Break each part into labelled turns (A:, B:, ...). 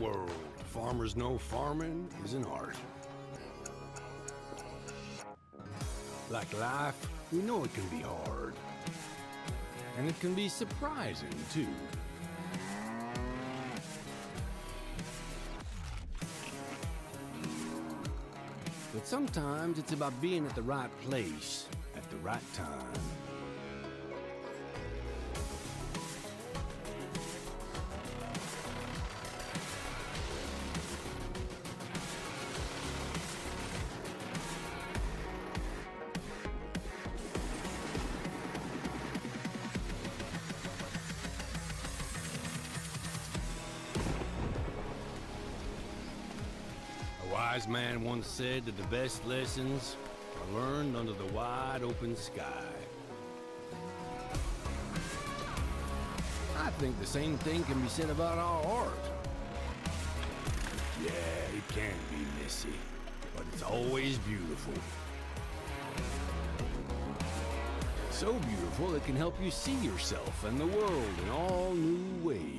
A: world. Farmers know farming is an art. Like life, we know it can be hard. And it can be surprising, too. But sometimes it's about being at the right place at the right time. A wise man once said that the best lessons are learned under the wide open sky. I think the same thing can be said about our art. Yeah, it can be messy, but it's always beautiful. So beautiful it can help you see yourself and the world in all new ways.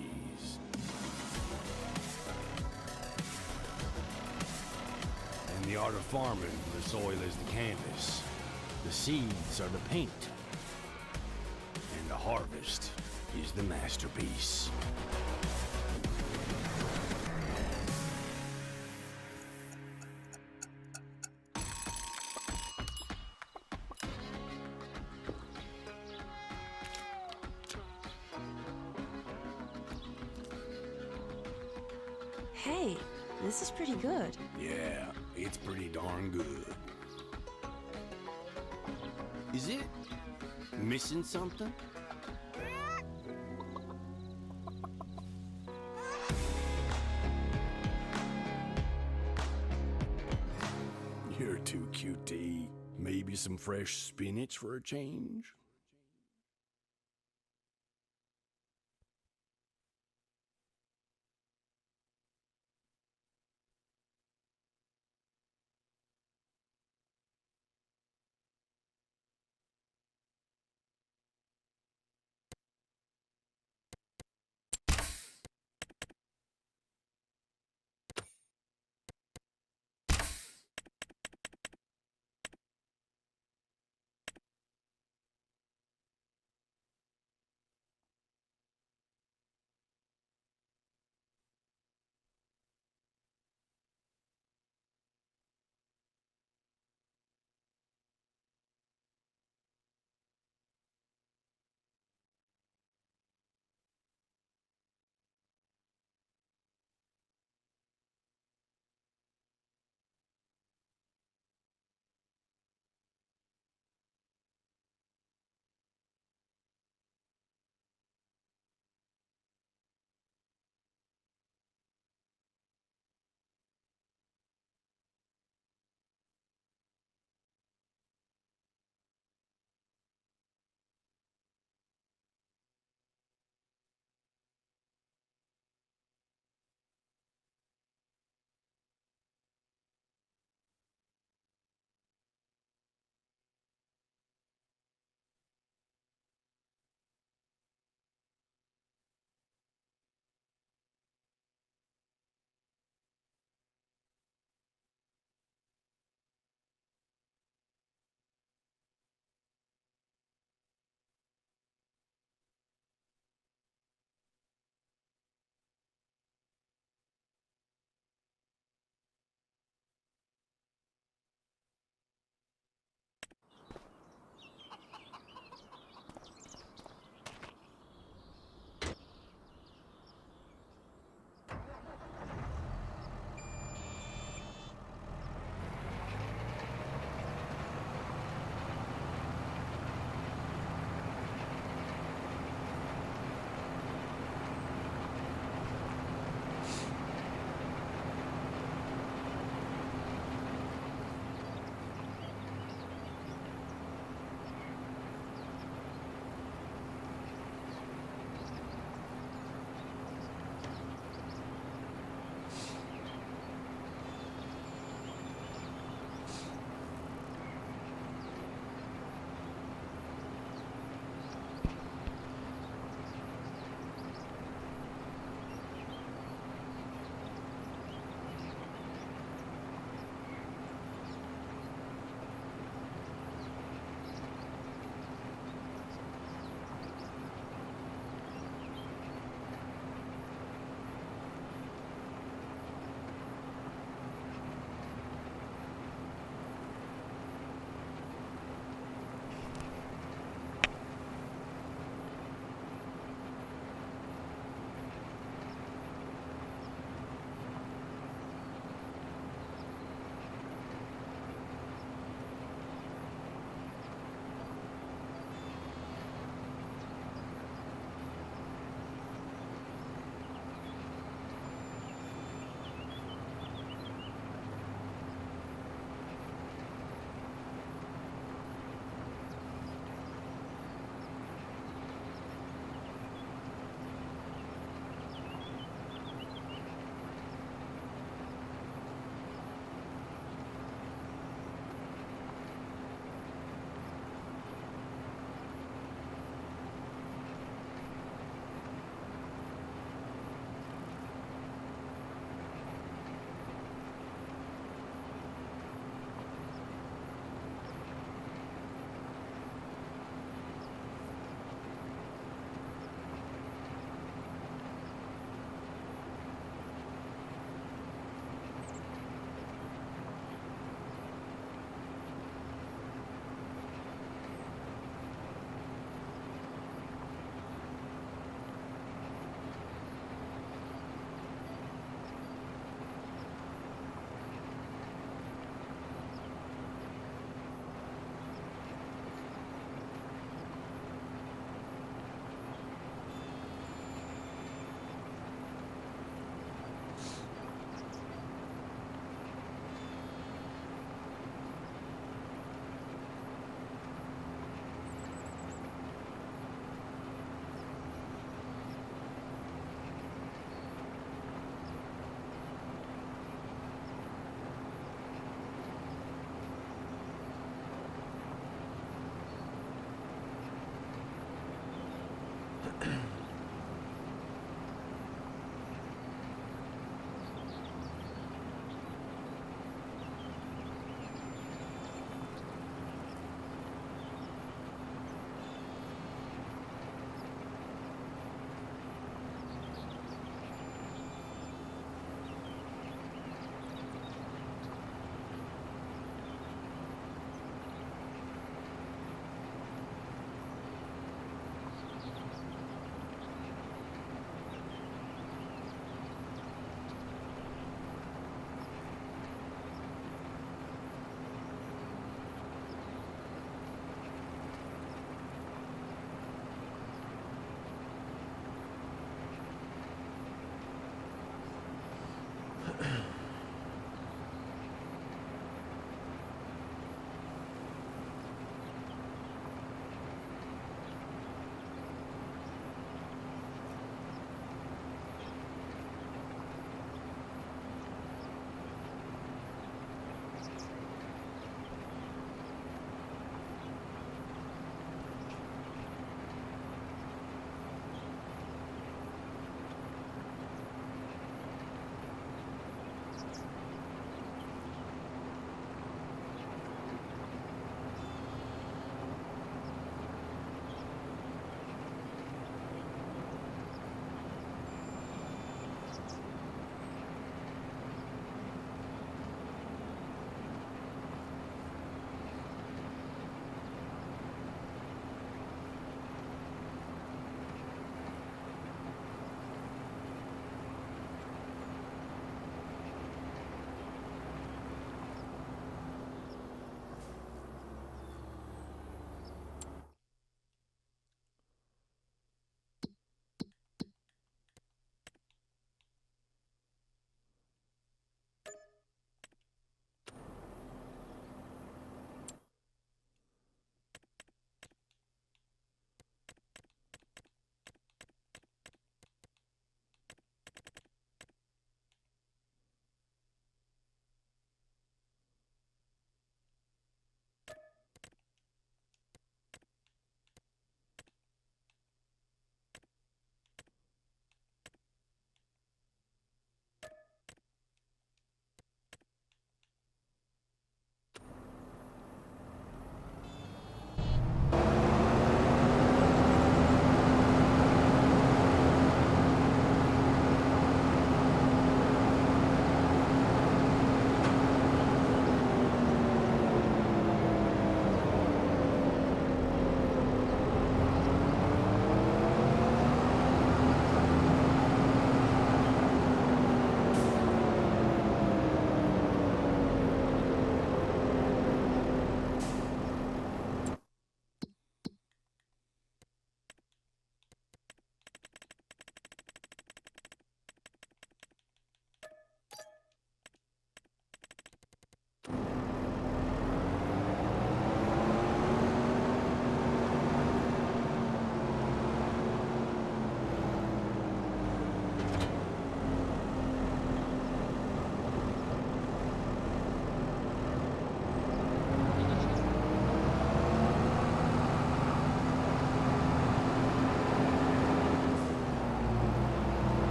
A: In the art of farming, the soil is the canvas, the seeds are the paint, and the harvest is the masterpiece.
B: Hey, this is pretty good.
A: Yeah, it's pretty darn good. Is it missing something? You're too cute to eat. Maybe some fresh spinach for a change?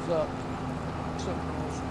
C: What's up? What's up, girls?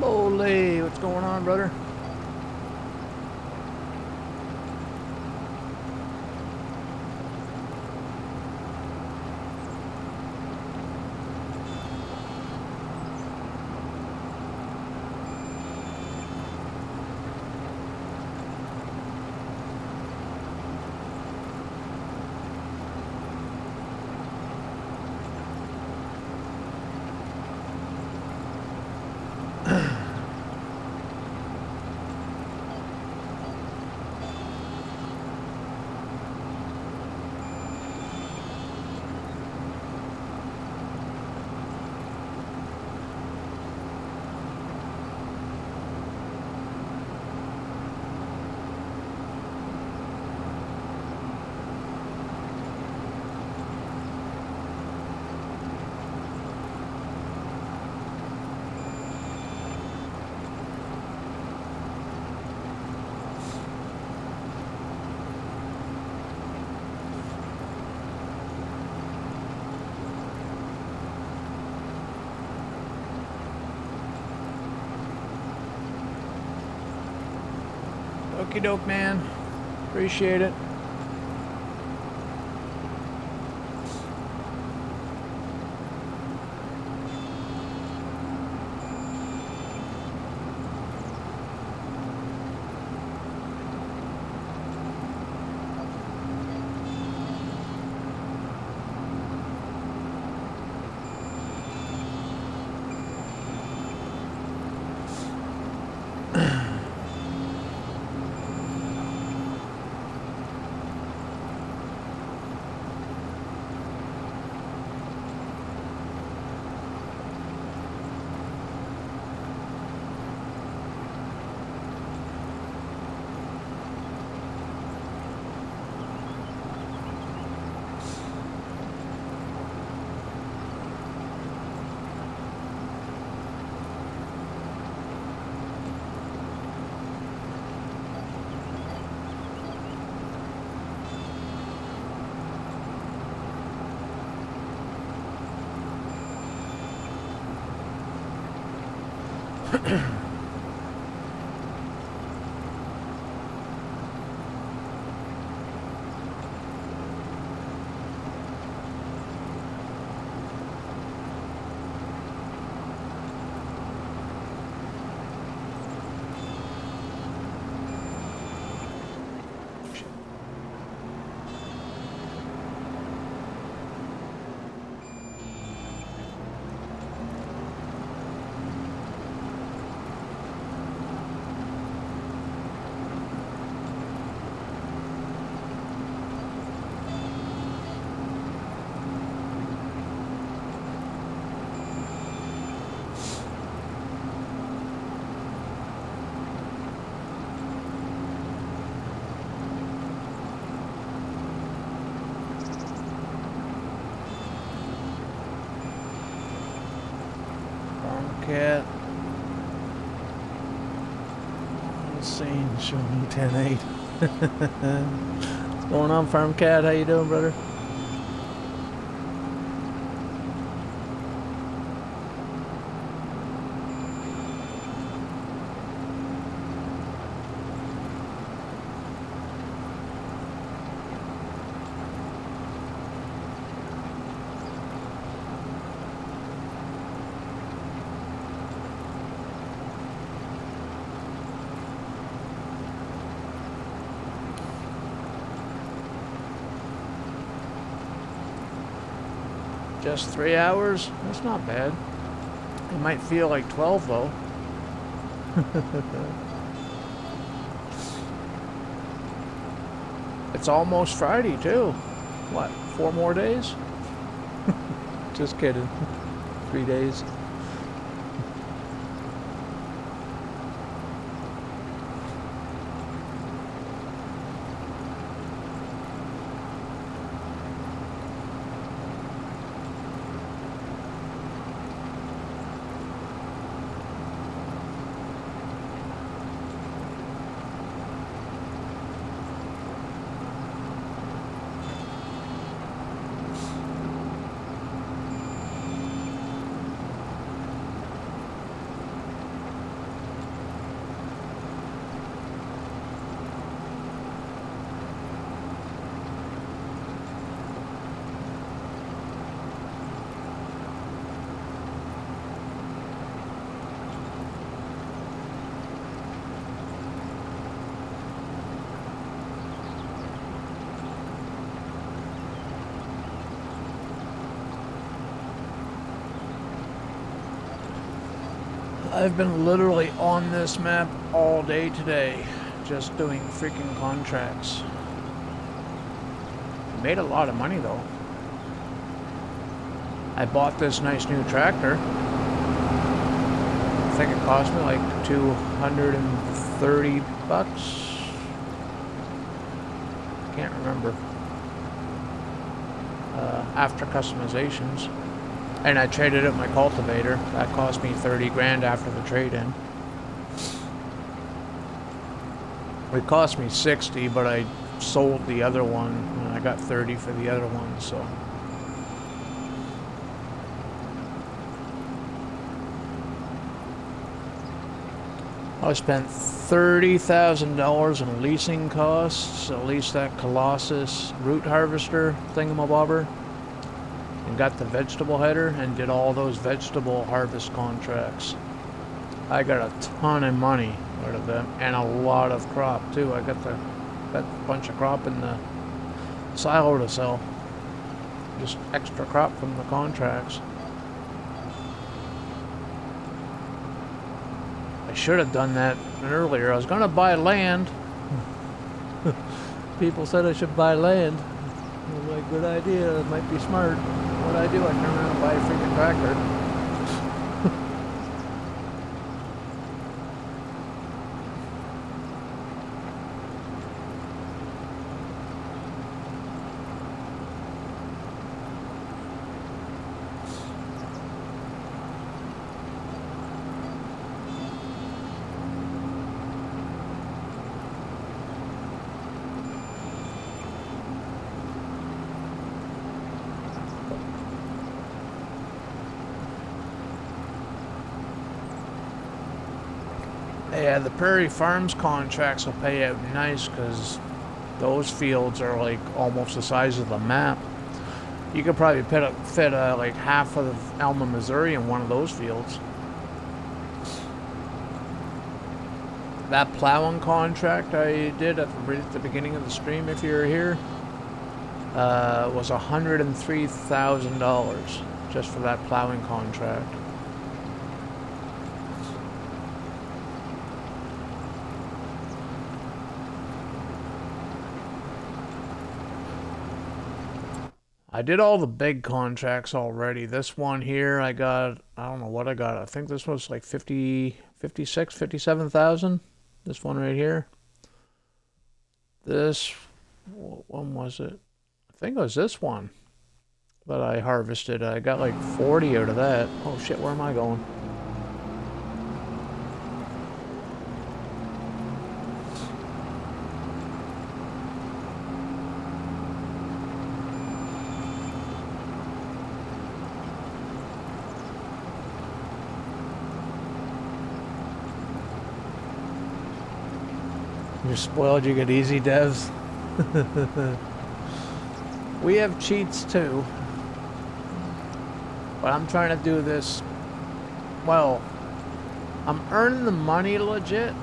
C: Bowley, what's going on, brother? Okie doke, man. Appreciate it. Cat. Scene show me 10-8. What's going on, Farm Cat? How you doing, brother? Just 3 hours? That's not bad. It might feel like 12 though. It's almost Friday too. What, 4 more days? Just kidding. 3 days. I've been literally on this map all day today, just doing freaking contracts. Made a lot of money though. I bought this nice new tractor. I think it cost me like $230. Can't remember. After customizations. And I traded up my cultivator. That cost me 30 grand after the trade-in. It cost me 60, but I sold the other one and I got 30 for the other one, so. I spent $30,000 in leasing costs. I leased that Colossus root harvester thingamabobber and got the vegetable header and did all those vegetable harvest contracts. I got a ton of money out of them and a lot of crop too. I got a bunch of crop in the silo to sell. Just extra crop from the contracts. I should have done that earlier. I was going to buy land. People said I should buy land. I was like, good idea. It might be smart. What I do, I turn around and buy a freaking tractor. Yeah, the Prairie Farms contracts will pay out nice because those fields are like almost the size of the map. You could probably fit like half of Alma, Missouri in one of those fields. That plowing contract I did right at the beginning of the stream, if you were here, was $103,000 just for that plowing contract. I did all the big contracts already. This one here, I got, I don't know what I got. I think this was like 57,000. This one right here. This, what one was it? I think it was this one that I harvested. I got like 40 out of that. Oh shit, where am I going? You're spoiled, you get easy devs. We have cheats too. But I'm trying to do this, well, I'm earning the money legit,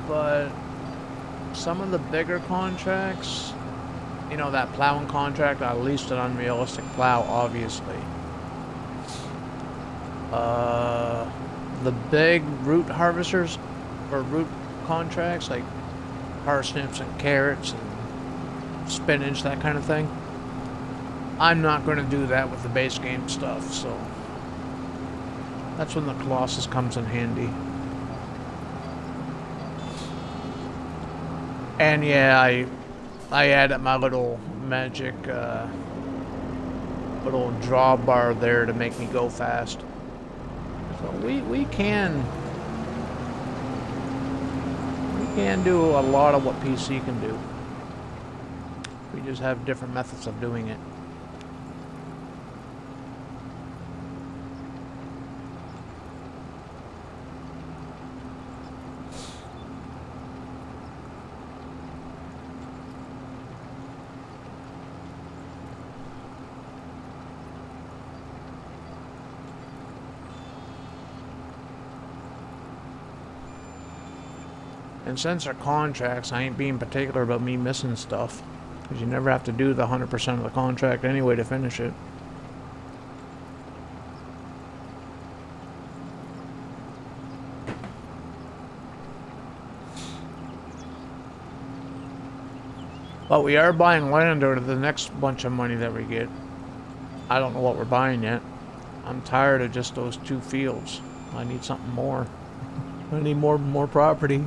C: but some of the bigger contracts, you know, that plowing contract, I leased an unrealistic plow, obviously. The big root harvesters, or root contracts like parsnips and carrots and spinach, that kind of thing, I'm not going to do that with the base game stuff, so that's when the Colossus comes in handy. And yeah, I added my little magic little drawbar there to make me go fast, so we can do a lot of what PC can do. We just have different methods of doing it. And since they're contracts, I ain't being particular about me missing stuff, because you never have to do the 100% of the contract anyway to finish it. But we are buying land out of the next bunch of money that we get. I don't know what we're buying yet. I'm tired of just those 2 fields. I need something more. I need more property.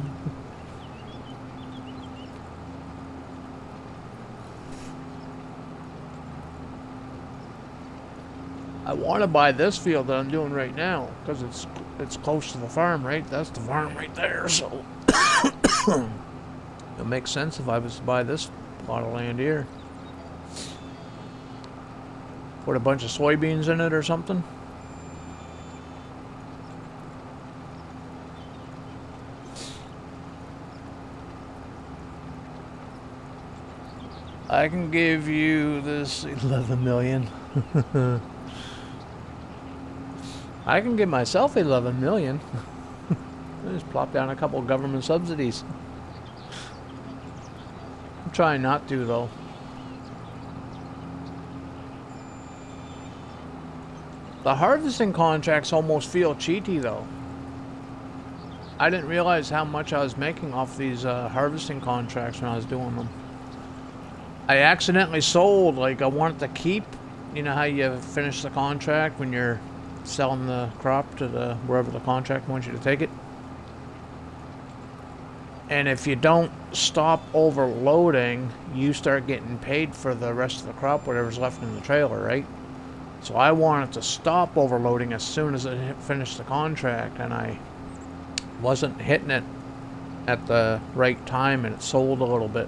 C: I want to buy this field that I'm doing right now because it's close to the farm, right? That's the farm right there, so it makes sense if I was to buy this plot of land here. Put a bunch of soybeans in it or something. I can give you this 11 million. I can give myself 11 million. Just plop down a couple of government subsidies. I'm trying not to, though. The harvesting contracts almost feel cheaty, though. I didn't realize how much I was making off these harvesting contracts when I was doing them. I accidentally sold, like I wanted to keep, you know how you finish the contract when you're selling the crop to the wherever the contract wants you to take it. And if you don't stop overloading, you start getting paid for the rest of the crop, whatever's left in the trailer, right? So I wanted to stop overloading as soon as I finished the contract, and I wasn't hitting it at the right time, and it sold a little bit.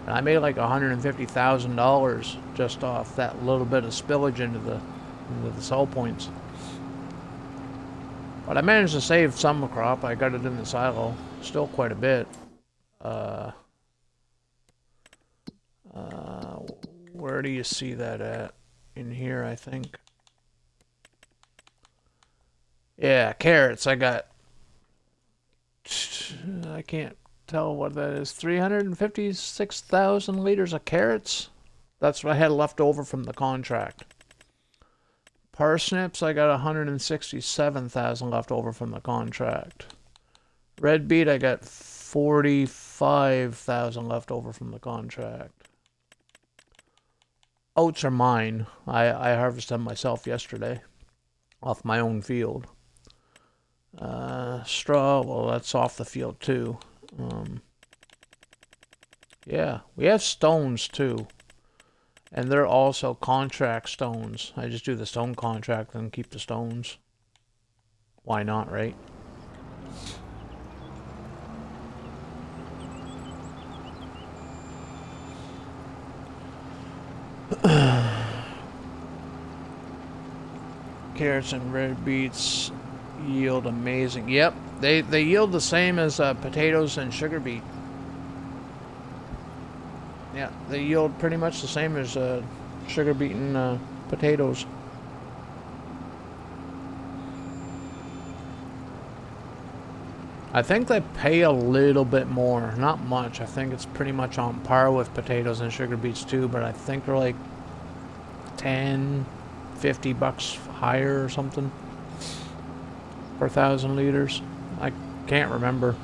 C: And I made like $150,000 just off that little bit of spillage into the sell points. But I managed to save some crop. I got it in the silo. Still quite a bit. Where do you see that at? In here, I think. Yeah, carrots. I got... I can't tell what that is. 356,000 liters of carrots. That's what I had left over from the contract. Parsnips, I got 167,000 left over from the contract. Red beet, I got 45,000 left over from the contract. Oats are mine. I harvested them myself yesterday off my own field. Straw, well, that's off the field too. Yeah, we have stones too. And they're also contract stones. I just do the stone contract and keep the stones. Why not, right? Carrots and red beets yield amazing. Yep, they yield the same as potatoes and sugar beet. Yeah, they yield pretty much the same as sugar beet and potatoes. I think they pay a little bit more, not much. I think it's pretty much on par with potatoes and sugar beets too, but I think they're like 10, 50 bucks higher or something per 1,000 liters. I can't remember.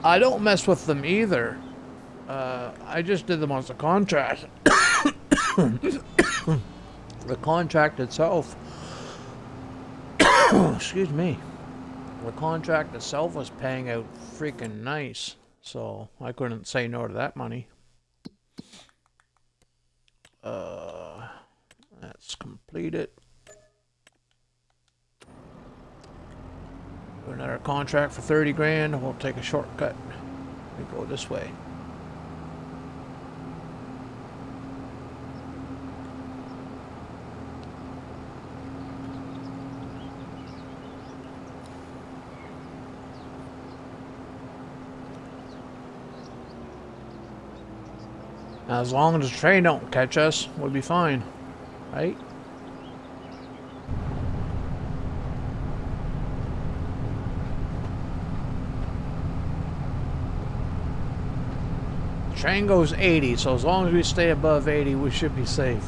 C: I don't mess with them either. I just did them as a contract. The contract itself, excuse me, the contract itself was paying out freaking nice, so I couldn't say no to that money. That's completed. Do another contract for 30 grand. We'll take a shortcut. We go this way. Now, as long as the train don't catch us, we'll be fine, right? The train goes 80, so as long as we stay above 80, we should be safe.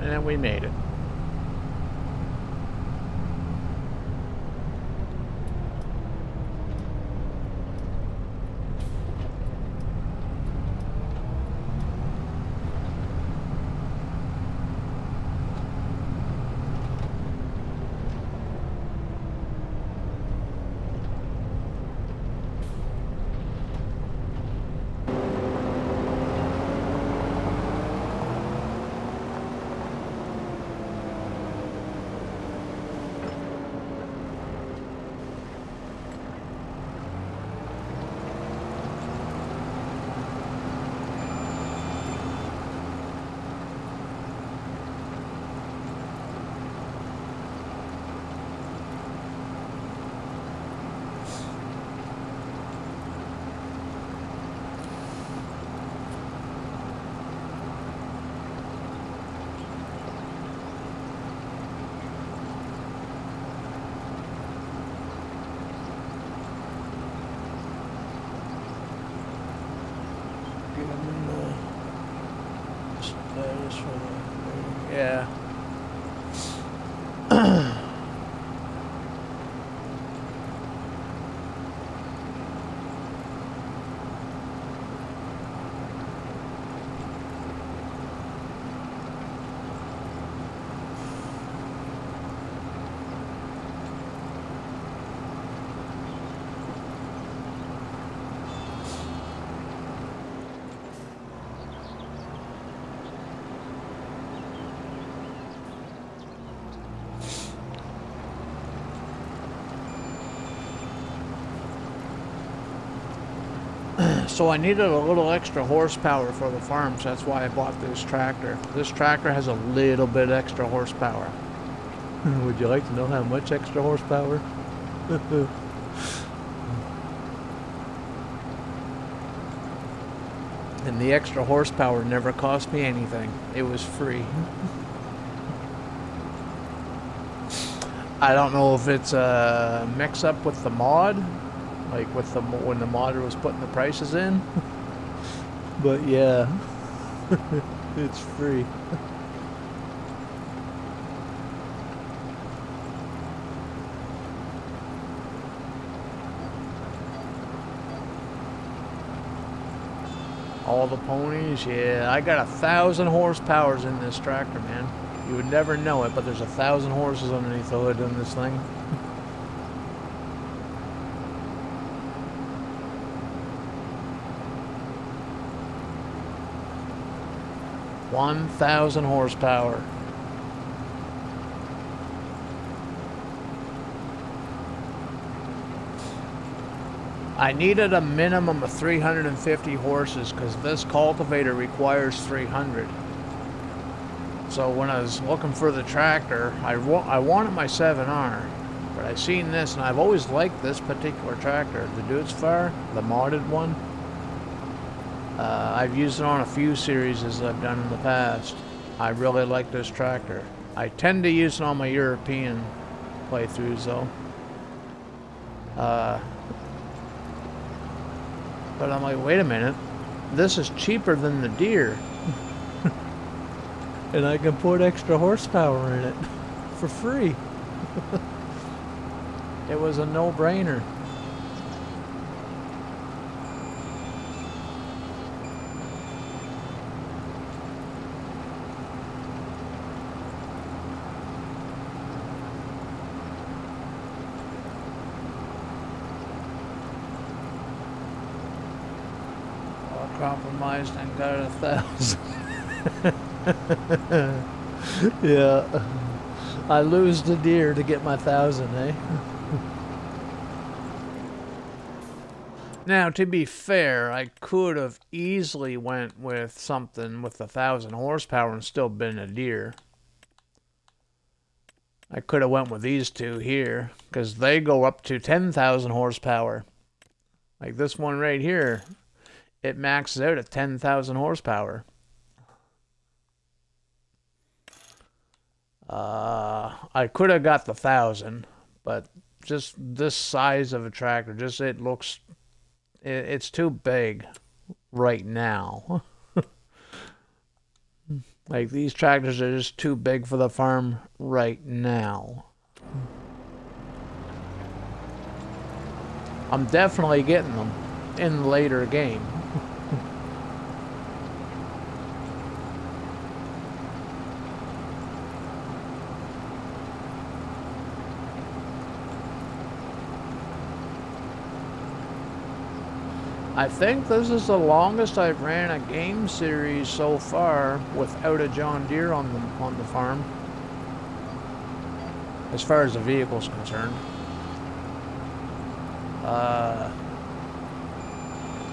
C: And we made it. Yeah. So I needed a little extra horsepower for the farm, so that's why I bought this tractor. This tractor has a little bit extra horsepower. Would you like to know how much extra horsepower? And the extra horsepower never cost me anything. It was free. I don't know if it's a mix-up with the mod, like with the when the modder was putting the prices in. But yeah, it's free. All the ponies, yeah. I got 1,000 horsepowers in this tractor, man. You would never know it, but there's 1,000 horses underneath the hood in this thing. $1,000 horsepower. I needed a minimum of 350 horses because this cultivator requires 300. So when I was looking for the tractor, I wanted my 7R, but I seen this, and I've always liked this particular tractor, the Dudes Fire, the modded one. I've used it on a few series as I've done in the past. I really like this tractor. I tend to use it on my European playthroughs though. But I'm like, wait a minute, this is cheaper than the Deer. And I can put extra horsepower in it for free. It was a no-brainer. Compromised and got 1,000. Yeah, I lose the Deer to get my 1,000, eh? Now, to be fair, I could have easily went with something with 1,000 horsepower and still been a Deer. I could have went with these two here because they go up to 10,000 horsepower. Like this one right here. It maxes out at 10,000 horsepower. I could have got the 1,000, but just this size of a tractor, just it's too big right now. Like, these tractors are just too big for the farm right now. I'm definitely getting them in the later game. I think this is the longest I've ran a game series so far without a John Deere on the farm, as far as the vehicle's concerned.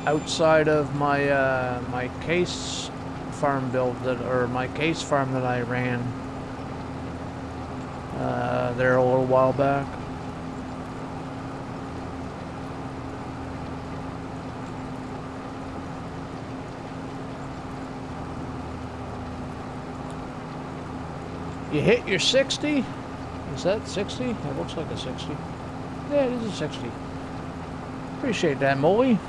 C: Outside of my my case farm build or my case farm that I ran there a little while back. You hit your 60? Is that 60? That looks like a 60. Yeah, it is a 60. Appreciate that, Molly.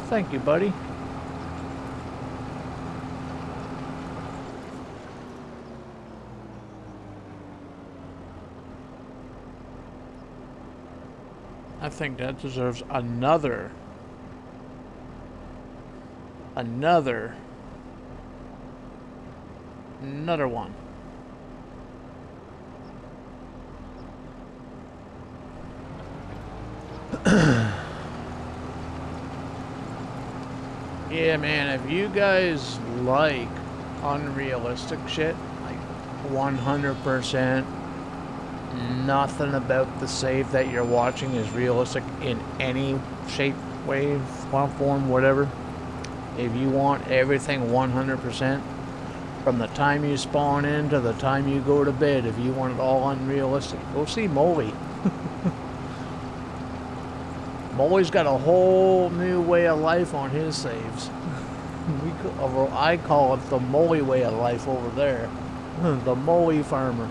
C: Thank you, buddy. I think that deserves another one. Yeah, man, if you guys like unrealistic shit, like 100%, nothing about the save that you're watching is realistic in any shape, way, form, whatever. If you want everything 100%, from the time you spawn in to the time you go to bed, if you want it all unrealistic, go see Molly. Molly's got a whole new way of life on his saves. I call it the Molly way of life over there. The Molly farmer.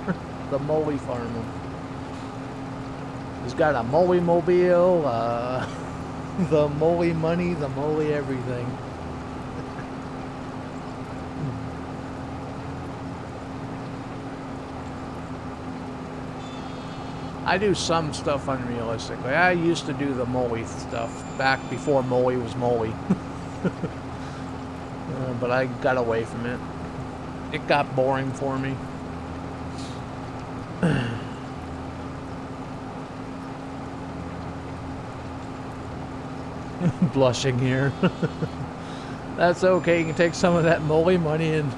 C: The Molly farmer. He's got a Molly mobile, the Molly money, the Molly everything. I do some stuff unrealistically. I used to do the Molly stuff back before Molly was Molly. But I got away from it. It got boring for me. Blushing here. That's okay. You can take some of that Molly money and...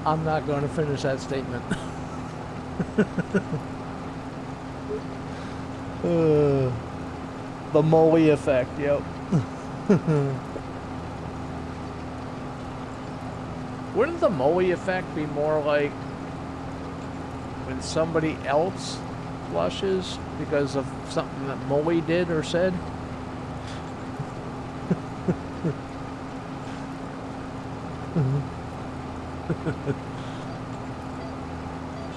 C: I'm not going to finish that statement. The Molly effect, yep. Wouldn't the Molly effect be more like when somebody else blushes because of something that Molly did or said?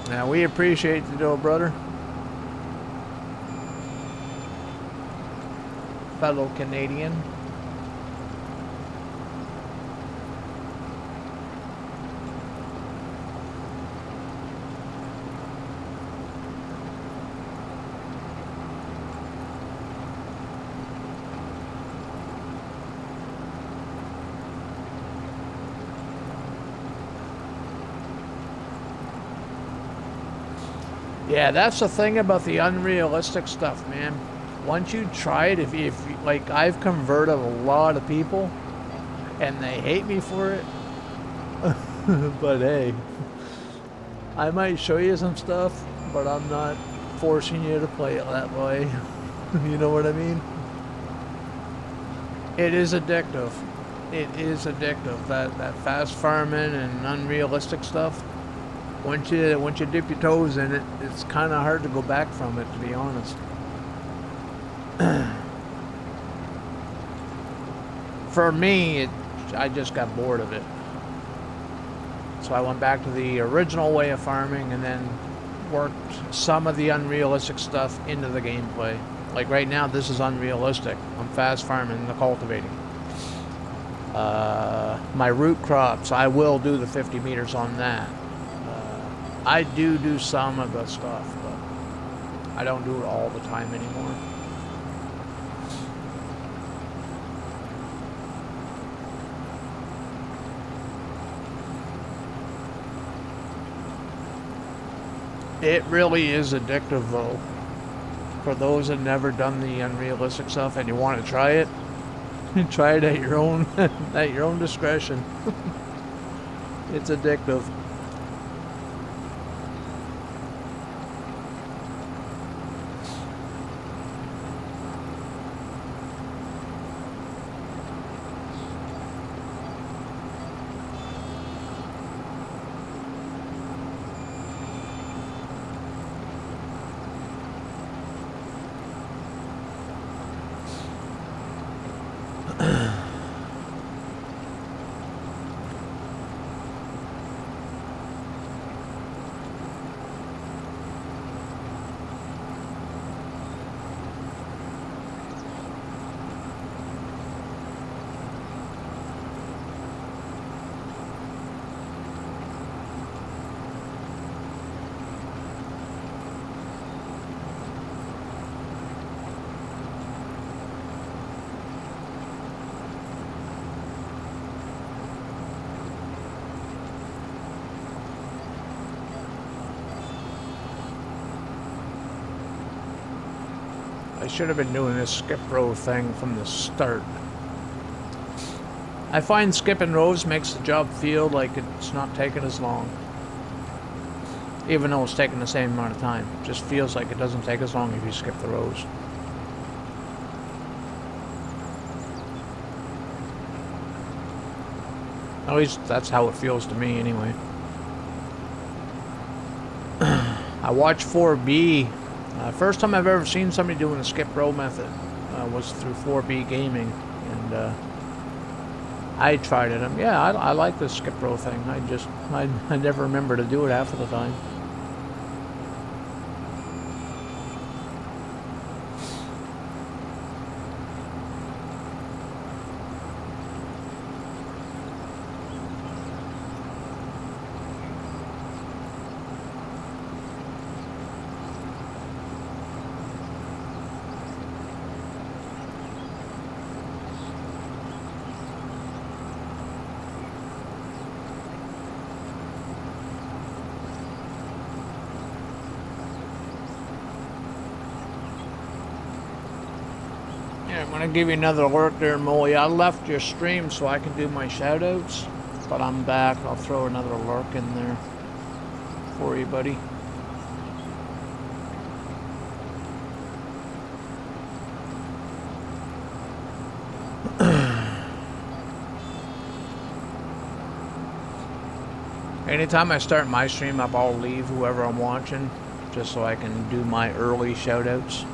C: Now we appreciate the dough, brother. Fellow Canadian. Yeah, that's the thing about the unrealistic stuff, man. Once you try it, if like, I've converted a lot of people, and they hate me for it. But hey, I might show you some stuff, but I'm not forcing you to play it that way. You know what I mean? It is addictive. It is addictive. That fast farming and unrealistic stuff. Once you dip your toes in it, it's kind of hard to go back from it, to be honest. For me, I just got bored of it. So I went back to the original way of farming and then worked some of the unrealistic stuff into the gameplay. Like right now, this is unrealistic. I'm fast farming the cultivating. My root crops, I will do the 50 meters on that. I do some of the stuff, but I don't do it all the time anymore. It really is addictive, though. For those that never done the unrealistic stuff and you want to try it, try it at your own at your own discretion. It's addictive. I should have been doing this skip row thing from the start. I find skipping rows makes the job feel like it's not taking as long. Even though it's taking the same amount of time. It just feels like it doesn't take as long if you skip the rows. At least that's how it feels to me anyway. I watched 4B. First time I've ever seen somebody doing the skip row method was through 4B Gaming, and I tried it. Yeah, I like the skip row thing. I never remember to do it half of the time. I'm gonna give you another alert there, Molly. I left your stream so I can do my shoutouts, but I'm back. I'll throw another lurk in there for you, buddy. Anytime I start my stream up, I'll leave whoever I'm watching, just so I can do my early shoutouts.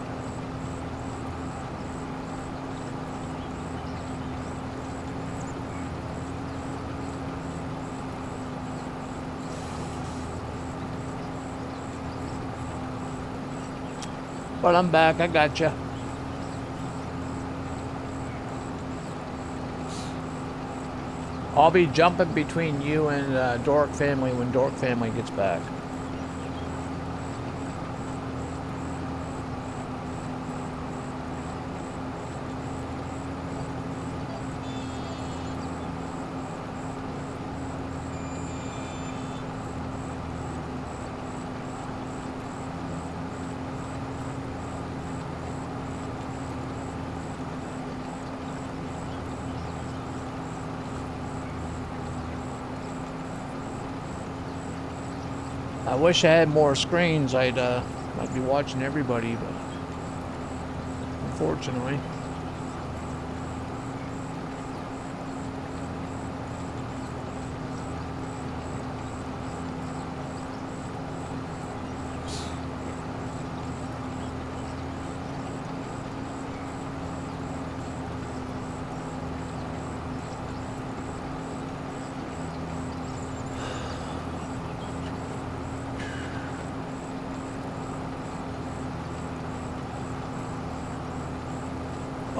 C: But I'm back, I gotcha. I'll be jumping between you and Dork Family when Dork Family gets back. I wish I had more screens. I'd be watching everybody, but unfortunately.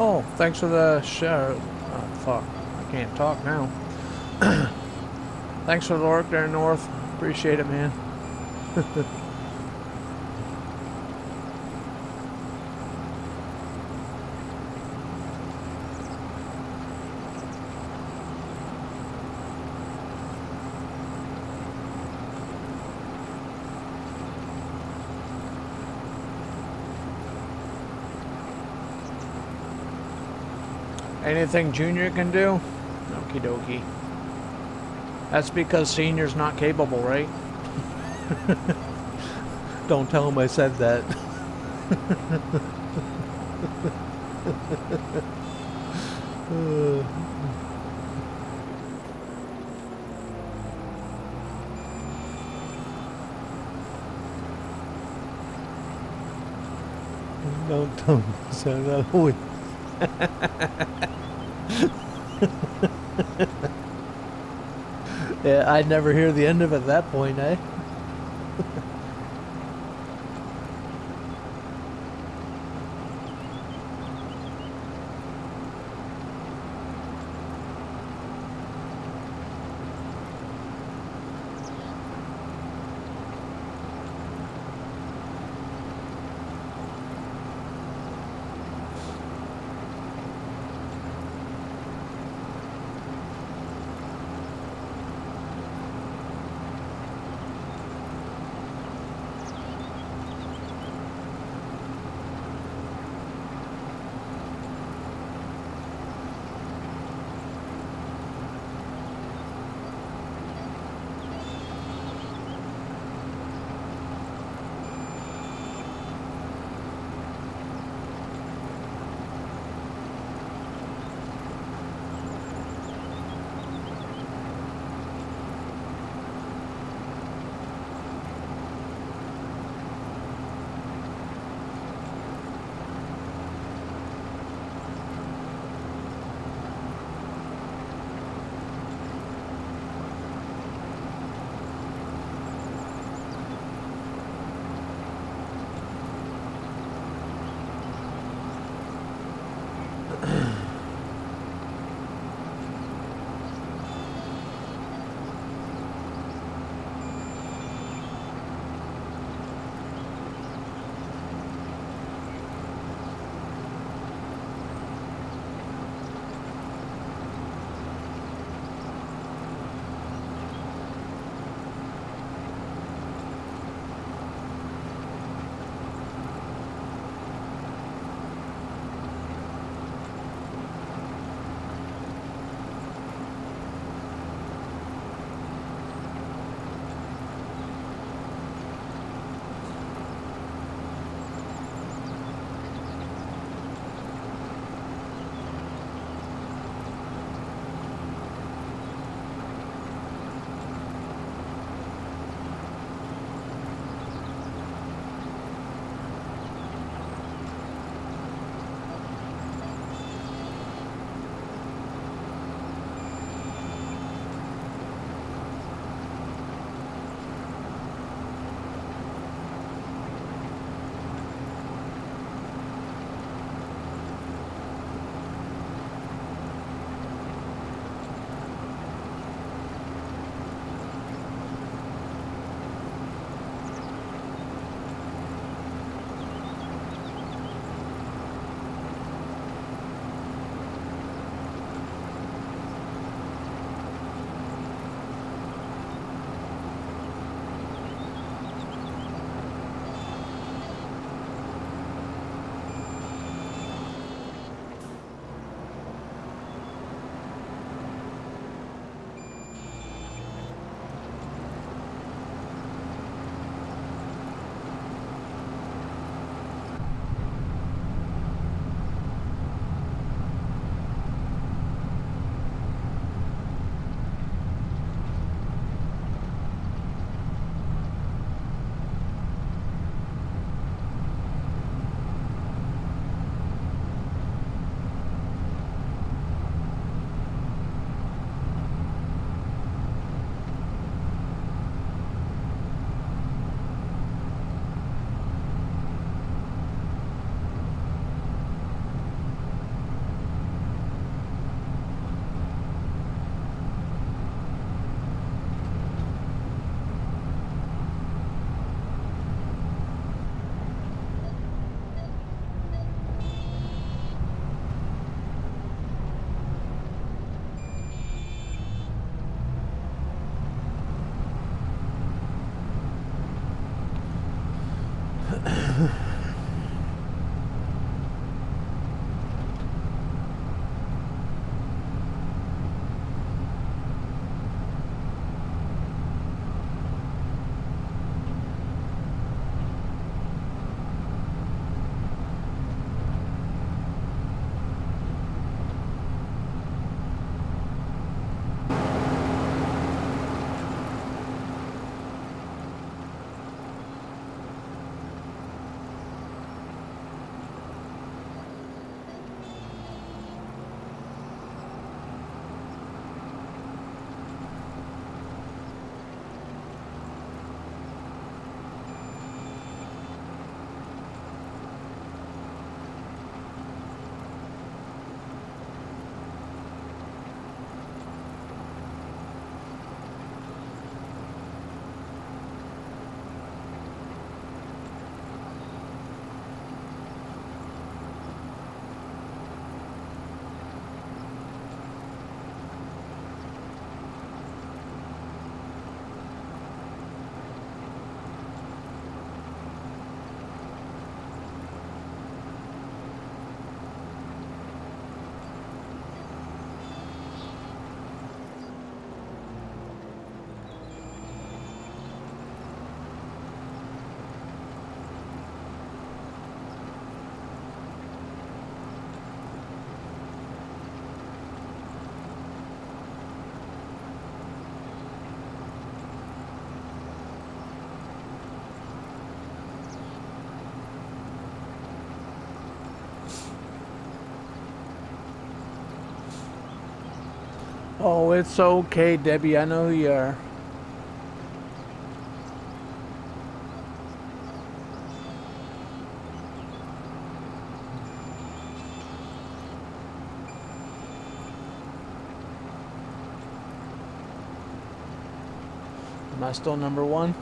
C: Oh, thanks for the share. Oh, fuck. I can't talk now. Thanks for the work there, North. Appreciate it, man. Anything Junior can do? Okie dokie. That's because Senior's not capable, right? Don't tell him I said that. Don't tell him I said that. Yeah, I'd never hear the end of it at that point, eh? Oh, it's okay, Debbie. I know who you are. Am I still number one?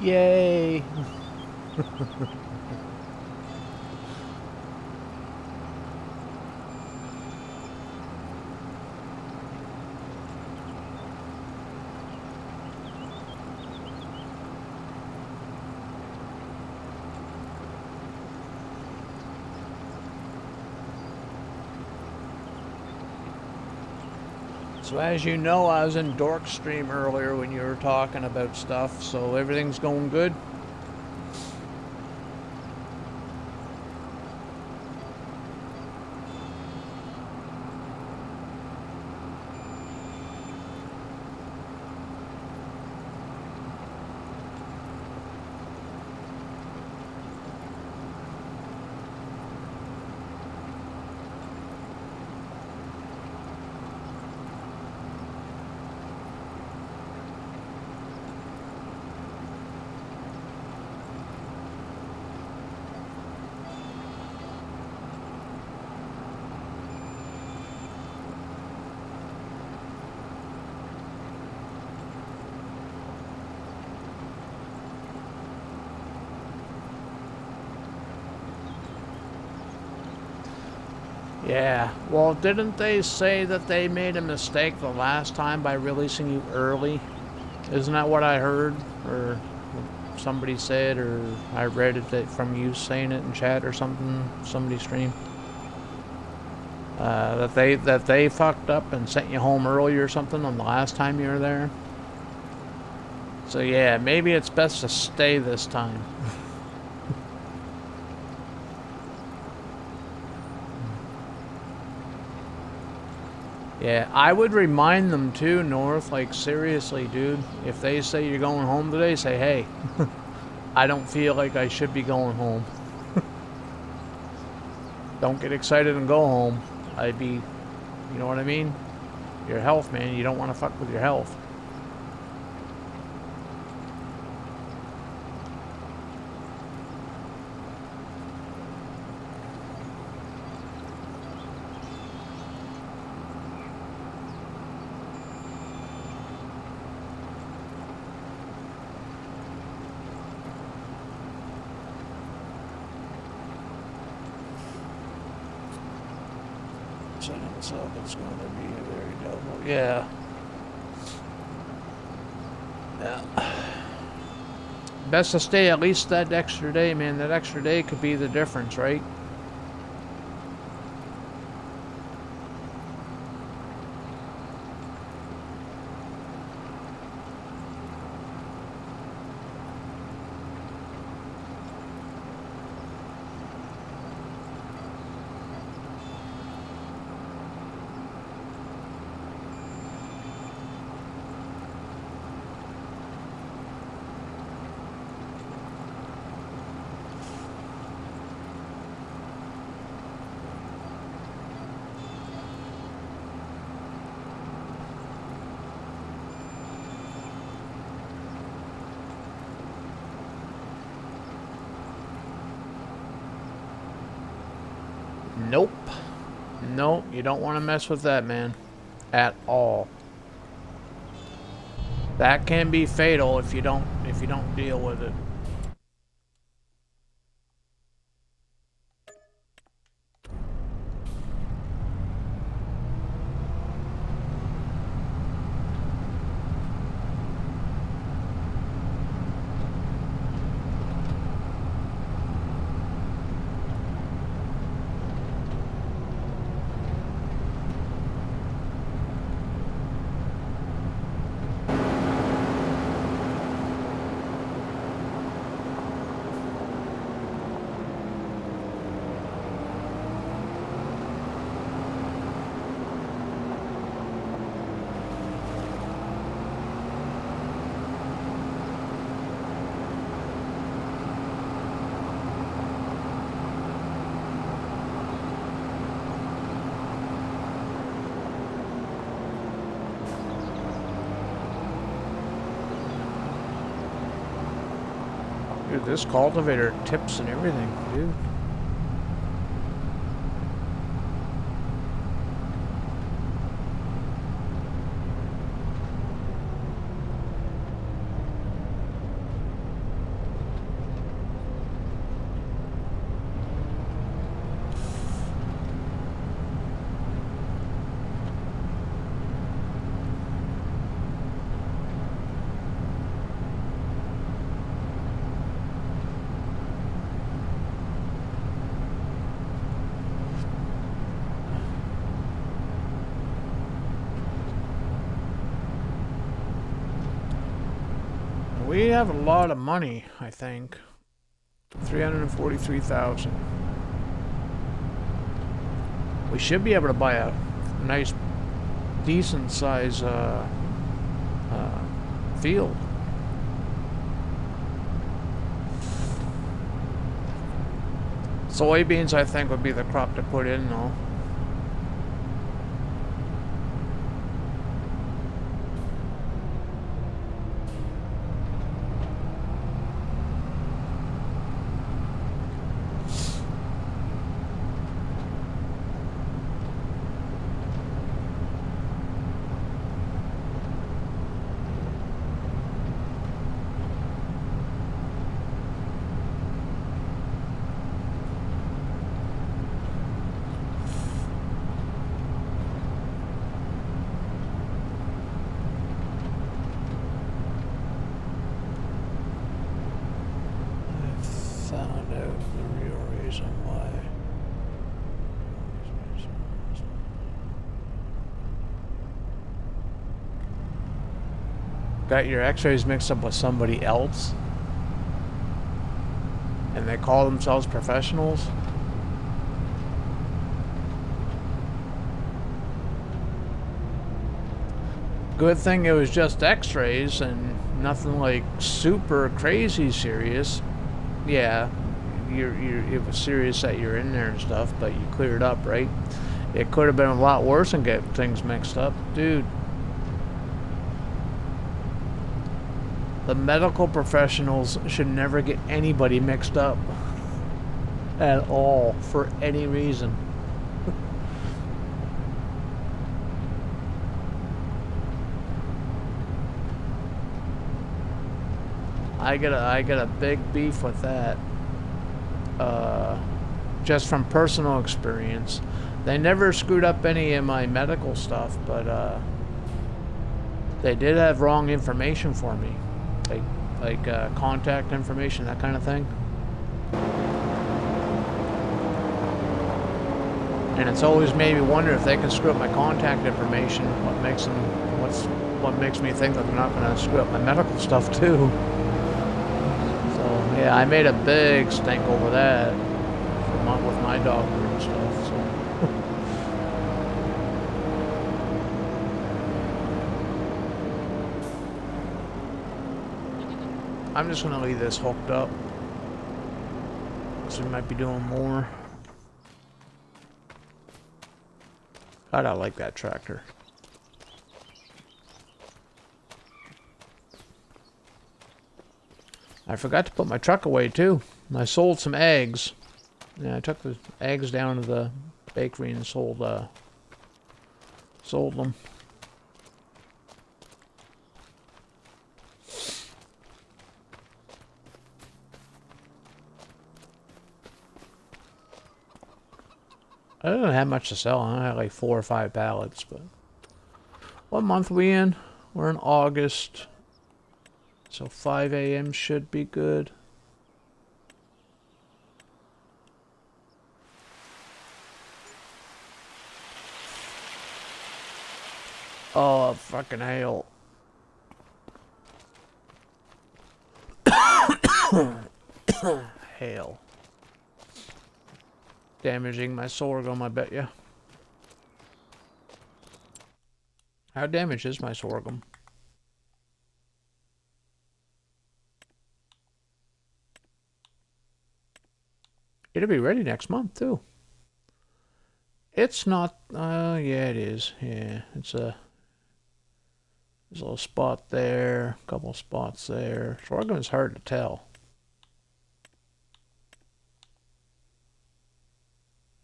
C: Yay! So as you know, I was in Dork Stream earlier when you were talking about stuff, so everything's going good? Yeah, well, didn't they say that they made a mistake the last time by releasing you early? Isn't that what I heard? Or somebody said, or I read it from you saying it in chat or something, somebody streamed? That they fucked up and sent you home early or something on the last time you were there? So yeah, maybe it's best to stay this time. Yeah, I would remind them too, North, like seriously, dude. If they say you're going home today, say, hey, I don't feel like I should be going home. Don't get excited and go home. I'd be, you know what I mean? Your health, man. You don't want to fuck with your health. So it's going to be very double. Yeah. Yeah. Best to stay at least that extra day, man. That extra day could be the difference, right? Nope. Nope, you don't want to mess with that, man. At all. That can be fatal if you don't deal with it. Dude, this cultivator tips and everything, dude. We have a lot of money, I think. 343,000. We should be able to buy a nice, decent size field. Soybeans, I think, would be the crop to put in, though. Got your x-rays mixed up with somebody else and they call themselves professionals. good thing it was just x-rays and nothing like super crazy serious. Yeah, it was serious that you're in there and stuff, but you cleared up, right? It could have been a lot worse and get things mixed up. Dude, the medical professionals should never get anybody mixed up at all for any reason. I get a big beef with that. Just from personal experience. They never screwed up any of my medical stuff, but they did have wrong information for me. Like contact information, that kind of thing. And it's always made me wonder if they can screw up my contact information, what makes me think that they're not going to screw up my medical stuff too. So yeah, I made a big stink over that with my doctor and stuff. So. I'm just gonna leave this hooked up, so we might be doing more. God, I like that tractor. I forgot to put my truck away too. I sold some eggs. Yeah, I took the eggs down to the bakery and sold them. I don't have much to sell. I had like 4 or 5 pallets, but what month are we in? We're in August. So 5 a.m. should be good. Oh, fucking hail. Hail. Damaging my sorghum, I bet ya. How damaged is my sorghum? It'll be ready next month, too. It's not, yeah, it is. Yeah, it's a... There's a little spot there, a couple spots there. Sorghum is hard to tell.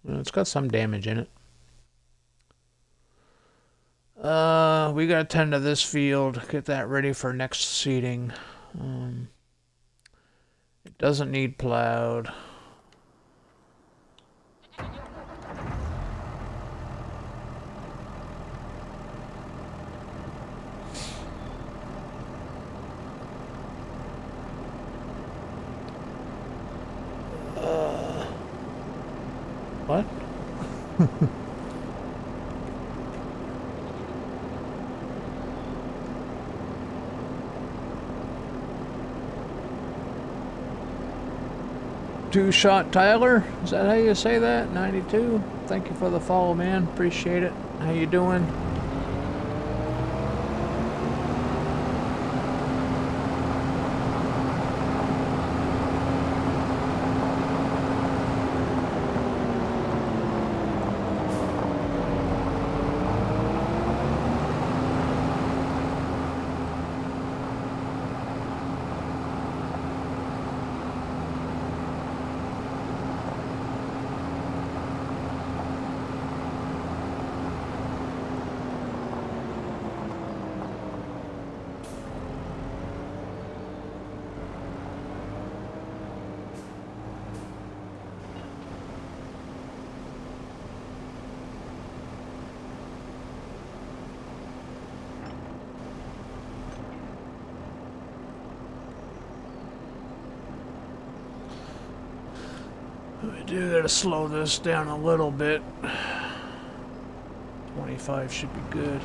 C: It's got some damage in it. We gotta tend to this field, get that ready for next seeding. It doesn't need plowed. What? Two Shot Tyler, is that how you say that? 92. Thank you for the follow, man. Appreciate it. How you doing? We do gotta slow this down a little bit. 25 should be good.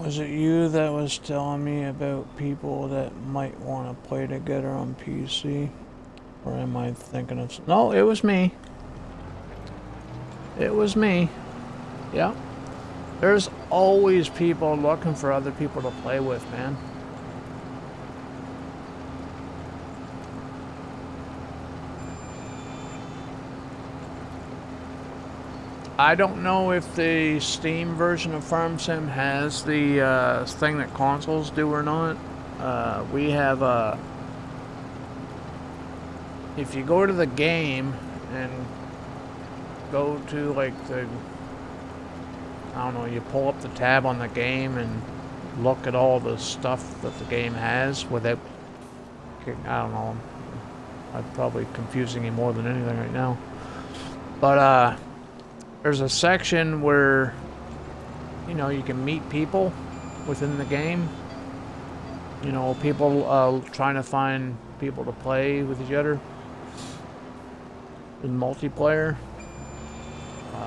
C: Was it you that was telling me about people that might want to play together on PC? Or am I thinking of... No, it was me. It was me. Yeah. There's always people looking for other people to play with, man. I don't know if the Steam version of Farm Sim has the thing that consoles do or not. We have if you go to the game and go to like the, I don't know, you pull up the tab on the game and look at all the stuff that the game has without, I don't know, I'm probably confusing you more than anything right now. But there's a section where, you know, you can meet people within the game. You know, people trying to find people to play with each other in multiplayer.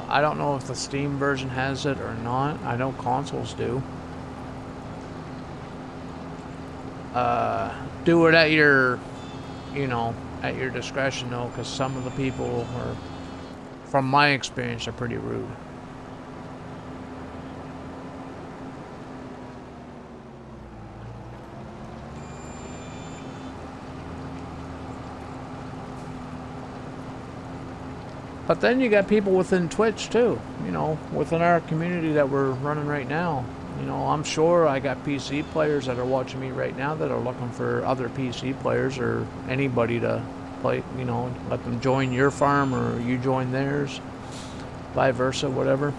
C: I don't know if the Steam version has it or not. I know consoles do. Do it at your, you know, at your discretion though, because some of the people are, from my experience, are pretty rude. But then you got people within Twitch too, you know, within our community that we're running right now. You know, I'm sure I got PC players that are watching me right now that are looking for other PC players or anybody to play, you know, let them join your farm or you join theirs, vice versa, whatever.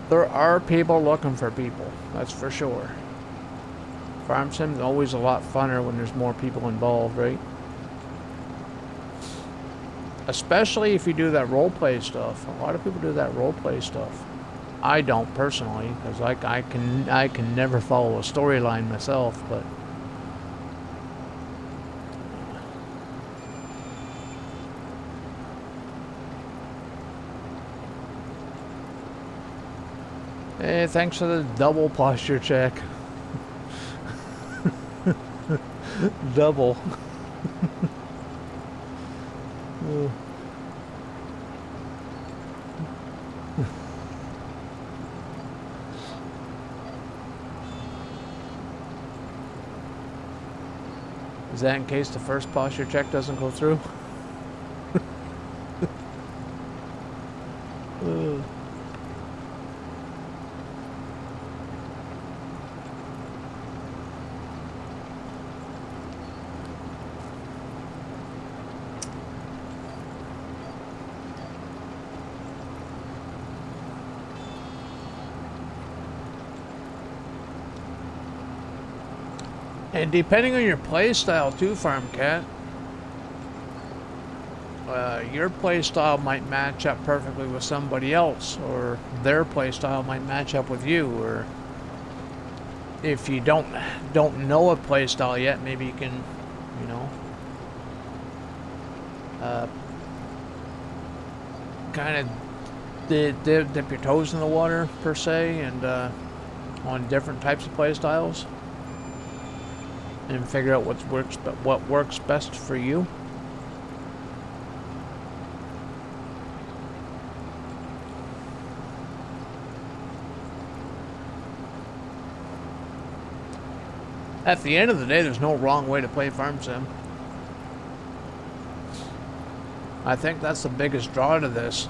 C: There are people looking for people, that's for sure. Farm Sim is always a lot funner when there's more people involved, right? Especially if you do that roleplay stuff. A lot of people do that roleplay stuff. I don't personally, because I can never follow a storyline myself, but hey, thanks for the double posture check. Double. Is that in case the first posture check doesn't go through? And depending on your play style too, Farm Cat, your play style might match up perfectly with somebody else, or their play style might match up with you, or if you don't know a play style yet, maybe you can, you know, kind of dip your toes in the water per se, and on different types of play styles, and figure out what works best for you. At the end of the day, there's no wrong way to play Farm Sim. I think that's the biggest draw to this.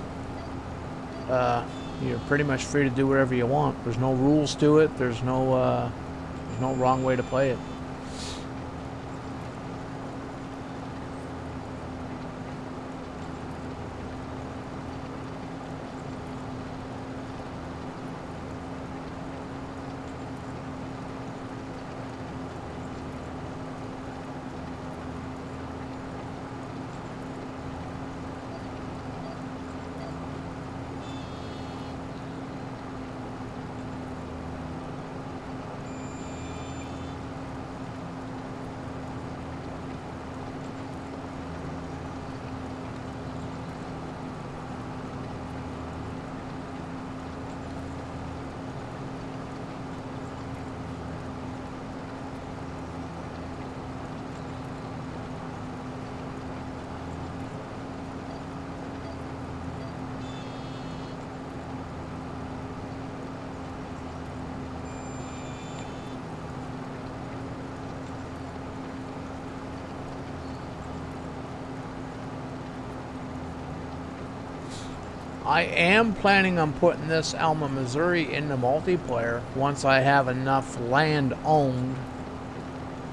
C: You're pretty much free to do whatever you want. There's no rules to it. There's no wrong way to play it. I am planning on putting this Alma, Missouri into multiplayer once I have enough land owned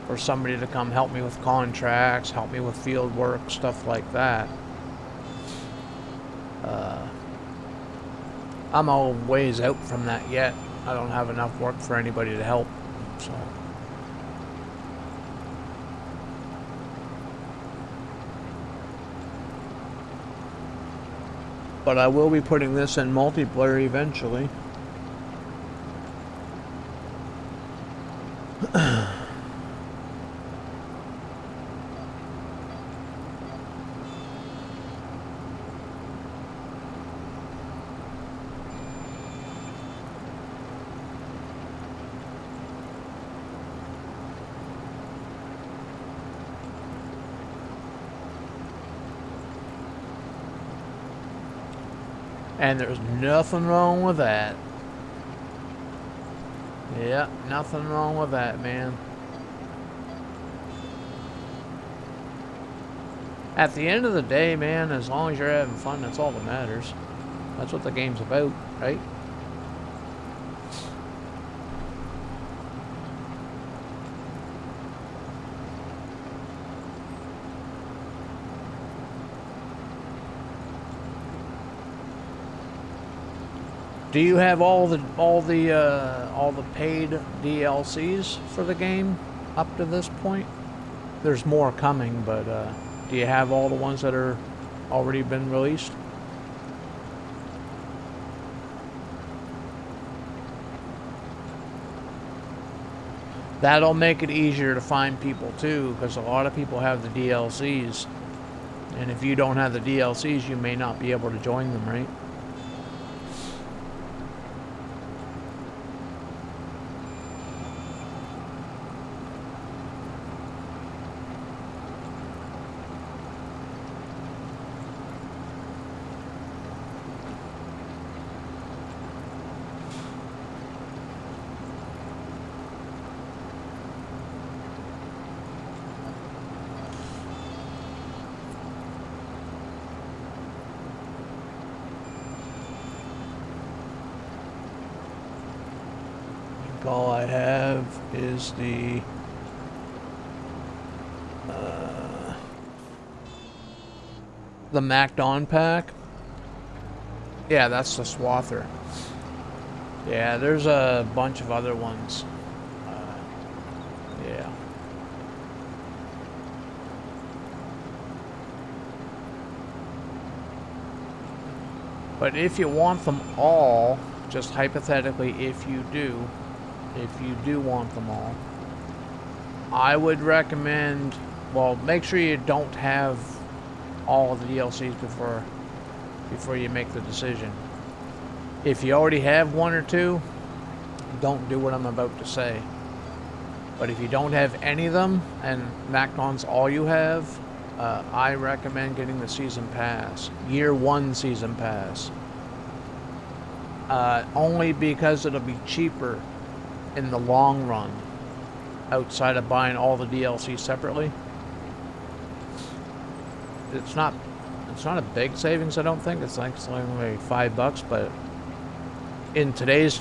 C: for somebody to come help me with contracts, help me with field work, stuff like that. I'm a ways out from that yet. I don't have enough work for anybody to help, so. But I will be putting this in multiplayer eventually. And there's nothing wrong with that. Yeah, nothing wrong with that, man. At the end of the day, man, as long as you're having fun, that's all that matters. That's what the game's about, right? Do you have all the paid DLCs for the game up to this point? There's more coming, but do you have all the ones that are already been released? That'll make it easier to find people too, because a lot of people have the DLCs, and if you don't have the DLCs, you may not be able to join them, right? All I have is the MacDon pack. Yeah, that's the Swather. Yeah, there's a bunch of other ones. Yeah. But if you want them all, just hypothetically, if you do want them all, I would recommend, well, make sure you don't have all of the DLCs before you make the decision. If you already have one or two, don't do what I'm about to say. But if you don't have any of them, and MacDon's all you have, I recommend getting the Season Pass. Year 1 Season Pass. Only because it'll be cheaper in the long run, outside of buying all the DLC separately. It's not a big savings, I don't think. It's like only $5, but in today's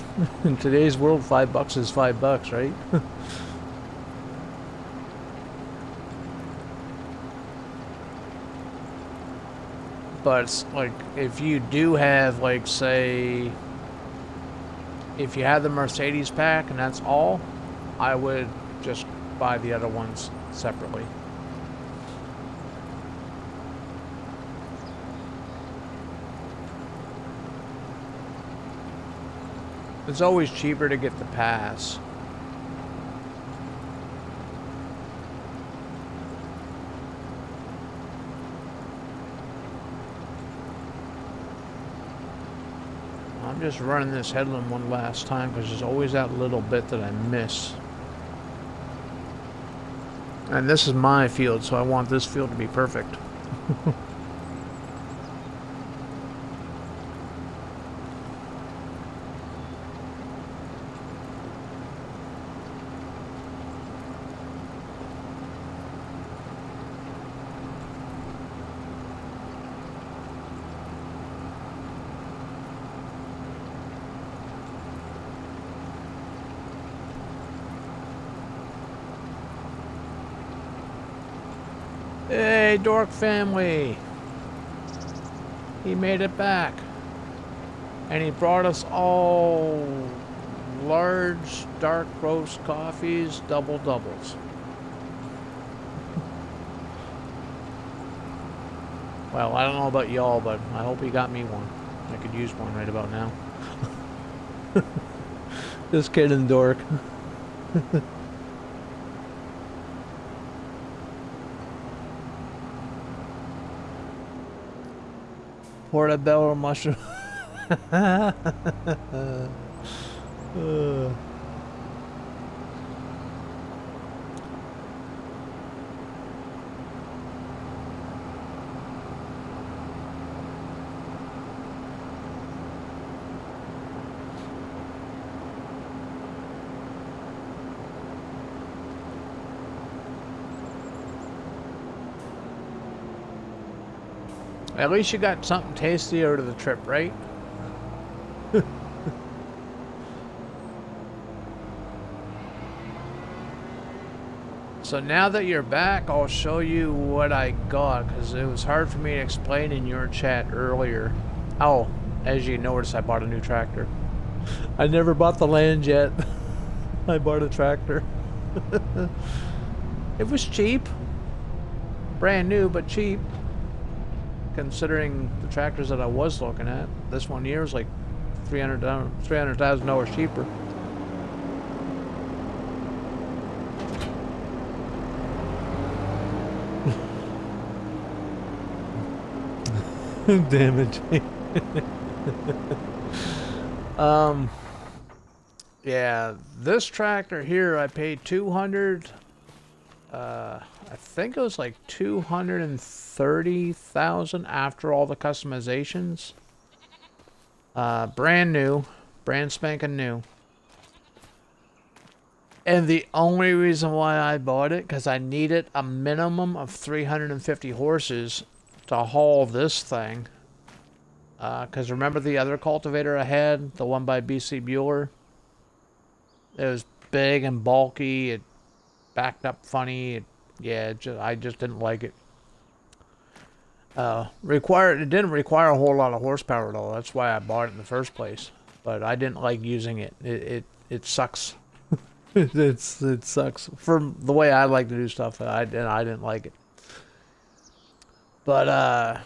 C: world, $5 is $5, right? But it's like, if you do have, like, say, if you have the Mercedes pack and that's all, I would just buy the other ones separately. It's always cheaper to get the pass. I'm just running this headland one last time because there's always that little bit that I miss. And this is my field, so I want this field to be perfect. Hey, Dork family. He made it back. And he brought us all large, dark roast coffees, double doubles. Well, I don't know about y'all, but I hope he got me one. I could use one right about now. Just kidding, Dork. Portobello mushroom. At least you got something tasty out of the trip, right? So now that you're back, I'll show you what I got, because it was hard for me to explain in your chat earlier. Oh, as you notice, I bought a new tractor. I never bought the land yet. I bought a tractor. It was cheap. Brand new, but cheap. Considering the tractors that I was looking at. This one here is like $300,000 cheaper. Damn it. Yeah, this tractor here I paid 200. I think it was like 230,000 after all the customizations. Brand new, brand spanking new. And the only reason why I bought it, because I needed a minimum of 350 horses to haul this thing. Because remember the other cultivator I had, the one by BC Bueller? It was big and bulky. It backed up funny. I just didn't like it. It didn't require a whole lot of horsepower though. That's why I bought it in the first place. But I didn't like using it. It sucks. it sucks for the way I like to do stuff. I didn't like it. But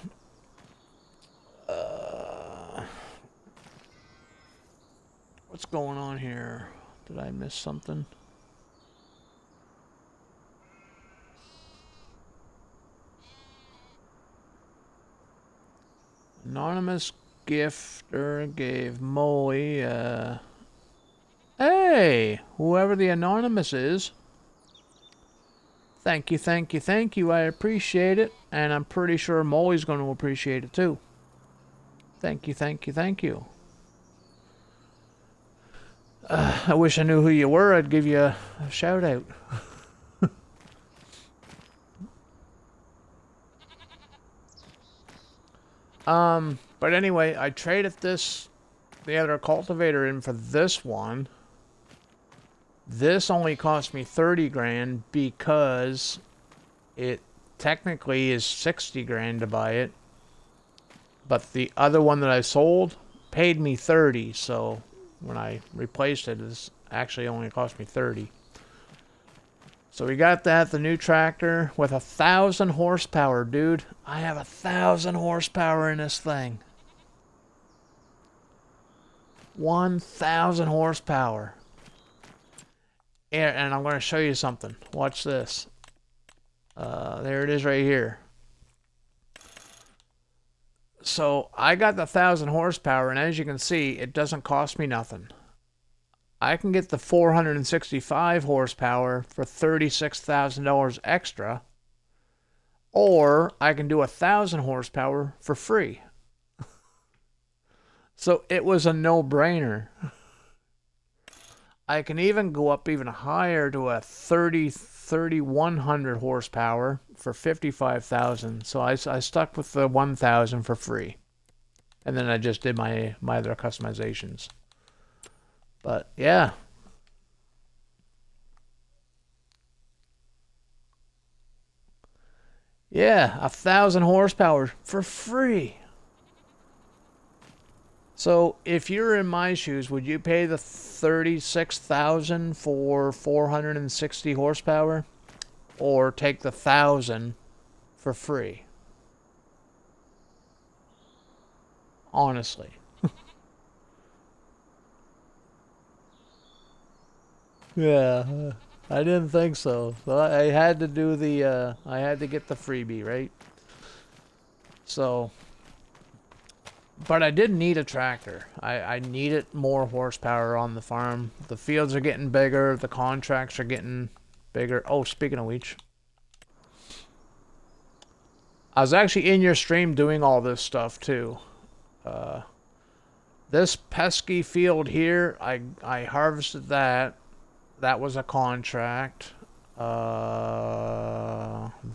C: what's going on here? Did I miss something? Anonymous gifter gave Molly, hey, whoever the anonymous is. Thank you, thank you, thank you. I appreciate it. And I'm pretty sure Molly's going to appreciate it too. Thank you, thank you, thank you. I wish I knew who you were. I'd give you a shout out. But anyway, I traded the other cultivator in for this one. This only cost me 30 grand because it technically is 60 grand to buy it. But the other one that I sold paid me 30, so when I replaced it, it's actually only cost me 30. So we got that, the new tractor with 1,000 horsepower, dude. I have 1,000 horsepower in this thing. 1,000 horsepower. And I'm going to show you something. Watch this. There it is right here. So I got the 1,000 horsepower, and as you can see, it doesn't cost me nothing. I can get the 465 horsepower for $36,000 extra, or I can do 1,000 horsepower for free. So it was a no-brainer. I can even go up even higher to a 3,100 horsepower for 55,000. So I stuck with the 1,000 for free, and then I just did my other customizations. But yeah. Yeah, 1,000 horsepower for free. So if you're in my shoes, would you pay the 36,000 for 460 horsepower, or take the 1,000 for free? Honestly. Yeah, I didn't think so. So I had to do the, I had to get the freebie, right? So, but I did need a tractor. I needed more horsepower on the farm. The fields are getting bigger. The contracts are getting bigger. Oh, speaking of which, I was actually in your stream doing all this stuff too. This pesky field here, I harvested that. That was a contract.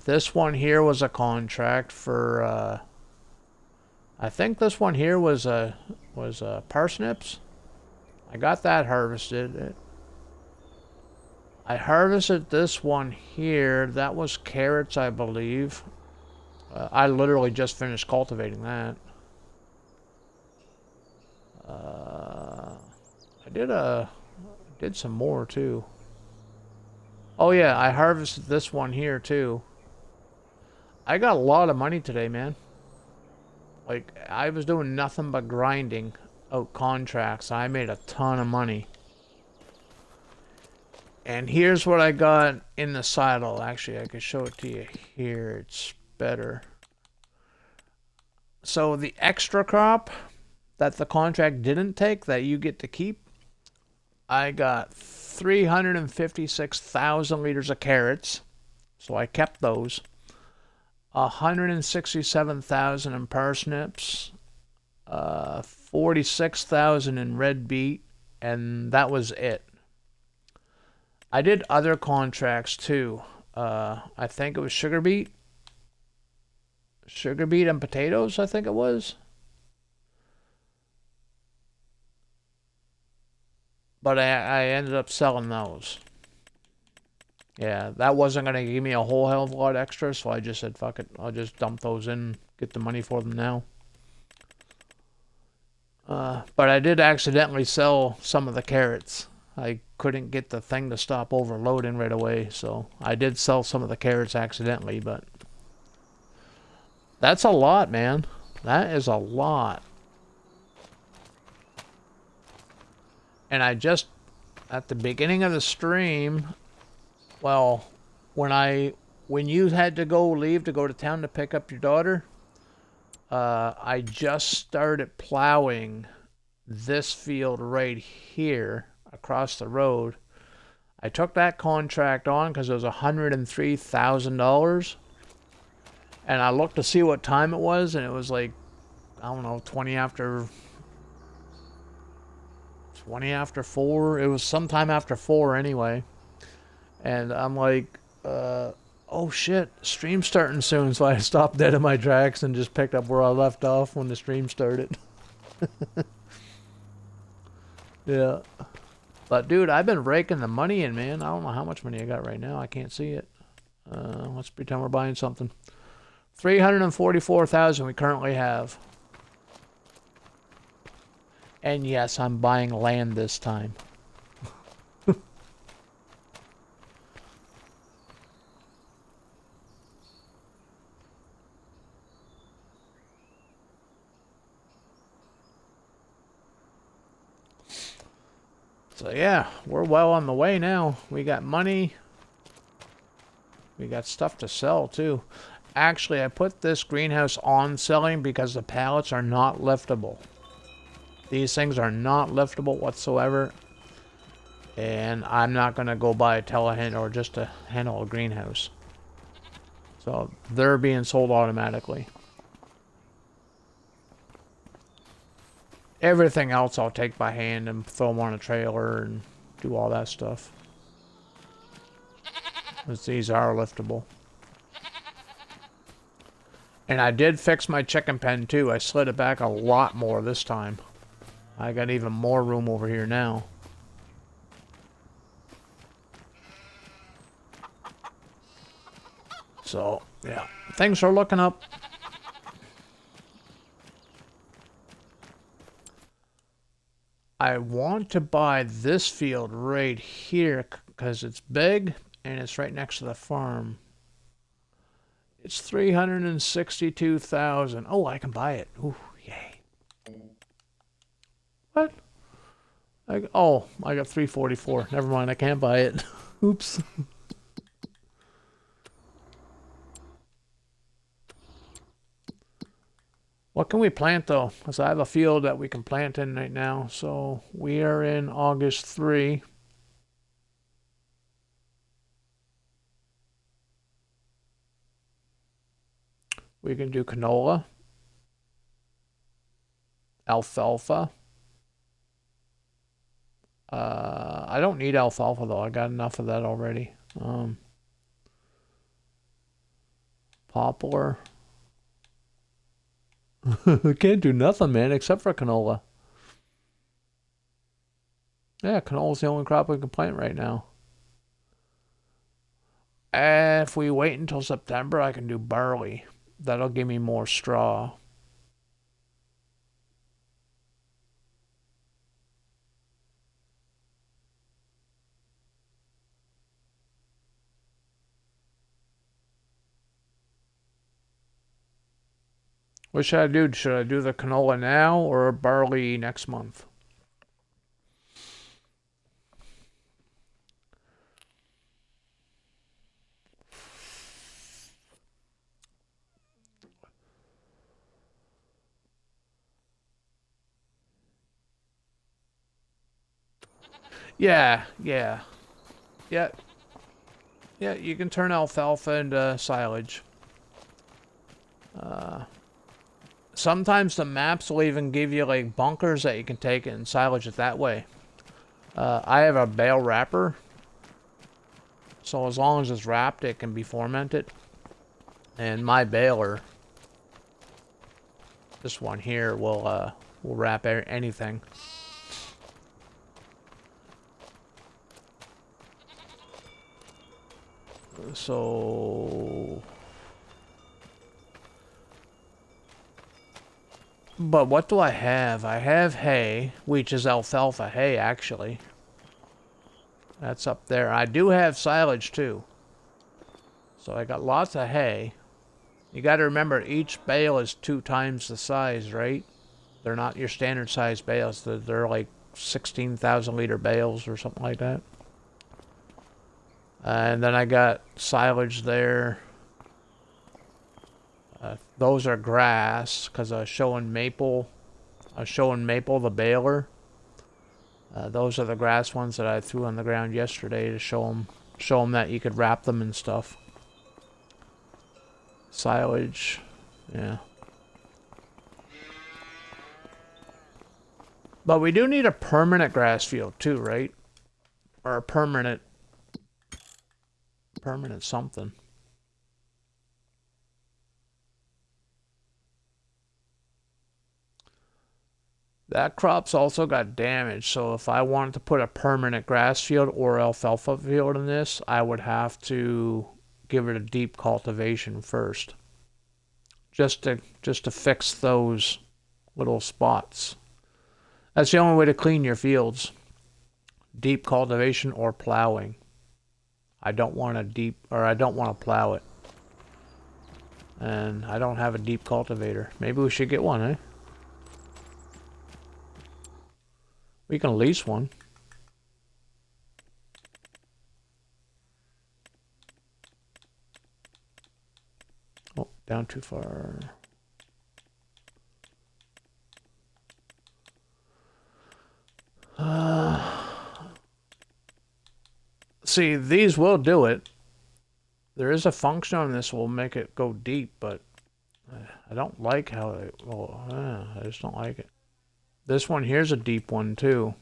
C: This one here was a contract for, I think this one here was parsnips. I got that harvested. I harvested this one here. That was carrots, I believe. I literally just finished cultivating that. I did some more too. Oh yeah, I harvested this one here too. I got a lot of money today, man. Like, I was doing nothing but grinding out contracts. I made a ton of money. And here's what I got in the saddle. Actually, I could show it to you here. It's better. So the extra crop that the contract didn't take, that you get to keep, I got 356,000 liters of carrots. So I kept those. 167,000 in parsnips, 46,000 in red beet, and that was it. I did other contracts too. I think it was sugar beet and potatoes, I think it was. But I ended up selling those. Yeah, that wasn't going to give me a whole hell of a lot extra, so I just said, fuck it. I'll just dump those in, get the money for them now. But I did accidentally sell some of the carrots. I couldn't get the thing to stop overloading right away, so I did sell some of the carrots accidentally, but that's a lot, man. That is a lot. And I just, at the beginning of the stream, well, when you had to leave to go to town to pick up your daughter, I just started plowing this field right here across the road. I took that contract on because it was $103,000. And I looked to see what time it was, and it was like, I don't know, 20 after 4. It was sometime after 4 anyway. And I'm like, oh shit, stream's starting soon. So I stopped dead in my tracks and just picked up where I left off when the stream started. Yeah. But dude, I've been raking the money in, man. I don't know how much money I got right now. I can't see it. Let's pretend we're buying something. 344,000 we currently have. And yes, I'm buying land this time. So yeah, we're well on the way now. We got money. We got stuff to sell too. Actually, I put this greenhouse on selling because the pallets are not liftable. These things are not liftable whatsoever. And I'm not going to go buy a telehandler just to handle a greenhouse. So they're being sold automatically. Everything else I'll take by hand and throw them on a trailer and do all that stuff. Because these are liftable. And I did fix my chicken pen too. I slid it back a lot more this time. I got even more room over here now. So, yeah. things are looking up. I want to buy this field right here because it's big and it's right next to the farm. It's 362,000. Oh, I can buy it. Ooh, yay. What? I got 344. Never mind, I can't buy it. Oops. What can we plant though? Because I have a field that we can plant in right now. So we are in August 3. We can do canola, alfalfa. I don't need alfalfa though. I got enough of that already. Poplar. I can't do nothing, man, except for canola. Yeah, canola's the only crop we can plant right now. If we wait until September, I can do barley. That'll give me more straw. What should I do? Should I do the canola now or barley next month? Yeah. Yeah, you can turn alfalfa into silage. Sometimes the maps will even give you like bunkers that you can take and silage it that way. I have a bale wrapper, so as long as it's wrapped, it can be fermented. And my baler, this one here, will wrap anything. So, but what do I have? I have hay, which is alfalfa hay, actually. That's up there. I do have silage, too. So I got lots of hay. You got to remember, each bale is 2 times the size, right? They're not your standard size bales. They're like 16,000 liter bales or something like that. And then I got silage there. Those are grass, because I was showing Maple. The baler. Those are the grass ones that I threw on the ground yesterday to show them that you could wrap them and stuff. Silage, yeah. But we do need a permanent grass field too, right? Or a permanent something. That crop's also got damaged, so if I wanted to put a permanent grass field or alfalfa field in this, I would have to give it a deep cultivation first. Just to fix those little spots. That's the only way to clean your fields. Deep cultivation or plowing. I don't want to plow it. And I don't have a deep cultivator. Maybe we should get one, eh? We can lease one. Oh, down too far. See, these will do it. There is a function on this will make it go deep, but I don't like how it... Well, I just don't like it. This one here's a deep one, too.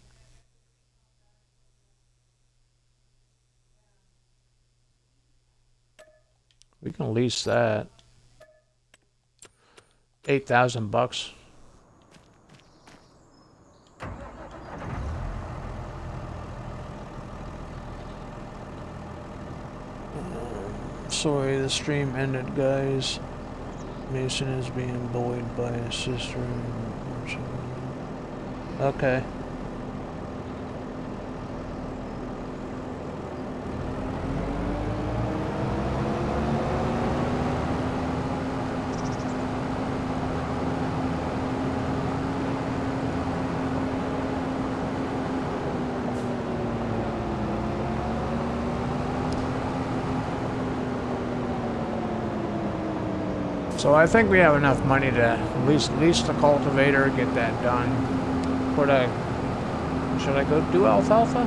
C: We can lease that. $8,000. Sorry, the stream ended, guys. Mason is being bullied by his sister. Okay. So I think we have enough money to lease the cultivator, get that done. Should I go do alfalfa?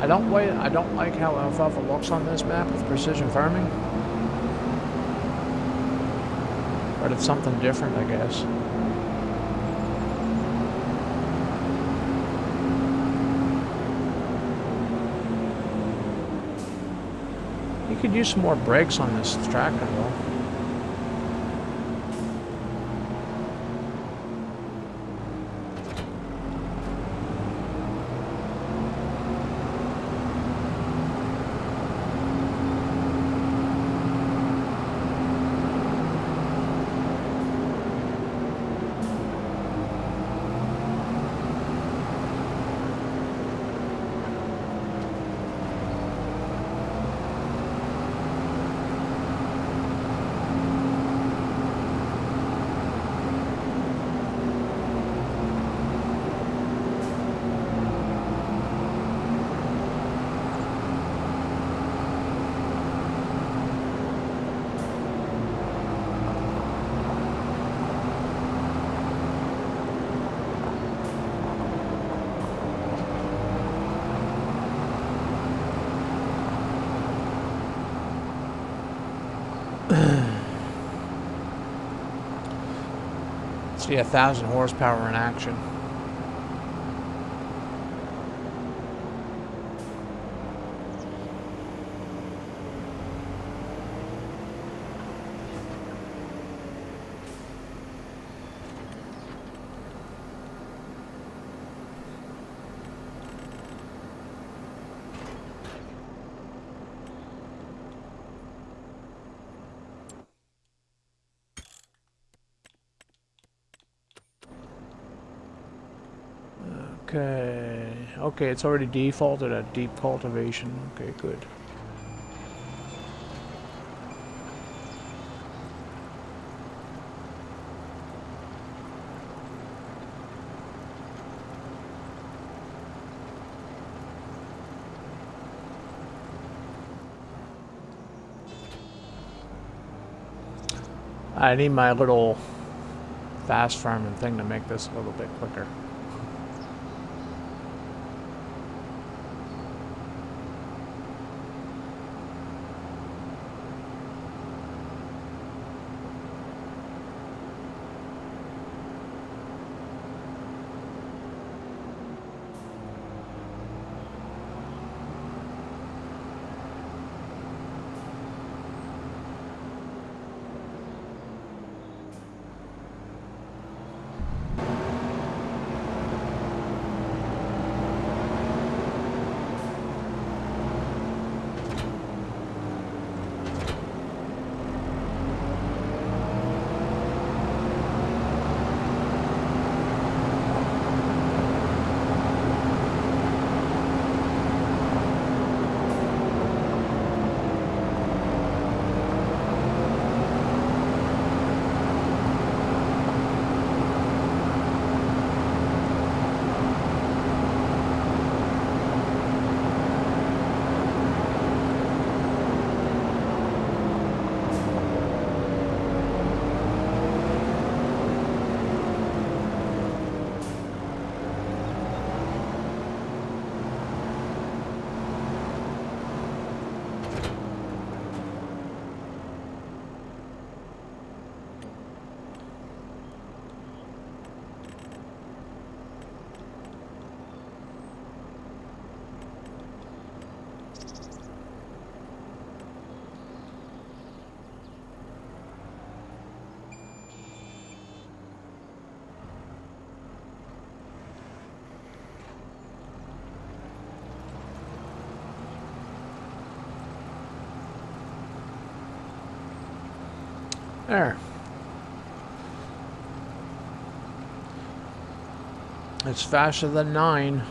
C: I don't like how alfalfa looks on this map with precision farming. But it's something different, I guess. You could use some more brakes on this tractor, though. See 1,000 horsepower in action. Okay, it's already defaulted at deep cultivation. Okay, good. I need my little fast farming thing to make this a little bit quicker. There. It's faster than 9.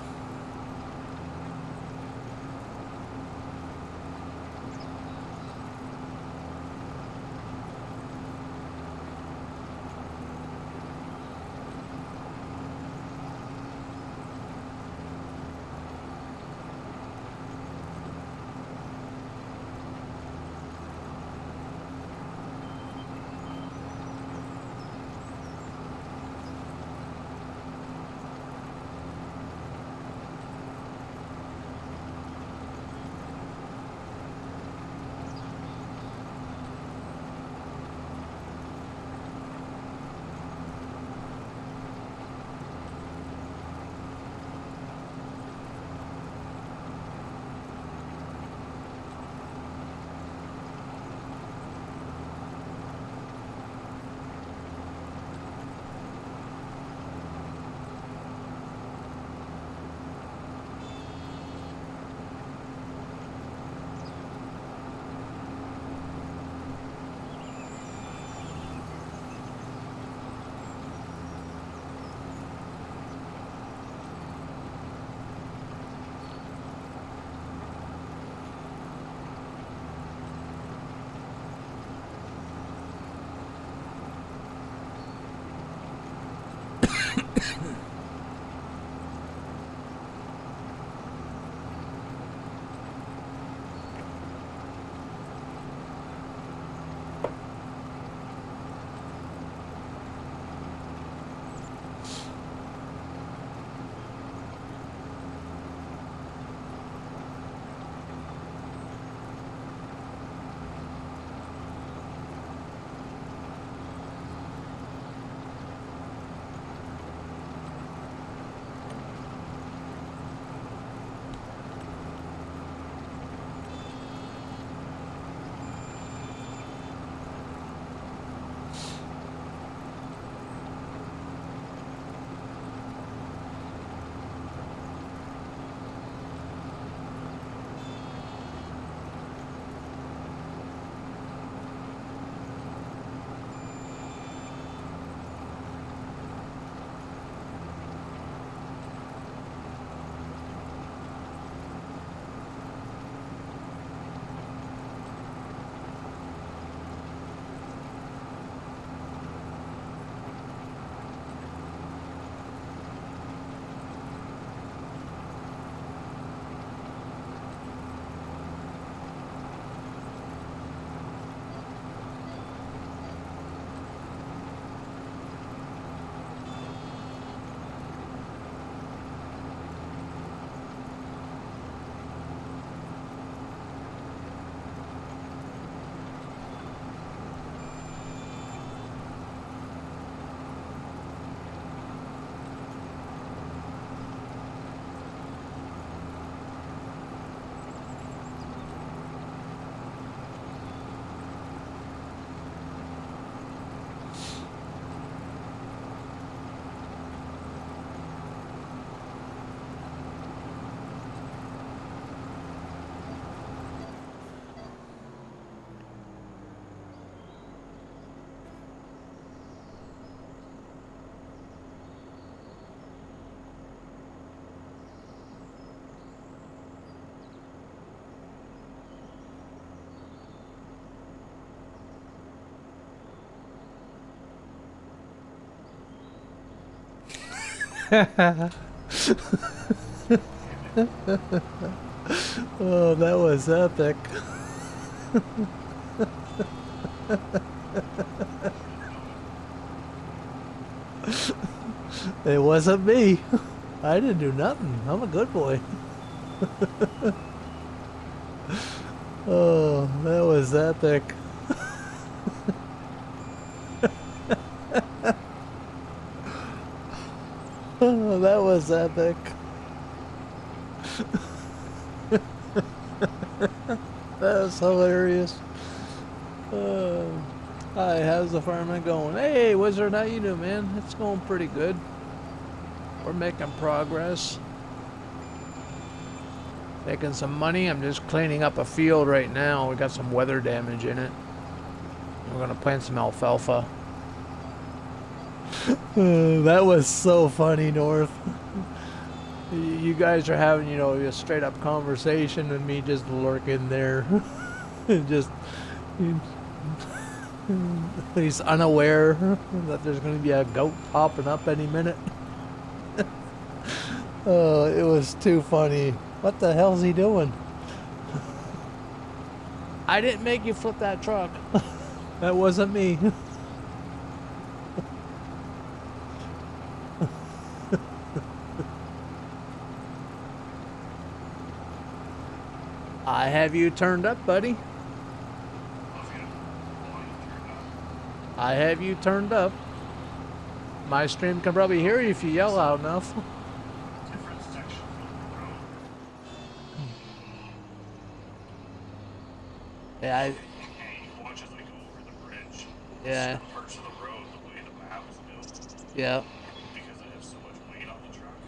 C: Oh, that was epic. It wasn't me. I didn't do nothing. I'm a good boy. Oh, that was epic. Oh, that was epic. That was hilarious. Hi, how's the farming going? Hey, Wizard, how you doing, man? It's going pretty good. We're making progress. Making some money. I'm just cleaning up a field right now. We got some weather damage in it. We're gonna plant some alfalfa. That was so funny, North. You guys are having, you know, a straight up conversation and me just lurking there. Just, he's unaware that there's going to be a goat popping up any minute. Oh, it was too funny. What the hell's he doing? I didn't make you flip that truck. That wasn't me. I have you turned up, buddy. I have you turned up. My stream can probably hear you if you yell loud enough. Yeah,
D: Watch as I go over the bridge.
C: yeah,
D: Parts of the road, the way the map is built,
C: yeah.
D: because I have so much weight on the truck,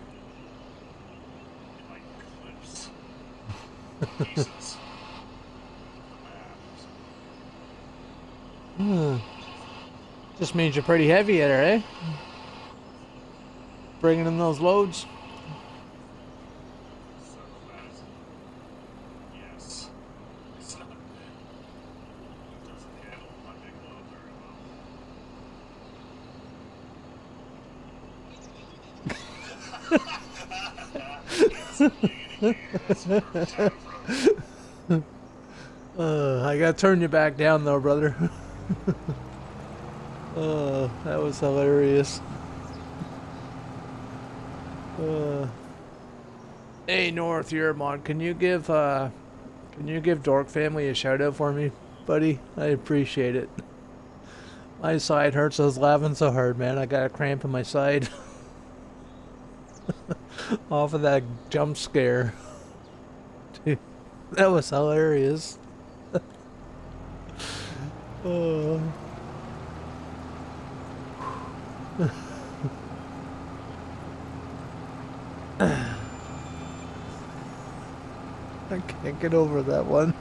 D: it like clips pieces of the map.
C: Just means you're pretty heavy there, eh? Bringing in those loads.
D: So that is, yes. It's not, it doesn't handle my big load very well.
C: I gotta turn you back down though, brother. That was hilarious. Hey North, you're a mod. Can you give Dork Family a shout out for me, buddy? I appreciate it. My side hurts. I was laughing so hard, man. I got a cramp in my side. Off of that jump scare. Dude, that was hilarious. I can't get over that one.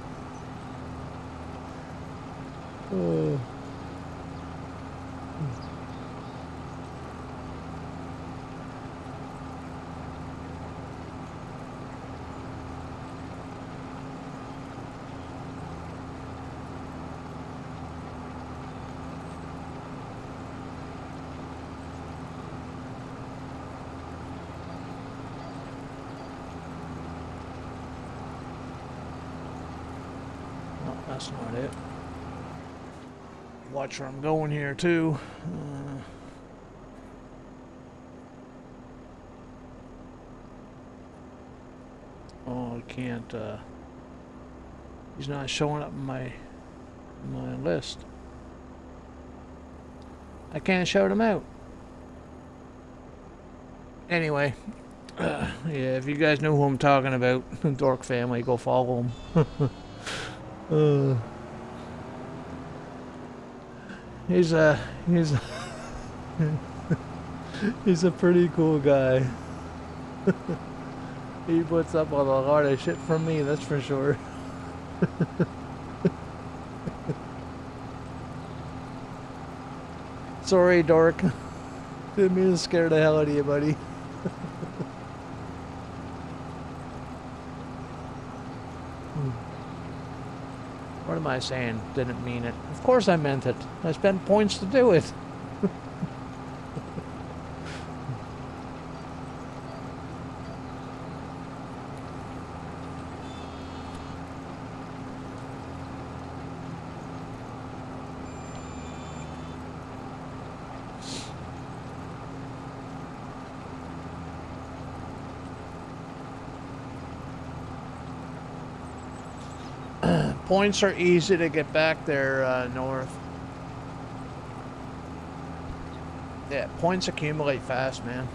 C: That's not it. Watch where I'm going here too. Oh, I can't. He's not showing up in my list. I can't shout him out. Anyway, yeah, if you guys know who I'm talking about, Dork Family, go follow him. He's a he's a pretty cool guy. He puts up with a lot of shit from me, that's for sure. Sorry, Dork. Didn't mean to scare the hell out of you, buddy. What am I saying? Didn't mean it. Of course I meant it. I spent points to do it. Points are easy to get back there, North. Yeah, points accumulate fast, man.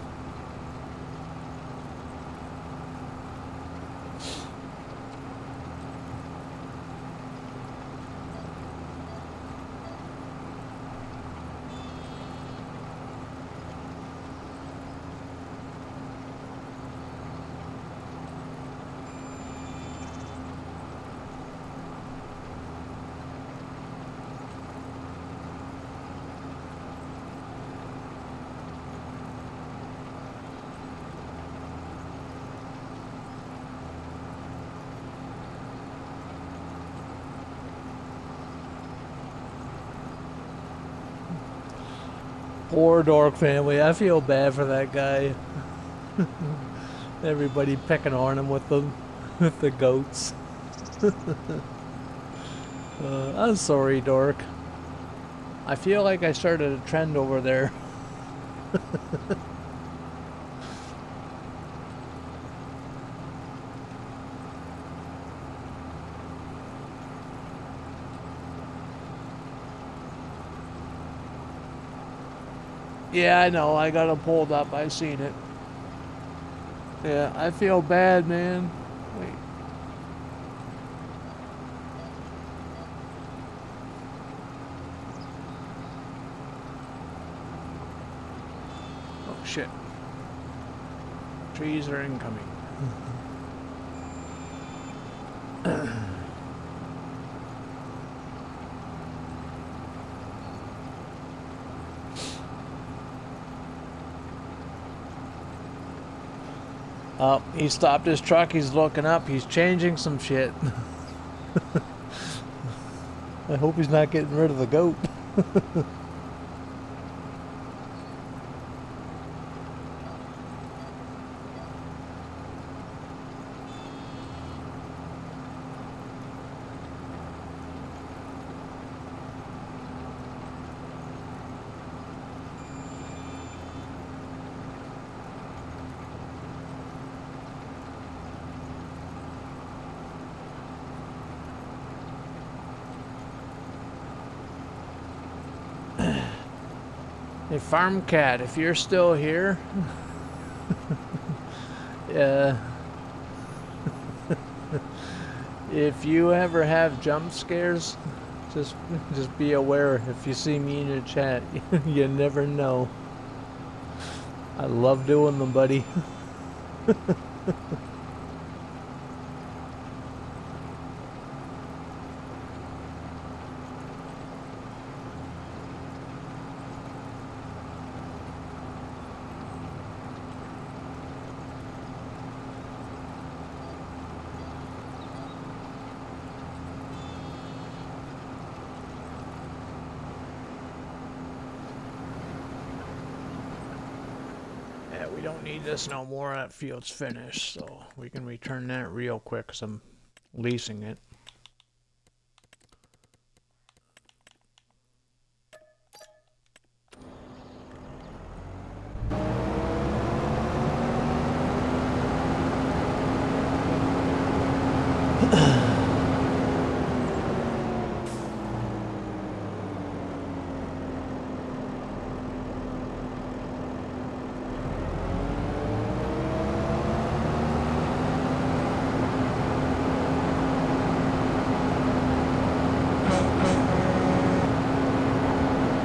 C: Poor Dork family. I feel bad for that guy. Everybody pecking on him with the goats. I'm sorry, Dork. I feel like I started a trend over there. Yeah, I know. I got it pulled up. I seen it. Yeah, I feel bad, man. Wait. Oh, shit. Trees are incoming. Oh, he stopped his truck. He's looking up. He's changing some shit. I hope he's not getting rid of the goat. Hey, Farm Cat, if you're still here, if you ever have jump scares, just be aware. If you see me in your chat, you never know. I love doing them, buddy. We don't need this no more. That field's finished, so we can return that real quick because I'm leasing it.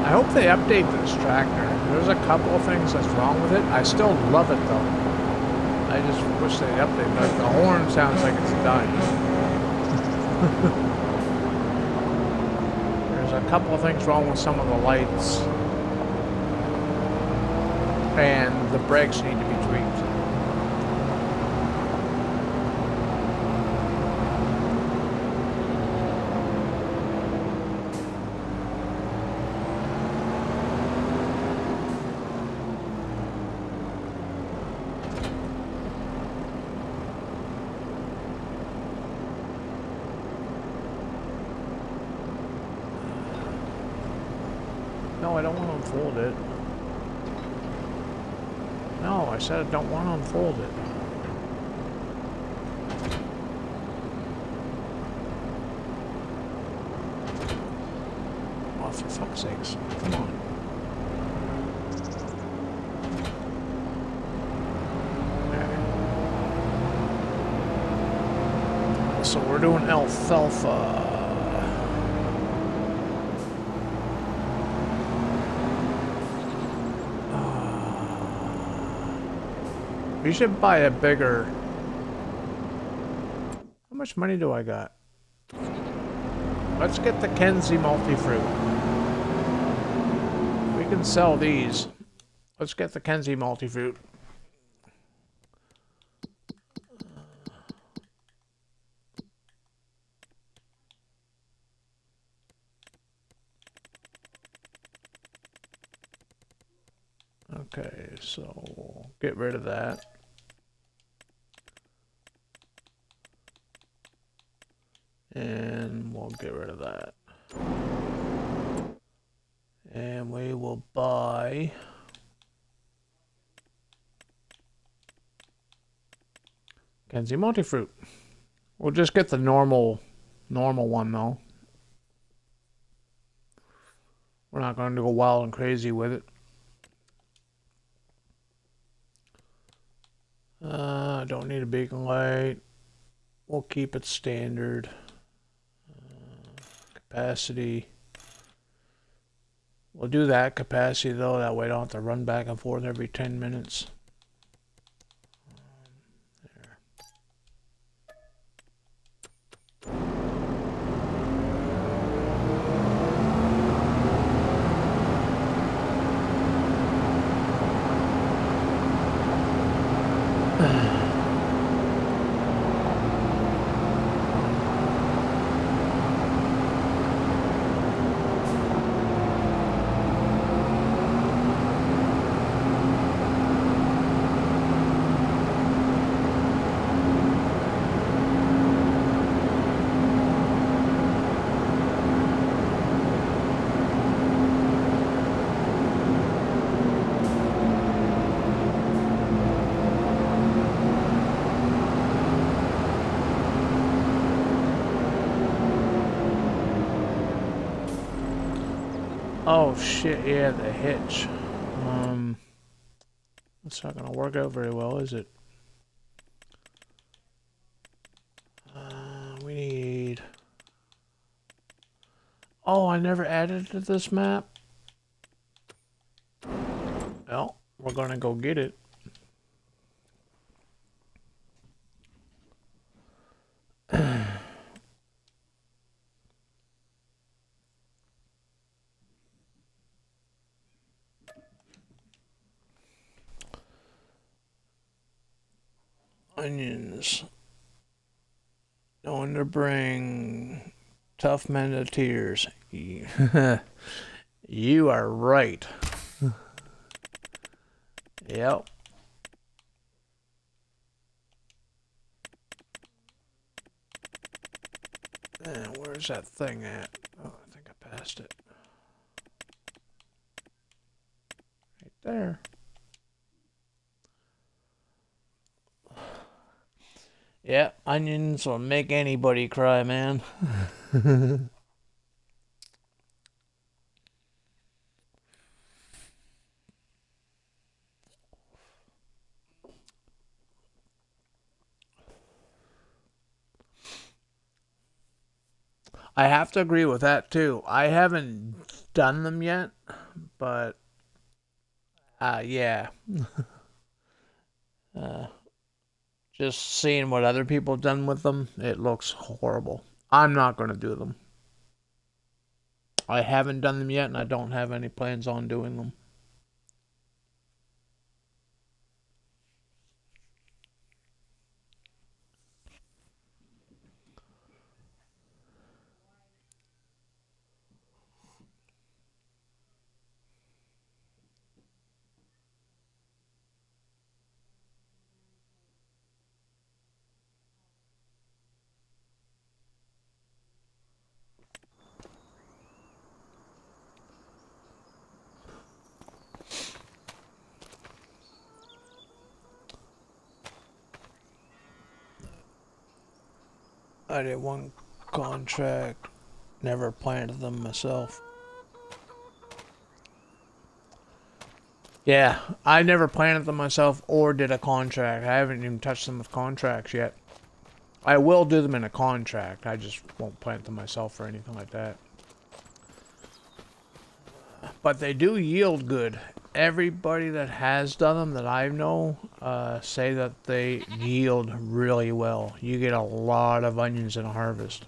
C: I hope they update this tractor. There's a couple of things that's wrong with it. I still love it though. I just wish they updated. Like the horn sounds like it's dying. There's a couple of things wrong with some of the lights. And the brakes need to be tweaked. No, I don't want to unfold it. No, I said I don't want to unfold it. Oh, for fuck's sakes. Come on. Okay. So we're doing alfalfa. We should buy a bigger... How much money do I got? Let's get the Kenzie multi-fruit. We can sell these. Let's get the Kenzie multi-fruit. Okay, so we'll get rid of that. And we'll get rid of that. And we will buy Kenzie Multifruit. We'll just get the normal one though. We're not going to go wild and crazy with it. Don't need a beacon light. We'll keep it standard. Capacity. We'll do that capacity though. That way I don't have to run back and forth every 10 minutes. There. Oh shit, yeah, the hitch. That's not gonna work out very well, is it? We need... Oh, I never added it to this map? Well, we're gonna go get it. Onions. No one to bring tough men to tears. You are right. Yep. And where's that thing at? Oh, I think I passed it. Right there. Yeah, onions will make anybody cry, man. I have to agree with that too. I haven't done them yet, but yeah. Just seeing what other people have done with them, it looks horrible. I'm not going to do them. I haven't done them yet, and I don't have any plans on doing them. I did one contract, never planted them myself. Yeah, I never planted them myself or did a contract. I haven't even touched them with contracts yet. I will do them in a contract. I just won't plant them myself or anything like that. But they do yield good. Everybody that has done them that I know say that they yield really well. You get a lot of onions in a harvest.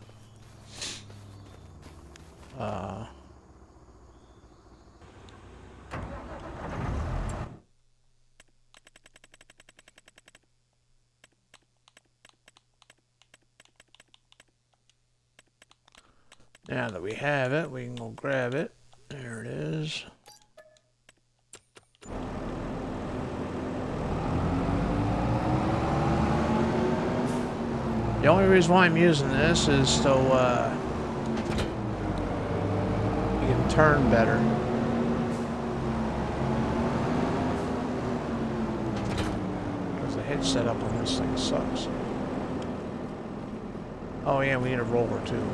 C: Now that we have it, we can go grab it. There it is. The only reason why I'm using this is so you can turn better. Because the head setup on this thing sucks. Oh yeah, we need a roller too.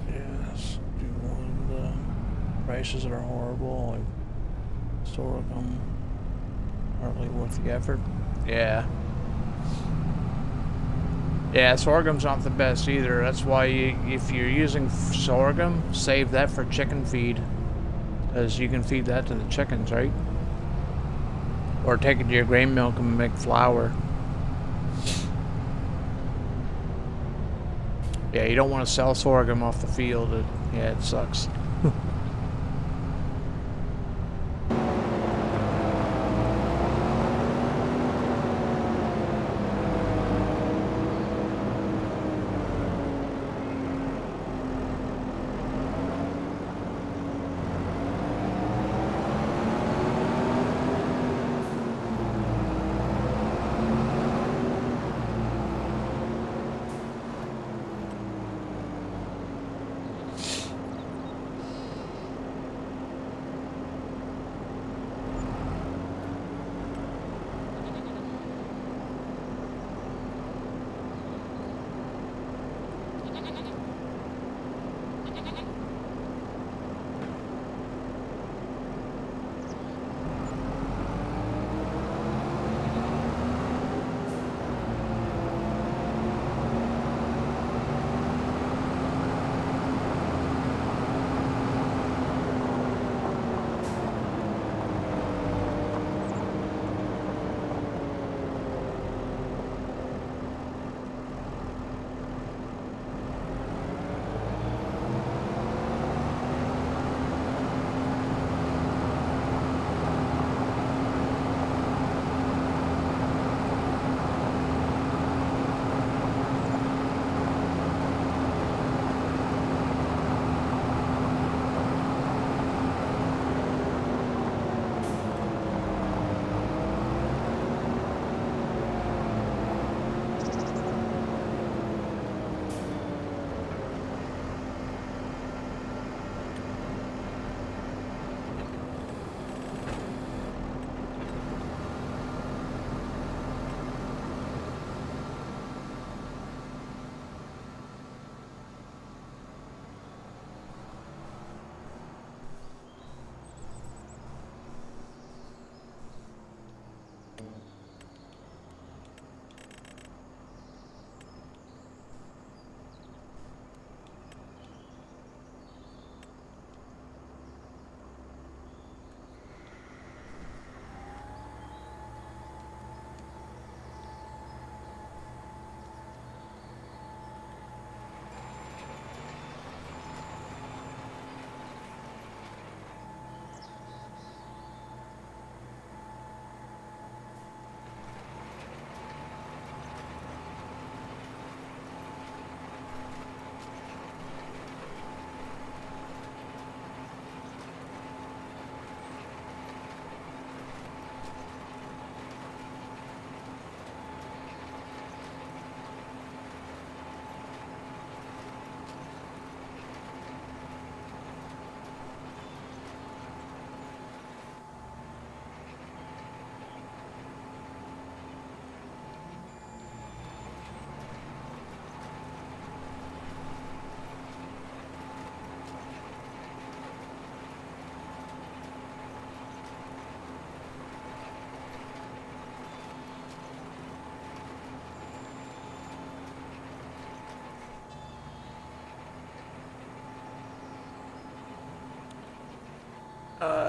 C: Yes, do one of the prices that are horrible, like sorghum, hardly worth the effort. Yeah. Yeah, sorghum's not the best either. That's why if you're using sorghum, save that for chicken feed. Because you can feed that to the chickens, right? Or take it to your grain milk and make flour. Yeah, you don't want to sell sorghum off the field. Yeah, it sucks.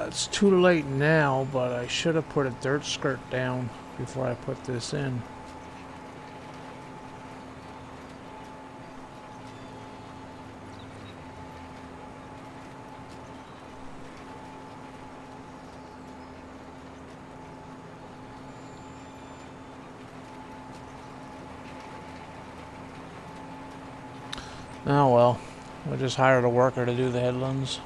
C: It's too late now, but I should have put a dirt skirt down before I put this in. Oh well, I just hired a worker to do the headlands.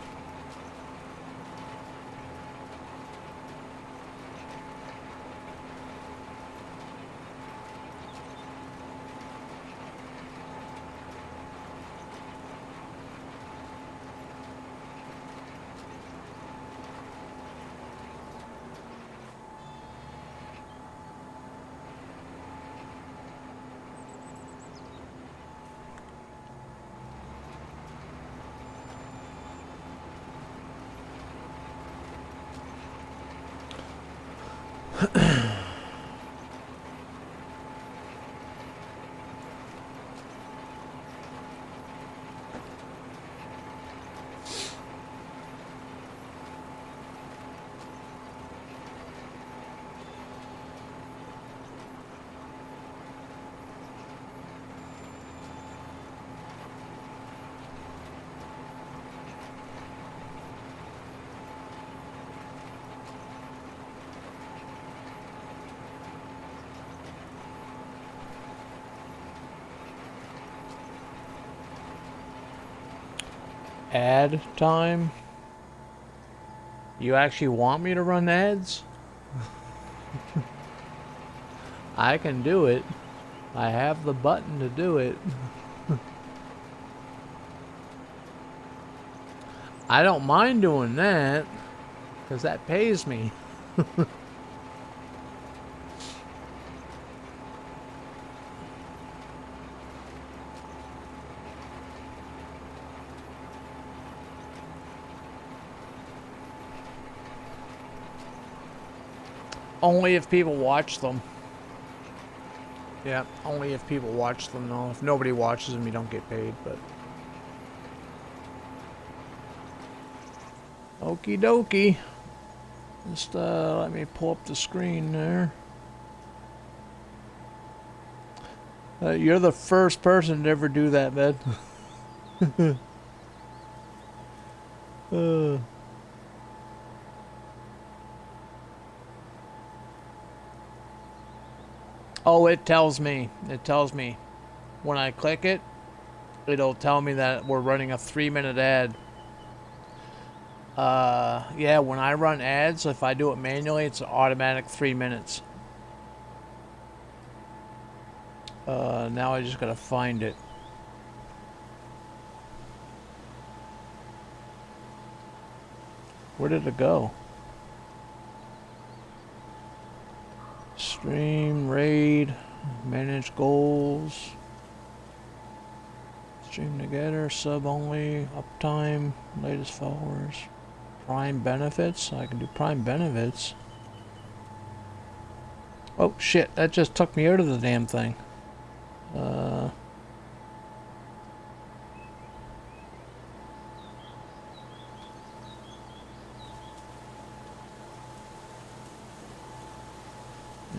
C: Ad time? You actually want me to run ads? I can do it. I have the button to do it. I don't mind doing that, because that pays me. Only if people watch them. Yeah, only if people watch them, though. If nobody watches them, you don't get paid, but... Okie dokie. Just, let me pull up the screen there. You're the first person to ever do that, man. Oh, it tells me. It tells me. When I click it, it'll tell me that we're running a 3-minute ad. Yeah, when I run ads, if I do it manually, it's an automatic 3 minutes. Now I just gotta find it. Where did it go? Stream, raid, manage goals, stream together, sub only, uptime, latest followers, prime benefits. I can do prime benefits. Oh shit, that just took me out of the damn thing.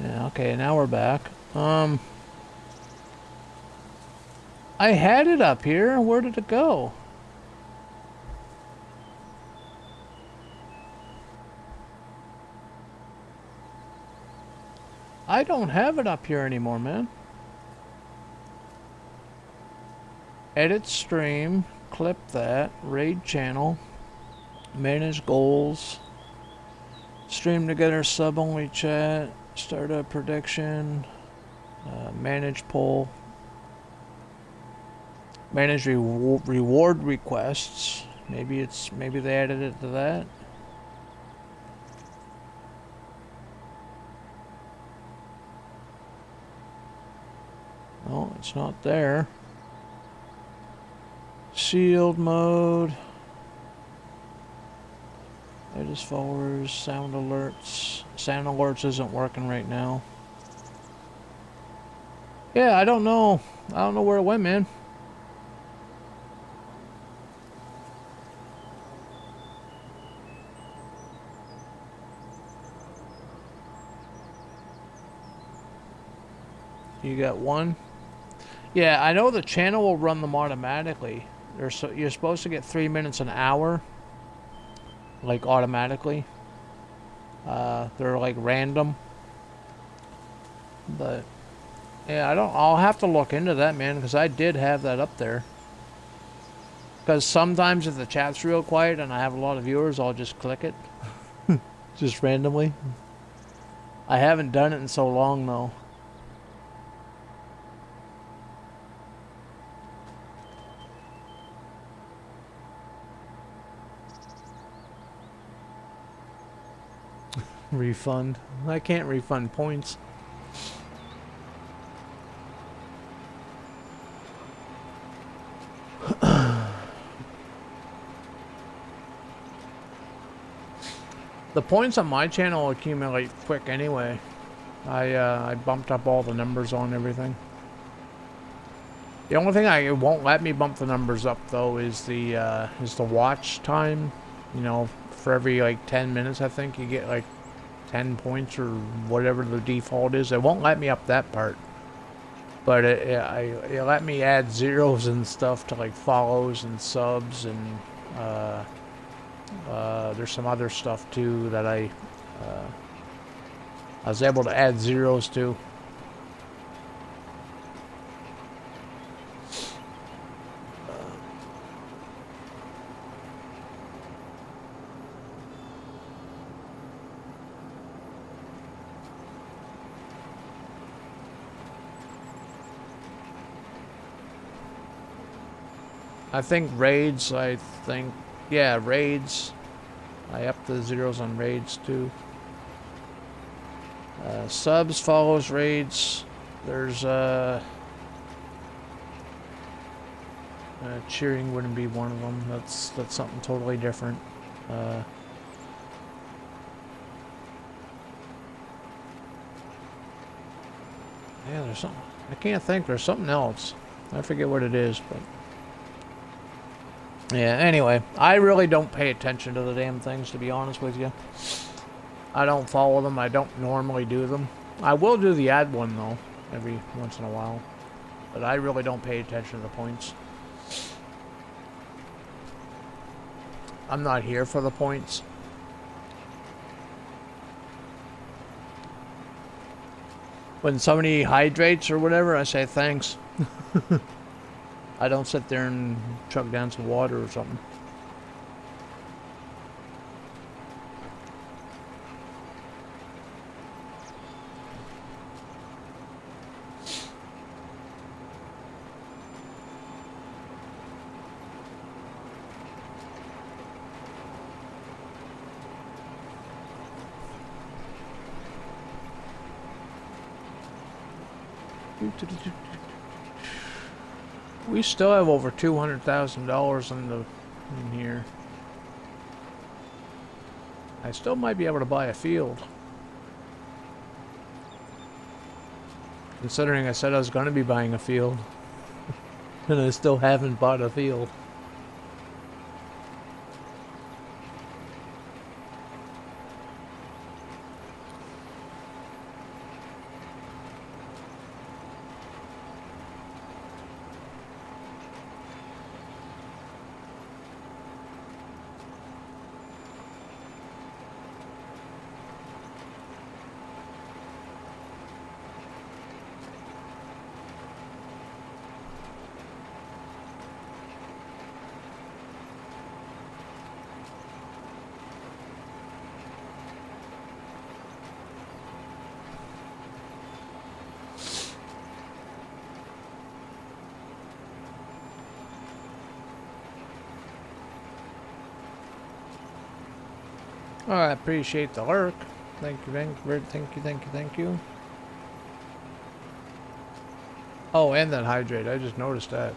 C: Yeah, okay, now we're back. I had it up here. Where did it go? I don't have it up here anymore, man. Edit stream, clip that, raid channel, manage goals, stream together, sub only chat, start a prediction, manage poll, manage reward requests. Maybe they added it to that. No, it's not there. Shield mode. Latest followers, sound alerts. Sound alerts isn't working right now. Yeah, I don't know. I don't know where it went, man. You got one? Yeah, I know the channel will run them automatically. You're supposed to get 3 minutes an hour. Like, automatically. They're, like, random. But, yeah, I'll have to look into that, man, because I did have that up there. Because sometimes if the chat's real quiet and I have a lot of viewers, I'll just click it. Just randomly. I haven't done it in so long, though. Refund. I can't refund points. The points on my channel accumulate quick anyway. I bumped up all the numbers on everything. The only thing it won't let me bump the numbers up though is the watch time. You know, for every like 10 minutes I think you get like 10 points or whatever the default is. It won't let me up that part. But it let me add zeros and stuff to like follows and subs and there's some other stuff too that I was able to add zeros to. I think raids, yeah, raids. I upped the zeros on raids too. Subs follows raids. There's cheering wouldn't be one of them. That's something totally different. Yeah, there's something. I can't think. There's something else. I forget what it is, but. Yeah, anyway, I really don't pay attention to the damn things, to be honest with you. I don't follow them. I don't normally do them. I will do the ad one, though, every once in a while. But I really don't pay attention to the points. I'm not here for the points. When somebody hydrates or whatever, I say thanks. I don't sit there and chug down some water or something. We still have over $200,000 in here. I still might be able to buy a field. Considering I said I was going to be buying a field. And I still haven't bought a field. Oh, I appreciate the lurk. Thank you, thank you. Oh, and that hydrate. I just noticed that.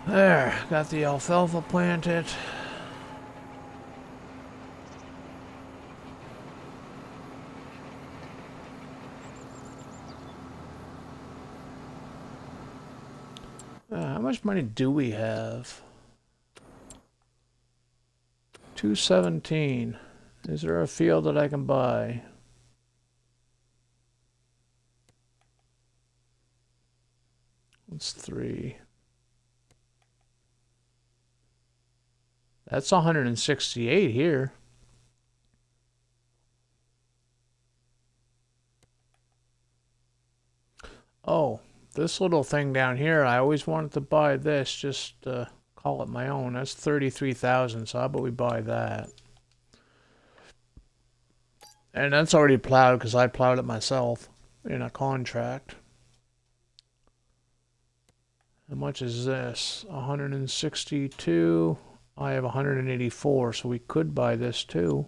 C: There, got the alfalfa planted. much money do we have? 217. Is there a field that I can buy? It's 3. That's 168 here. Oh, this little thing down here, I always wanted to buy this, just call it my own. That's 33,000, so how about we buy that? And that's already plowed because I plowed it myself in a contract. How much is this? 162. I have 184, so we could buy this too.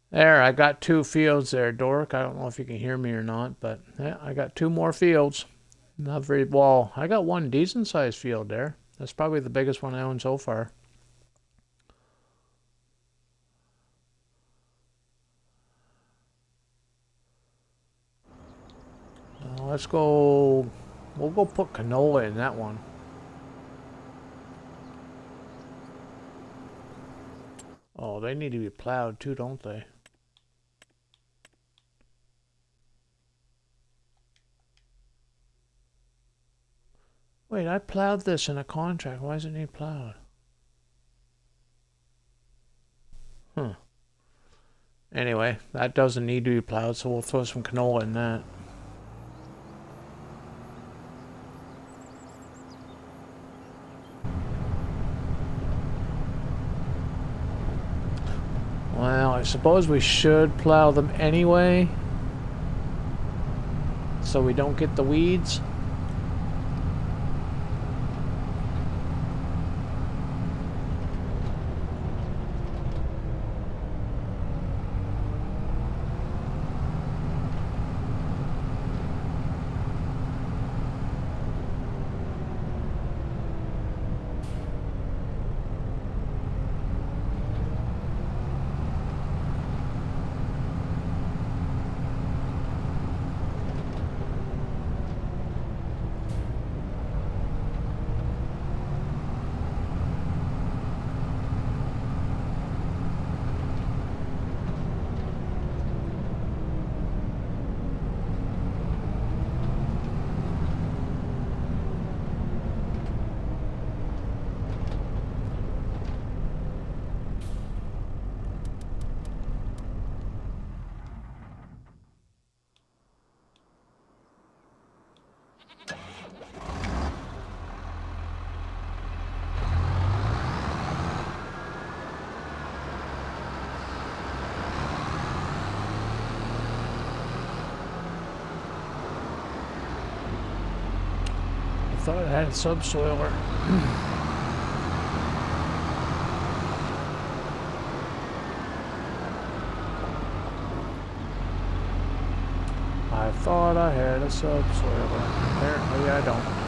C: There, I got 2 fields there, Dork. I don't know if you can hear me or not, but yeah, I got 2 more fields. Not very well. I got 1 decent sized field there. That's probably the biggest one I own so far. Let's go. We'll go put canola in that one. Oh, they need to be plowed too, don't they? Wait, I plowed this in a contract. Why does it need plowed? Huh. Anyway, that doesn't need to be plowed, so we'll throw some canola in that. Well, I suppose we should plow them anyway, so we don't get the weeds. I thought it had a subsoiler. I thought I had a subsoiler. Apparently I don't.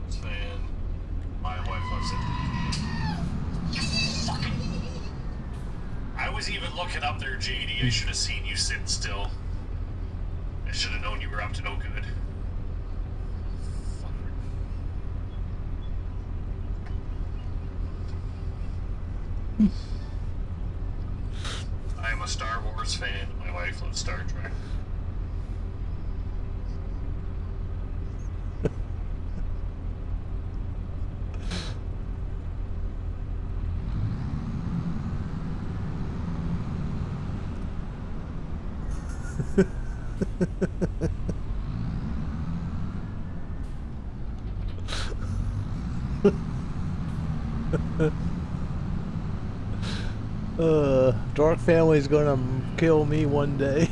D: Saying my wife loves it. I was even looking up there, JD. I should have seen you sitting still. I should have known you were up to no good. I am a Star Wars fan. My wife loves Star Trek.
C: Dark Family's gonna kill me one day.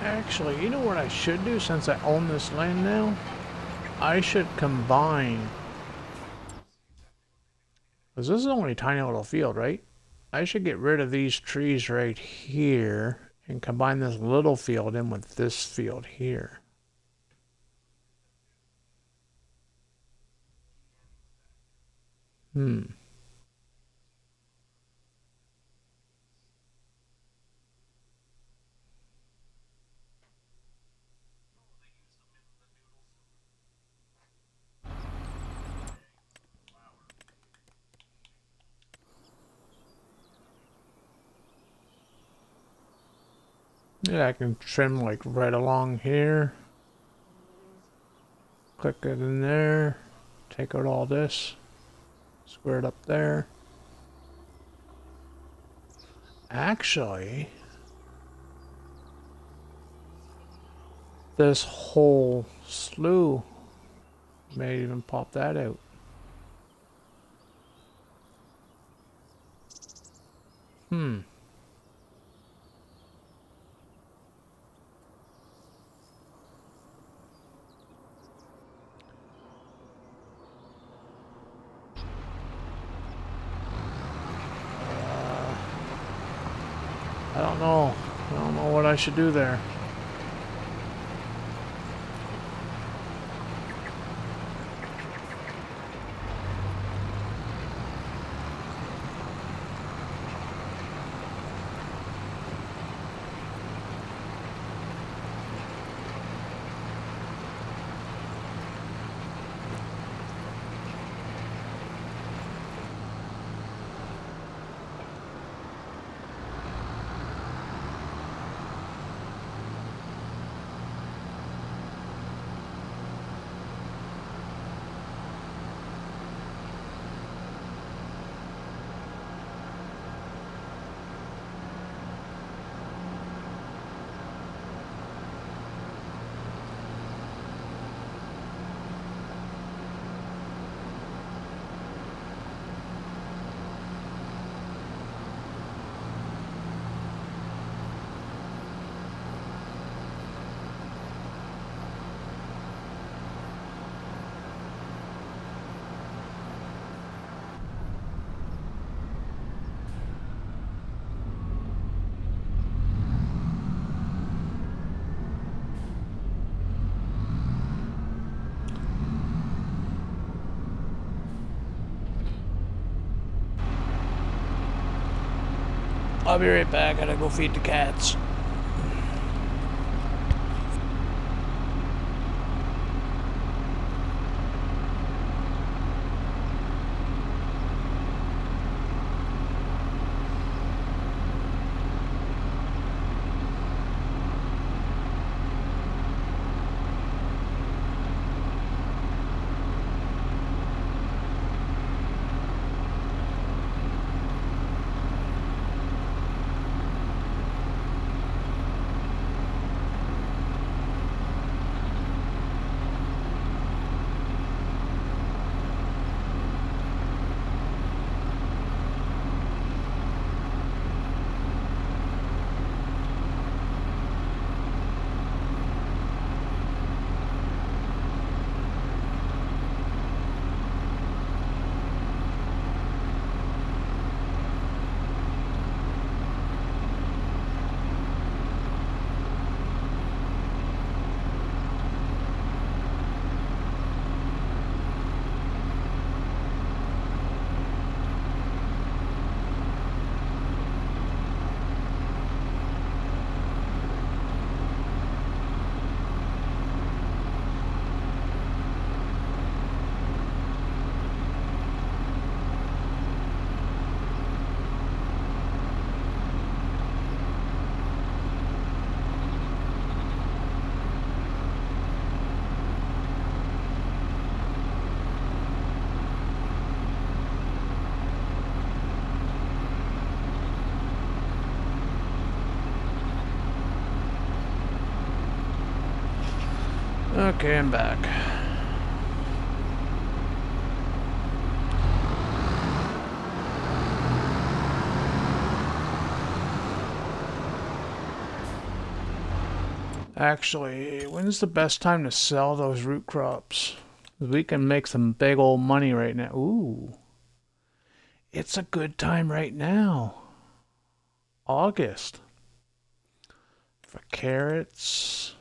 C: Actually, you know what I should do since I own this land now? I should combine. Because this is only a tiny little field, right? I should get rid of these trees right here and combine this little field in with this field here. Yeah, I can trim like right along here. Click it in there. Take out all this. Square it up there. Actually, this whole slough may even pop that out. I don't know. I don't know what I should do there. I'll be right back. I gotta go feed the cats. Okay, I'm back. Actually, when's the best time to sell those root crops? We can make some big old money right now. Ooh. It's a good time right now. August. For carrots.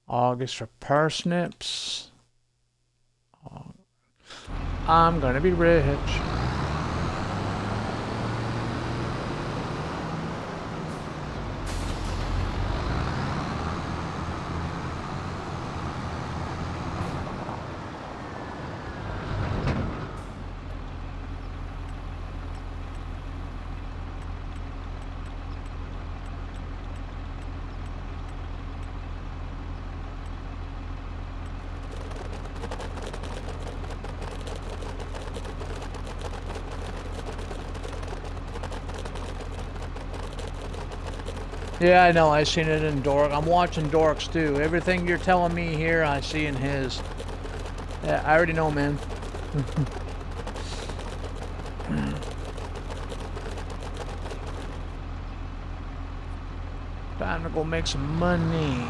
C: August for parsnips. I'm gonna be rich. Yeah, I know. I seen it in Dork. I'm watching Dorks too. Everything you're telling me here, I see in his. Yeah, I already know, man. Time to go make some money.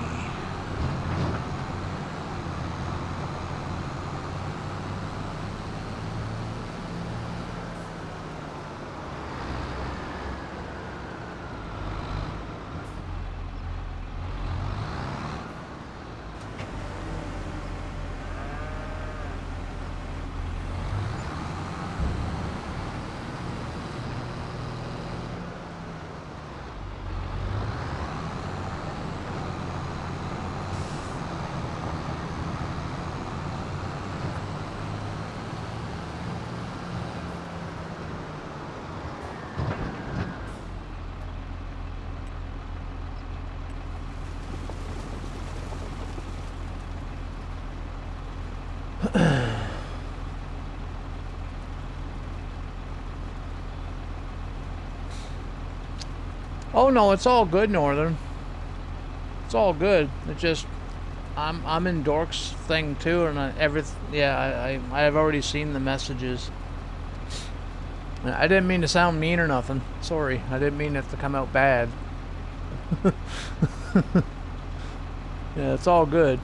C: Oh no, it's all good, Northern. It's all good. It just I'm in Dork's thing too, and I've already seen the messages. I didn't mean to sound mean or nothing. Sorry, I didn't mean it to come out bad. Yeah, it's all good.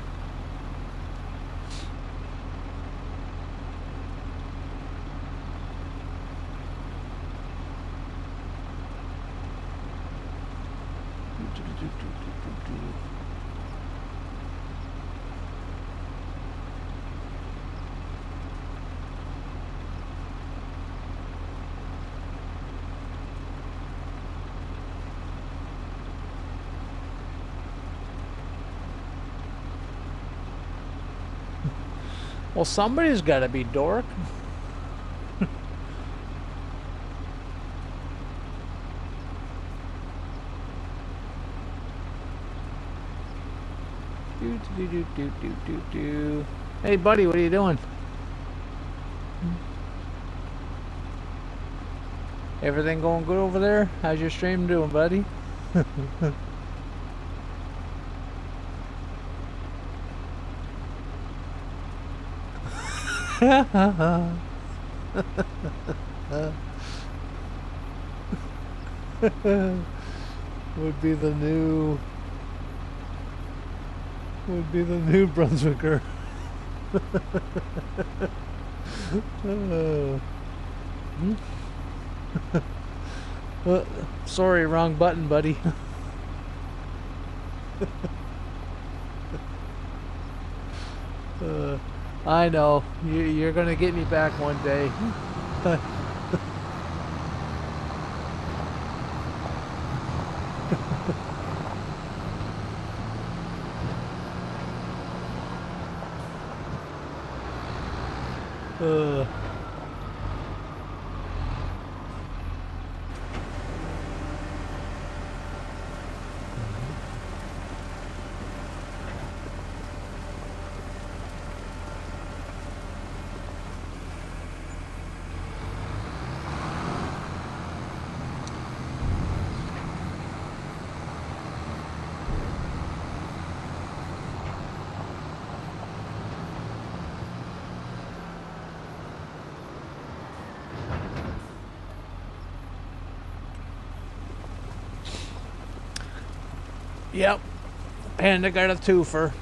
C: Well, somebody's got to be Dork. Hey, buddy, what are you doing? Everything going good over there? How's your stream doing, buddy? Would be the new Brunswicker. Sorry, wrong button, buddy. I know. You're gonna get me back one day. Yep. Panda got a twofer.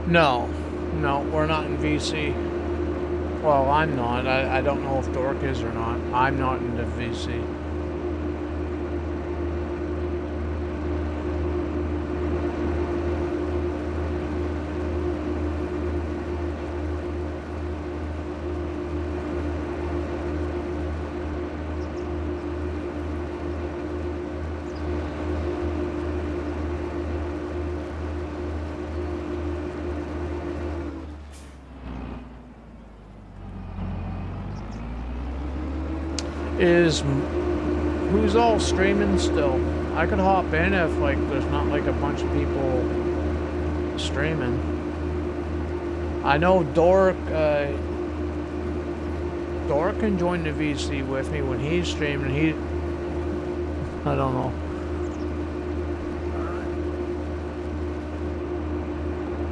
C: No, no, we're not in VC. Well, I'm not. I don't know if Dork is or not. I'm not into VC. Who's all streaming still? I could hop in if like there's not like a bunch of people streaming. I know Dork Dork can join the VC with me when he's streaming. I don't know.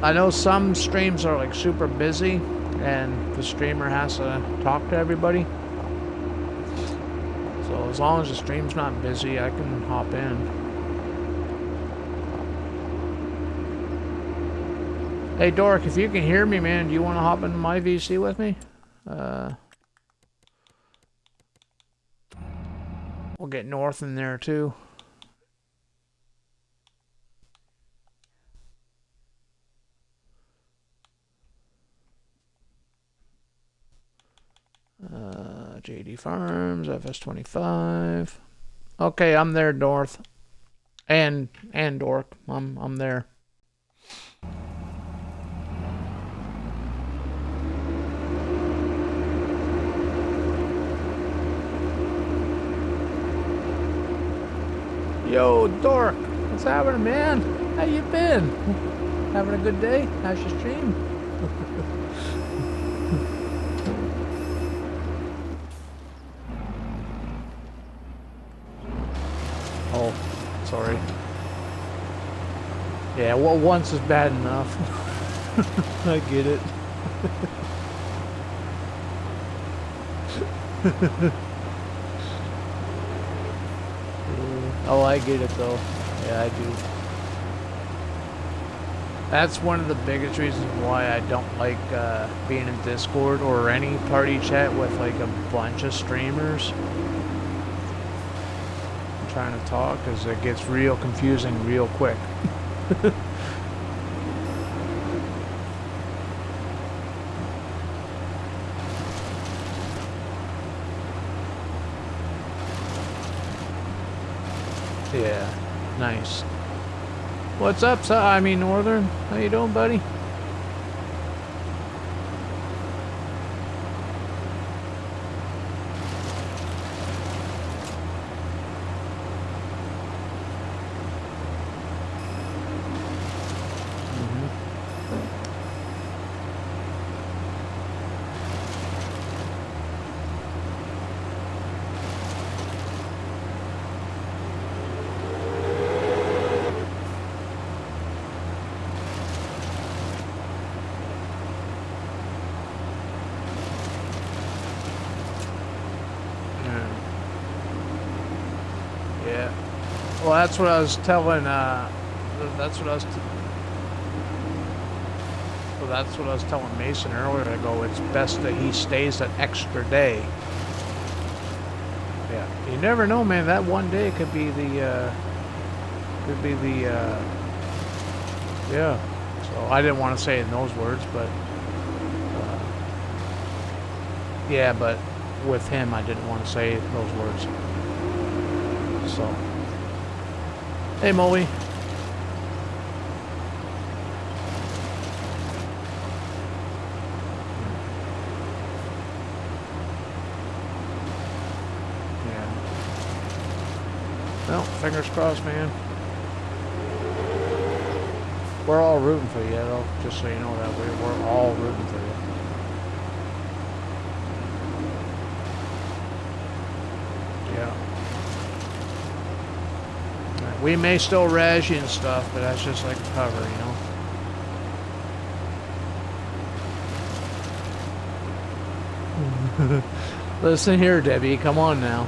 C: I know some streams are like super busy and the streamer has to talk to everybody. So as long as the stream's not busy, I can hop in. Hey Dork, if you can hear me, man, do you want to hop into my VC with me? We'll get North in there too. JD Farms, FS25. Okay, I'm there, North. And Dork. I'm there. Yo, Dork. What's happening, man? How you been? Having a good day? How's your stream? Oh, sorry. Yeah, well, once is bad enough. I get it. Oh, I get it though. Yeah, I do. That's one of the biggest reasons why I don't like being in Discord or any party chat with like a bunch of streamers trying to talk, because it gets real confusing real quick. Yeah, nice. What's up, Northern? How you doing, buddy? Well, that's what I was telling, that's what I was telling Mason earlier. I go, it's best that he stays an extra day. Yeah, you never know, man. That one day could be the, yeah. So I didn't want to say it in those words, but, yeah, but with him, I didn't want to say those words. So. Hey, Moe. Yeah. Well, fingers crossed, man. We're all rooting for you, though. Just so you know that we're all rooting for you. Yeah. We may still razz you and stuff, but that's just like a cover, you know? Listen here, Debbie, come on now.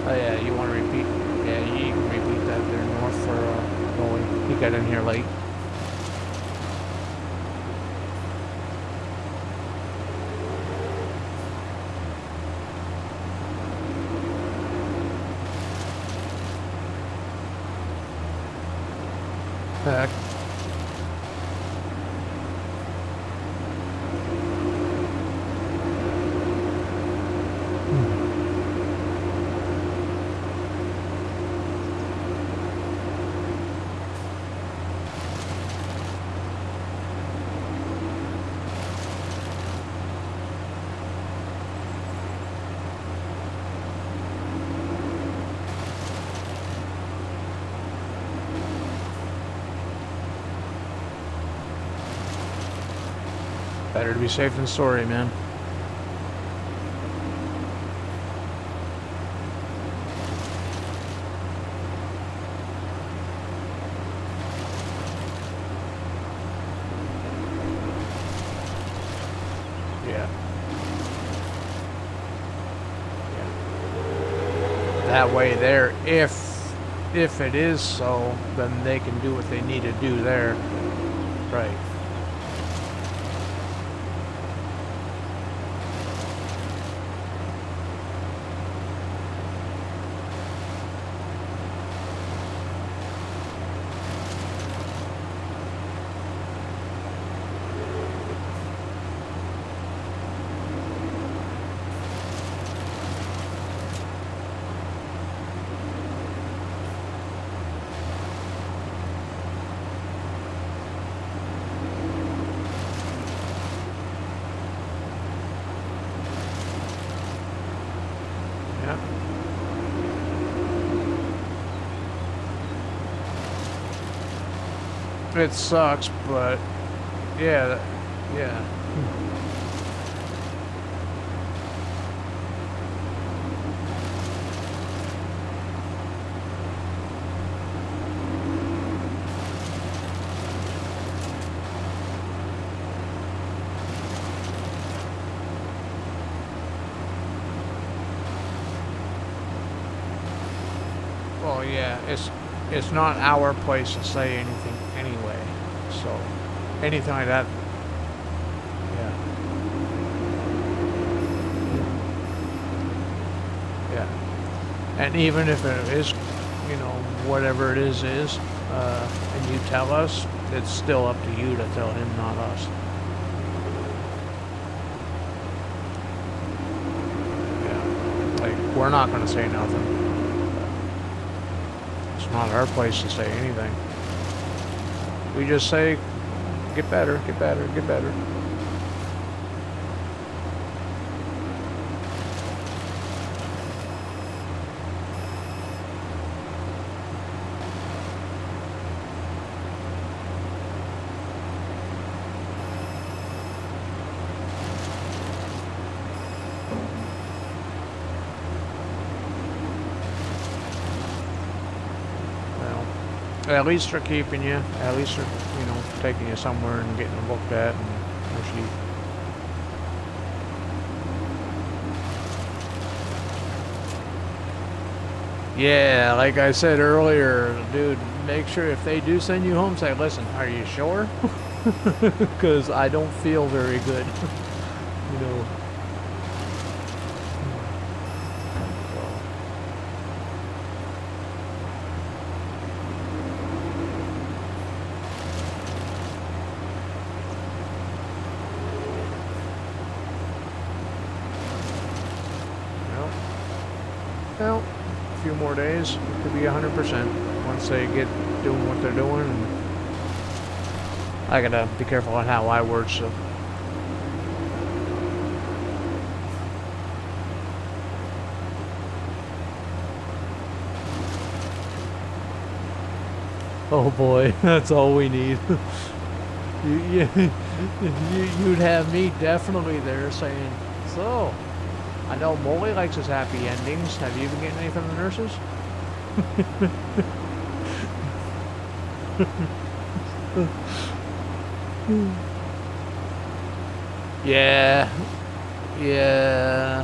C: Oh yeah, you want to repeat? Yeah, you can repeat that there north for Rolly. He got in here late. Heck. Better to be safe than sorry, man. Yeah. That way there, if it is so, then they can do what they need to do there. Right. It sucks, but yeah, yeah. Well, yeah, it's not our place to say anything anyway. So anything like that, yeah, yeah. And even if it is, you know, whatever it is, and you tell us, it's still up to you to tell him, not us. Yeah, like we're not gonna say nothing. It's not our place to say anything. We just say, get better, get better, get better. At least they're keeping you. At least they're, you know, taking you somewhere and getting it looked at and actually. Yeah, like I said earlier, dude, make sure if they do send you home, say, listen, are you sure? Because I don't feel very good. You know. Well, a few more days, it could be 100% once they get doing what they're doing. And I gotta be careful on how I word stuff. Oh boy, that's all we need. You'd have me definitely there saying, so. I know Molly likes his happy endings. Have you been getting any from the nurses? Yeah. Yeah.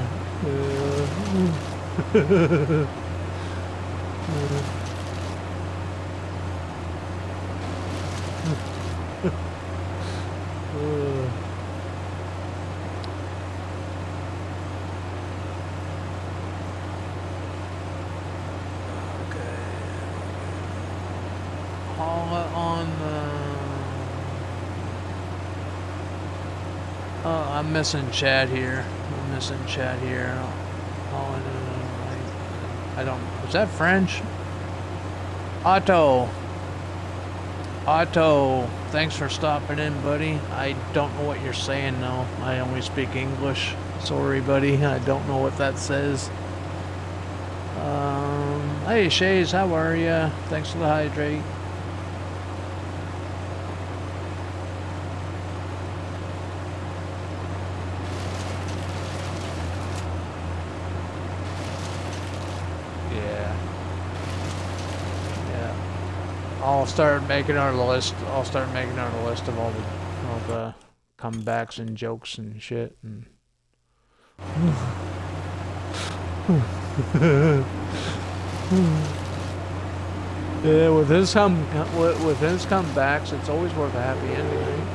C: Haul it on the... Oh, I'm missing Chad here. I'm missing Chad here. Haul it in, I don't... Was that French? Otto. Otto, thanks for stopping in, buddy. I don't know what you're saying though. I only speak English. Sorry, buddy. I don't know what that says. Hey, Shays, how are ya? Thanks for the hydrate. I'll start making our list. I'll start making our list of all the comebacks and jokes and shit. And yeah, with his comebacks, it's always worth a happy ending, right?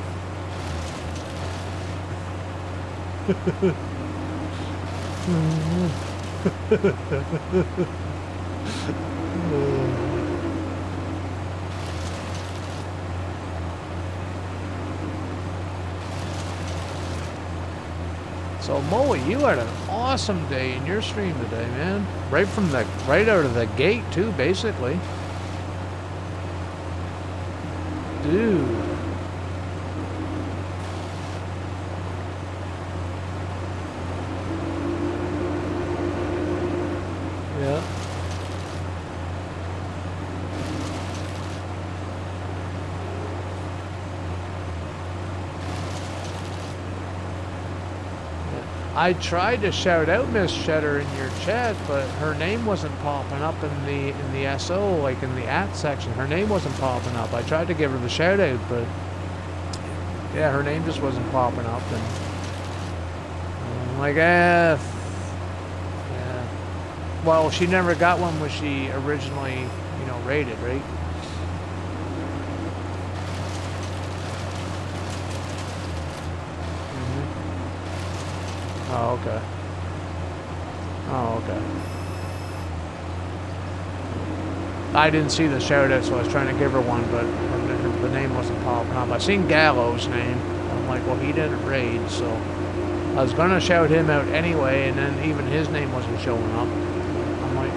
C: So Moe, you had an awesome day in your stream today, man. Right out of the gate too, basically. Dude. Yeah. I tried to shout out Miss Cheddar in your chat, but her name wasn't popping up in the SO, like in the @ section. Her name wasn't popping up. I tried to give her the shout out, but yeah, her name just wasn't popping up, and I'm like, yeah. Well, she never got one when she originally, rated, right? Oh, okay. Oh, okay. I didn't see the shout out, so I was trying to give her one, but the name wasn't popping up. I seen Gallows' name. I'm like, well, he didn't raid, so I was gonna shout him out anyway, and then even his name wasn't showing up. I'm like,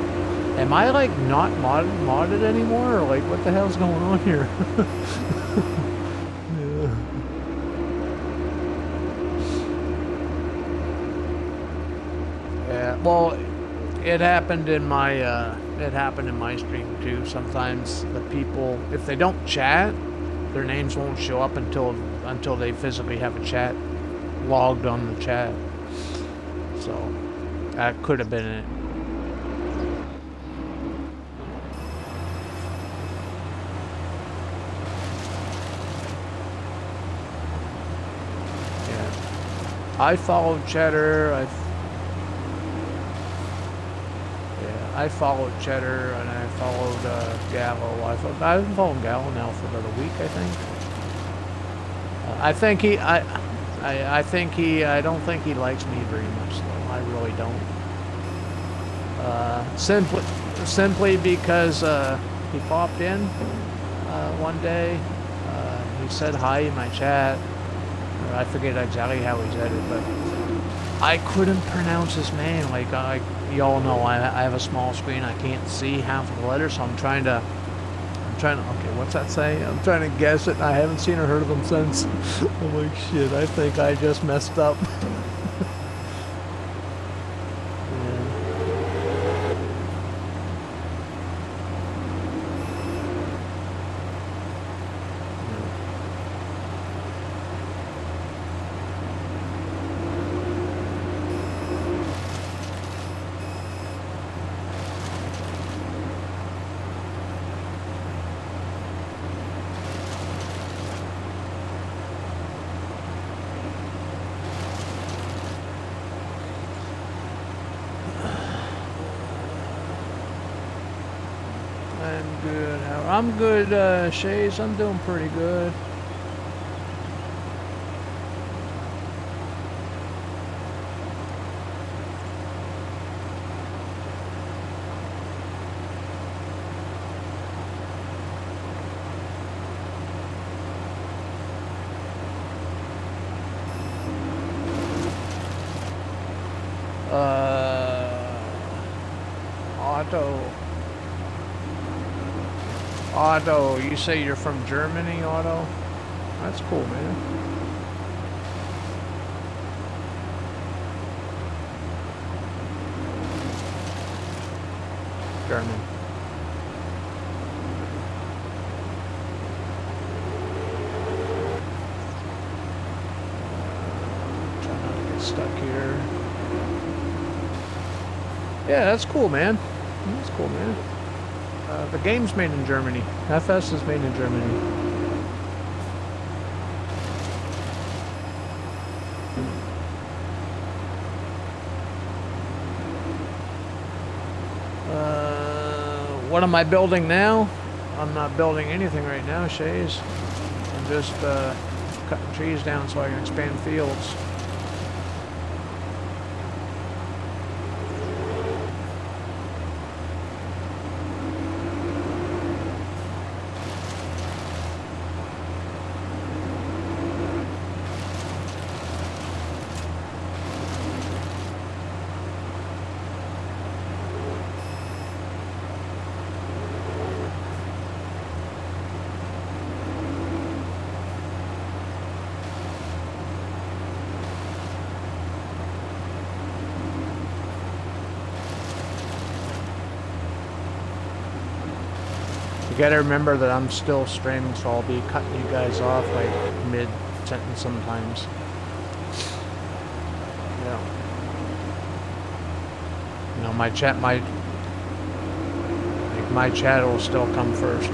C: am I like not modded anymore, or like what the hell's going on here? Well, it happened in my stream too. Sometimes the people, if they don't chat, their names won't show up until they physically have a chat logged on the chat. So that could have been it. Yeah, I followed Cheddar. I followed Cheddar and I followed Gallo. I've been following Gallo now for about a week, I think. I don't think he likes me very much, though. I really don't. Simply because he popped in one day. He said hi in my chat. I forget exactly how he said it, but I couldn't pronounce his name. Like y'all know, I have a small screen. I can't see half of the letters, so I'm trying to. Okay, what's that say? I'm trying to guess it. I haven't seen or heard of him since. I'm like, shit. I think I just messed up. I'm good. I'm good, Shays. I'm doing pretty good. Otto. Otto, you say you're from Germany, Otto? That's cool, man. German. Try not to get stuck here. Yeah, that's cool, man. That's cool, man. The game's made in Germany. FS is made in Germany. What am I building now? I'm not building anything right now, Shays. I'm just cutting trees down so I can expand fields. You gotta remember that I'm still streaming, so I'll be cutting you guys off like mid-sentence sometimes. Yeah. You know, my chat will still come first.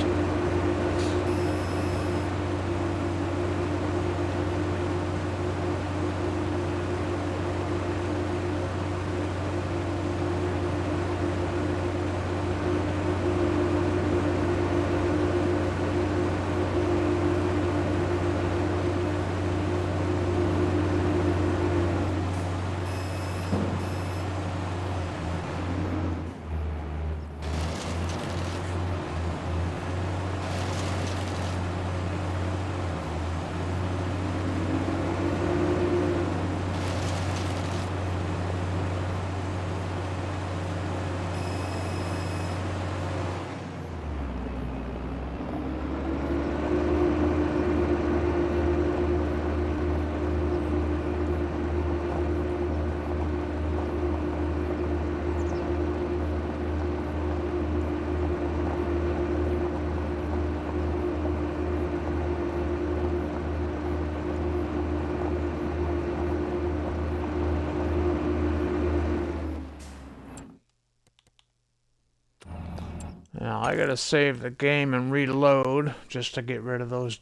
C: Now I gotta save the game and reload just to get rid of those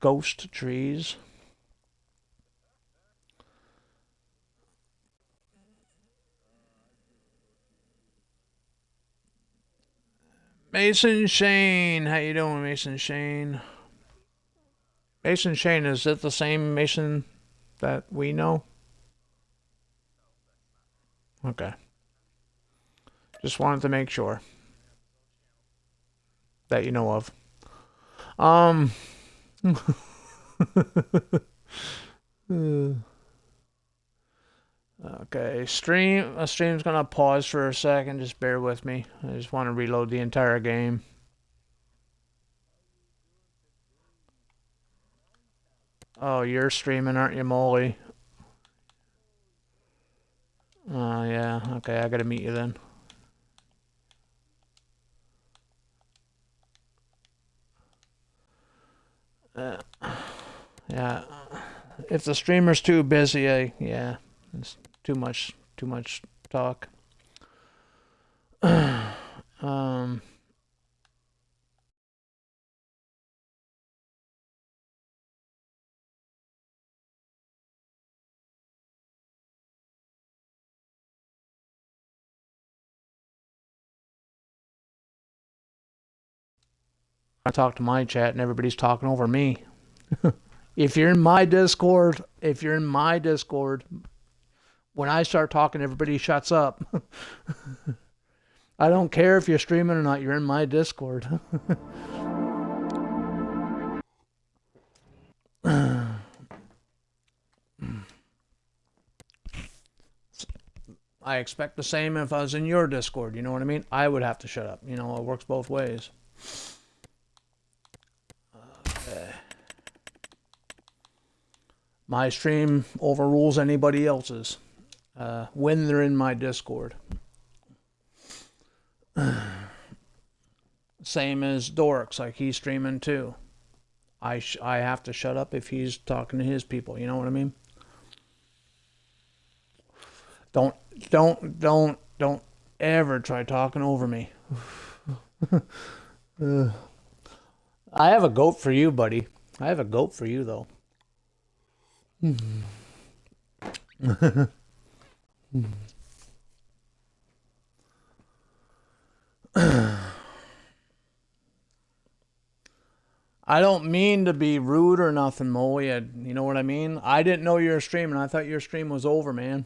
C: ghost trees. Mason Shane, how you doing, Mason Shane? Mason Shane, is it the same Mason that we know? Okay. Just wanted to make sure that you know of. Okay, stream's gonna pause for a second, just bear with me. I just want to reload the entire game. Oh, you're streaming, aren't you, Molly? Oh, yeah, okay, I gotta meet you then. Yeah, if the streamer's too busy, yeah, it's too much talk. I talk to my chat and everybody's talking over me. If you're in my Discord, when I start talking, everybody shuts up. I don't care if you're streaming or not, you're in my Discord. I expect the same if I was in your Discord, you know what I mean? I would have to shut up. You know, it works both ways. Okay. My stream overrules anybody else's when they're in my Discord. Same as Dorks, like he's streaming too. I have to shut up if he's talking to his people, you know what I mean? Don't ever try talking over me. I have a goat for you, buddy. I have a goat for you, though. I don't mean to be rude or nothing, Mo. You know what I mean? I didn't know you were streaming. I thought your stream was over, man.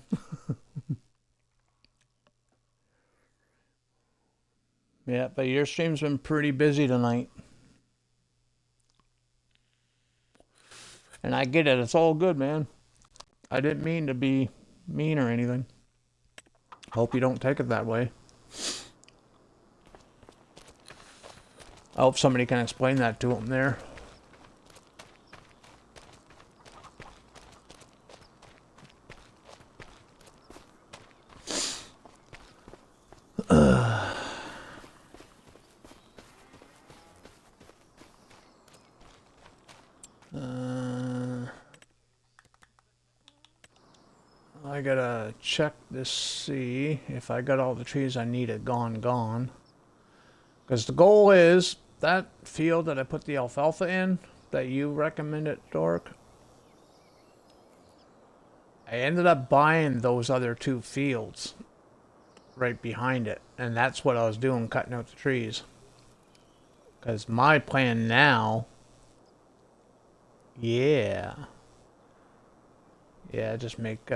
C: Yeah, but your stream's been pretty busy tonight. And I get it. It's all good, man. I didn't mean to be mean or anything. Hope you don't take it that way. I hope somebody can explain that to him there. I gotta check this, see if I got all the trees I needed gone. Because the goal is that field that I put the alfalfa in, that you recommended, Dork. I ended up buying those other 2 fields right behind it. And that's what I was doing, cutting out the trees. Because my plan now... Yeah, just make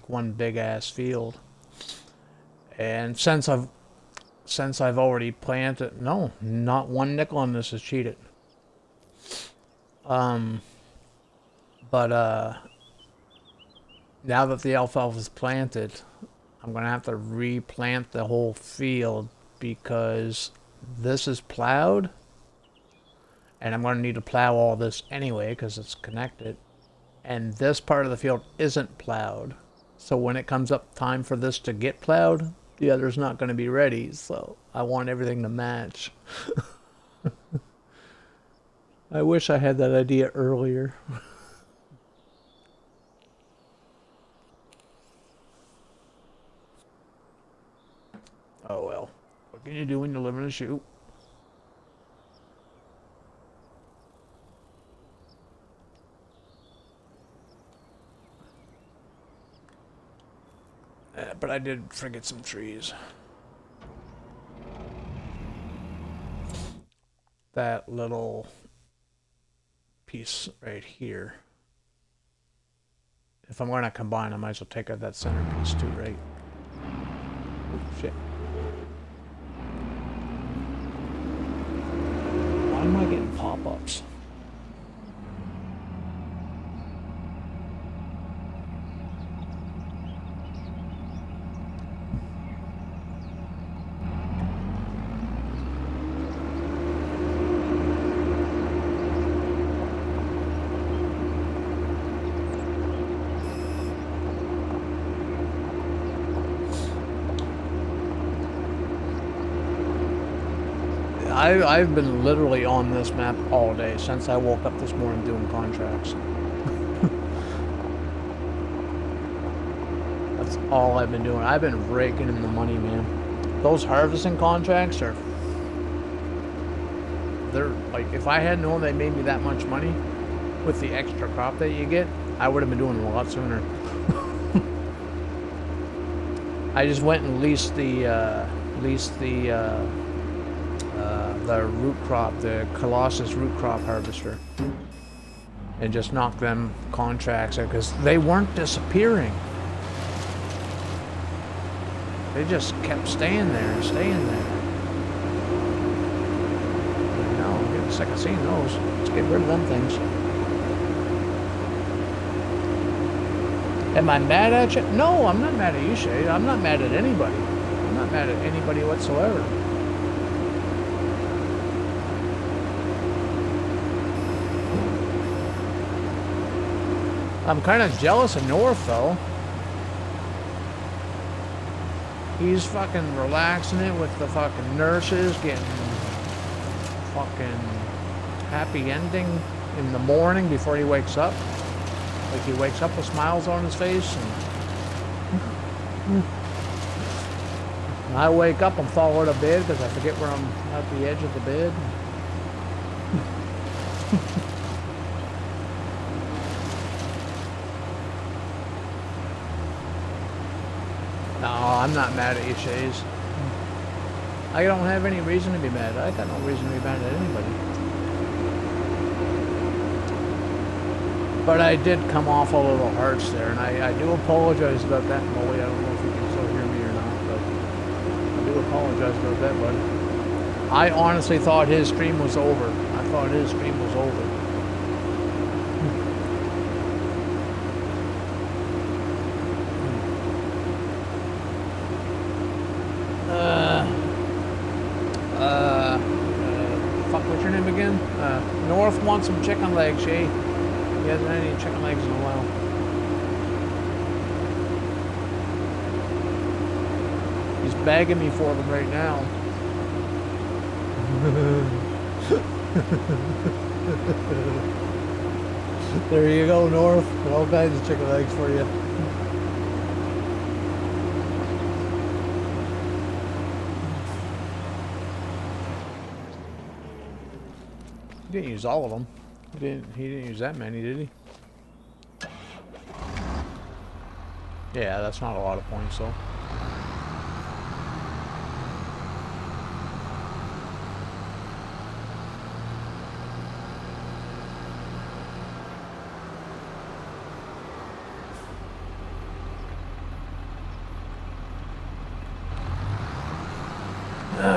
C: one big ass field. And since I've already planted, no, not one nickel on this is cheated. But now that the alfalfa is planted, I'm gonna have to replant the whole field because this is plowed. And I'm going to need to plow all this anyway because it's connected. And this part of the field isn't plowed. So when it comes up time for this to get plowed, the other's not going to be ready. So I want everything to match. I wish I had that idea earlier. Oh well. What can you do when you live in a chute? But I did forget some trees. That little piece right here. If I'm going to combine, I might as well take out that center piece too, right? Oh, shit. Why am I getting pop-ups? I've been literally on this map all day since I woke up this morning doing contracts. That's all I've been doing. I've been raking in the money, man. Those harvesting contracts are... They're like, if I had known they made me that much money with the extra crop that you get, I would have been doing it a lot sooner. I just went and leased the the root crop, the Colossus root crop harvester, and just knock them contracts out because they weren't disappearing. They just kept staying there and staying there. And now I'm getting sick of seeing those. Let's get rid of them things. Am I mad at you? No, I'm not mad at you, Shay. I'm not mad at anybody. I'm not mad at anybody whatsoever. I'm kind of jealous of North, though. He's fucking relaxing it with the fucking nurses, getting fucking happy ending in the morning before he wakes up. Like he wakes up with smiles on his face. And I wake up and fall out of bed because I forget where I'm at the edge of the bed. No, I'm not mad at you, Shays. I don't have any reason to be mad. I got no reason to be mad at anybody. But I did come off a little harsh there, and I do apologize about that, Molly. I don't know if you can still hear me or not, but I do apologize about that, bud. I honestly thought his stream was over. I thought his stream was over. What's your name again? North wants some chicken legs, Shay. He hasn't had any chicken legs in a while. He's begging me for them right now. There you go, North. All kinds of chicken legs for you. He didn't use all of them. He didn't use that many, did he? Yeah, that's not a lot of points, though.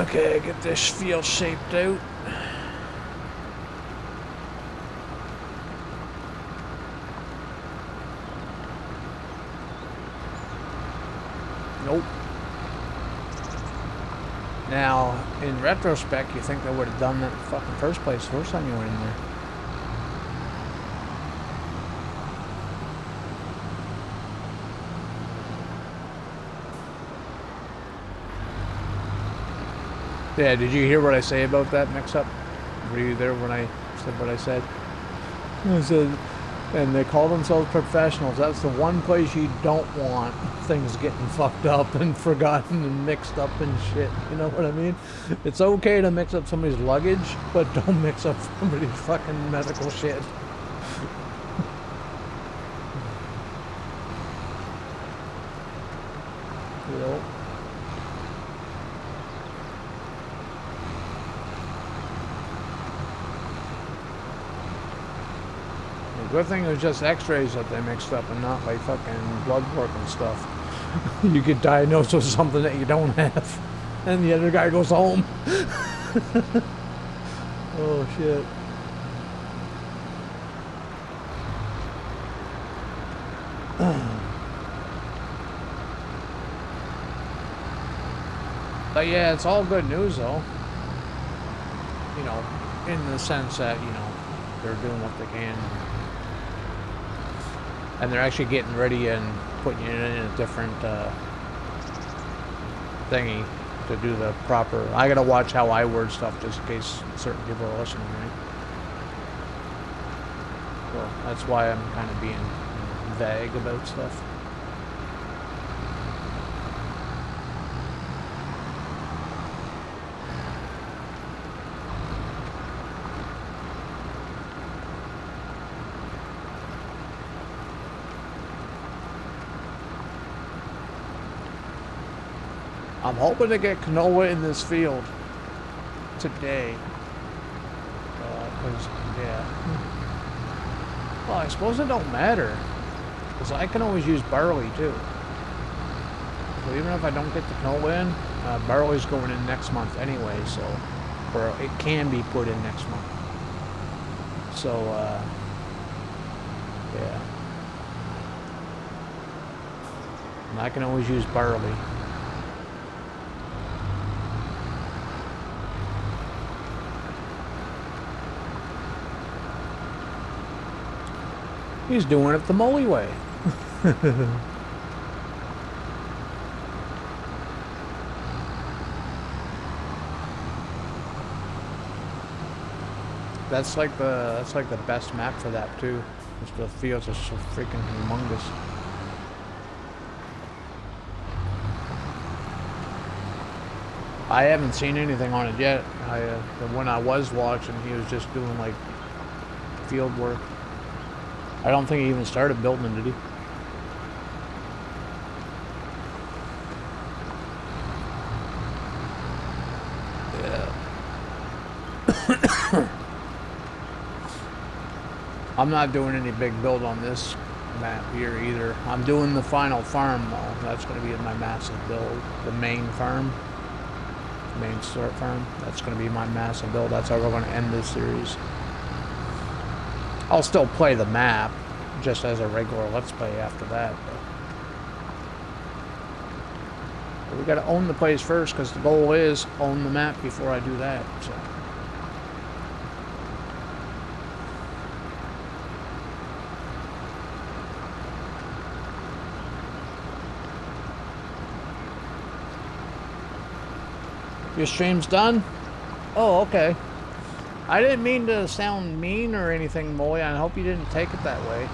C: Okay, get this field shaped out. Nope. Now, in retrospect, you think they would have done that in the fucking first place the first time you went in there. Yeah, did you hear what I say about that mix-up? Were you there when I said what I said? I said, and they call themselves professionals. That's the one place you don't want things getting fucked up and forgotten and mixed up and shit. You know what I mean? It's okay to mix up somebody's luggage, but don't mix up somebody's fucking medical shit. You know? Good thing it was just x-rays that they mixed up and not like fucking blood work and stuff. You get diagnosed with something that you don't have. And the other guy goes home. Oh shit. But yeah, it's all good news though. You know, in the sense that, you know, they're doing what they can. And they're actually getting ready and putting it in a different thingy to do the proper. I gotta watch how I word stuff just in case certain people are listening, right? So that's why I'm kind of being vague about stuff. I'm hoping to get canola in this field. today. Cause yeah. Well, I suppose it don't matter, cause I can always use barley too. So even if I don't get the snow in, barley's going in next month anyway. So, or it can be put in next month. So yeah. And I can always use barley. He's doing it the Molly way. That's like the best map for that too. The fields are so freaking humongous. I haven't seen anything on it yet. When I was watching, he was just doing like field work. I don't think he even started building, did he? Yeah. I'm not doing any big build on this map here either. I'm doing the final farm though. That's going to be my massive build. The main farm. Main start farm. That's going to be my massive build. That's how we're going to end this series. I'll still play the map just as a regular Let's Play after that. But we got to own the place first because the goal is own the map before I do that. So. Your stream's done? Oh, okay. I didn't mean to sound mean or anything, Molly. I hope you didn't take it that way.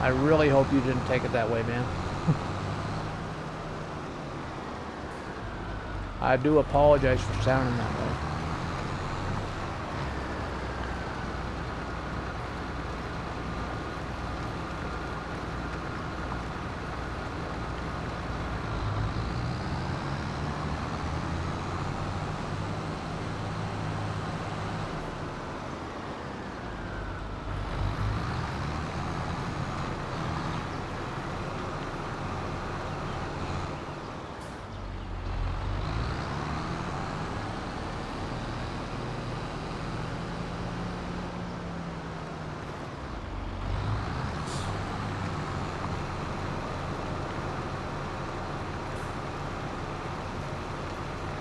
C: I really hope you didn't take it that way, man. I do apologize for sounding that way.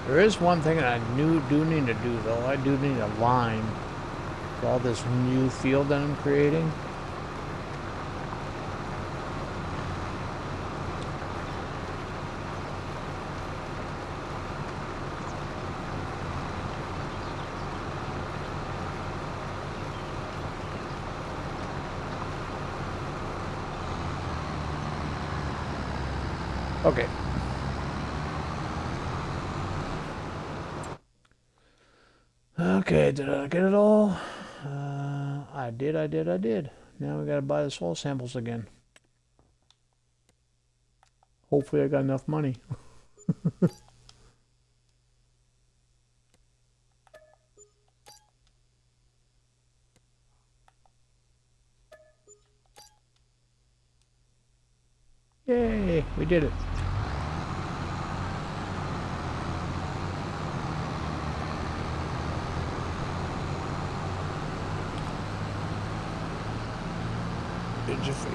C: There is one thing that I do need to do though. I do need a line for all this new field that I'm creating. Okay. Okay, did I get it all? I did. Now we gotta buy the soil samples again. Hopefully I got enough money. Yay, we did it.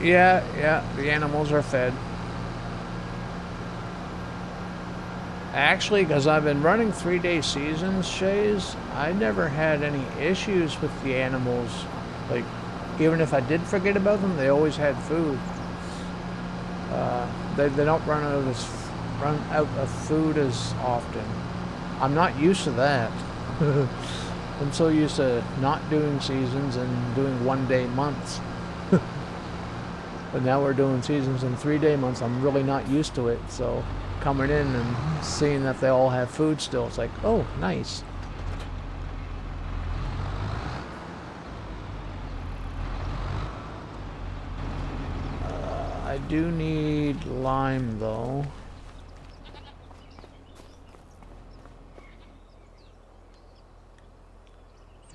C: Yeah, the animals are fed. Actually, because I've been running 3-day seasons, Shays, I never had any issues with the animals. Like, even if I did forget about them, they always had food. They don't run out of food as often. I'm not used to that. I'm so used to not doing seasons and doing 1-day months. But now we're doing seasons and 3-day months. I'm really not used to it. So coming in and seeing that they all have food still, it's like, oh, nice. I do need lime though.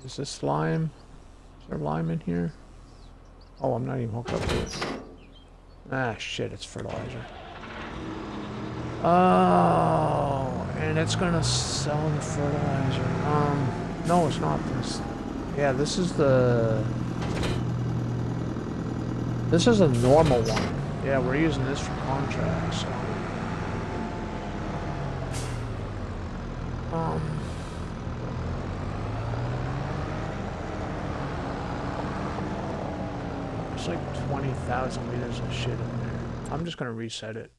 C: Is this lime? Is there lime in here? Oh, I'm not even hooked up to it. Ah, shit, it's fertilizer. Oh, and it's gonna sell the fertilizer. No, it's not this. Yeah, this is the... This is a normal one. Yeah, we're using this for contracts. So. There's like 20,000 liters of shit in there. I'm just gonna reset it.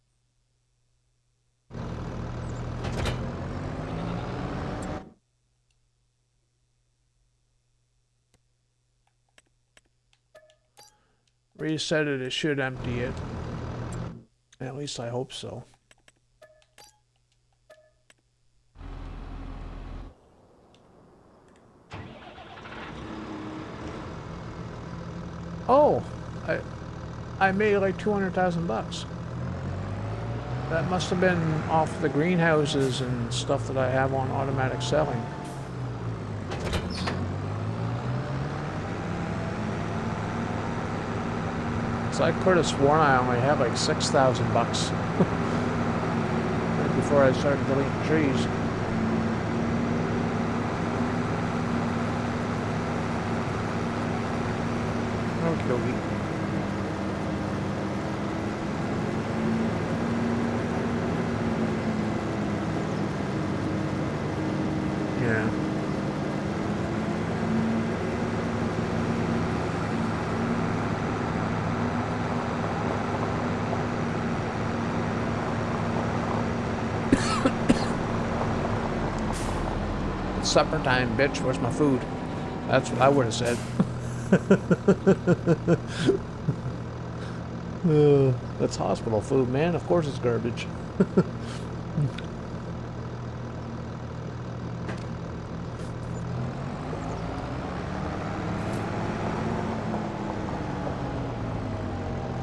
C: Reset it, it should empty it. At least I hope so. Oh, I made like 200,000 bucks. That must have been off the greenhouses and stuff that I have on automatic selling. So I could have sworn I only had like 6,000 bucks right before I started deleting trees. Okie dokie. Yeah. It's supper time, bitch. Where's my food? That's what I would have said. That's hospital food, man. Of course it's garbage.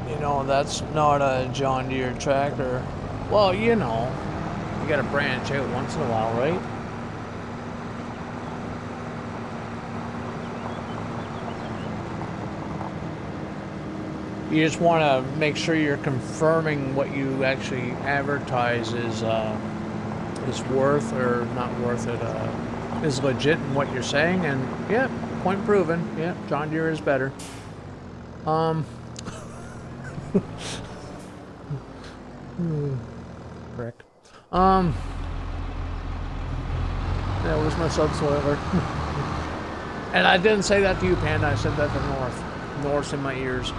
C: You know, that's not a John Deere tractor. Well, you know, you gotta branch out once in a while, right? You just want to make sure you're confirming what you actually advertise is worth or not worth it, is legit in what you're saying, and yeah, point proven. Yeah, John Deere is better. Frick. That was my subsoiler. And I didn't say that to you, Panda. I said that to North. North's in my ears.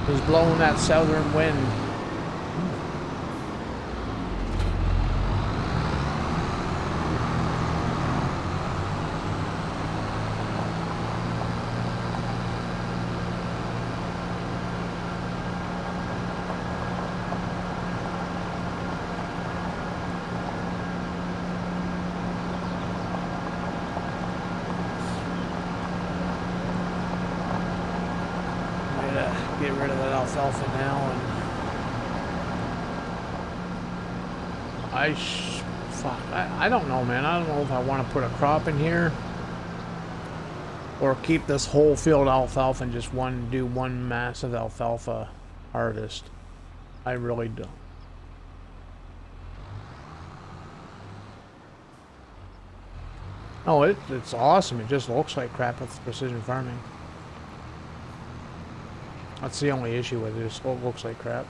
C: He's blowing that southern wind. Get rid of that alfalfa now, and I don't know, man. I don't know if I want to put a crop in here or keep this whole field alfalfa and just do one massive alfalfa harvest. I really don't. Oh, it's awesome. It just looks like crap with precision farming. That's the only issue with it. It looks like crap.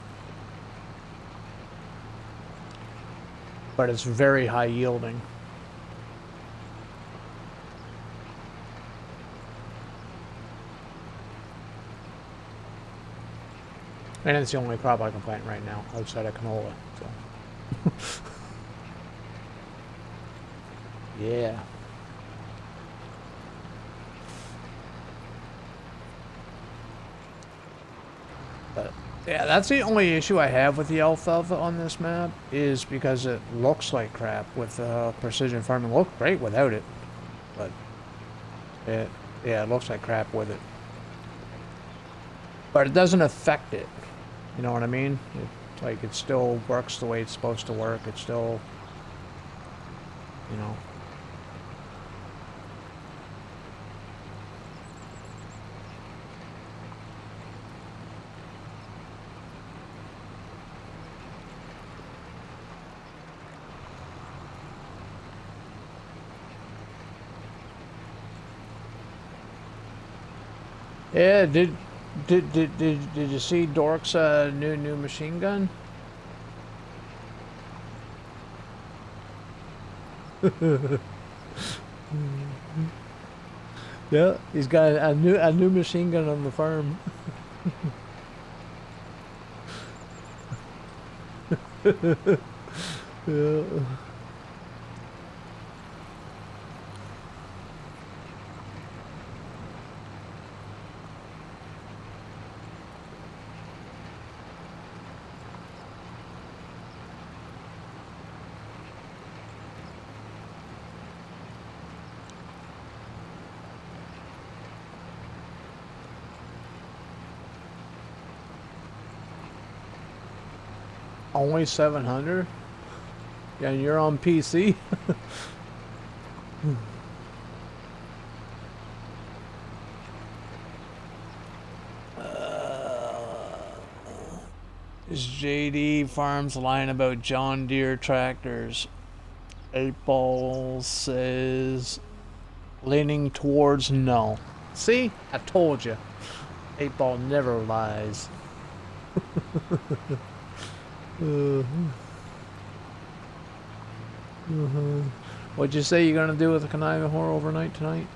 C: But it's very high yielding. And it's the only crop I can plant right now outside of canola. So. Yeah. But yeah, that's the only issue I have with the alfalfa on this map, is because it looks like crap with precision farming. It looked great without it, but it looks like crap with it. But it doesn't affect it. You know what I mean? It still works the way it's supposed to work. It still, you know, Yeah, did you see Dork's new machine gun? Yeah, he's got a new machine gun on the farm. Yeah. Only 700? Yeah, and you're on PC? Is JD Farms lying about John Deere tractors? 8 Ball says leaning towards no. See? I told you. 8 Ball never lies. What'd you say you're gonna do with the conniving whore overnight tonight?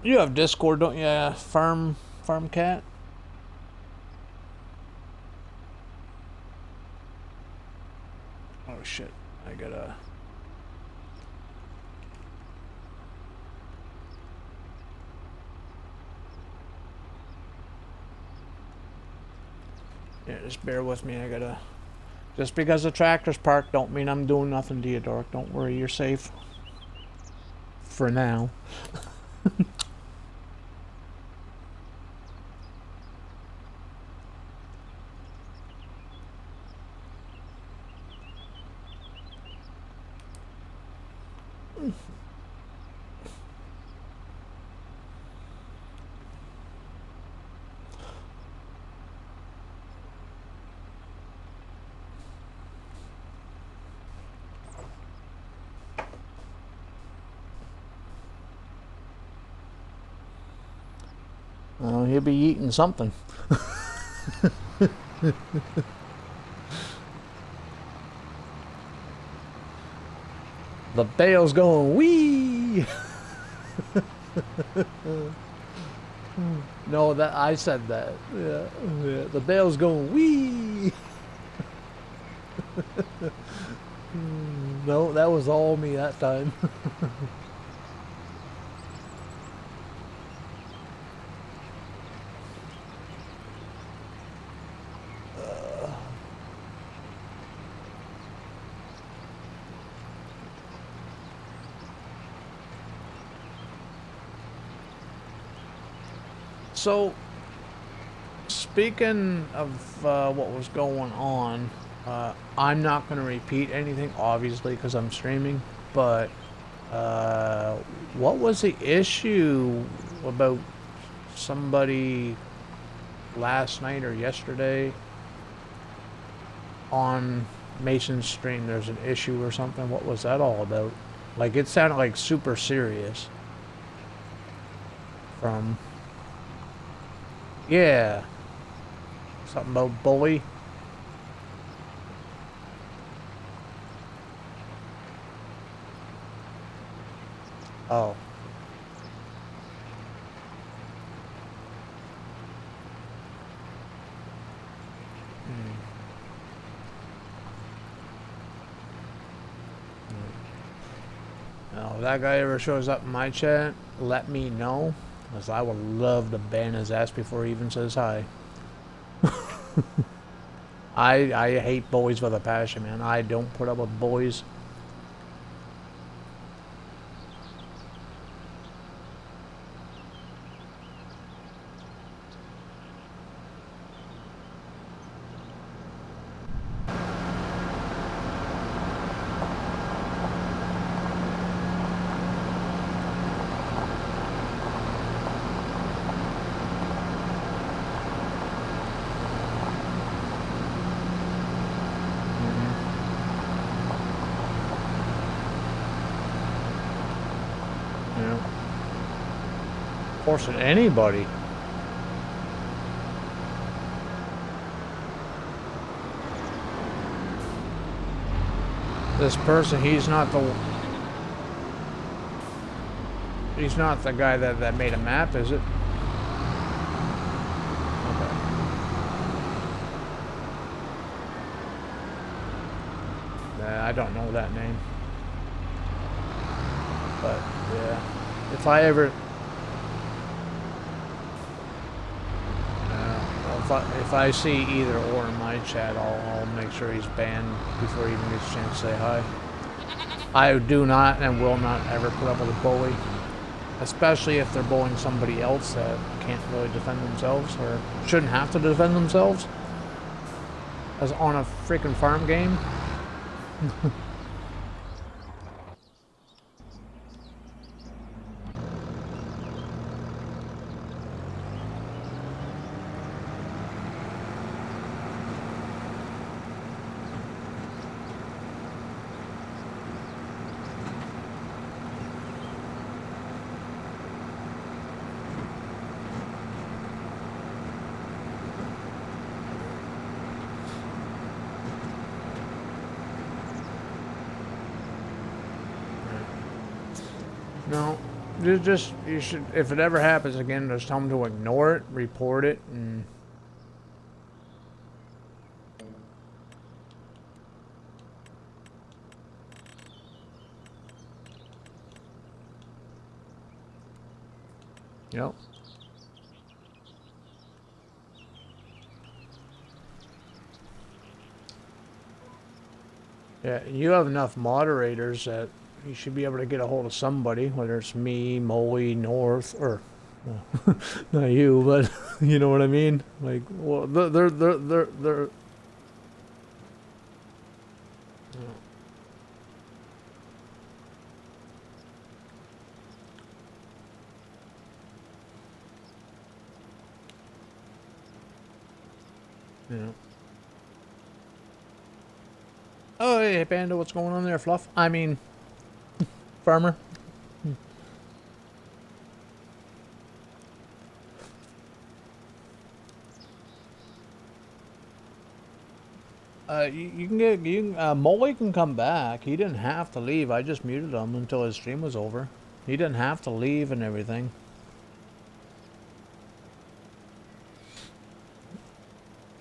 C: You have Discord, don't you, Farm Cat? Oh shit! I gotta. Yeah, just bear with me. I gotta. Just because the tractor's parked don't mean I'm doing nothing to you, Dork. Don't worry, you're safe. For now. He'll be eating something. The bale's going wee. No, that I said that. Yeah, yeah. The bale's going wee. No, that was all me that time. So, speaking of what was going on, I'm not going to repeat anything, obviously, because I'm streaming, but what was the issue about somebody last night or yesterday on Mason's stream? There's an issue or something. What was that all about? Like, it sounded like super serious from... Yeah. Something about bully. Oh. Now, if that guy ever shows up in my chat, let me know. Because I would love to ban his ass before he even says hi. I hate bullies with a passion, man. I don't put up with bullies. Forcing anybody. This person, he's not the guy that made a map, is it? Okay. Nah, I don't know that name. But yeah, if I see either or in my chat, I'll make sure he's banned before he even gets a chance to say hi. I do not and will not ever put up with a bully, especially if they're bullying somebody else that can't really defend themselves or shouldn't have to defend themselves, as on a freaking farm game. No, you should, if it ever happens again, just tell them to ignore it, report it, and yep. Yeah, you have enough moderators that you should be able to get a hold of somebody, whether it's me, Molly, North, or well, not you, but you know what I mean. Like, well, they're yeah. Oh, hey, Panda, what's going on there, Fluff? I mean, Farmer. Molly can come back. He didn't have to leave. I just muted him until his stream was over. He didn't have to leave and everything.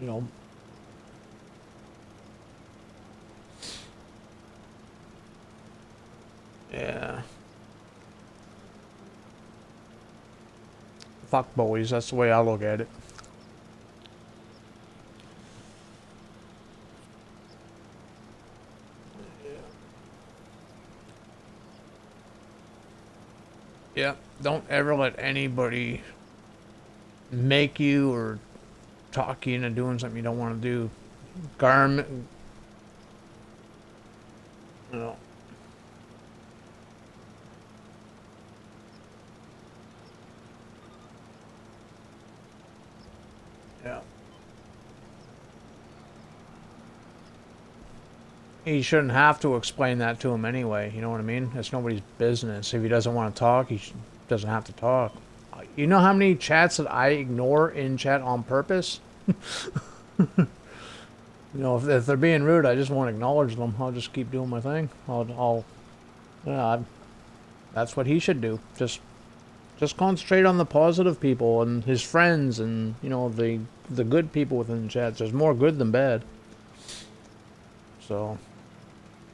C: You know. Yeah. Fuck bullies, that's the way I look at it. Yeah, don't ever let anybody make you or talk you into doing something you don't want to do. Garment, you know. Yeah. He shouldn't have to explain that to him anyway, you know what I mean? It's nobody's business. If he doesn't want to talk, doesn't have to talk. You know how many chats that I ignore in chat on purpose? You know, if they're being rude, I just won't acknowledge them. I'll just keep doing my thing. Yeah, that's what he should do. Just concentrate on the positive people and his friends and, you know, the good people within the chats. There's more good than bad. So,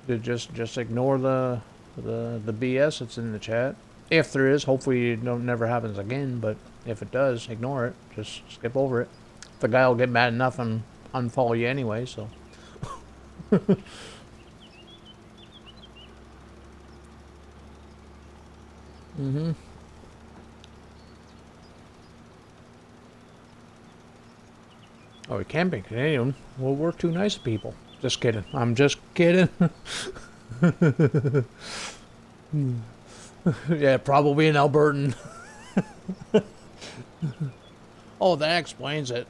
C: just ignore the BS that's in the chat. If there is, hopefully it never happens again, but if it does, ignore it. Just skip over it. The guy will get mad enough and unfollow you anyway, so. Mm-hmm. Oh, we can't be Canadian. Well, we're too nice people. Just kidding. I'm just kidding. Yeah, probably an Albertan. Oh, that explains it.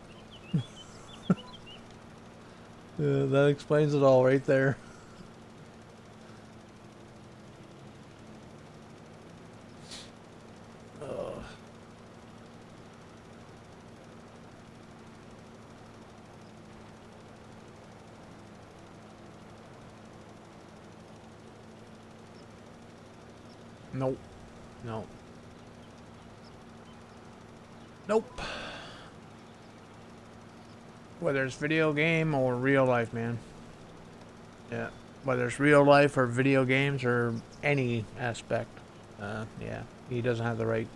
C: Yeah, that explains it all right there. Nope. Nope. Nope. Whether it's video game or real life, man. Yeah. Whether it's real life or video games or any aspect. Yeah. He doesn't have the right.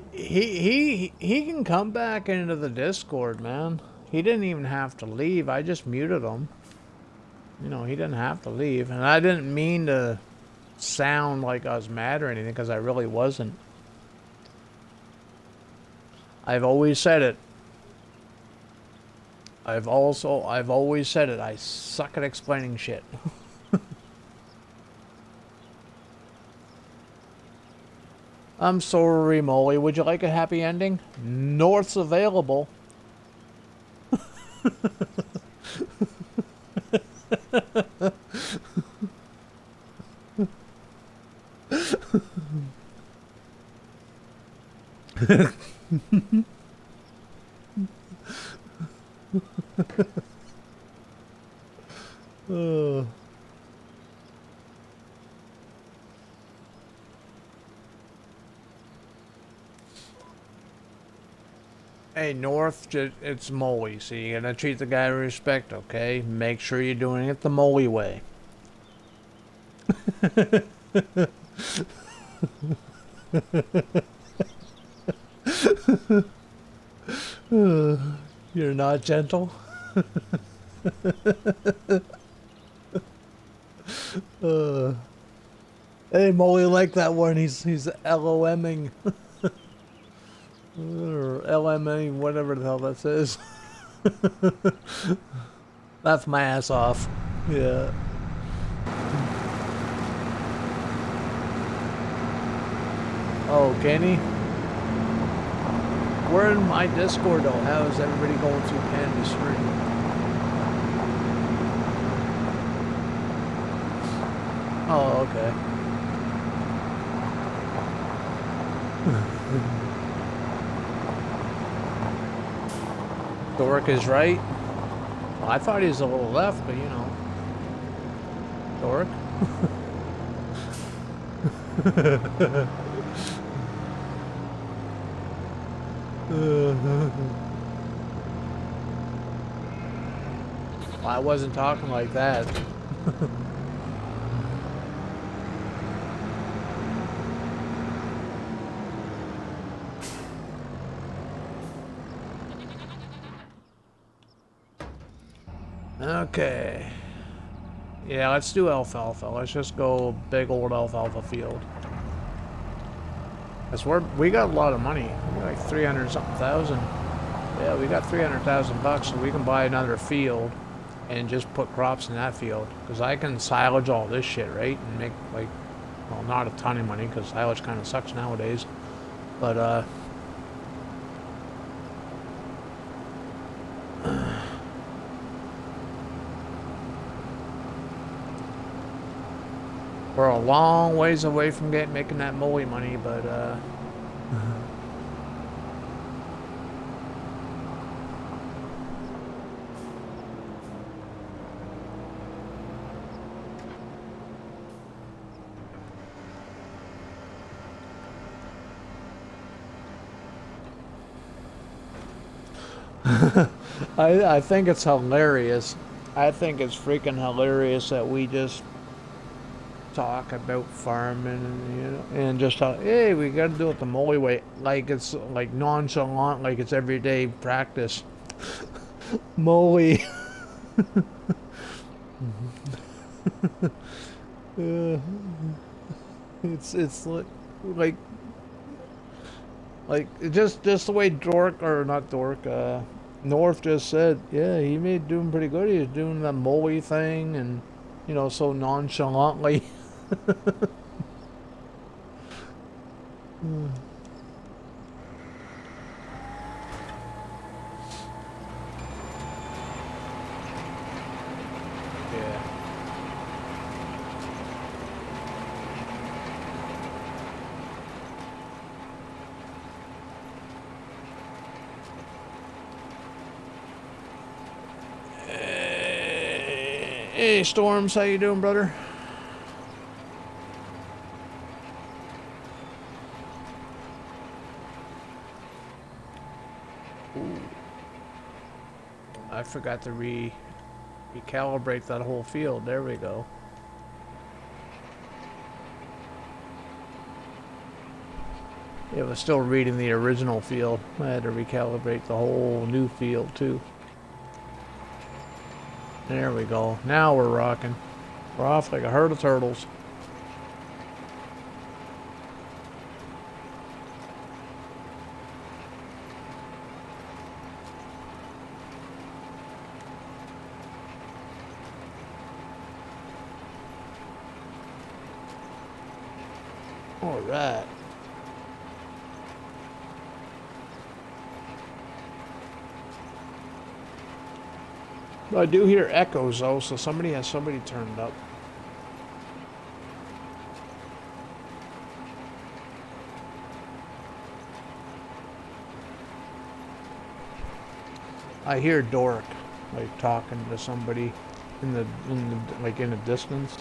C: He can come back into the Discord, man. He didn't even have to leave. I just muted him. You know, he didn't have to leave. And I didn't mean to sound like I was mad or anything, because I really wasn't. I've always said it. I've always said it. I suck at explaining shit. I'm sorry, Molly. Would you like a happy ending? North's available. Hey, North, it's Molly, so you gotta treat the guy with respect, okay? Make sure you're doing it the Molly way. You're not gentle? Hey, Molly liked that one. He's LOMing. Or LMA, whatever the hell that says. Laugh my ass off. Yeah. Oh, Kenny? We're in my Discord though. How is everybody going through Candy Stream? Oh, okay. Dork is right. Well, I thought he was a little left, but you know. Dork. Well, I wasn't talking like that. Okay. Yeah, let's do alfalfa. Let's just go big old alfalfa field. That's where we got a lot of money. We got like 300 something thousand. Yeah, we got 300,000 bucks, so we can buy another field and just put crops in that field. Because I can silage all this shit, right? And make, like, well, not a ton of money, because silage kind of sucks nowadays. But, we're a long ways away from making that moly money, but, I think it's hilarious. I think it's freaking hilarious that we just talk about farming and, you know, and just talk, hey, we got to do it the moly way, like it's like nonchalant, like it's everyday practice. Moly. uh, it's like just the way Dork, or not Dork, North just said, yeah, he made doing pretty good. He was doing the moly thing, and you know, so nonchalantly. Yeah. Hey, Storms, how you doing, brother? Ooh. I forgot to recalibrate that whole field. There we go. It was still reading the original field. I had to recalibrate the whole new field too. There we go. Now we're rocking. We're off like a herd of turtles. All right. I do hear echoes though, so somebody turned up. I hear Dork like talking to somebody in the like in the distance.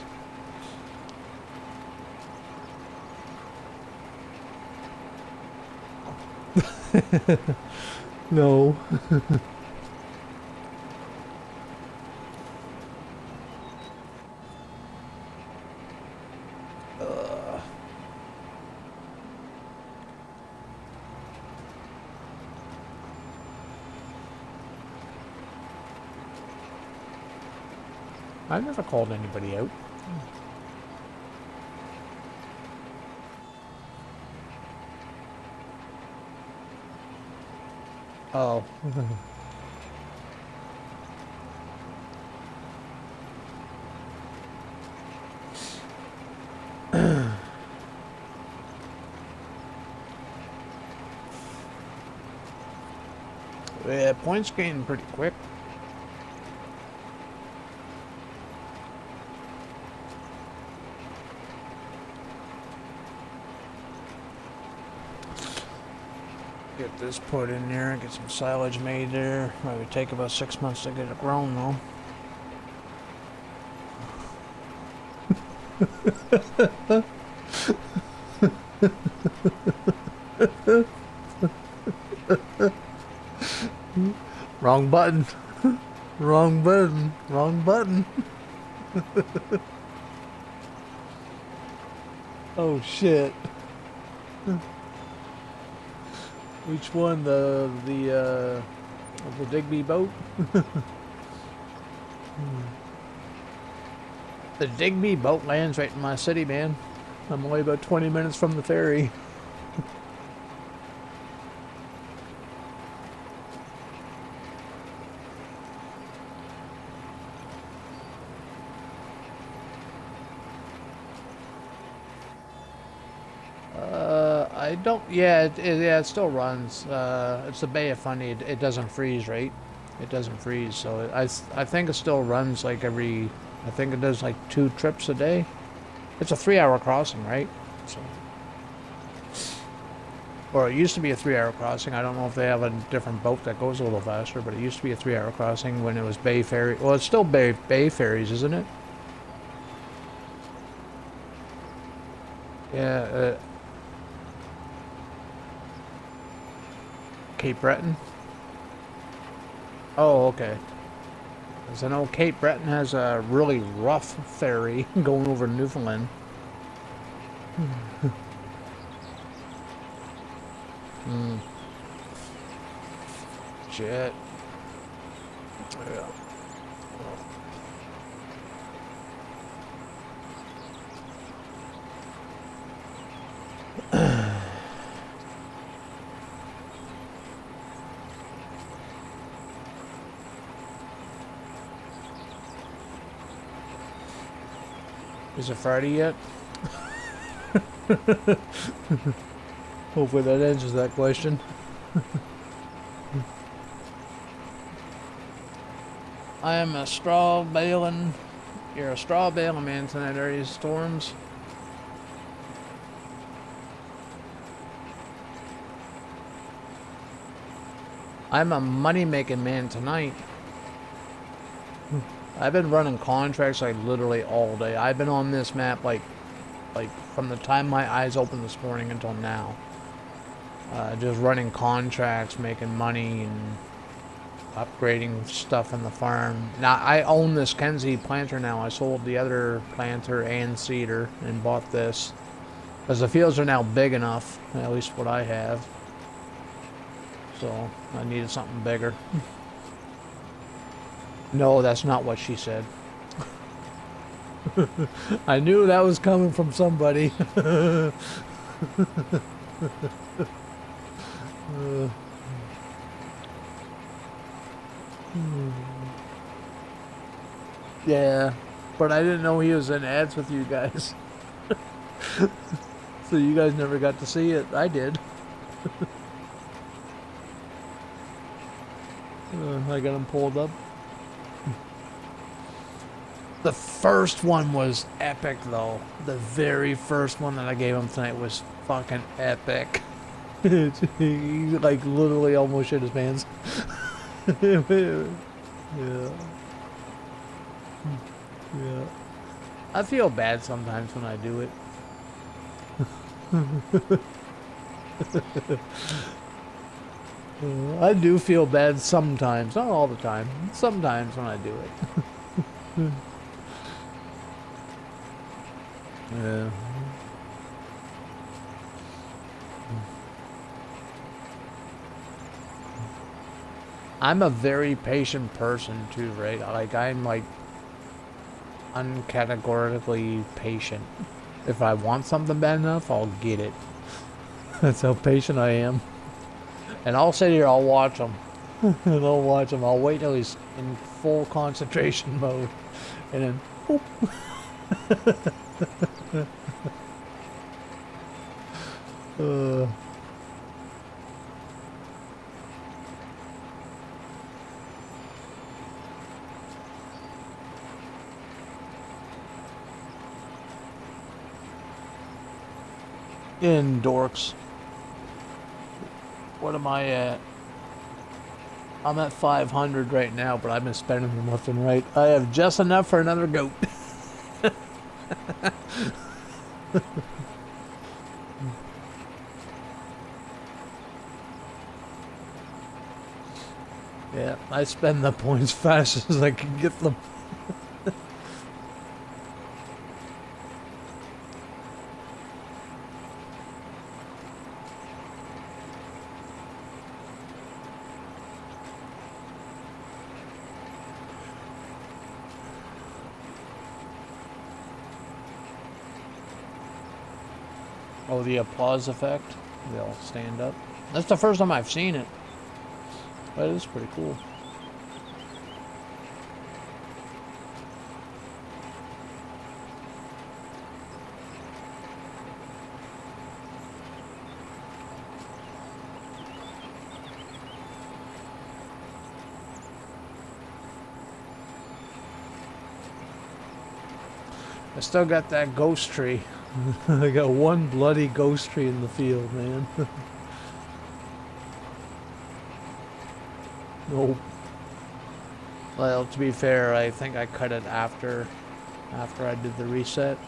C: No. I never called anybody out. Oh. Yeah, points gained pretty quick. Get this put in there, get some silage made there. It would take about 6 months to get it grown though. Wrong button. Wrong button. Wrong button. Oh shit. Which one? The Digby boat? The Digby boat lands right in my city, man. I'm only about 20 minutes from the ferry. It don't. Yeah, yeah, it still runs. It's the Bay of Fundy. It doesn't freeze, right? It doesn't freeze, so I think it still runs like every. I think it does like 2 trips a day. It's a 3-hour crossing, right? So, or it used to be a 3-hour crossing. I don't know if they have a different boat that goes a little faster, but it used to be a 3-hour crossing when it was Bay Ferry. Well, it's still Bay Ferries, isn't it? Yeah. Cape Breton. Oh, okay. Because I know Cape Breton has a really rough ferry going over Newfoundland. Hmm. Shit. Yeah. Is it Friday yet? Hopefully that answers that question. I am a straw baling. You're a straw baling man tonight, are you, Storms? I'm a money-making man tonight. I've been running contracts like literally all day. I've been on this map like from the time my eyes opened this morning until now. Just running contracts, making money, and upgrading stuff in the farm. Now, I own this Kenzie planter now. I sold the other planter and seeder and bought this. Because the fields are now big enough, at least what I have. So, I needed something bigger. No, that's not what she said. I knew that was coming from somebody. Yeah, but I didn't know he was in ads with you guys. So you guys never got to see it. I did. I got him pulled up. The first one was epic, though. The very first one that I gave him tonight was fucking epic. He like literally almost shit his pants. Yeah. Yeah. I feel bad sometimes when I do it. I do feel bad sometimes, not all the time. Sometimes when I do it. Yeah. I'm a very patient person too, right? Like I'm like uncategorically patient. If I want something bad enough, I'll get it. That's how patient I am. And I'll sit here, I'll watch them. And I'll watch them. I'll wait till he's in full concentration mode. And then, boop. In dorks. What am I at? I'm at 500 right now, but I've been spending them left and right. I have just enough for another goat. Yeah, I spend the points fast as I can get them. Oh, the applause effect. They'll stand up. That's the first time I've seen it. But it's pretty cool. I still got that ghost tree. I got one bloody ghost tree in the field, man. Nope. Well, to be fair, I think I cut it after I did the reset.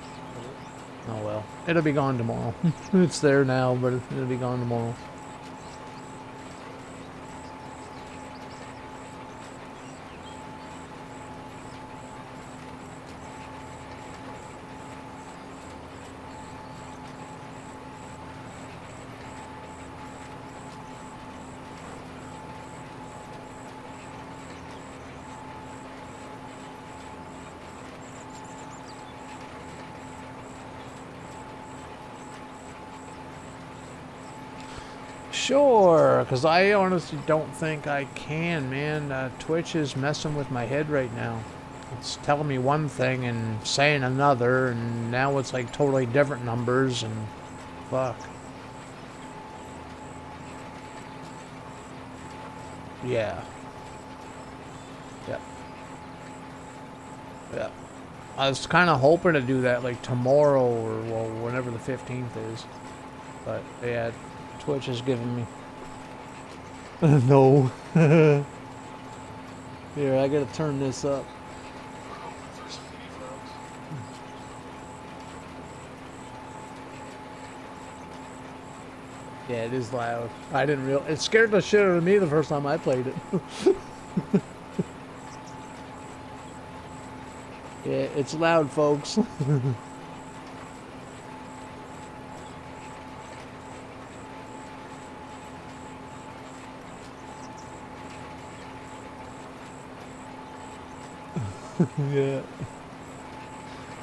C: Oh well. It'll be gone tomorrow. It's there now, but it'll be gone tomorrow. Sure, because I honestly don't think I can, man. Twitch is messing with my head right now. It's telling me one thing and saying another, and now it's like totally different numbers, and fuck. Yeah. Yep. Yeah. I was kind of hoping to do that like tomorrow or well, whenever the 15th is. But yeah, Twitch is giving me. No. Here, I gotta turn this up. Yeah, it is loud. I didn't real. It scared the shit out of me the first time I played it. Yeah, it's loud, folks. Yeah.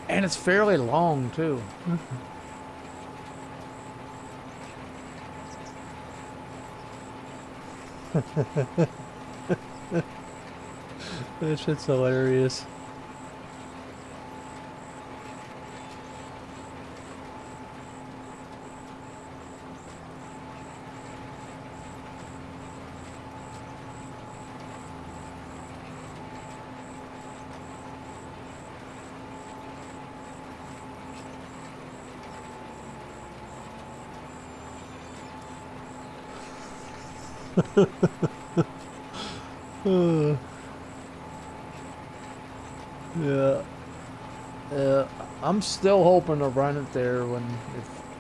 C: And it's fairly long, too. That shit's hilarious. Yeah. I'm still hoping to run it there when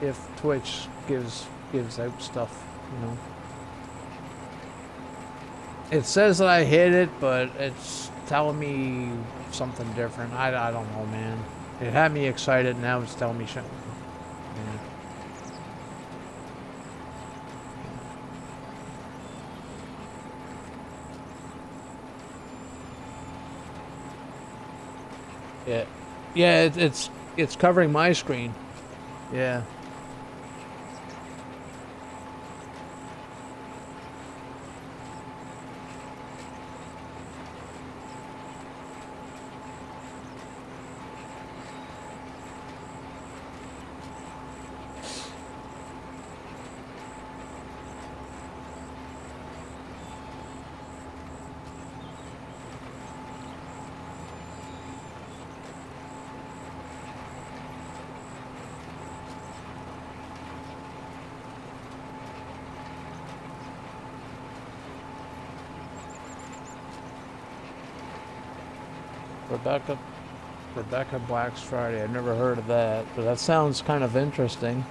C: if Twitch gives out stuff, you know. It says that I hit it, but it's telling me something different. I don't know, man. It had me excited, now it's telling me shit. Yeah. Yeah, it's covering my screen. Yeah. Rebecca Black's Friday. I've never heard of that, but that sounds kind of interesting.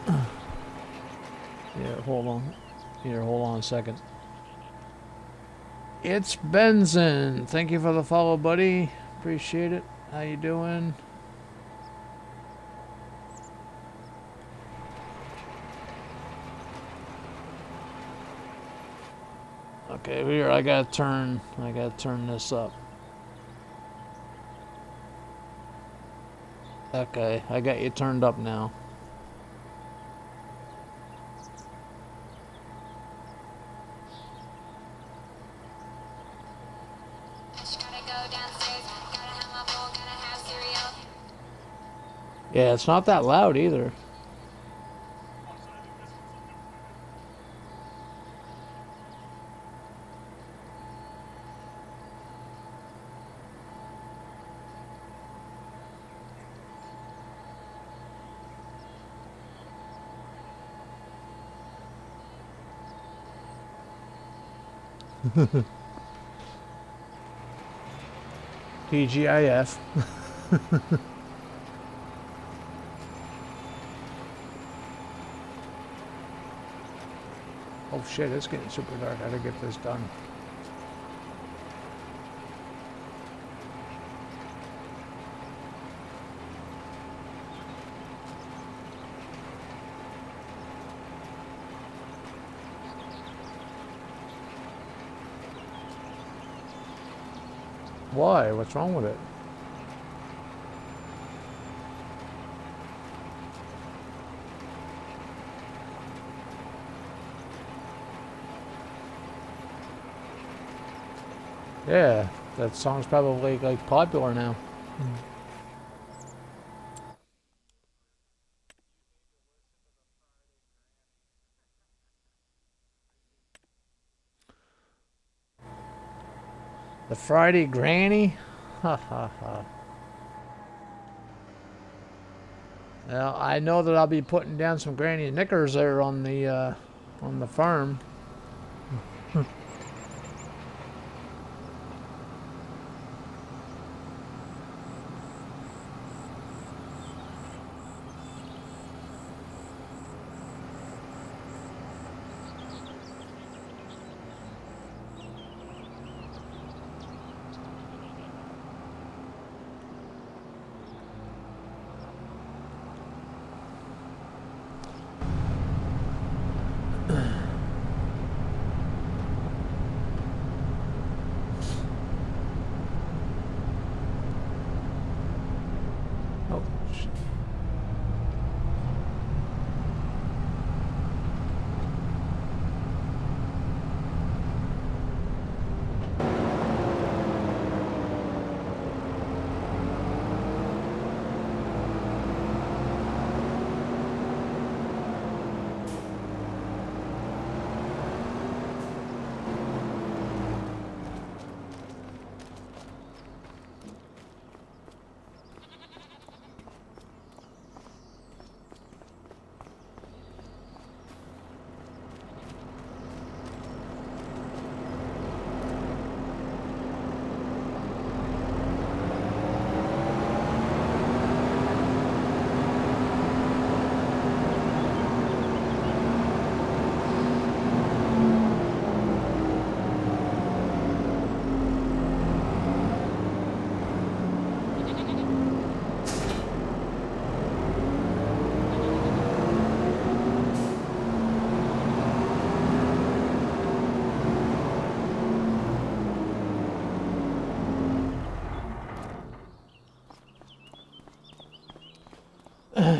C: Yeah, hold on. Here, hold on a second. It's Benson. Thank you for the follow, buddy. Appreciate it. How you doing? Okay, here I gotta turn this up. Okay, I got you turned up now. Yeah, it's not that loud either. TGIF. Oh shit, it's getting super dark. I gotta get this done. Why? What's wrong with it? Yeah, that song's probably like popular now. The Friday Granny? Ha ha ha. Well, I know that I'll be putting down some granny knickers there on the farm. Oh, shit.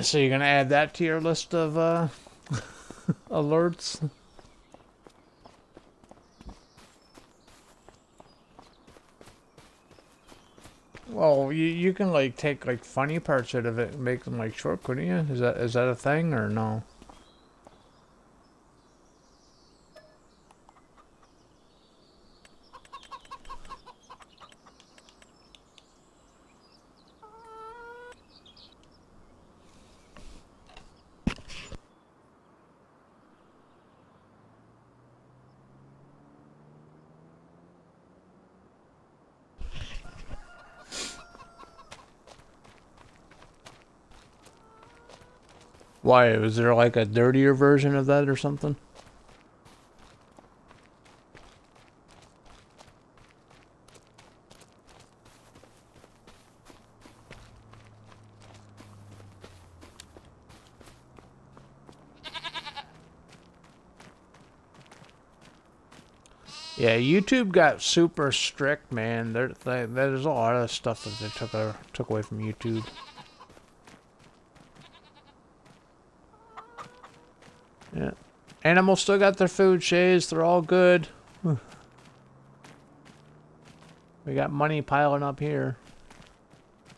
C: So you're gonna add that to your list of alerts? Well, you can like take like funny parts out of it and make them like short, couldn't you? Is that a thing or no? Why, was there like a dirtier version of that or something? Yeah, YouTube got super strict, man. There's a lot of stuff that they took away from YouTube. Yeah. Animals still got their food, Shays. They're all good. We got money piling up here.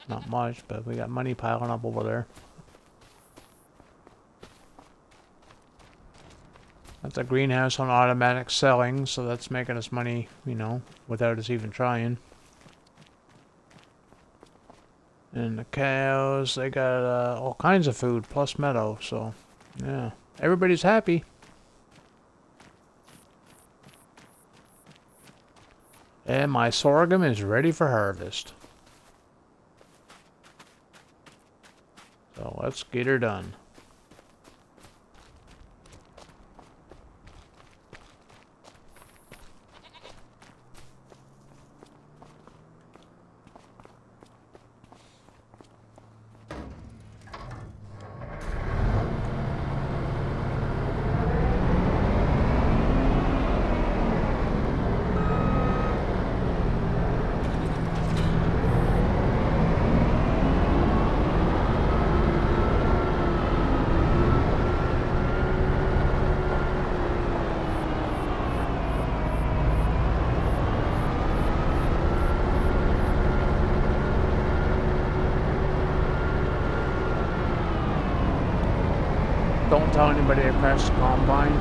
C: Not much, but we got money piling up over there. That's a greenhouse on automatic selling, so that's making us money, you know, without us even trying. And the cows, they got all kinds of food, plus meadow, so, yeah. Everybody's happy. And my sorghum is ready for harvest. So let's get her done. Don't tell anybody I crashed the combine.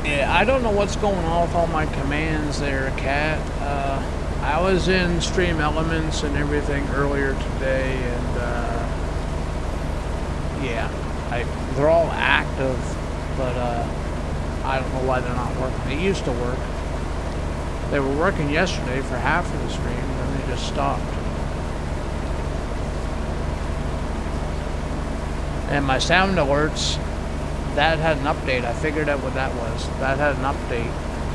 C: Yeah, I don't know what's going on with all my commands there, Cat. I was in Stream Elements and everything earlier today, and yeah, they're all active, but I don't know why they're not working. They used to work. They were working yesterday for half of the stream, and then they just stopped. And my sound alerts, that had an update. I figured out what that was. That had an update.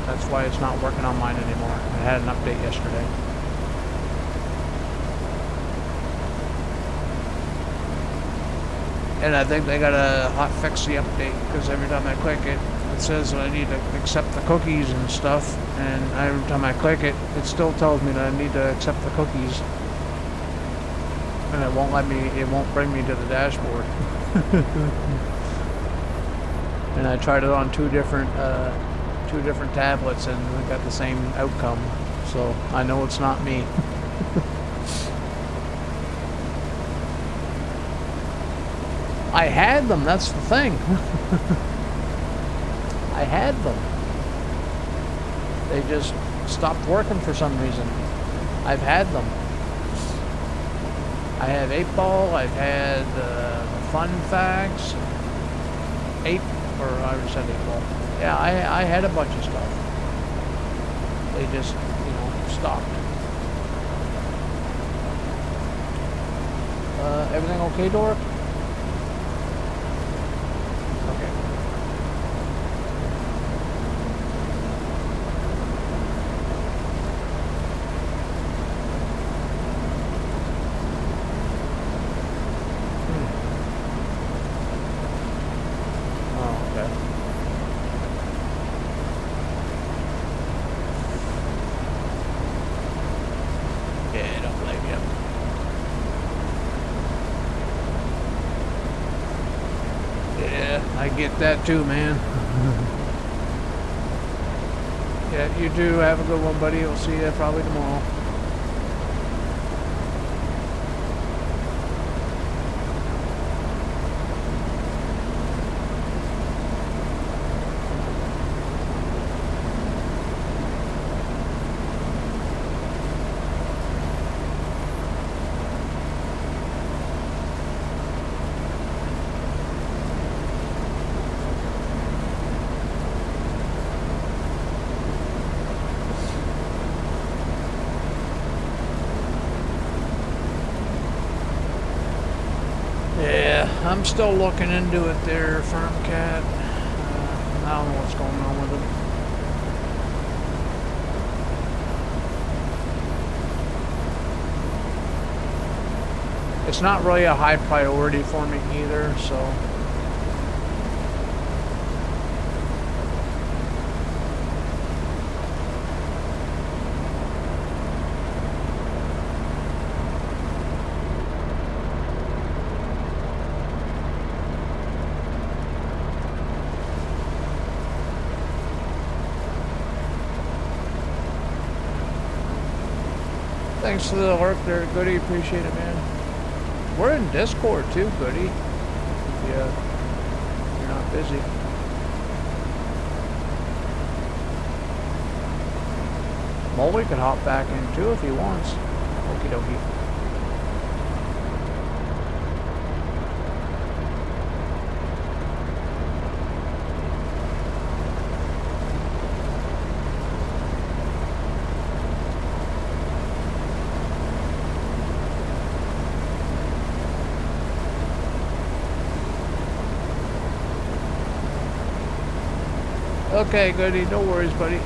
C: That's why it's not working on mine anymore. It had an update yesterday. And I think they gotta hot fix the update, because every time I click it, it says that I need to accept the cookies and stuff. And every time I click it, it still tells me that I need to accept the cookies. And it won't let me, it won't bring me to the dashboard. And I tried it on two different tablets, and we got the same outcome. So I know it's not me. I had them. That's the thing. I had them. They just stopped working for some reason. I've had them. I have 8-Ball. I've had Fun Facts. I already said 8-Ball. Yeah, I had a bunch of stuff. They just, stopped. Everything okay, Dork? Okay. Oh, okay. Yeah, don't blame you. Yeah, I get that too, man. Yeah, you do. Have a good one, buddy. We'll see you probably tomorrow. I'm still looking into it there, Firm Cat. I don't know what's going on with it. It's not really a high priority for me either, so. Thanks for the work there, Goody. Appreciate it, man. We're in Discord too, Goody. If you're not busy. Molly could hop back in too if he wants. Okie dokie. Okay, Goody. No worries, buddy.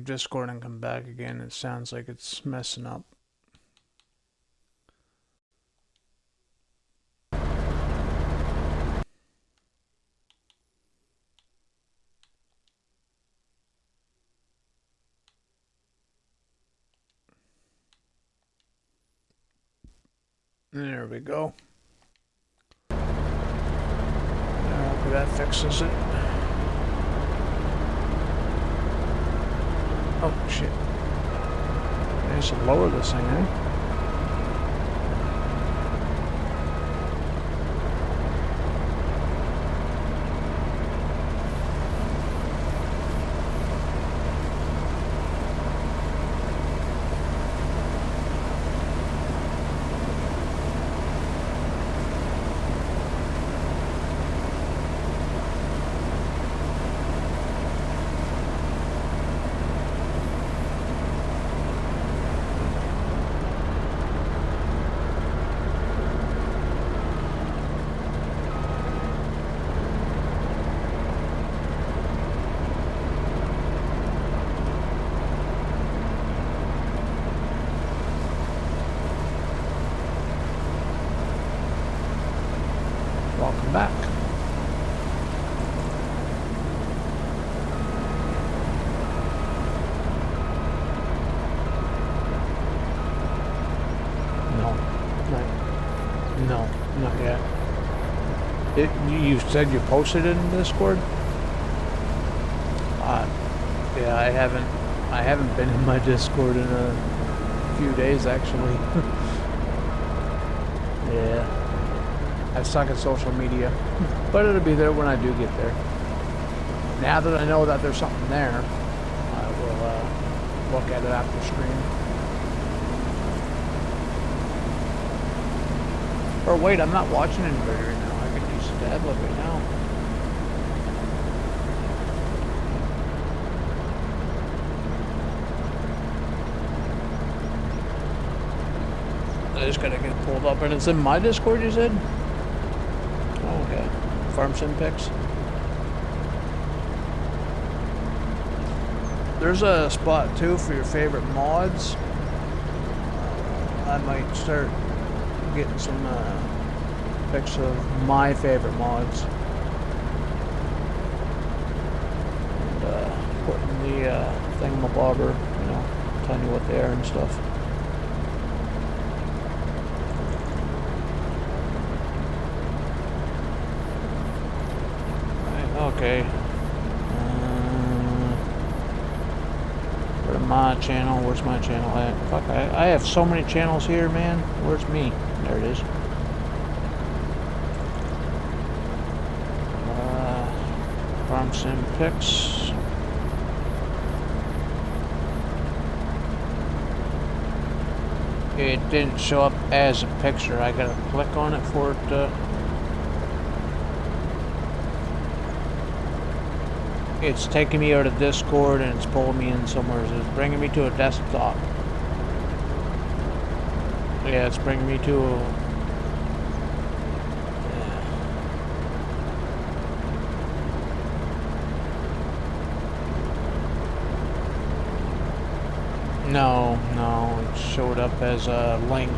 C: Discord and come back again. It sounds like it's messing up. There we go. Okay, that fixes it. Oh, shit. I should lower this thing, eh? Welcome back. No, not yet. You said you posted it in Discord? Yeah, I haven't been in my Discord in a few days actually. Yeah. I suck at social media, but it'll be there when I do get there. Now that I know that there's something there, I will look at it after stream. Or wait, I'm not watching anybody right now. I can use the tablet right now. I just gotta get pulled up, and it's in my Discord, you said? Okay. Farm sim pics. There's a spot too for your favorite mods. I might start getting some pics of my favorite mods. And putting the thingamabobber, you know, telling you what they are and stuff. Okay. Go to my channel. Where's my channel at? Fuck, I have so many channels here, man. Where's me? There it is. Farm sim pics. It didn't show up as a picture. I gotta click on it for it to... It's taking me out of Discord and it's pulling me in somewhere. It's bringing me to a desktop. Yeah, it's bringing me to a... No, it showed up as a link.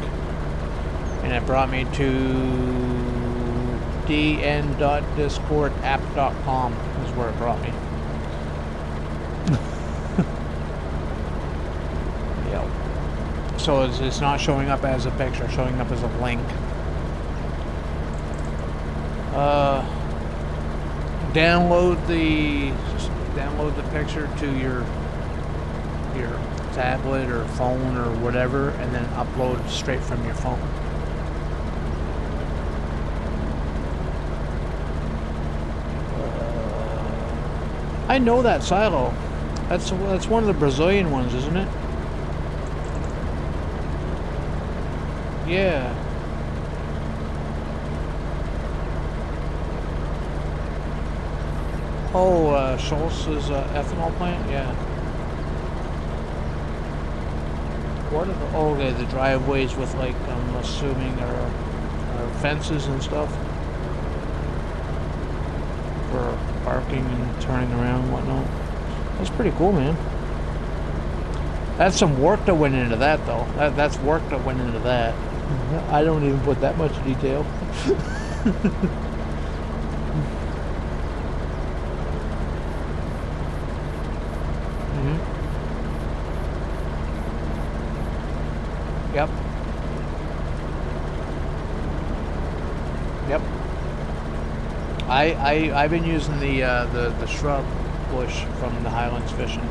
C: And it brought me to dn.discordapp.com is where it brought me. Yep. So it's not showing up as a picture, it's showing up as a link. Download the picture to your tablet or phone or whatever, and then upload straight from your phone. I know that silo. That's one of the Brazilian ones, isn't it? Yeah. Oh, Schultz's ethanol plant? Yeah. What are the... Oh, okay, the driveways with, like, I'm assuming are fences and stuff. For parking and turning around and whatnot. That's pretty cool, man. That's some work that went into that, though. That's work that went into that. I don't even put that much detail. Yep. Yep. I've been using the shrub bush from the Highlands fishing.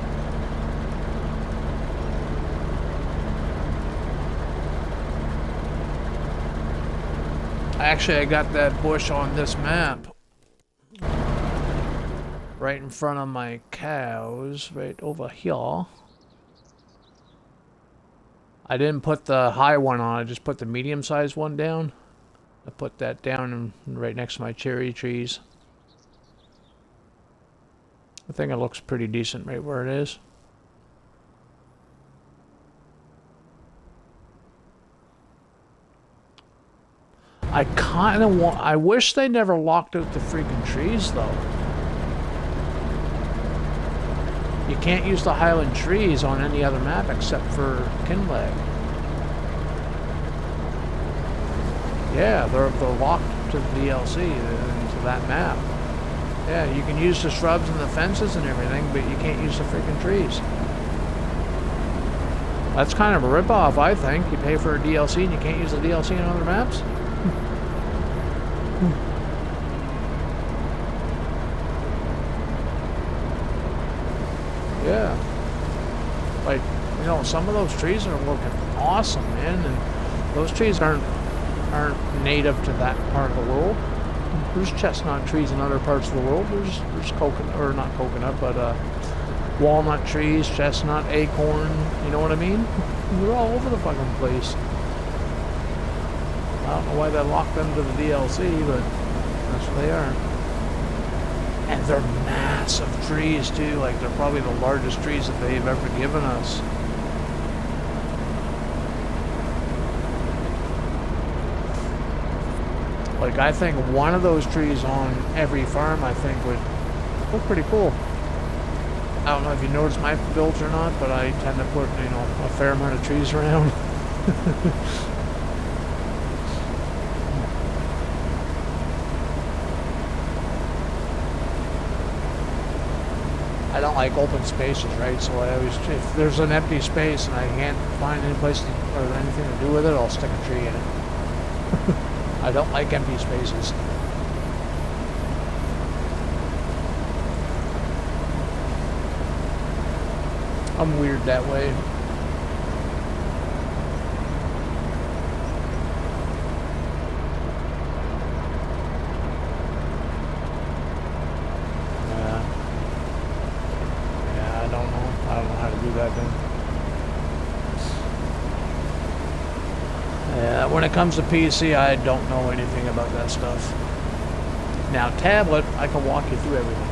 C: Actually, I got that bush on this map. Right in front of my cows, right over here. I didn't put the high one on, I just put the medium-sized one down. I put that down right next to my cherry trees. I think it looks pretty decent right where it is. I kind of want... I wish they never locked out the freaking trees, though. You can't use the Highland trees on any other map except for Kinlag. Yeah, they're locked to the DLC, to that map. Yeah, you can use the shrubs and the fences and everything, but you can't use the freaking trees. That's kind of a ripoff, I think. You pay for a DLC and you can't use the DLC on other maps? Yeah. Like, you know, some of those trees are looking awesome, man, and those trees aren't native to that part of the world. There's chestnut trees in other parts of the world. There's coconut, or not coconut, but walnut trees, chestnut, acorn, you know what I mean? They're all over the fucking place. I don't know why they locked them to the DLC, but that's what they are. And they're massive trees too, like they're probably the largest trees that they've ever given us. Like I think one of those trees on every farm I think would look pretty cool. I don't know if you noticed my builds or not, but I tend to put, you know, a fair amount of trees around. I don't like open spaces, right? So I always, if there's an empty space and I can't find any place to, or anything to do with it, I'll stick a tree in it. I don't like empty spaces. I'm weird that way. When it comes to PC, I don't know anything about that stuff. Now, tablet, I can walk you through everything.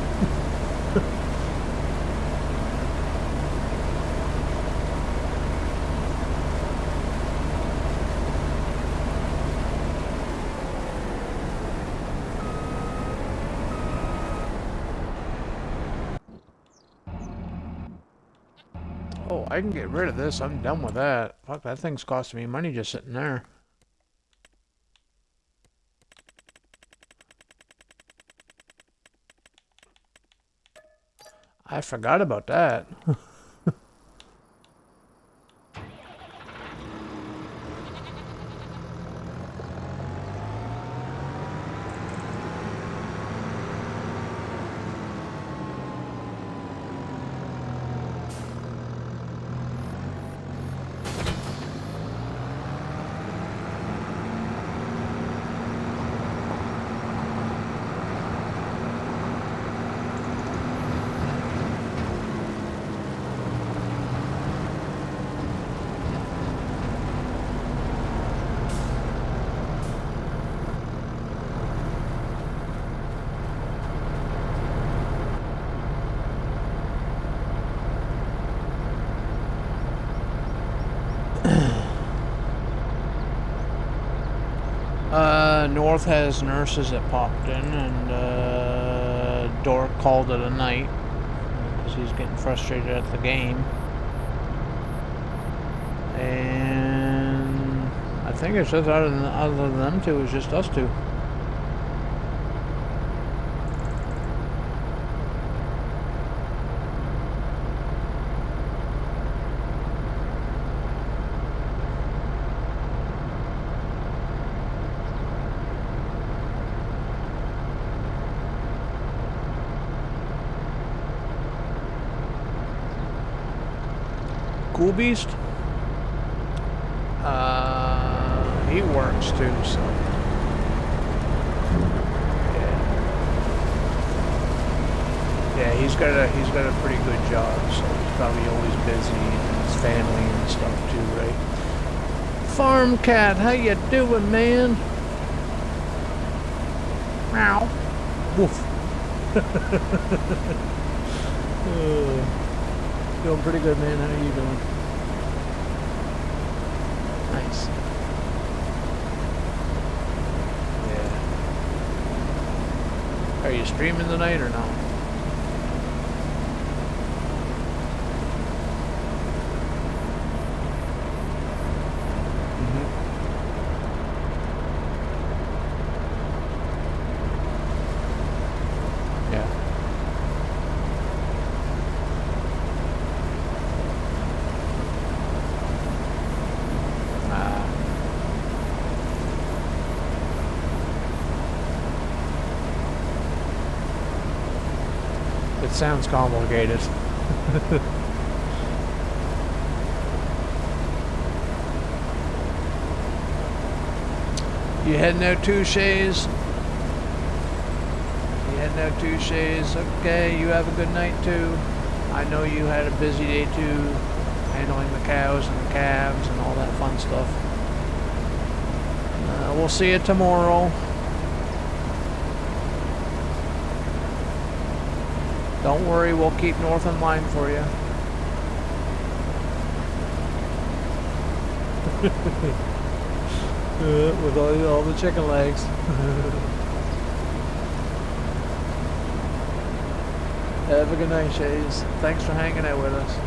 C: Oh, I can get rid of this. I'm done with that. Fuck, that thing's costing me money just sitting there. I forgot about that. North has nurses that popped in, and Dork called it a night because he's getting frustrated at the game. And I think it's just other than them two, it's just us two. Cool Beast? He works too, so yeah, he's got a pretty good job, so he's probably always busy, and his family and stuff too, right? Farm Cat, how you doing, man? Meow. Woof. Doing pretty good, man. How are you doing? Nice. Yeah. Are you streaming tonight or no? It sounds complicated. You heading out too, Shays? You heading out too, Shays? Okay, you have a good night too. I know you had a busy day too, handling the cows and the calves and all that fun stuff. We'll see you tomorrow. Don't worry, we'll keep North in line for you. With all the chicken legs. Have a good night, Shays. Thanks for hanging out with us.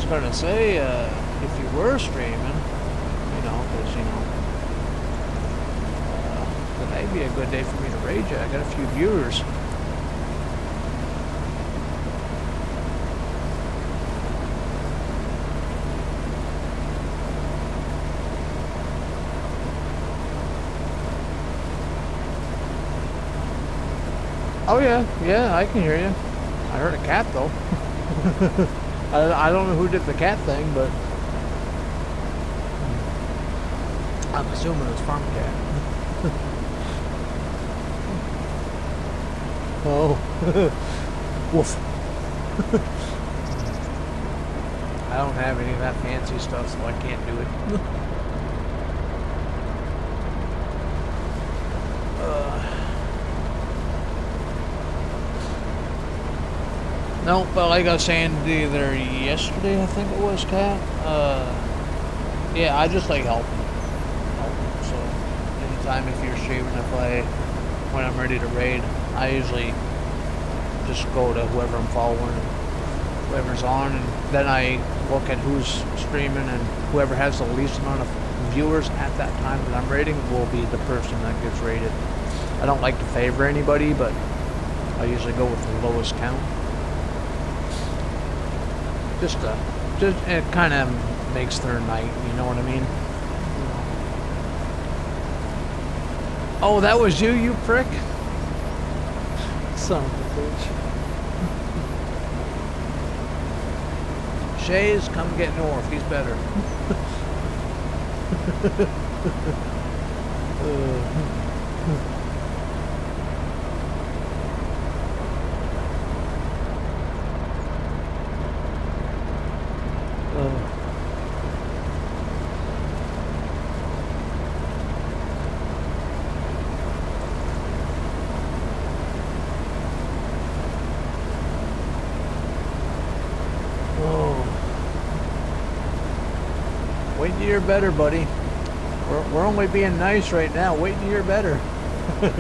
C: Gonna say, if you were streaming, you know, because, you know, today be a good day for me to rage at. I got a few viewers. Oh yeah, yeah, I can hear you. I heard a cat though. I don't know who did the cat thing, but I'm assuming it was Farm Cat. Oh. Woof. I don't have any of that fancy stuff, so I can't do it. No, but like I was saying either yesterday, I think it was, Cat. Yeah, I just like helping. So anytime if you're streaming, when I'm ready to raid, I usually just go to whoever I'm following, whoever's on, and then I look at who's streaming, and whoever has the least amount of viewers at that time that I'm raiding will be the person that gets raided. I don't like to favor anybody, but I usually go with the lowest count. Just it kind of makes their night, you know what I mean? Oh, that was you, you prick? Son of a bitch. Shays, come get North, he's better. Wait till you're better, buddy. We're only being nice right now. Wait till you're better. Yep.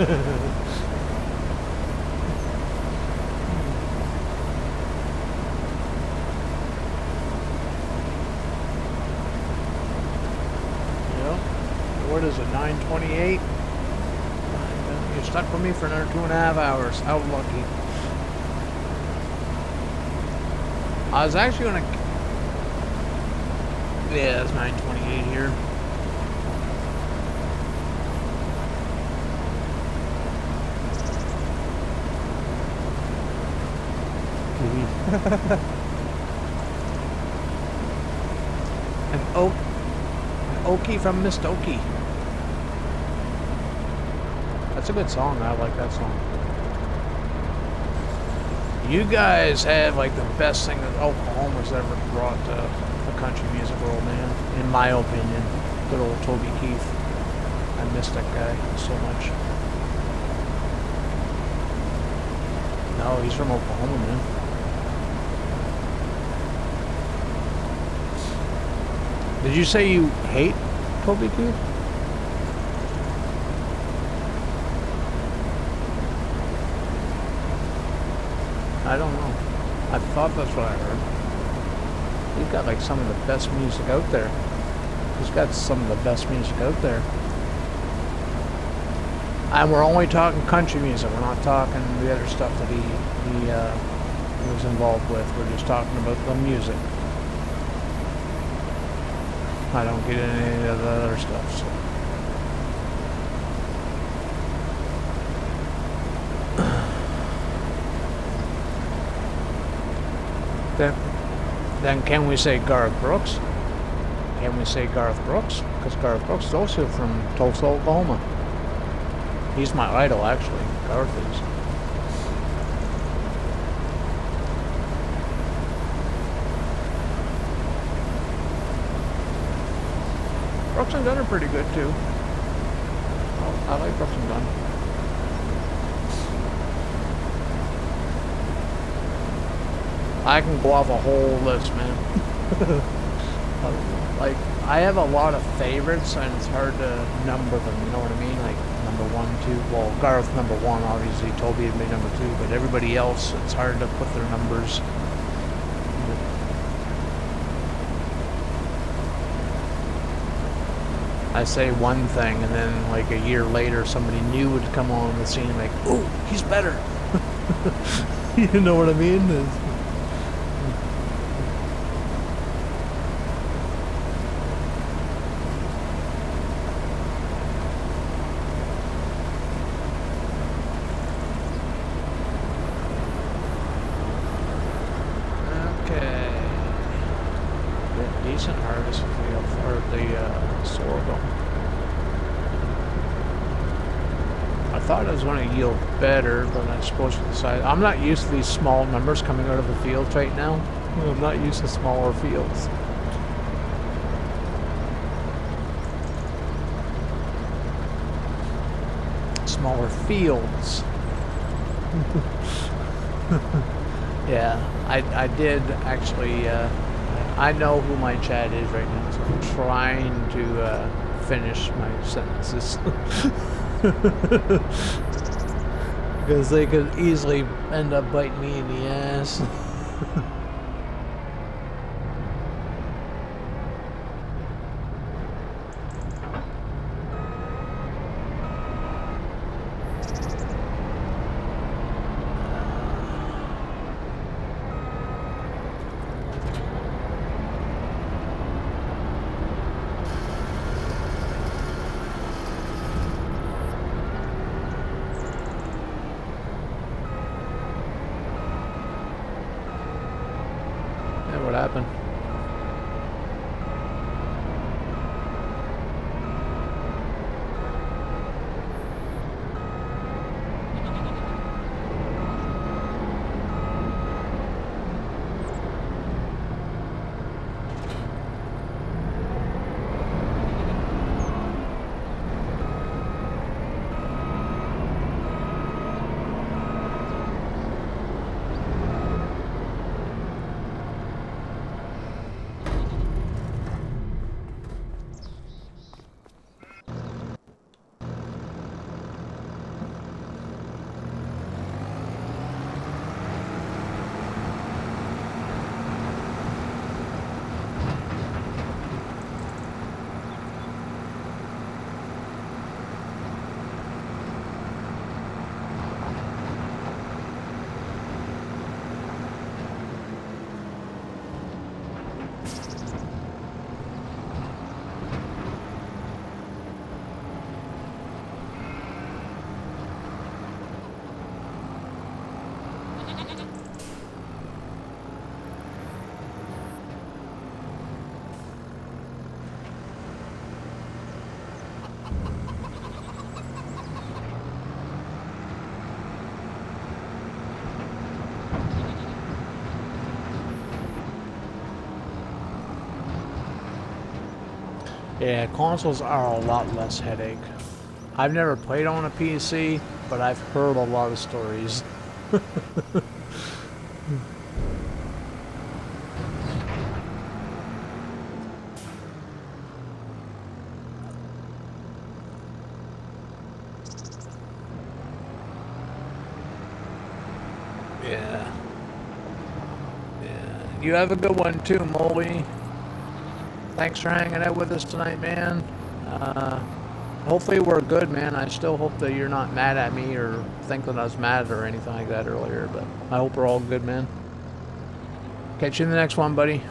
C: What is it, 9:28? You're stuck with me for another 2.5 hours. How lucky. I was actually gonna... Yeah, it's 9:28 here. An Okie from Miss Okie. That's a good song. I like that song. You guys have like the best thing that Oklahoma's ever brought to the country music world, man. In my opinion, good old Toby Keith. I miss that guy so much. No, he's from Oklahoma, man. Did you say you hate Toby Keith? I don't know. I thought that's what I heard. He's got like some of the best music out there. He's got some of the best music out there. And we're only talking country music. We're not talking the other stuff that he was involved with. We're just talking about the music. I don't get into any of the other stuff. So. Then can we say Garth Brooks? Can we say Garth Brooks? Because Garth Brooks is also from Tulsa, Oklahoma. He's my idol, actually. Garth is. Brooks and Dunn are pretty good too. Oh, I like Brooks and Dunn. I can go off a whole list, man. Like, I have a lot of favorites, and it's hard to number them. You know what I mean? Like number 1, 2. Well, Garth number 1, obviously. Toby would be number 2, but everybody else, it's hard to put their numbers. I say one thing, and then like a year later, somebody new would come on the scene, like, "Oh, he's better." You know what I mean? Okay, decent harvest field for the sorghum. I thought it was going to yield better, but I suppose to decide. I'm not used to these small numbers coming out of the fields right now. I'm not used to smaller fields. Smaller fields. Yeah, I did actually. I know who my chat is right now, so I'm trying to finish my sentences. Because they could easily end up biting me in the ass. What happened? Yeah, consoles are a lot less headache. I've never played on a PC, but I've heard a lot of stories. Yeah. Yeah. You have a good one too, Moldy. Thanks for hanging out with us tonight, man. Hopefully we're good, man. I still hope that you're not mad at me or think that I was mad or anything like that earlier, but I hope we're all good, man. Catch you in the next one, buddy.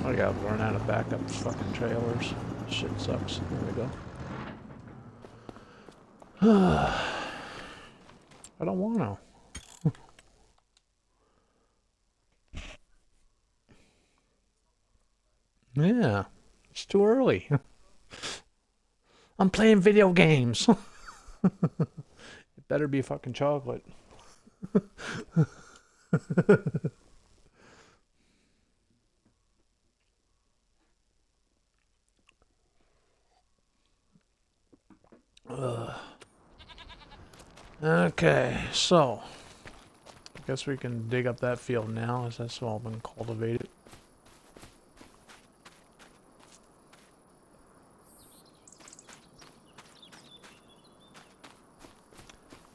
C: Oh yeah, I've run out of backup fucking trailers. Shit sucks. There we go. I don't want to. Yeah, it's too early. I'm playing video games. It better be fucking chocolate. Okay, so I guess we can dig up that field now, as that's all been cultivated.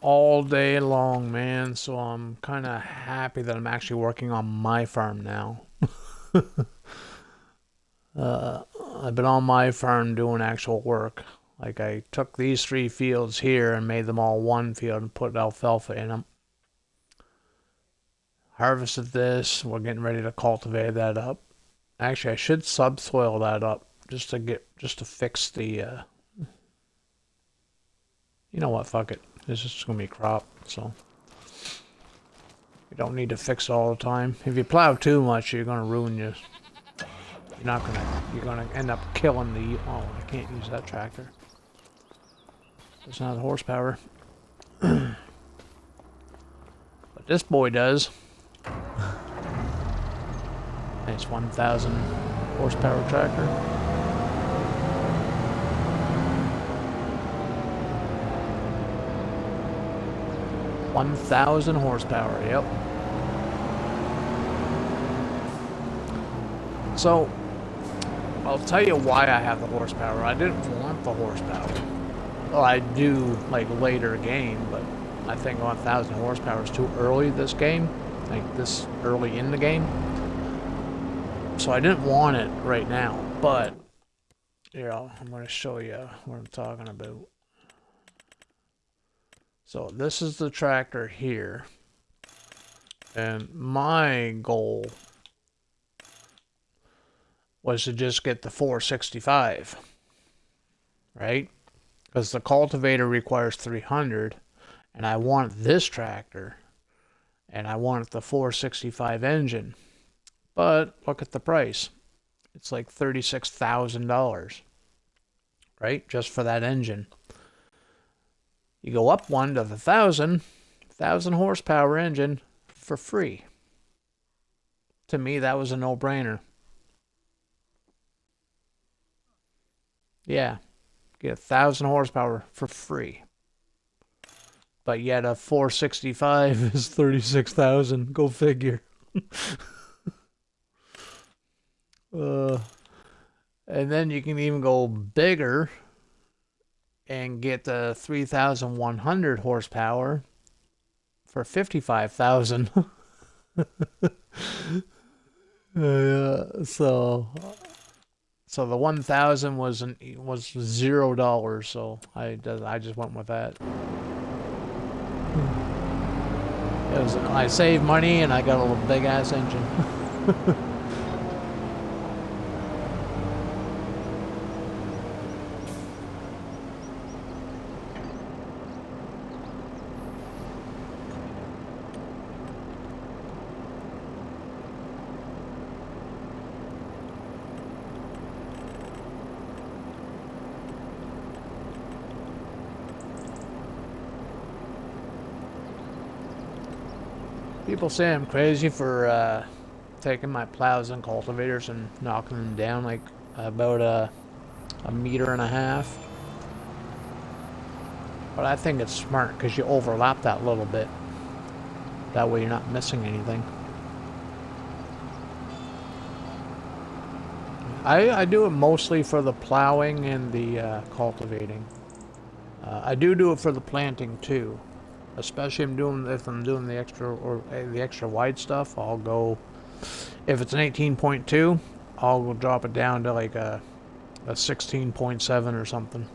C: All day long, man, so I'm kind of happy that I'm actually working on my farm now. I've been on my farm doing actual work. Like, I took these 3 fields here and made them all one field and put alfalfa in them. Harvested this. We're getting ready to cultivate that up. Actually, I should subsoil that up just to fix the, you know what, fuck it. This is just gonna be crop, so you don't need to fix it all the time. If you plow too much, you're gonna ruin your, you're gonna end up killing the, oh, I can't use that tractor. It's not horsepower. But this boy does. Nice 1,000 horsepower tractor. $1,000 horsepower, yep. So, I'll tell you why I have the horsepower. I didn't want the horsepower. Well, I do, like, later game, but I think 1,000 horsepower is too early this game. Like, this early in the game. So I didn't want it right now, but, you know, I'm going to show you what I'm talking about. So this is the tractor here. And my goal was to just get the 465, right? Because the cultivator requires 300, and I want this tractor, and I want the 465 engine. But look at the price. It's like $36,000, right? Just for that engine. You go up one to the 1,000 horsepower engine for free. To me, that was a no-brainer. Yeah, get 1,000 horsepower for free. But yet a 465 is 36,000. Go figure. And then you can even go bigger and get the 3,100 horsepower for 55,000. So the 1,000 was $0, so I just went with that. I saved money and I got a little big ass engine. People say I'm crazy for taking my plows and cultivators and knocking them down like about a meter and a half. But I think it's smart because you overlap that little bit. That way you're not missing anything. I do it mostly for the plowing and the cultivating. I do it for the planting too. Especially if I'm doing the extra wide stuff, I'll go. If it's an 18.2, I'll go drop it down to like a 16.7 or something.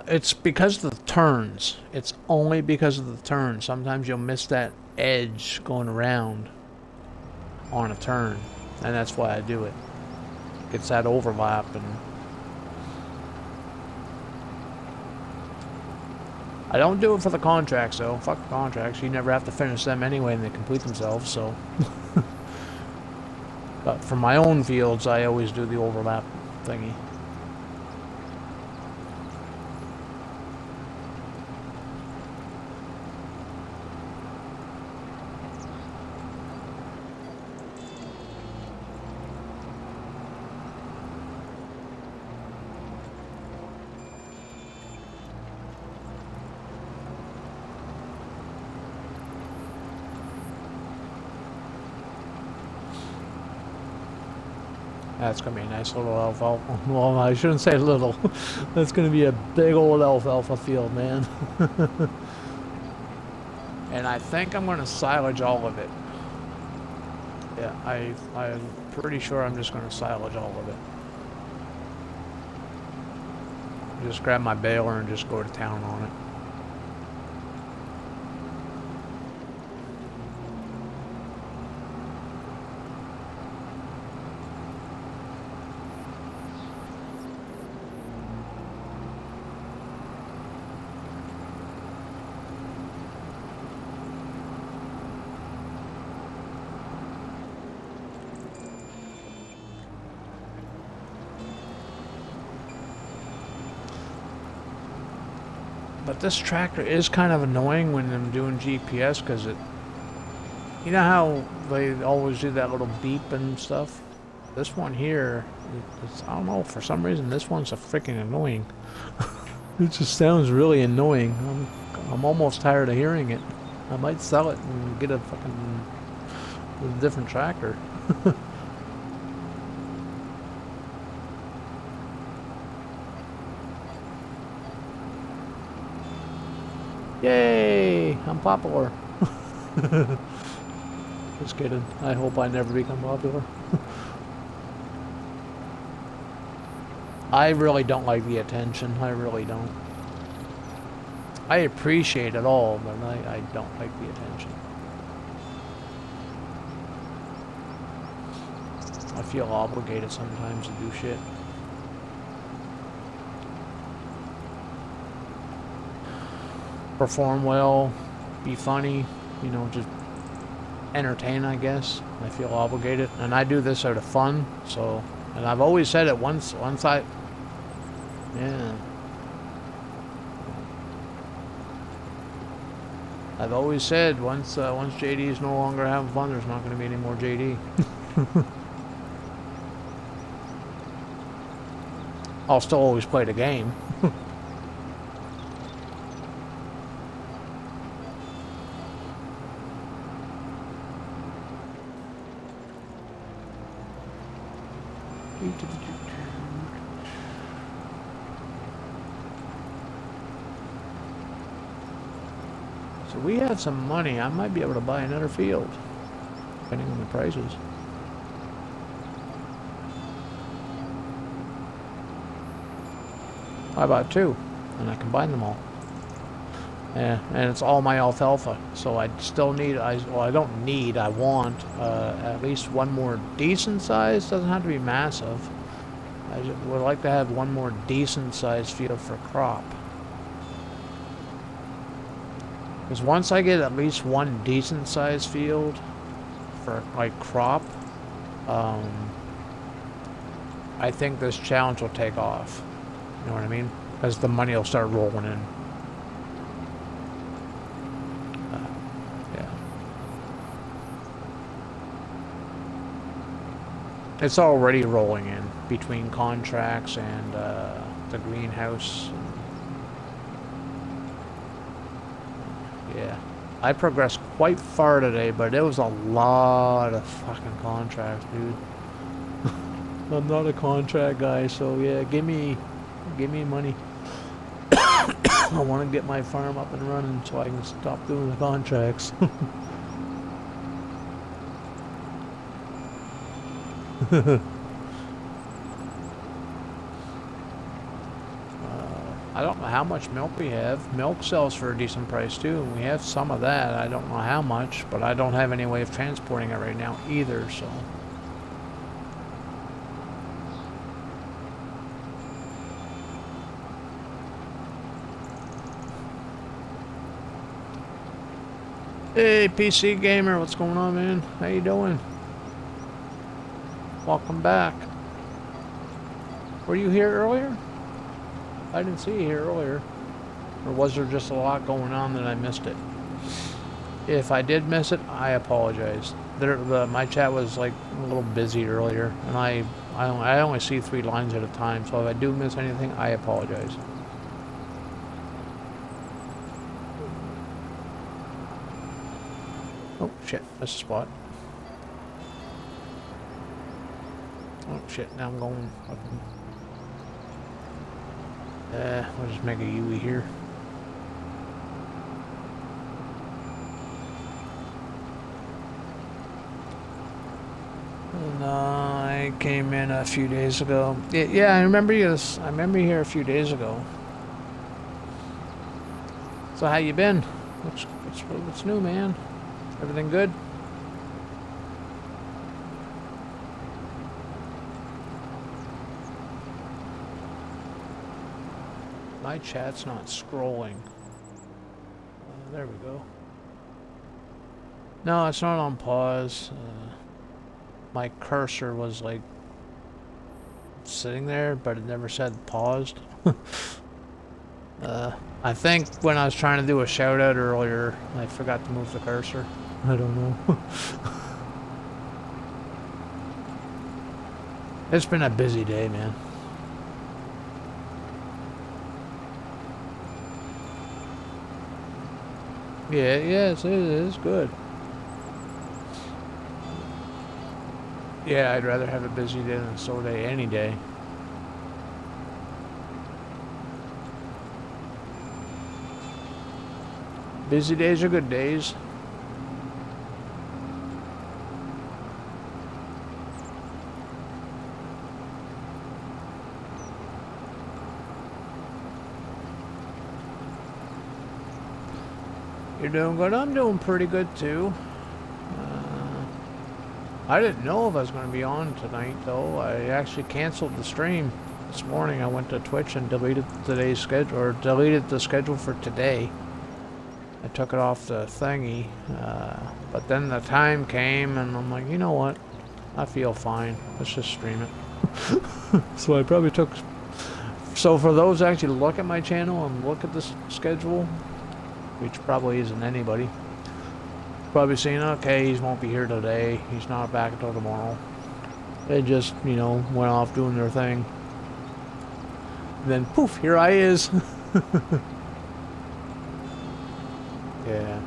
C: It's because of the turns. It's only because of the turns. Sometimes you'll miss that edge going around on a turn, and that's why I do it. It's that overlap, and I don't do it for the contracts though. Fuck the contracts. You never have to finish them anyway, and they complete themselves. So, but for my own fields, I always do the overlap thingy. That's gonna be a nice little alfalfa. Well, I shouldn't say little. That's gonna be a big old alfalfa field, man. And I think I'm gonna silage all of it. Yeah, I'm pretty sure I'm just gonna silage all of it. Just grab my baler and just go to town on it. But this tractor is kind of annoying when I'm doing GPS because it, you know how they always do that little beep and stuff? This one here, I don't know, for some reason this one's a freaking annoying. It just sounds really annoying. I'm almost tired of hearing it. I might sell it and get a different tractor. Yay! I'm popular. Just kidding. I hope I never become popular. I really don't like the attention. I really don't. I appreciate it all, but I don't like the attention. I feel obligated sometimes to do shit. Perform well, be funny, you know, just entertain, I guess. I feel obligated, and I do this out of fun. So, and I've always said it once yeah, I've always said once JD is no longer having fun, there's not going to be any more JD. I'll still always play the game. So we have some money. I might be able to buy another field, depending on the prices. How about two? And I combine them all. Yeah, and it's all my alfalfa. So I still need, I want at least one more decent size. Doesn't have to be massive. I would like to have one more decent sized field for crop. Because once I get at least one decent sized field for like crop, I think this challenge will take off. You know what I mean? Because the money will start rolling in. It's already rolling in between contracts and the greenhouse. Yeah. I progressed quite far today, but it was a lot of fucking contracts, dude. I'm not a contract guy, so yeah, give me money. I want to get my farm up and running so I can stop doing the contracts. I don't know how much milk we have. Milk sells for a decent price too. We have some of that. I don't know how much, but I don't have any way of transporting it right now either, so. Hey, PC Gamer, what's going on, man? How you doing? Welcome back. Were you here earlier? I didn't see you here earlier. Or was there just a lot going on that I missed it? If I did miss it, I apologize. My chat was like a little busy earlier, and I only see 3 lines at a time, so if I do miss anything, I apologize. Oh shit, that's a spot. Oh shit, now I'm going fucking... we'll just make a U here. And I came in a few days ago. Yeah, I remember you. I remember you here a few days ago. So how you been? What's new, man? Everything good? My chat's not scrolling. There we go. No, it's not on pause. My cursor was like sitting there, but it never said paused. I think when I was trying to do a shout out earlier, I forgot to move the cursor. I don't know. It's been a busy day, man. Yeah, yes, it is good. Yeah, I'd rather have a busy day than a slow day any day. Busy days are good days. You're doing good. I'm doing pretty good too. I didn't know if I was going to be on tonight though. I actually canceled the stream this morning. I went to Twitch and deleted today's schedule, or deleted the schedule for today. I took it off the thingy, but then the time came and I'm like, you know what? I feel fine. Let's just stream it. So I probably took... So for those that actually look at my channel and look at this schedule, which probably isn't anybody, probably saying, okay, he won't be here today. He's not back until tomorrow. They just, you know, went off doing their thing. And then poof, here I is. Yeah.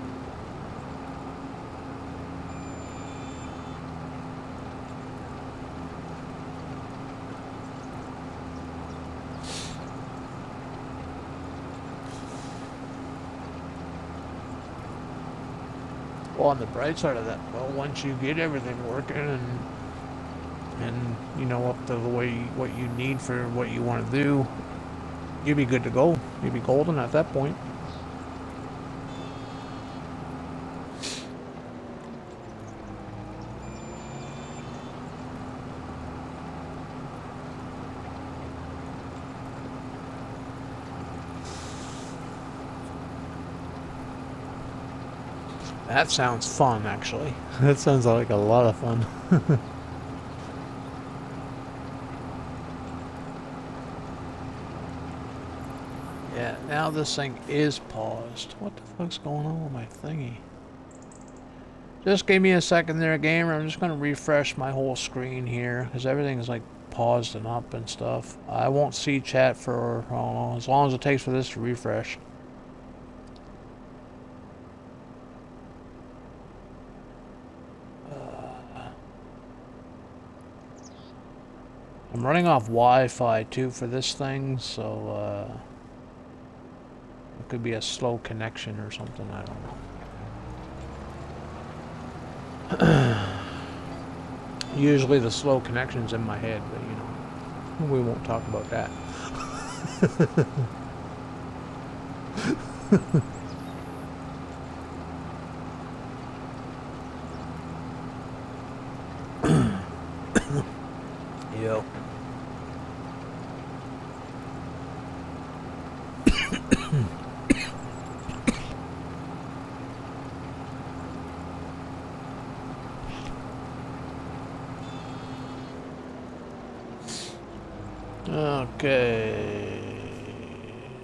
C: Well, on the bright side of that, well, once you get everything working and you know up to the way what you need for what you want to do, you'll be good to go. You'll be golden at that point. That sounds fun, actually. That sounds like a lot of fun. Yeah, now this thing is paused. What the fuck's going on with my thingy? Just give me a second there, gamer. I'm just gonna refresh my whole screen here because everything's like paused and up and stuff. I won't see chat for, I don't know, as long as it takes for this to refresh. I'm running off Wi-Fi too for this thing, so it could be a slow connection or something, I don't know. Usually the slow connection's in my head, but you know, we won't talk about that. Yo. Okay,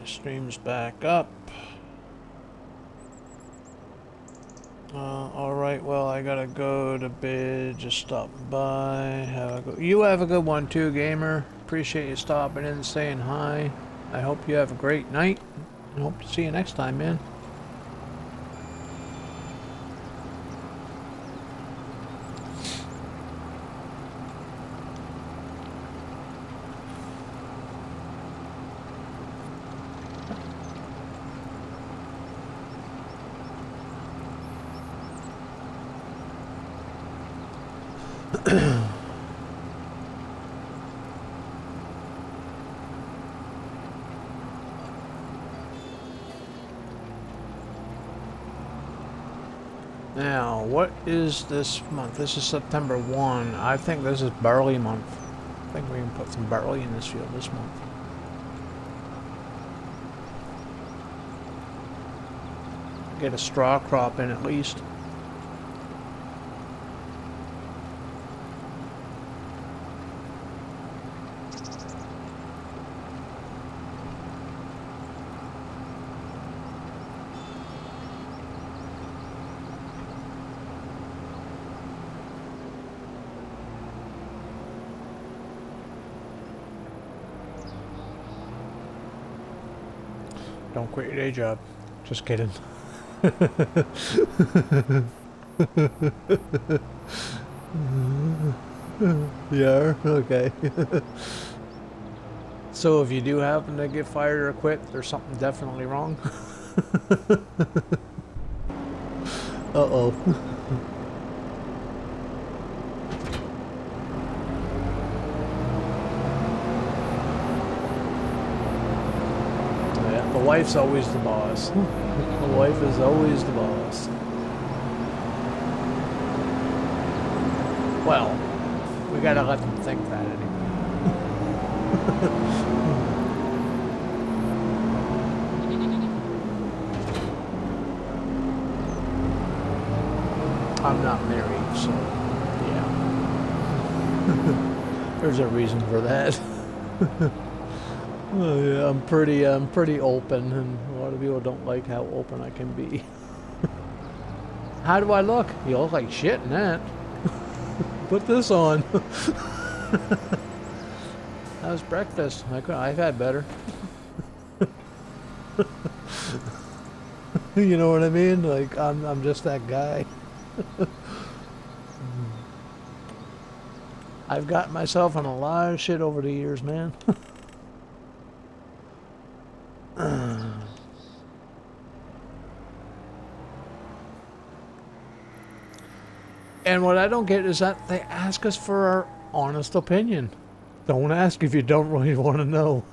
C: stream's back up. Alright, well, I gotta go to bed, just stopping by. You have a good one too, gamer. Appreciate you stopping in and saying hi. I hope you have a great night, and hope to see you next time, man. Now, what is this month? This is September 1. I think this is barley month. I think we can put some barley in this field this month. Get a straw crop in at least. Don't quit your day job. Just kidding. Yeah, okay. So if you do happen to get fired or quit, there's something definitely wrong. Uh-oh. Yeah, the wife's always the boss. The wife is always the boss. Well, we gotta let them think that anyway. I'm not married, so yeah. There's a reason for that. Oh, yeah, I'm pretty open, and a lot of people don't like how open I can be. How do I look? You look like shit in that. Put this on. How's breakfast? I've had better. You know what I mean? Like I'm just that guy. I've gotten myself in a lot of shit over the years, man. And what I don't get is that they ask us for our honest opinion. Don't ask if you don't really want to know.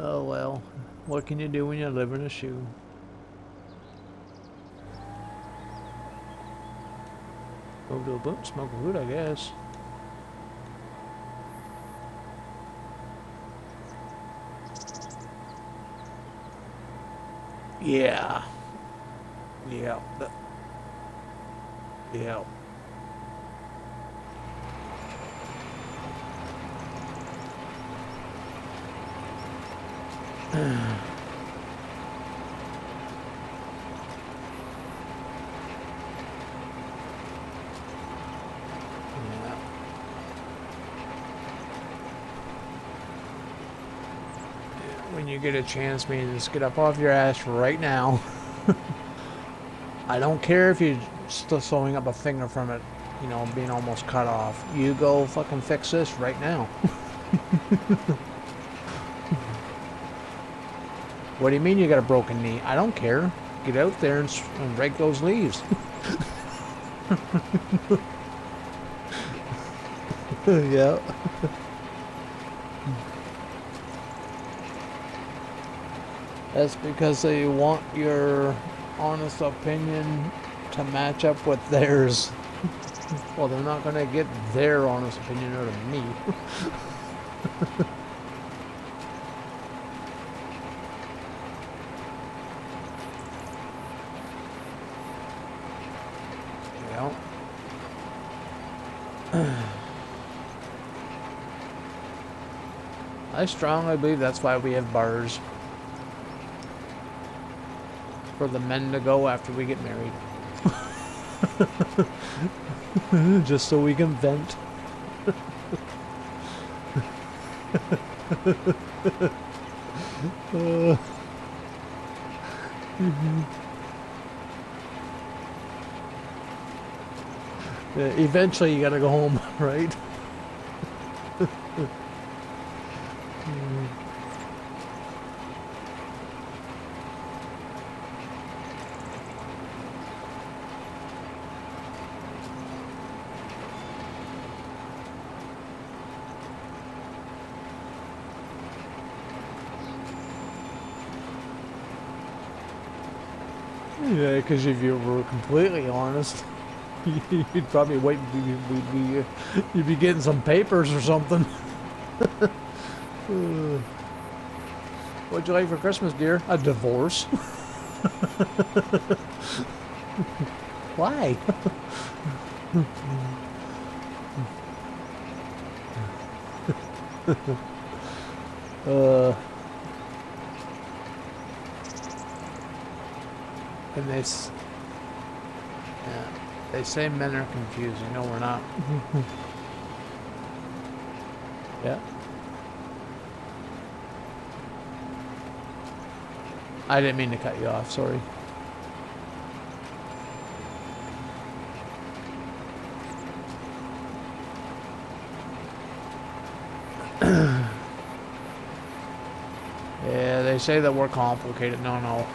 C: Oh well, what can you do when you live in a shoe? Go to a boot, smoke a boot, I guess. Yeah. Yeah. Yeah. when you get a chance, man, just get up off your ass right now. I don't care if you're still sewing up a finger from it, you know, being almost cut off. You go fucking fix this right now. What do you mean you got a broken knee? I don't care. Get out there and rake those leaves. Yeah. That's because they want your honest opinion to match up with theirs. Well, they're not gonna get their honest opinion out of me. I strongly believe that's why we have bars. For the men to go after we get married. Just so we can vent. Eventually you gotta go home, right? Yeah, because if you were completely honest, you'd probably wait. You'd be getting some papers or something. What'd you like for Christmas, dear? A divorce. Why? And they say men are confusing. No, we're not. Yeah. I didn't mean to cut you off, sorry. Yeah, they say that we're complicated. No.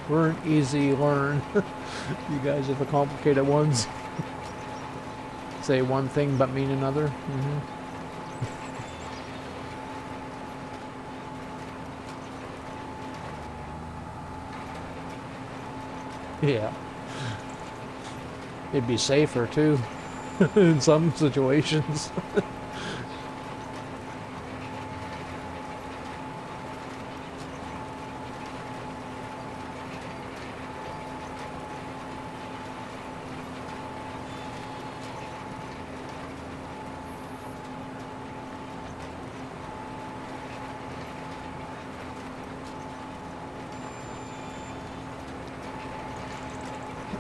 C: we're an easy learn. You guys are the complicated ones. Say one thing but mean another. Yeah. It'd be safer too in some situations.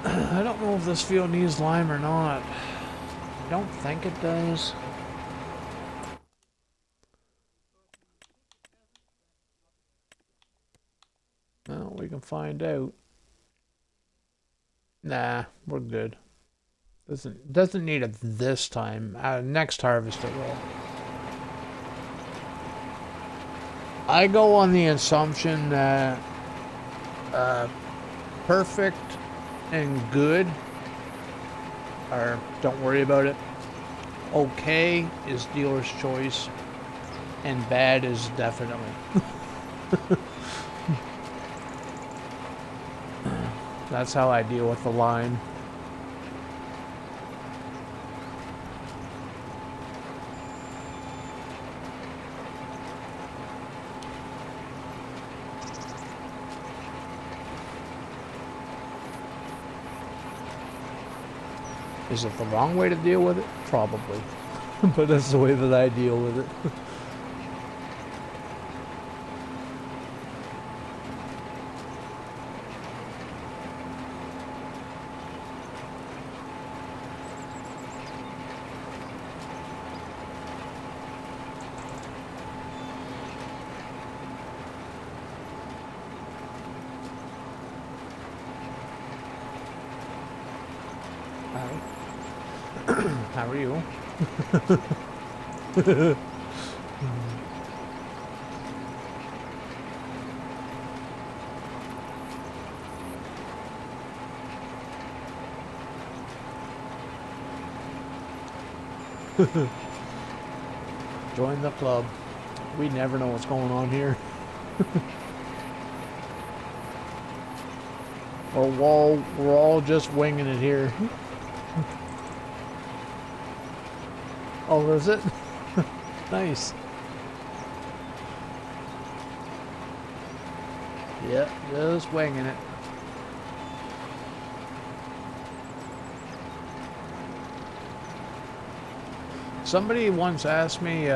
C: I don't know if this field needs lime or not. I don't think it does. Well, we can find out. Nah, we're good. Doesn't need it this time. Next harvest it will. I go on the assumption that perfect and good, or don't worry about it. Okay is dealer's choice, and bad is definitely. That's how I deal with the line. Is it the wrong way to deal with it? Probably. But that's the way that I deal with it. How are you? Join the club. We never know what's going on here. We're all just winging it here. Oh, is it? Nice. Yep, just winging it. Somebody once asked me,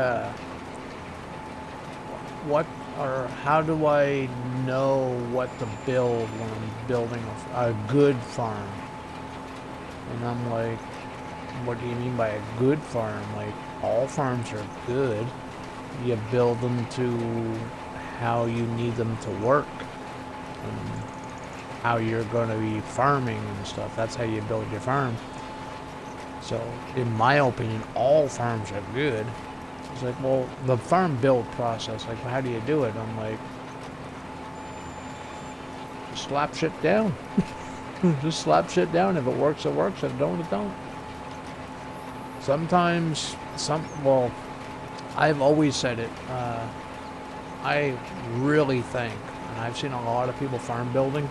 C: what or how do I know what to build when I'm building a good farm? And I'm like, what do you mean by a good farm? Like, all farms are good. You build them to how you need them to work and how you're going to be farming and stuff. That's how you build your farm. So, in my opinion, all farms are good. It's like, well, the farm build process, like, how do you do it? I'm like, just slap shit down. Just slap shit down. If it works, it works. If it don't, it don't. Sometimes, well, I've always said it. I really think, and I've seen a lot of people farm building,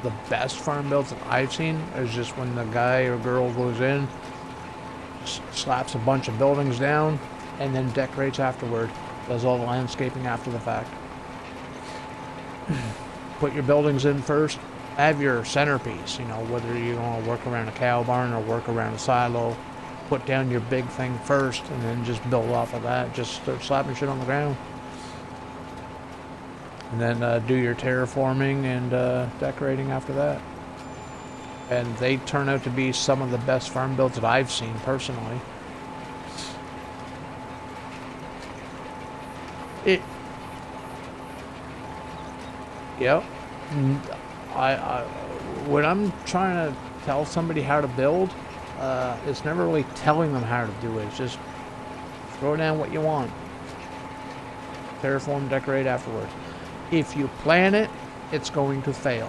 C: the best farm builds that I've seen is just when the guy or girl goes in, slaps a bunch of buildings down, and then decorates afterward. Does all the landscaping after the fact. Put your buildings in first. Have your centerpiece, you know, whether you're going to work around a cow barn or work around a silo. Put down your big thing first, and then just build off of that. Just start slapping shit on the ground. And then do your terraforming and decorating after that. And they turn out to be some of the best farm builds that I've seen personally. Yep. When I'm trying to tell somebody how to build, it's never really telling them how to do it. It's just throw down what you want. Terraform, decorate afterwards. If you plan it, it's going to fail.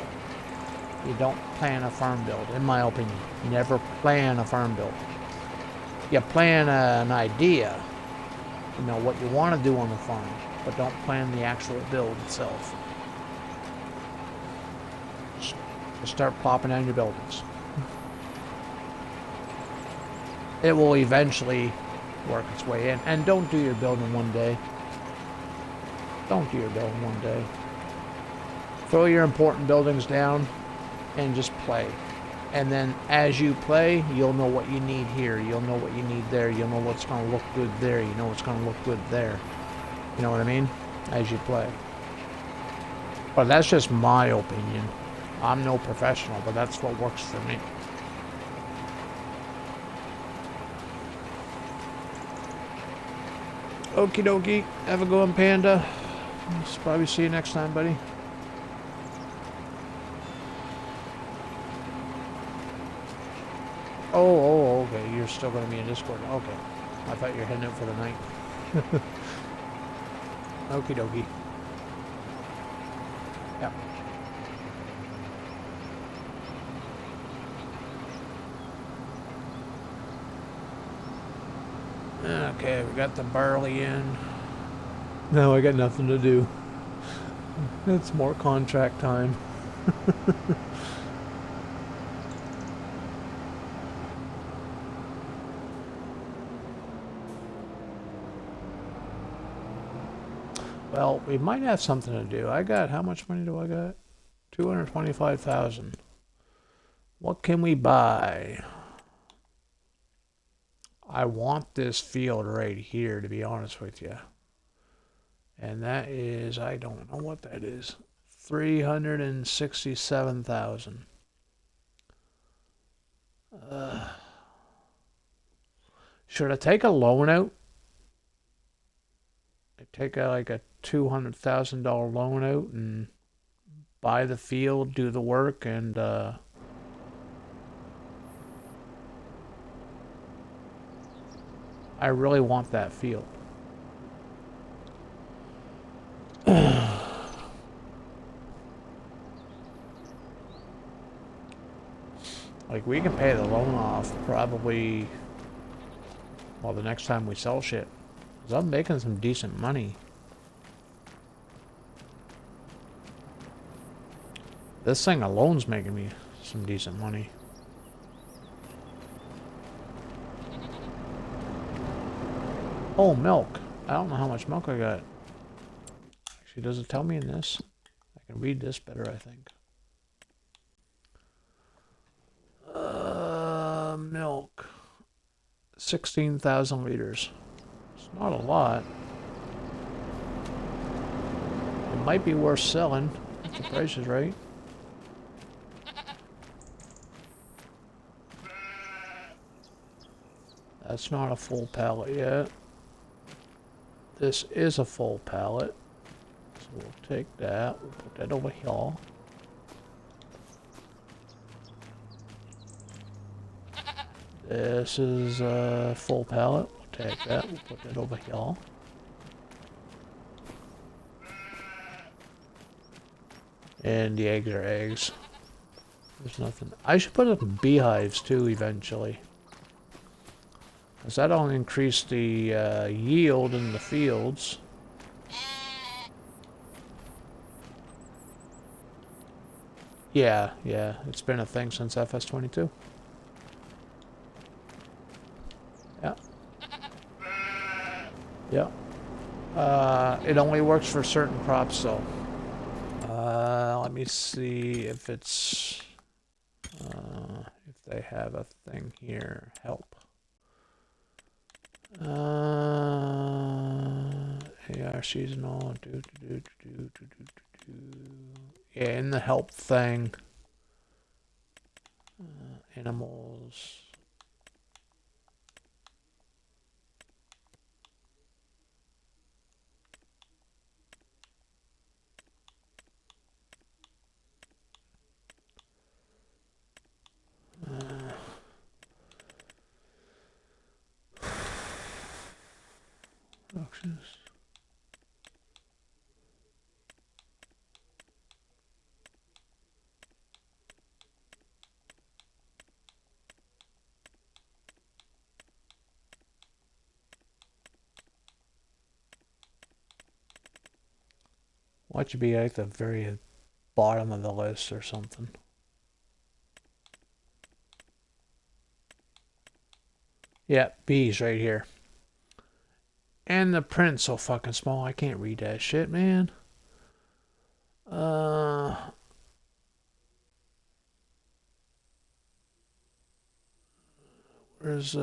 C: You don't plan a farm build, in my opinion. Never plan a farm build. You plan an idea, you know, what you want to do on the farm, but don't plan the actual build itself. Just start plopping down your buildings. It will eventually work its way in. And don't do your building one day. Don't do your building one day. Throw your important buildings down and just play. And then as you play, you'll know what you need here. You'll know what you need there. You'll know what's going to look good there. You know what's going to look good there. You know what I mean? As you play. But that's just my opinion. I'm no professional, but that's what works for me. Okie dokie. Have a good one, Panda. I'll probably see you next time, buddy. Oh, okay. You're still going to be in Discord. Okay. I thought you were heading out for the night. Okie dokie. Yep. Okay, we got the barley in. Now I got nothing to do. It's more contract time. Well, we might have something to do. I got, how much money do I got? 225,000. What can we buy? I want this field right here, to be honest with you. And that is, I don't know what that is. 367,000. Should I take a loan out? Take like a $200,000 loan out and buy the field, do the work, and I really want that field. Like, we can pay the loan off probably, well, the next time we sell shit. Because I'm making some decent money. This thing alone's making me some decent money. Oh, milk. I don't know how much milk I got. Actually, does it tell me in this? I can read this better, I think. Milk. 16,000 liters. It's not a lot. It might be worth selling if the price is right. That's not a full pallet yet. This is a full pallet. So we'll take that. We'll put that over here. This is a full pallet. We'll take that. We'll put that over here. And the eggs are eggs. There's nothing. I should put up beehives too eventually. Because that'll increase the yield in the fields. Yeah, it's been a thing since FS22. Yeah. Yeah. It only works for certain crops though. Let me see if it's... if they have a thing here. Help. AR seasonal. Yeah, in the help thing. Animals. Productions. Watch it be at the very bottom of the list or something. Yeah, B's right here. And the print's so fucking small, I can't read that shit, man. There's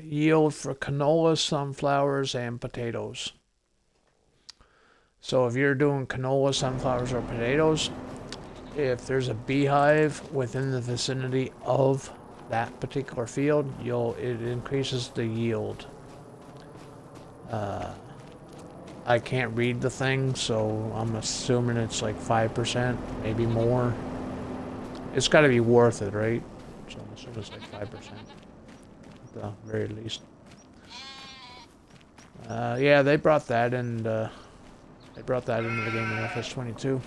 C: yield for canola, sunflowers, and potatoes. So if you're doing canola, sunflowers, or potatoes, if there's a beehive within the vicinity of that particular field, it increases the yield. I can't read the thing, so I'm assuming it's like 5%, maybe more. It's got to be worth it, right? So I'm assuming it's like 5%, at the very least. Yeah, they brought that in. They brought that into the game in FS22.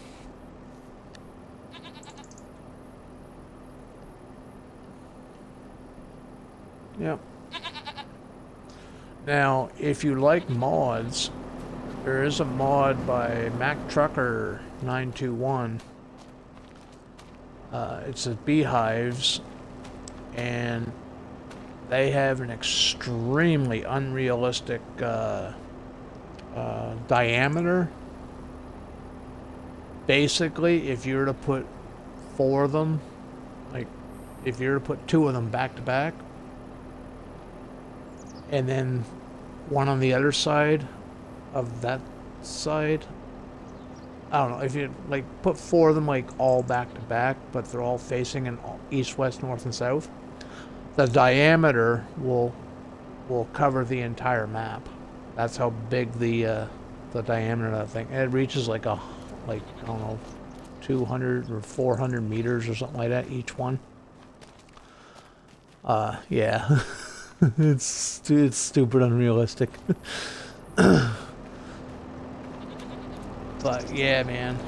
C: Yep. Now, if you like mods, there is a mod by Mac Trucker 921. It's a beehives, and they have an extremely unrealistic diameter. Basically, if you were to put 4 of them, like if you were to put 2 of them back to back, and then one on the other side of that side, I don't know, if you like put 4 of them like all back to back, but they're all facing in east, west, north, and south, the diameter will cover the entire map. That's how big the diameter of that thing. And it reaches like I don't know, 200 or 400 meters or something like that each one. Yeah. It's stupid unrealistic. But yeah, man.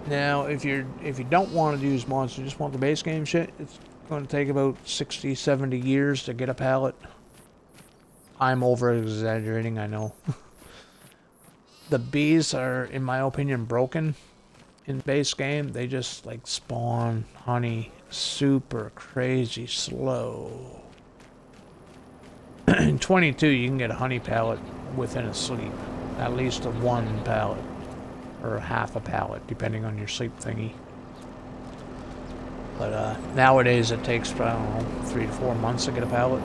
C: Now, if you don't want to use mods, you just want the base game shit, it's going to take about 60, 70 years to get a pallet. I'm over exaggerating, I know. The bees are, in my opinion, broken in base game. They just like spawn honey super crazy slow. In 22, you can get a honey pallet within a sleep. At least a one pallet. Or half a pallet, depending on your sleep thingy. But nowadays it takes, I don't know, 3 to 4 months to get a pallet.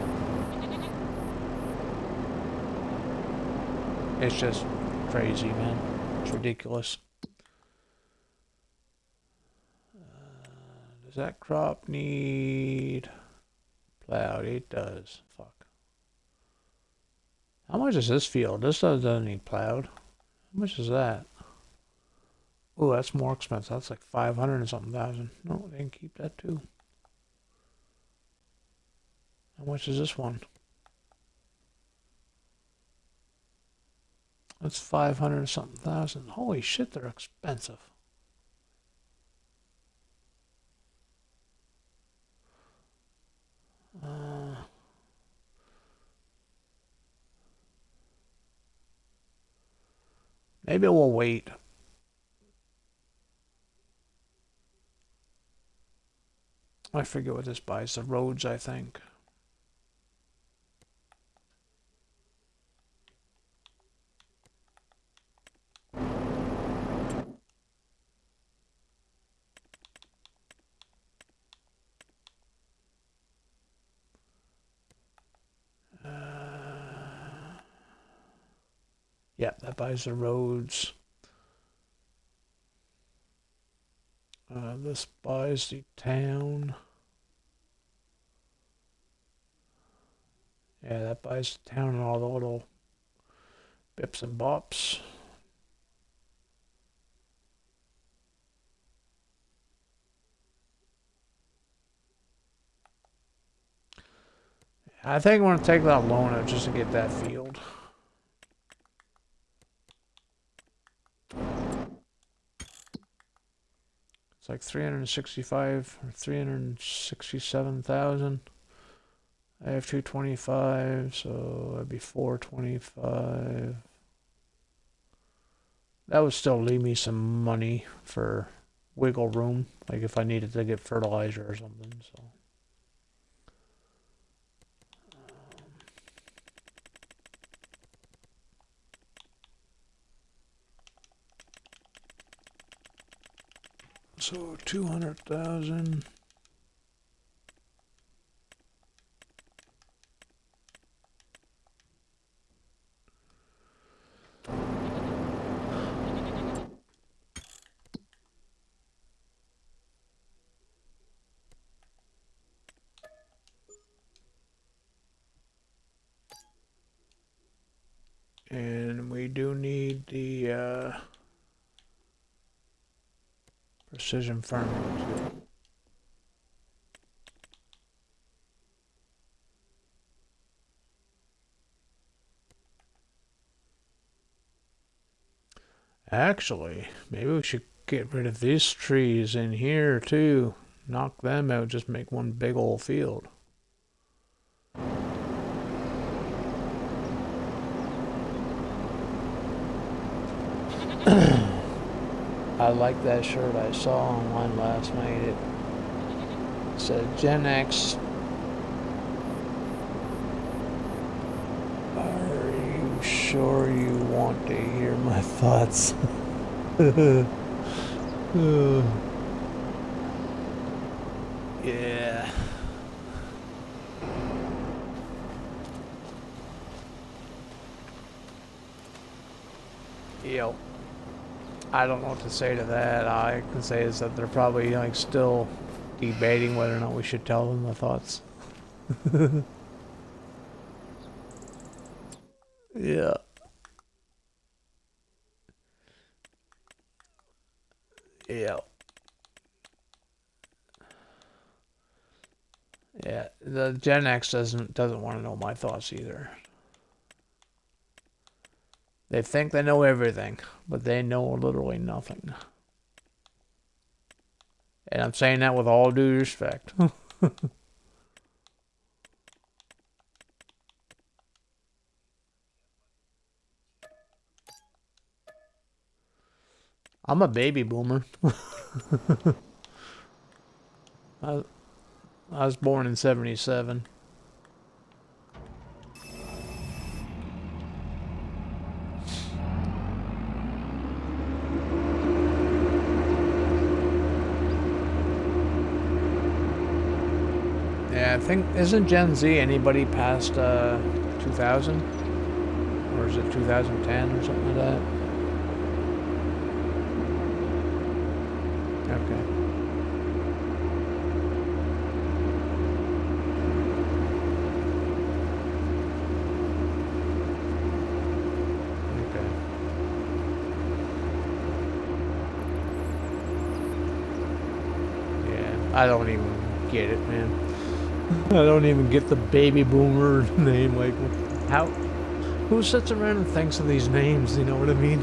C: It's just crazy, man. It's ridiculous. Does that crop need plowed? It does. Fuck. How much is this field? This doesn't need plowed. How much is that? Oh, that's more expensive. That's like 500 and something thousand. No, they can keep that too. How much is this one? That's 500 and something thousand. Holy shit, they're expensive. Maybe we'll wait. I forget what this buys. The roads, I think. Yeah, that buys the roads. This buys the town. Yeah, that buys the town and all the little bips and bops. I think I'm going to take that loan out just to get that field. It's like 365 or 367,000. I have 225, so that'd be 425. That would still leave me some money for wiggle room, like if I needed to get fertilizer or something. So 200,000. And we do need the precision farming too. Actually, maybe we should get rid of these trees in here too. Knock them out, just make one big old field. I like that shirt I saw online last night. It said Gen X. Are you sure you want to hear my thoughts? Yeah. Yep. I don't know what to say to that. All I can say is that they're probably like still debating whether or not we should tell them the thoughts. Yeah. Yeah. Yeah. Gen X doesn't want to know my thoughts either. They think they know everything, but they know literally nothing. And I'm saying that with all due respect. I'm a baby boomer. I was born in 77. Yeah, I think, isn't Gen Z anybody past 2000? Or is it 2010 or something like that? Okay. Okay. Yeah, I don't even get it, man. I don't even get the baby boomer name. Like, how? Who sits around and thinks of these names? You know what I mean?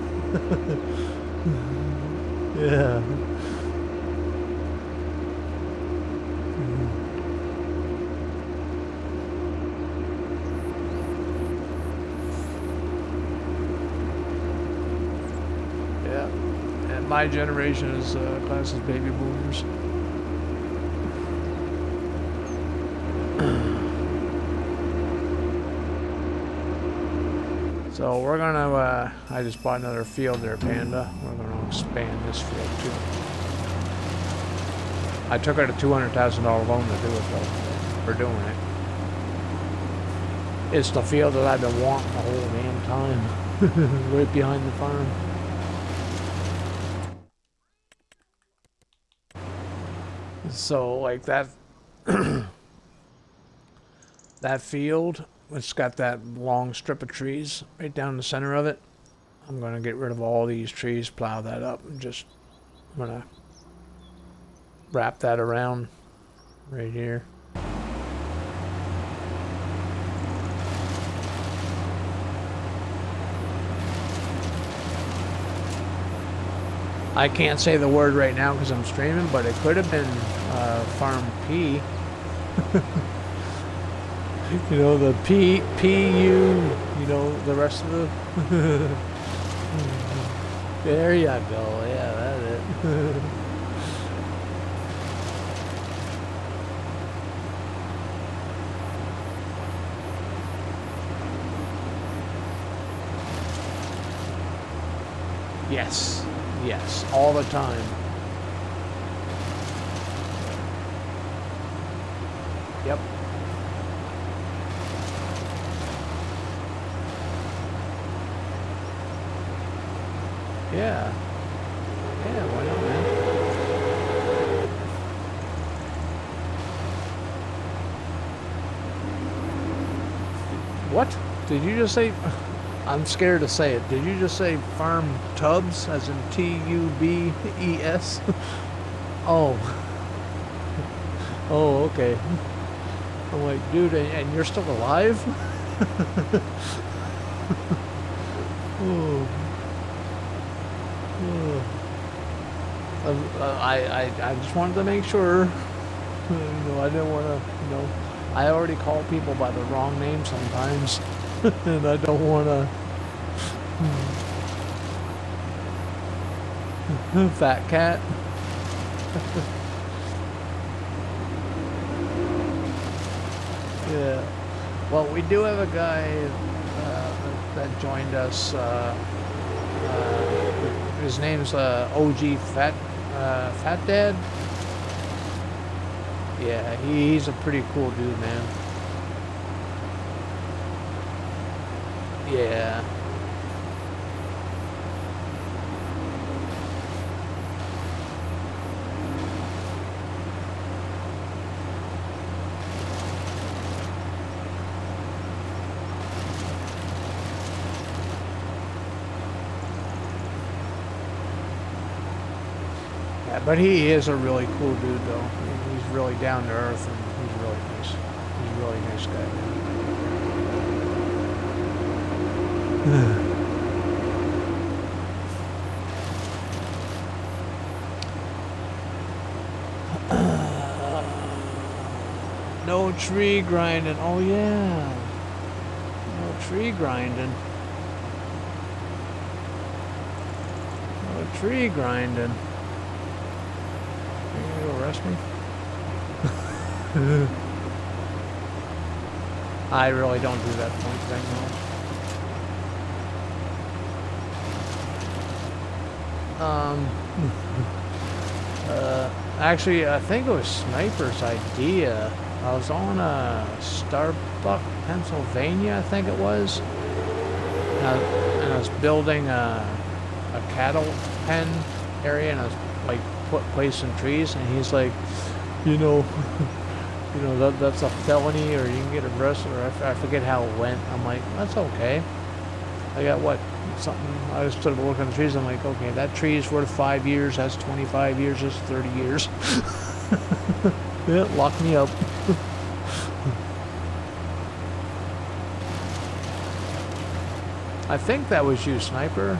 C: Yeah. Yeah. And my generation is classed as baby boomers. So we're gonna, I just bought another field there, Panda. We're gonna expand this field too. I took out a $200,000 loan to do it though. We're doing it. It's the field that I've been wanting the whole damn time. Right behind the farm. So like that, that field, it's got that long strip of trees right down the center of it. I'm gonna get rid of all these trees, plow that up, and just, I'm gonna wrap that around right here. I can't say the word right now because I'm streaming, but it could have been Farm P. You know, the P-U, you know, the rest of the... There you go, yeah, that's it. Yes, yes, all the time. Yep. Yeah. Yeah, why not, man? What? Did you just say... I'm scared to say it. Did you just say farm tubs, as in T-U-B-E-S? Oh. Oh, okay. I'm like, dude, and you're still alive? Oh. I just wanted to make sure. You know, I didn't want to, you know, I already call people by the wrong name sometimes. And I don't want to. Fat cat. Yeah. Well, we do have a guy that joined us. His name's OG Fat Dad. Yeah, he's a pretty cool dude, man. Yeah. But he is a really cool dude, though. He's really down to earth, and he's really nice. He's really nice guy, man. No tree grinding. Oh yeah. No tree grinding. No tree grinding. You gonna go arrest me? I really don't do that point thing though. Actually, I think it was Sniper's idea. I was on Starbuck, Pennsylvania, I think it was. And I was building a cattle pen area, and I was like placing trees, and he's like, you know, that's a felony, or you can get arrested, or I forget how it went. I'm like, that's okay. I got what? Something. I just started working on the trees. I'm like, okay, that tree is worth 5 years. That's 25 years. That's 30 years. Yeah, lock me up. I think that was you, Sniper.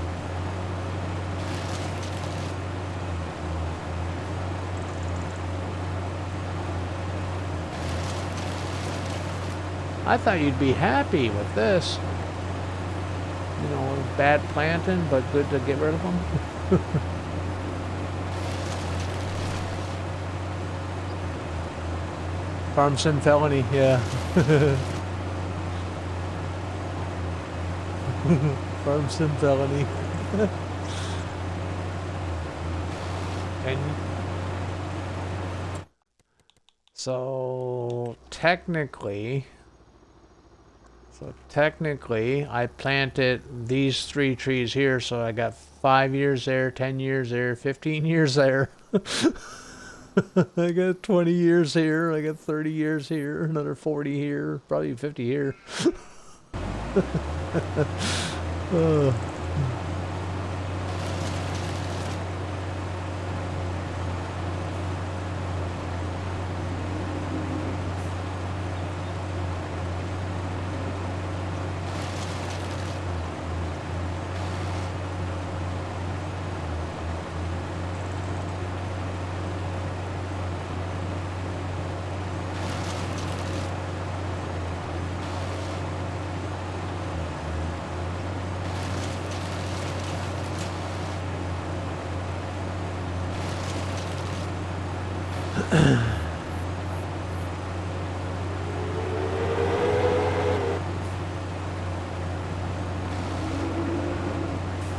C: I thought you'd be happy with this. You know, bad planting, but good to get rid of them. Farm sim felony, yeah. Farm sim felony. And so technically, I planted these 3 trees here, so I got 5 years there, 10 years there, 15 years there. I got 20 years here, I got 30 years here, another 40 here, probably 50 here.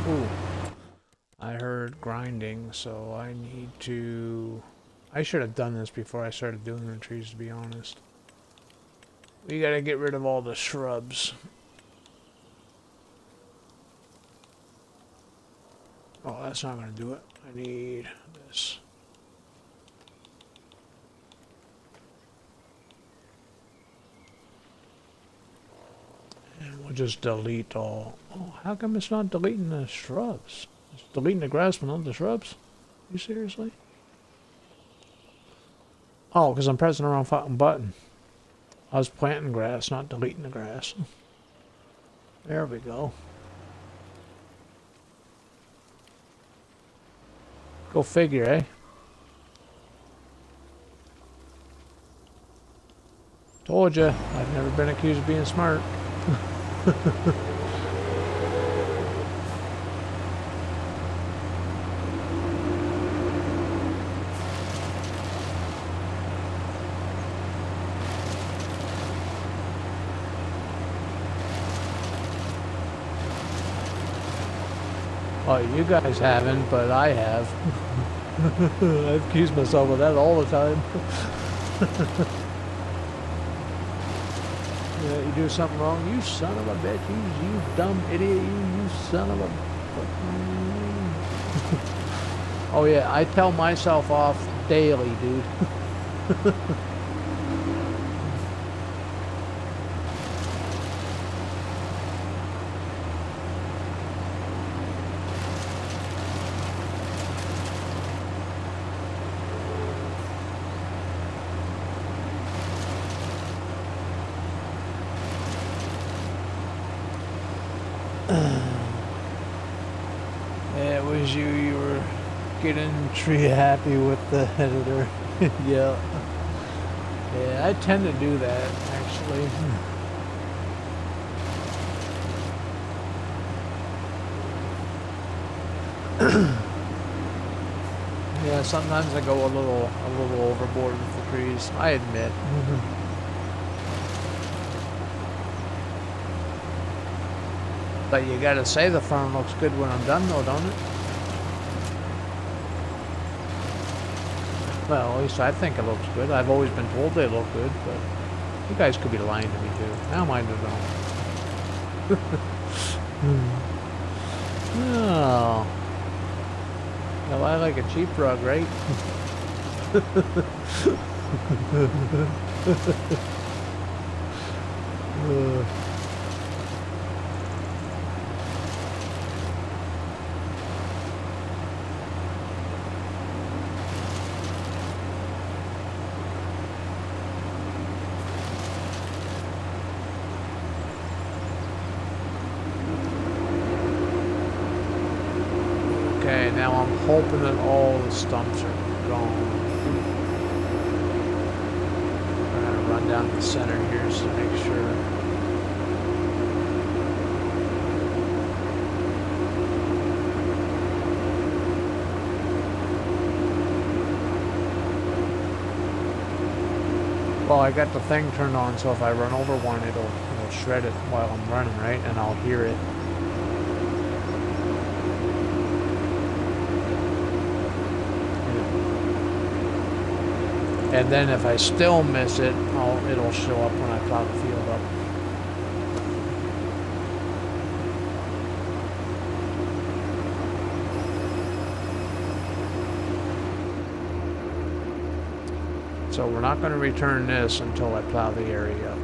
C: Ooh, I heard grinding, so I need to... I should have done this before I started doing the trees, to be honest. We gotta get rid of all the shrubs. Oh, that's not gonna do it. I need this. And we'll just delete all. Oh, how come it's not deleting the shrubs? It's deleting the grass but not the shrubs? You seriously? Oh, because I'm pressing the wrong fucking button. I was planting grass, not deleting the grass. There we go. Go figure, eh? Told ya, I've never been accused of being smart. Oh, you guys haven't, but I have. I've accused myself of that all the time. Yeah, you do something wrong, you son of a bitch, you dumb idiot, you son of a... Oh yeah, I tell myself off daily, dude. was you. You were getting tree happy with the editor. Yeah. Yeah, I tend to do that, actually. Yeah, sometimes I go a little overboard with the trees, I admit. But you gotta say the farm looks good when I'm done though, don't it? Well, at least I think it looks good. I've always been told they look good, but you guys could be lying to me too. I don't mind it all. Oh. Well, I like a cheap rug, right? Okay, now I'm hoping that all the stumps are gone. I'm gonna run down the center here just to make sure. Well, I got the thing turned on, so if I run over one, it'll shred it while I'm running, right? And I'll hear it. And then if I still miss it, it'll show up when I plow the field up. So we're not going to return this until I plow the area up.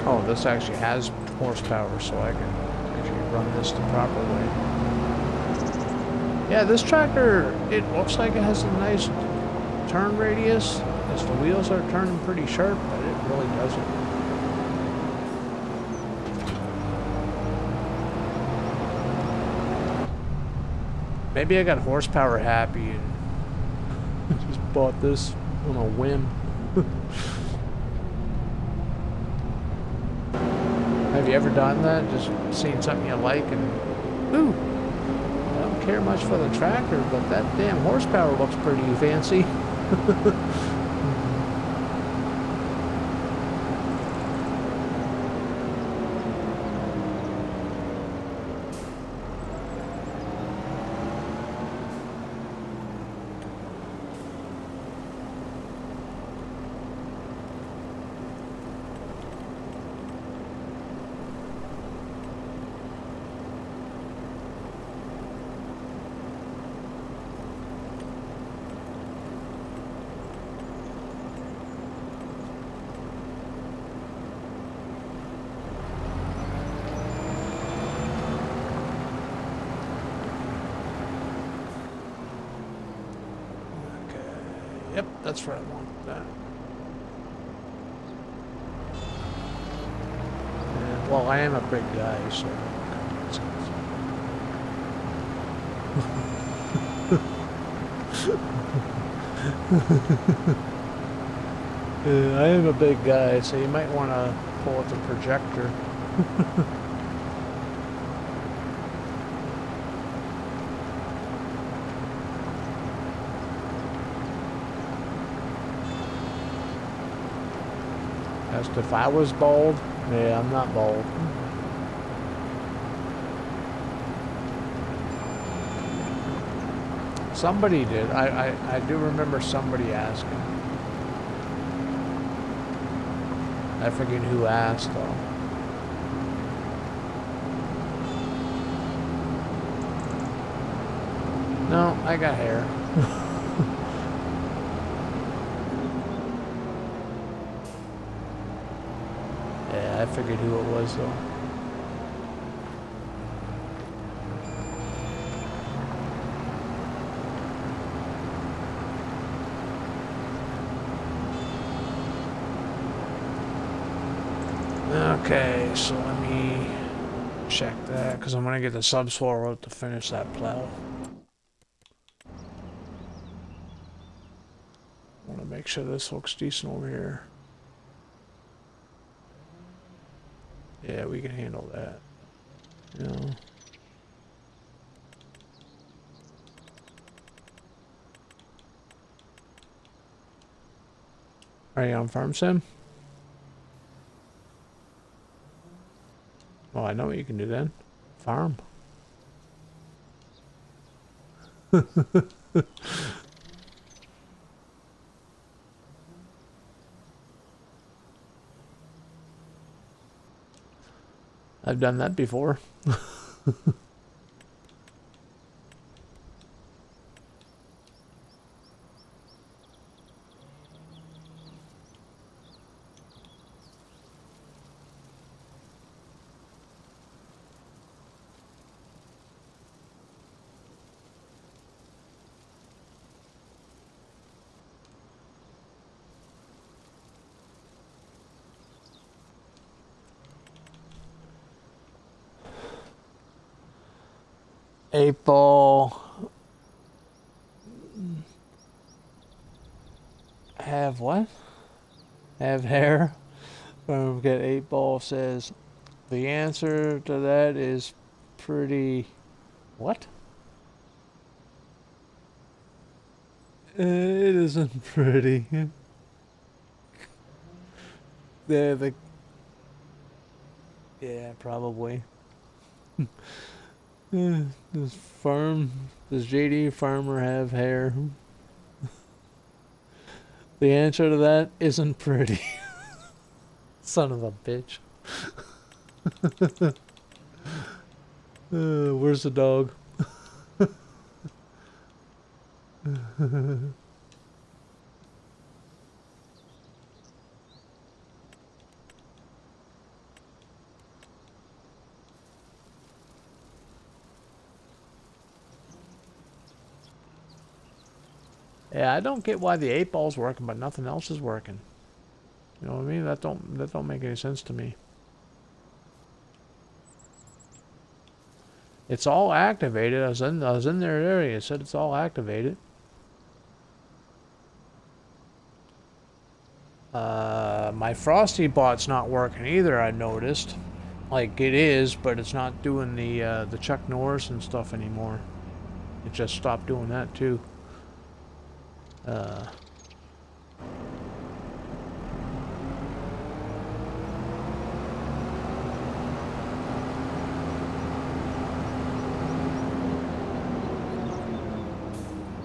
C: Oh, this actually has horsepower, so I can actually run this the proper way. Yeah, this tractor, it looks like it has a nice turn radius, as the wheels are turning pretty sharp, but it really doesn't. Maybe I got horsepower happy and just bought this on a whim. Have you ever done that? Just seen something you like and, ooh, I don't care much for the tractor, but that damn horsepower looks pretty fancy. Yep, that's where I want that. And, well, I am a big guy, so I am a big guy, so you might want to pull out the projector. Asked if I was bald. Yeah, I'm not bald. Somebody did. I do remember somebody asking. I forget who asked though. No, I got hair. forget who it was though. Okay, so let me check that because I'm gonna get the subsoil out to finish that plow. I want to make sure this looks decent over here. Yeah, we can handle that. You know. Are you on farm sim? Well, I know what you can do then. Farm. I've done that before. Eight ball. Have what? Have hair? Get 8 ball says the answer to that is pretty. What? It isn't pretty. Yeah, probably. Does JD Farmer have hair? The answer to that isn't pretty. Son of a bitch. Where's the dog? Yeah, I don't get why the 8 ball's working, but nothing else is working. You know what I mean? That don't make any sense to me. It's all activated. I was in their area. It said it's all activated. My Frosty bot's not working either. I noticed. Like it is, but it's not doing the Chuck Norris and stuff anymore. It just stopped doing that too.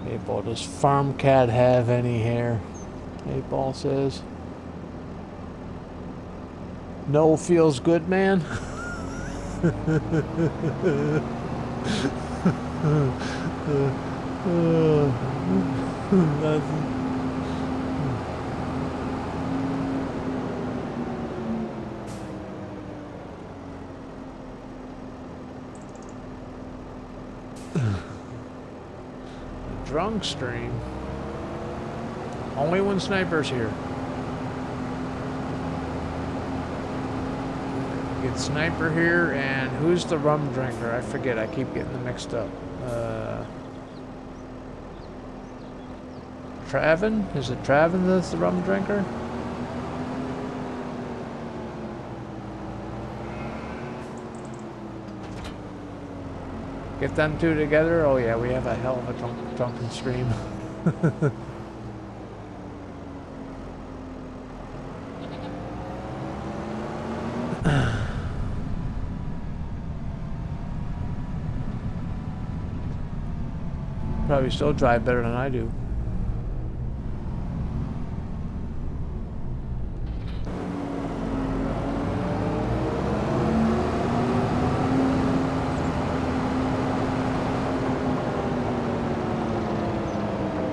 C: Eight ball, does Farm Cat have any hair? 8 ball says. No feels good, man. Drunk stream. Only when Sniper's here. Get Sniper here, and who's the rum drinker? I forget. I keep getting them mixed up. Travin? Is it Travin that's the rum drinker? Get them two together? Oh yeah, we have a hell of a drunken stream. Probably still drive better than I do.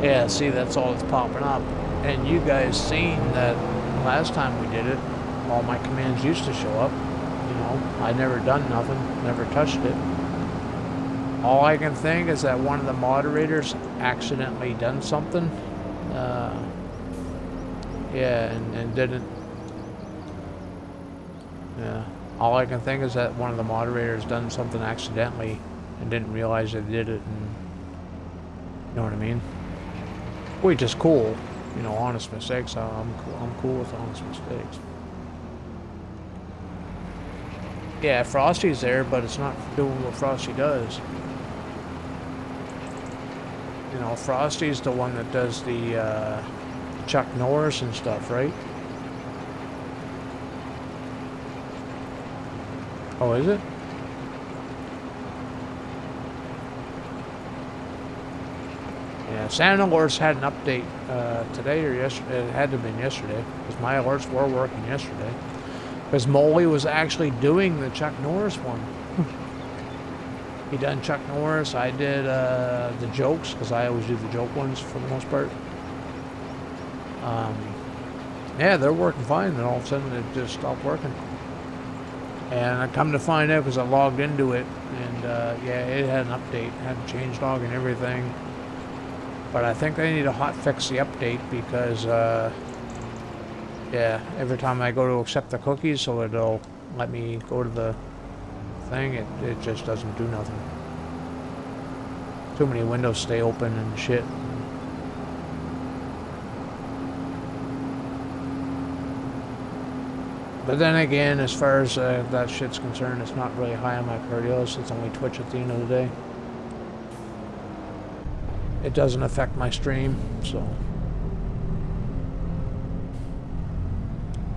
C: Yeah, see, that's all that's popping up. And you guys seen that last time we did it. all my commands used to show up. You know, I never done nothing, never touched it. All I can think is that one of the moderators accidentally done something. Yeah, and didn't. Yeah. All I can think is that one of the moderators done something accidentally and didn't realize they did it, and you know what I mean? Which is cool, you know, honest mistakes. I'm cool with honest mistakes. Yeah, Frosty's there, but it's not doing what Frosty does. You know, Frosty's the one that does the Chuck Norris and stuff, right? Oh, is it? Yeah, Santa Alerts had an update today or yesterday. It had to have been yesterday, because my alerts were working yesterday. Because Molly was actually doing the Chuck Norris one. He done Chuck Norris. I did the jokes, because I always do the joke ones for the most part. Yeah, they're working fine. Then all of a sudden it just stopped working. And I come to find out because I logged into it, and yeah, it had an update, it had a change log and everything. But I think they need to hot fix the update because, yeah, every time I go to accept the cookies, so it'll let me go to the thing, it just doesn't do nothing. Too many windows stay open and shit. But then again, as far as that shit's concerned, it's not really high on my priority list. It's only Twitch at the end of the day. It doesn't affect my stream, so.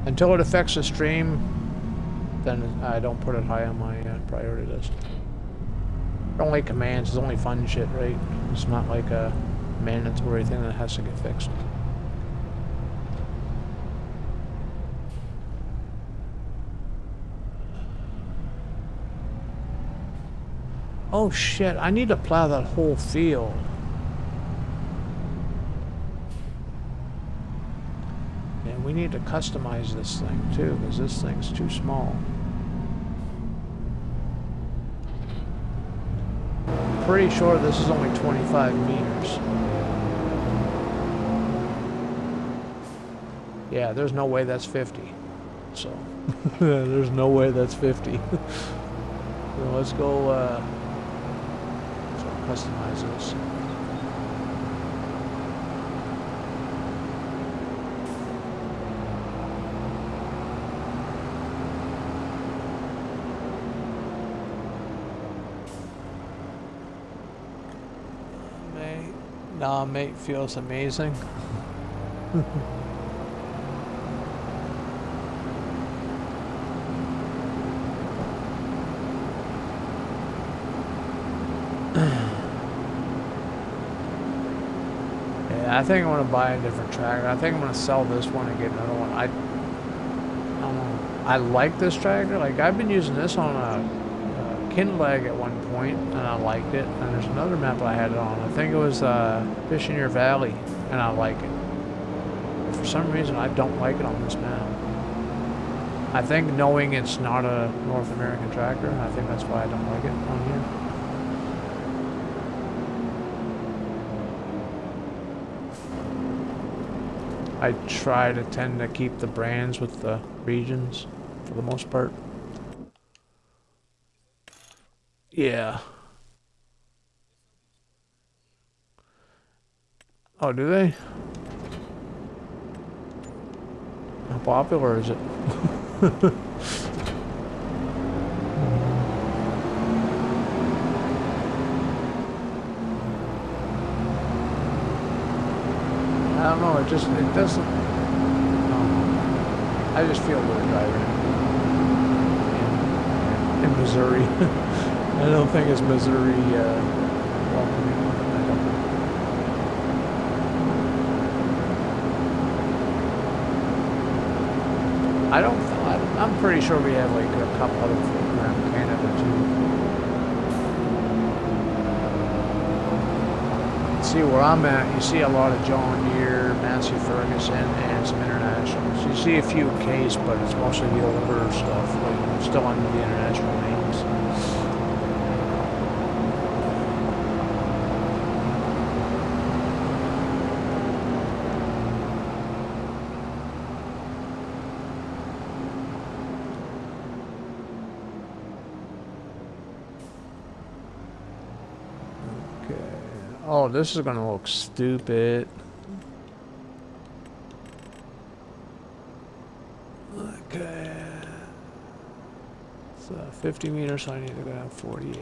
C: Until it affects the stream, then I don't put it high on my priority list. Only commands, it's only fun shit, right? It's not like a mandatory thing that has to get fixed. Oh shit, I need to plow that whole field. And we need to customize this thing too, because this thing's too small. I'm pretty sure this is only 25 meters. Yeah, there's no way that's 50. So, there's no way that's 50. So let's go, customize this. Nah, mate, feels amazing. I think I'm gonna buy a different tractor. I think I'm gonna sell this one and get another one. I don't know. I like this tractor. Like, I've been using this on a Kinleg at one point, and I liked it. And there's another map I had it on. I think it was Fish in Your Valley, and I like it. But for some reason, I don't like it on this map. I think knowing it's not a North American tractor, I think that's why I don't like it on here. I try to tend to keep the brands with the regions for the most part. Yeah. Oh, do they? How popular is it? I don't know, it doesn't, I just feel weird driving in Missouri. I don't think it's Missouri, welcoming. I'm pretty sure we have like a couple other folk around Canada too. See where I'm at, you see a lot of John Deere, Massey Ferguson, and some internationals. You see a few Case, but it's mostly the older stuff, like still under the international names. Oh, this is gonna look stupid. Okay. It's 50 meters, so I need to go down 48.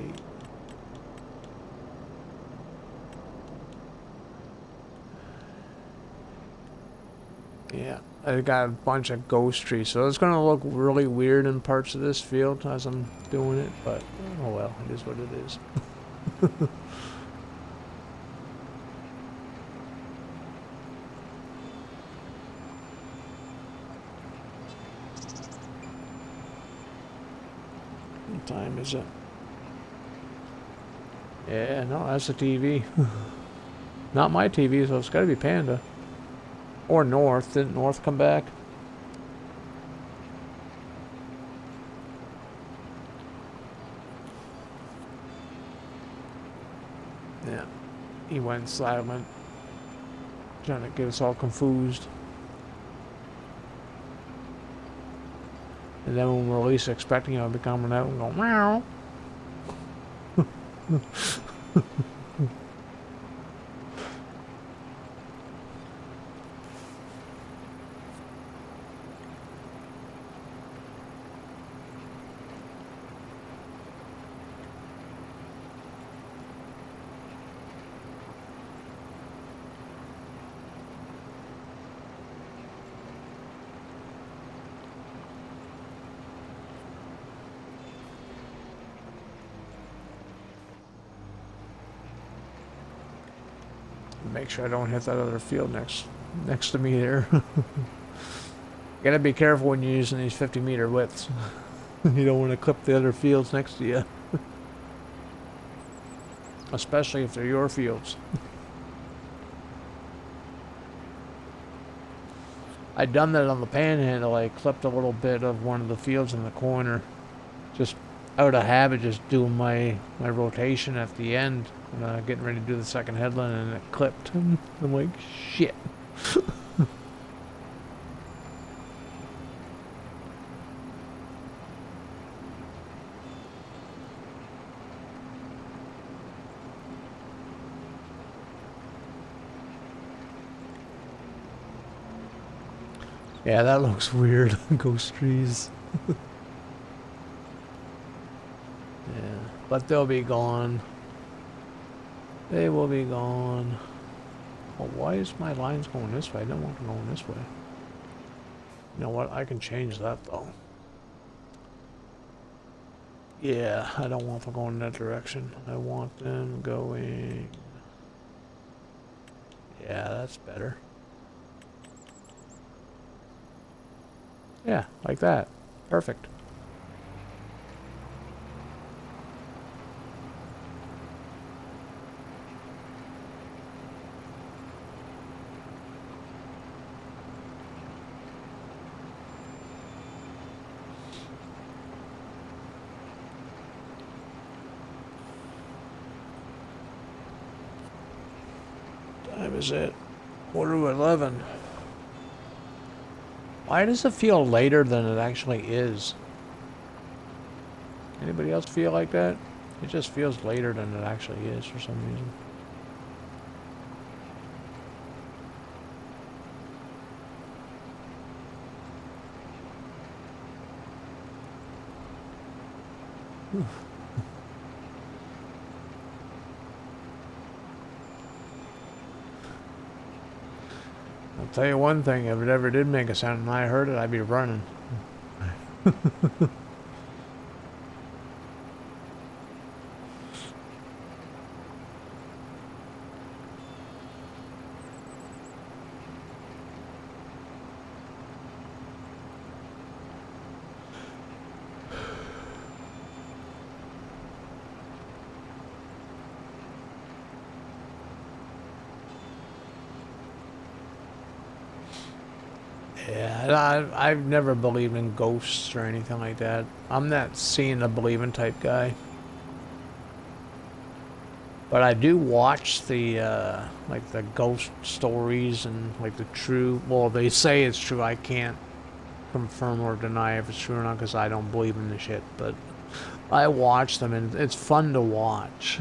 C: Yeah, I got a bunch of ghost trees, so it's gonna look really weird in parts of this field as I'm doing it, but oh well, it is what it is. What time is it? Yeah, no, that's the TV. Not my TV, so it's gotta be Panda. Or North. Didn't North come back? Yeah. He went silent. Trying to get us all confused. And then when we're least expecting him to be coming out and go meow. Make sure I don't hit that other field next to me there. Gotta be careful when you're using these 50-meter widths. You don't want to clip the other fields next to you. Especially if they're your fields. I'd done that on the Panhandle. I clipped a little bit of one of the fields in the corner. Just out of habit, just doing my rotation at the end. Getting ready to do the second headland, and it clipped. I'm like, shit. Yeah, that looks weird. Ghost trees. Yeah, but they'll be gone. They will be gone. Well, why is my lines going this way? I don't want them going this way. You know what? I can change that though. Yeah, I don't want them going in that direction. I want them going... Yeah, that's better. Yeah, like that. Perfect. Time is it? 11:15. Why does it feel later than it actually is? Anybody else feel like that? It just feels later than it actually is for some reason. I'll tell you one thing, if it ever did make a sound and I heard it, I'd be running. Yeah, I've never believed in ghosts or anything like that. I'm that seeing the believing type guy. But I do watch the, like the ghost stories and like the true, well, they say it's true. I can't confirm or deny if it's true or not because I don't believe in the shit. But I watch them and it's fun to watch.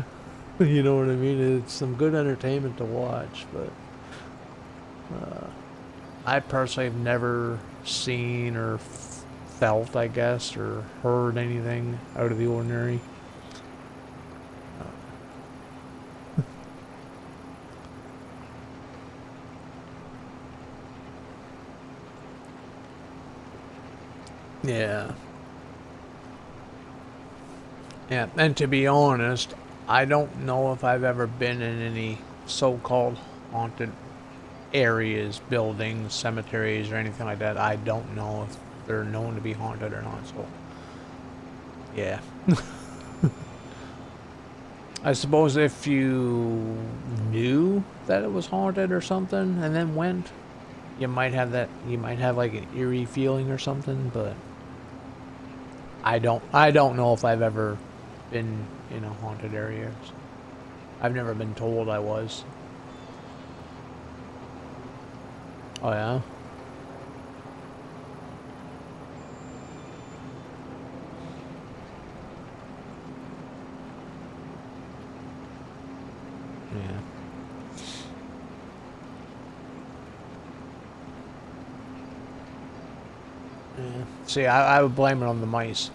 C: You know what I mean? It's some good entertainment to watch, but I personally have never seen or felt, I guess, or heard anything out of the ordinary. Yeah. Yeah, and to be honest, I don't know if I've ever been in any so-called haunted areas, buildings, cemeteries, or anything like that. I don't know if they're known to be haunted or not, so yeah. I suppose if you knew that it was haunted or something and then went, you might have that, you might have like an eerie feeling or something, but I don't know if I've ever been in a haunted area. I've never been told I was. Oh yeah? Yeah. Yeah. See, I would blame it on the mice.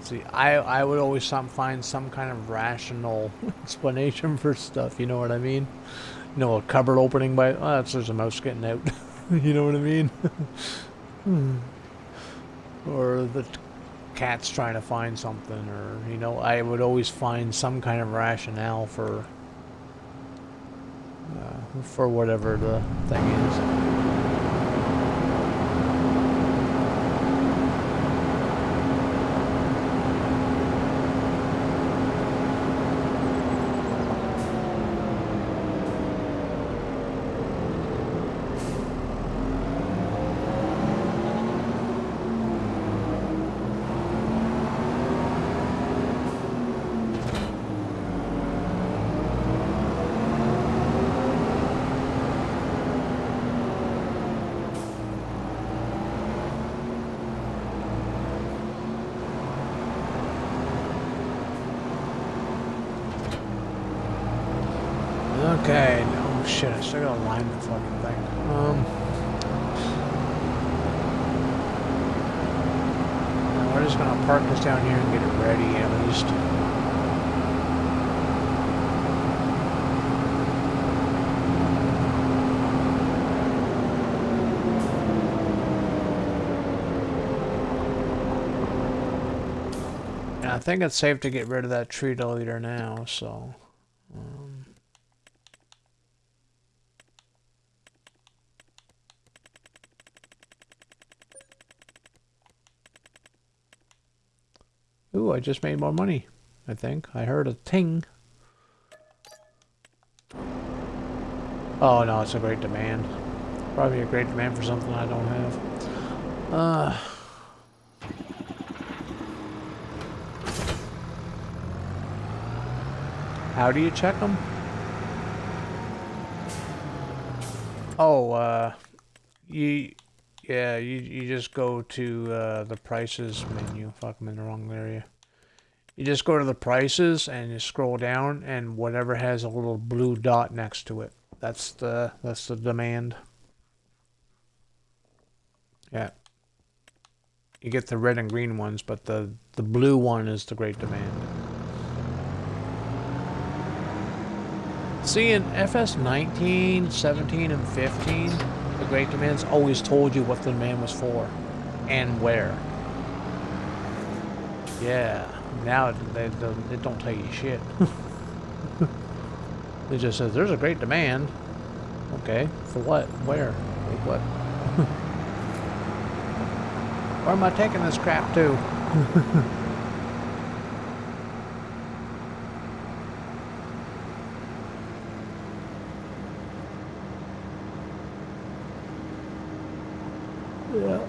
C: See, I would always find some kind of rational explanation for stuff, you know what I mean? You know, a cupboard opening by, oh, that's there's a mouse getting out. You know what I mean? Or the cat's trying to find something, or, you know, I would always find some kind of rationale for whatever the thing is. Okay, oh shit, I still gotta line the fucking thing. We're just gonna park this down here and get it ready at least. And I think it's safe to get rid of that tree leader now, so... Ooh, I just made more money, I think. I heard a ting. Oh, no, it's a great demand. Probably a great demand for something I don't have. How do you check them? Oh, you just go to the prices menu. Fuck, I'm in the wrong area. You just go to the prices and you scroll down, and whatever has a little blue dot next to it, that's the demand. Yeah. You get the red and green ones, but the blue one is the great demand. See, in FS 19, 17, and 15, the great demands always told you what the demand was for and where. Yeah, now they don't tell you shit. It just says there's a great demand. Okay, for what? Where? Like what? Where am I taking this crap to? Yeah.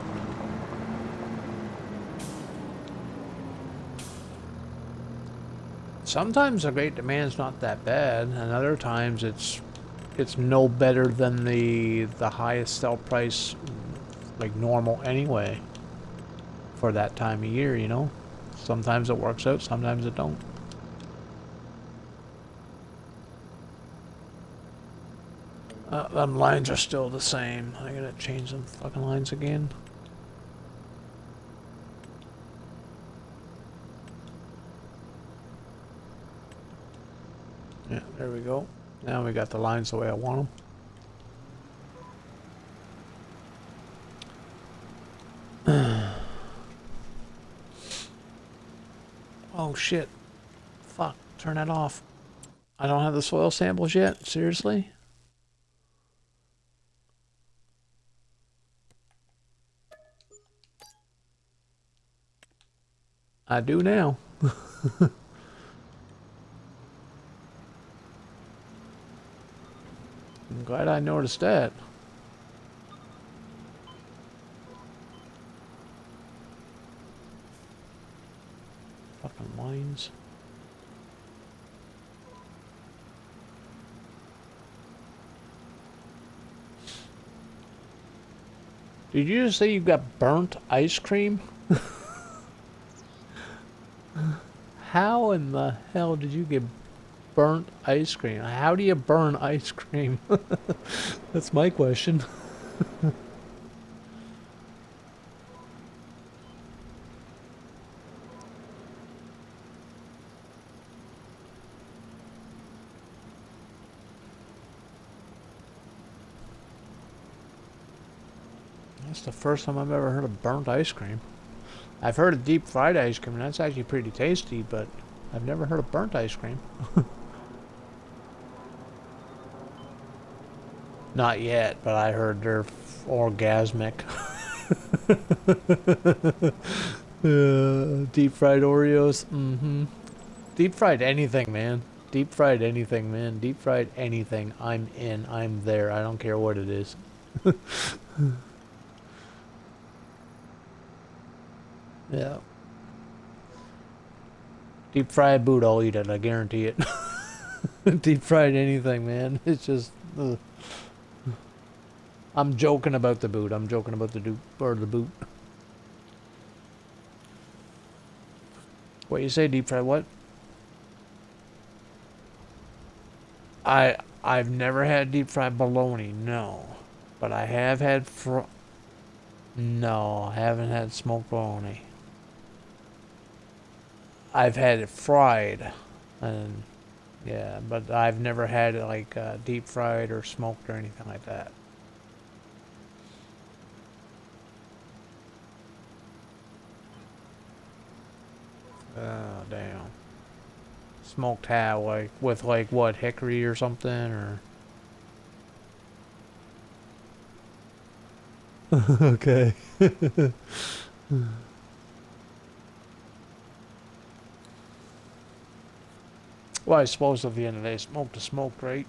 C: Sometimes the great demand's not that bad, and other times it's no better than the highest sell price, like normal anyway, for that time of year, you know? Sometimes it works out, sometimes it don't. Them lines are still the same. I gotta change them fucking lines again. Yeah, there we go. Now we got the lines the way I want them. Oh shit. Fuck. Turn that off. I don't have the soil samples yet? Seriously? I do now. I'm glad I noticed that. Fucking lines. Did you just say you got burnt ice cream? How in the hell did you get burnt ice cream? How do you burn ice cream? That's my question. That's the first time I've ever heard of burnt ice cream. I've heard of deep fried ice cream, and that's actually pretty tasty, but I've never heard of burnt ice cream. Not yet, but I heard they're orgasmic. Deep fried Oreos. Mm-hmm. Deep fried anything, man. Deep fried anything, man. Deep fried anything. I'm in. I'm there. I don't care what it is. Yeah. Deep fried boot, I'll eat it. I guarantee it. Deep fried anything, man. It's just. I'm joking about the boot. I'm joking about the the boot. What you say, deep fried what? I've never had deep fried bologna, no. But I have had no, I haven't had smoked bologna. I've had it fried, and yeah, but I've never had it like deep fried or smoked or anything like that. Oh damn! Smoked how? Like with like what, hickory or something or? Okay. Well, I suppose at the end of the day, smoked is smoked, right?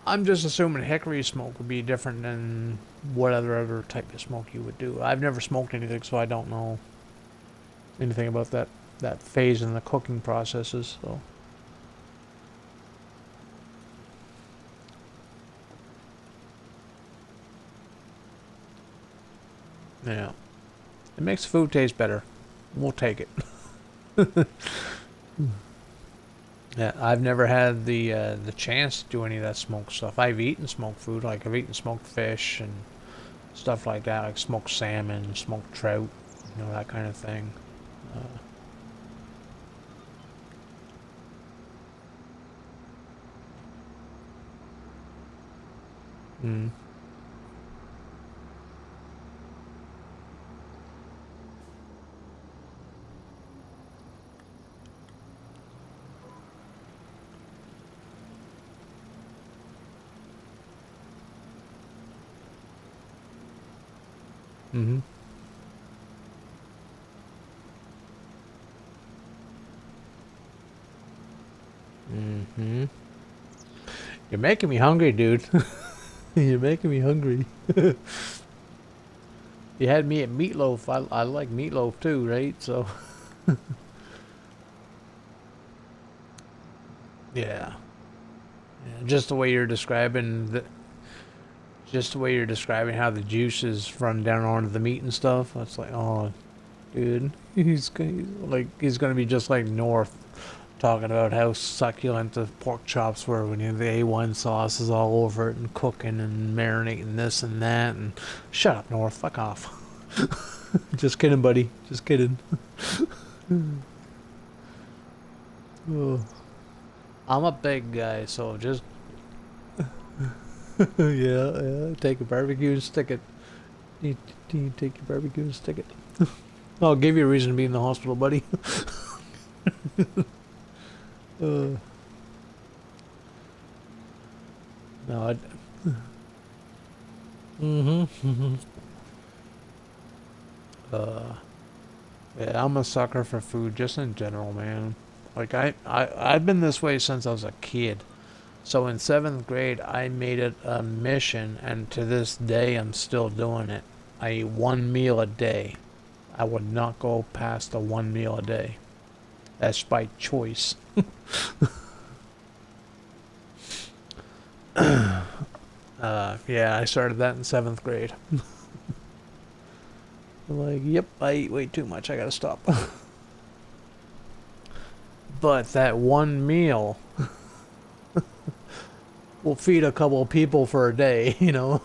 C: I'm just assuming hickory smoke would be different than what other type of smoke you would do. I've never smoked anything, so I don't know anything about that phase in the cooking processes. So yeah, it makes food taste better. We'll take it. Yeah, I've never had the chance to do any of that smoked stuff. I've eaten smoked food, like I've eaten smoked fish and stuff like that, like smoked salmon, smoked trout, you know, that kind of thing. Mm. Mm-hmm. Mm-hmm. You're making me hungry, dude. You're making me hungry. You had me at meatloaf. I like meatloaf too, right? So, yeah. Yeah, just the way you're describing just the way you're describing how the juices run down onto the meat and stuff. It's like, oh, dude, he's gonna be just like North, talking about how succulent the pork chops were when you have the A1 sauce is all over it and cooking and marinating this and that. And shut up, North. Fuck off. Just kidding, buddy. Just kidding. Oh. I'm a big guy, so just yeah. Take a barbecue and stick it. You take your barbecue and stick it. I'll give you a reason to be in the hospital, buddy. uh, no, I. Mm-hmm. Uh, yeah, I'm a sucker for food, just in general, man. Like I've been this way since I was a kid. So in 7th grade, I made it a mission, and to this day, I'm still doing it. I eat 1 meal a day. I would not go past the 1 meal a day. That's by choice. Yeah, I started that in 7th grade. I'm like, yep, I eat way too much. I gotta stop. But that 1 meal will feed a couple of people for a day, you know?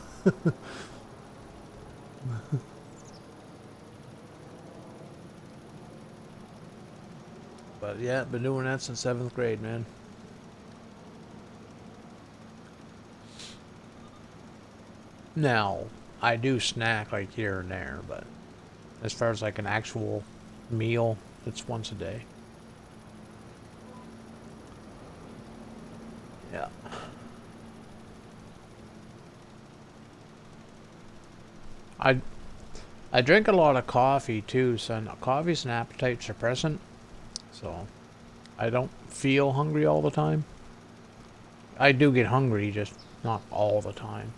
C: But yeah, been doing that since 7th grade, man. Now, I do snack like here and there, but as far as like an actual meal, it's once a day. Yeah. I I drink a lot of coffee too, so coffee's an appetite suppressant, so I don't feel hungry all the time. I do get hungry, just not all the time.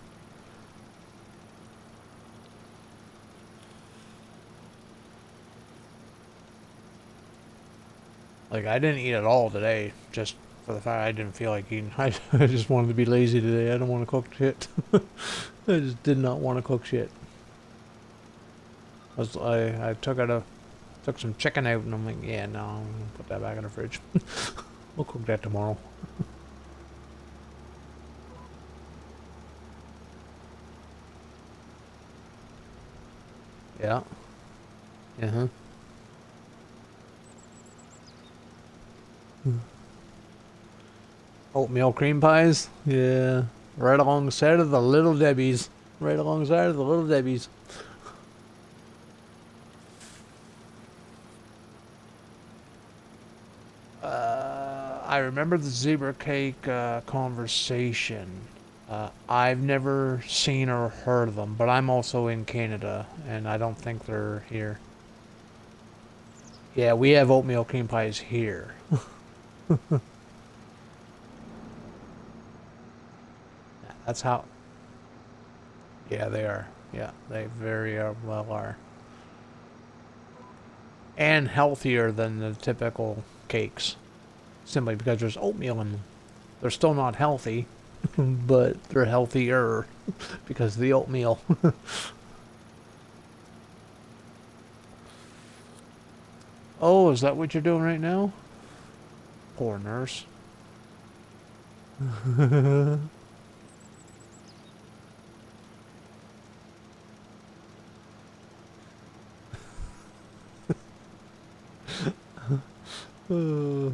C: Like, I didn't eat at all today, just for the fact I didn't feel like eating. I just wanted to be lazy today. I don't want to cook shit. I just did not want to cook shit. I took some chicken out, and I'm like, yeah, no, I'm gonna put that back in the fridge. We'll cook that tomorrow. Yeah. Uh-huh. Oatmeal cream pies? Yeah. Right alongside of the Little Debbie's. Right alongside of the Little Debbie's. I remember the zebra cake conversation. I've never seen or heard of them, but I'm also in Canada, and I don't think they're here. Yeah, we have oatmeal cream pies here. That's how. Yeah, they are. Yeah, they very well are. And healthier than the typical cakes. Simply because there's oatmeal in them. They're still not healthy, but they're healthier because of the oatmeal. Oh, is that what you're doing right now? Poor nurse. Uh,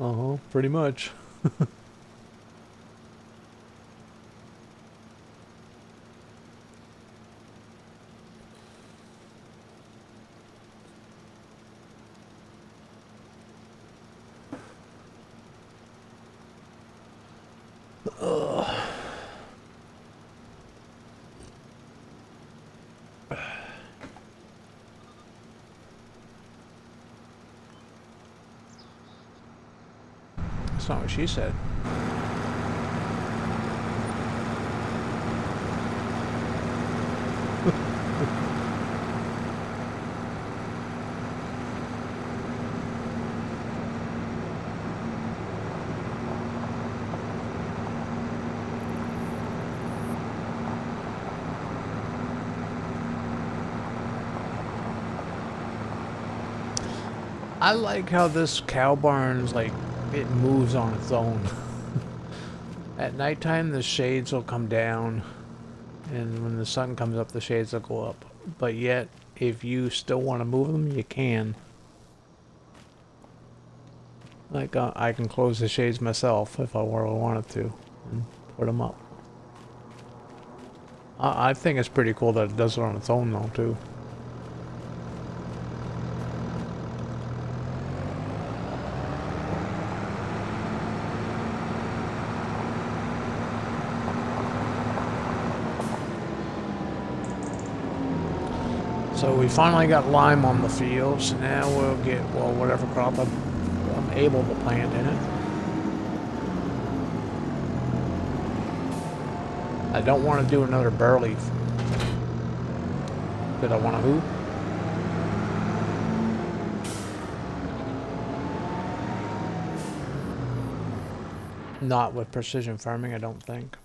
C: uh-huh, pretty much. That's not what she said. I like how this cow barn's like, it moves on its own. At nighttime, the shades will come down, and when the sun comes up, the shades will go up. But yet, if you still want to move them, you can. Like, I can close the shades myself if I really wanted to, and put them up. I think it's pretty cool that it does it on its own, though, too. So we finally got lime on the field, so now we'll get, well, whatever crop I'm able to plant in it. I don't want to do another barley. Did I want to who? Not with precision farming, I don't think.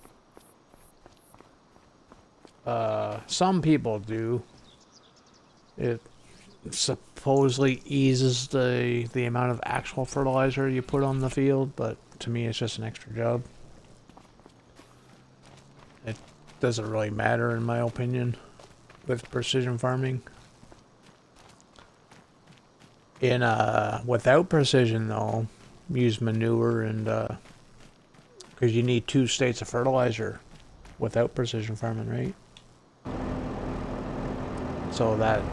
C: Some people do. It supposedly eases the amount of actual fertilizer you put on the field, but to me it's just an extra job. It doesn't really matter in my opinion with precision farming. In without precision though, use manure and because you need 2 states of fertilizer without precision farming, right? So that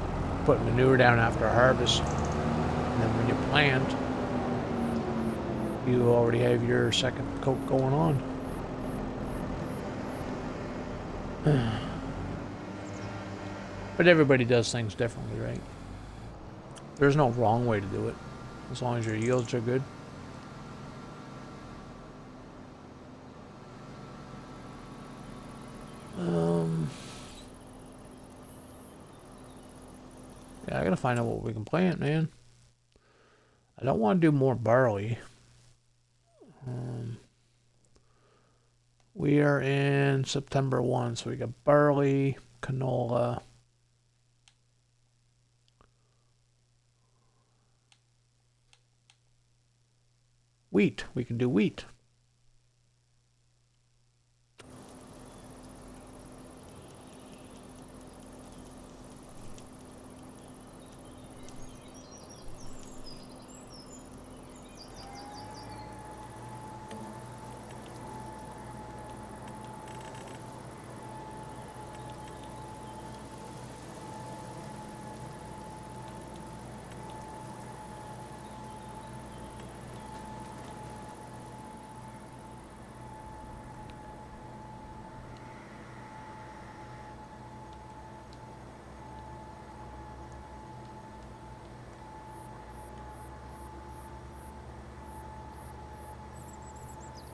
C: put manure down after harvest, and then when you plant, you already have your second coat going on. But everybody does things differently, right? There's no wrong way to do it, as long as your yields are good. Yeah, I gotta find out what we can plant, man. I don't want to do more barley. We are in September 1, so we got barley, canola, wheat. We can do wheat.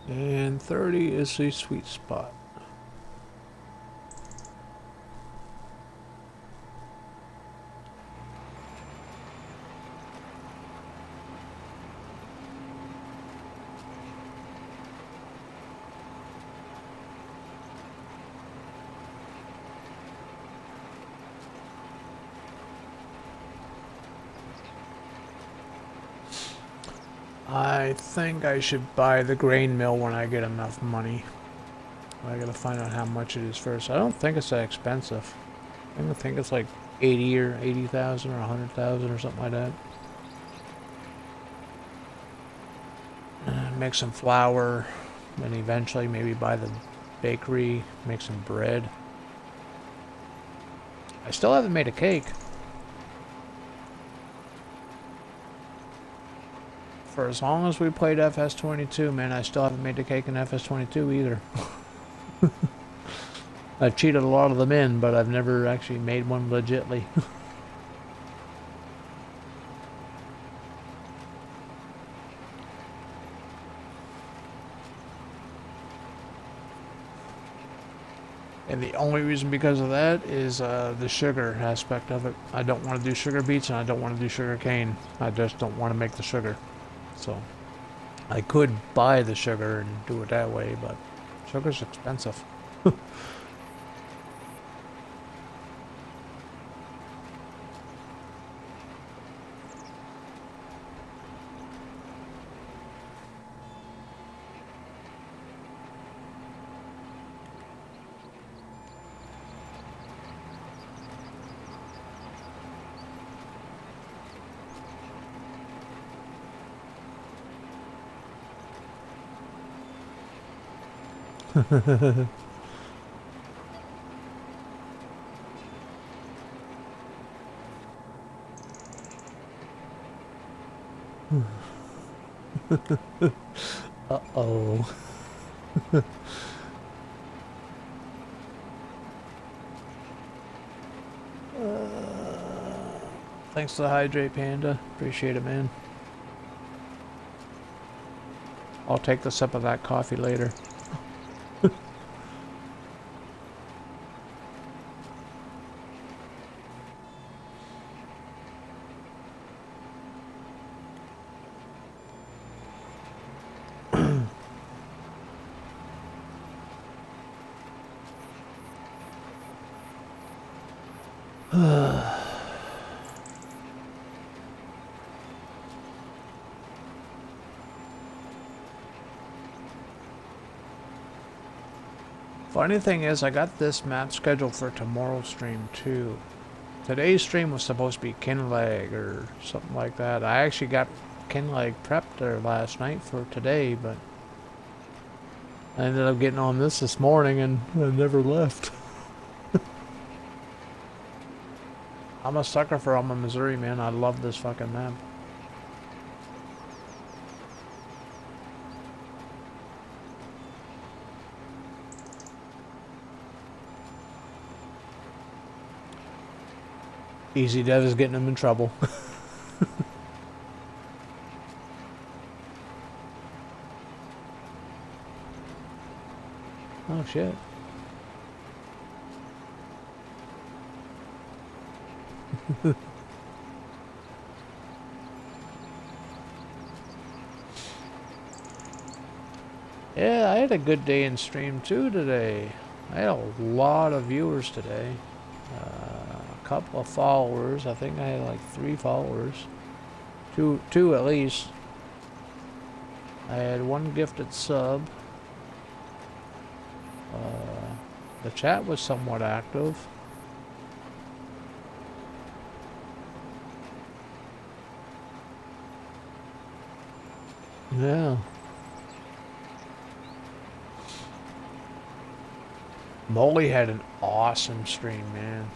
C: And 30 is the sweet spot. I think I should buy the grain mill when I get enough money. I gotta find out how much it is first. I don't think it's that expensive. I think it's like 80 or 80,000 or 100,000 or something like that. Make some flour, and eventually maybe buy the bakery, make some bread. I still haven't made a cake. For as long as we played FS22, man, I still haven't made a cake in FS22 either. I've cheated a lot of them in, but I've never actually made one legitly. And the only reason because of that is the sugar aspect of it. I don't want to do sugar beets and I don't want to do sugar cane. I just don't want to make the sugar. So I could buy the sugar and do it that way, but sugar's expensive. Uh-oh. Thanks to the Hydrate Panda. Appreciate it, man. I'll take the sip of that coffee later. Funny thing is, I got this map scheduled for tomorrow's stream too. Today's stream was supposed to be Kinlag or something like that. I actually got Kinlag prepped there last night for today, but I ended up getting on this morning and I never left. I'm a sucker for Alma, Missouri, man. I love this fucking map. Easy Dev is getting him in trouble. Oh shit. Yeah, I had a good day in stream too today. I had a lot of viewers today. A couple of followers. I think I had like 3 followers. Two at least. I had 1 gifted sub. The chat was somewhat active. Yeah. Molly had an awesome stream, man.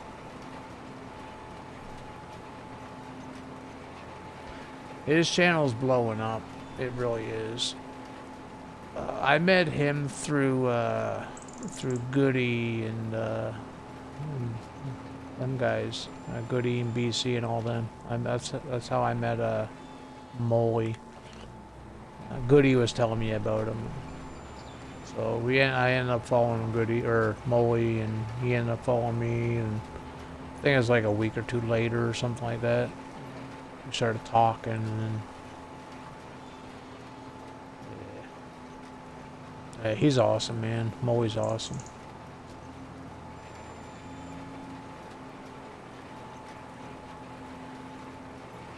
C: His channel's blowing up. It really is. I met him through Goody and them guys, Goody and BC and all them. That's how I met Molly. Goody was telling me about him. So I ended up following Goody or Molly, and he ended up following me. And I think it was like a week or 2 later or something like that. We started talking, and then yeah, he's awesome, man. Molly's awesome.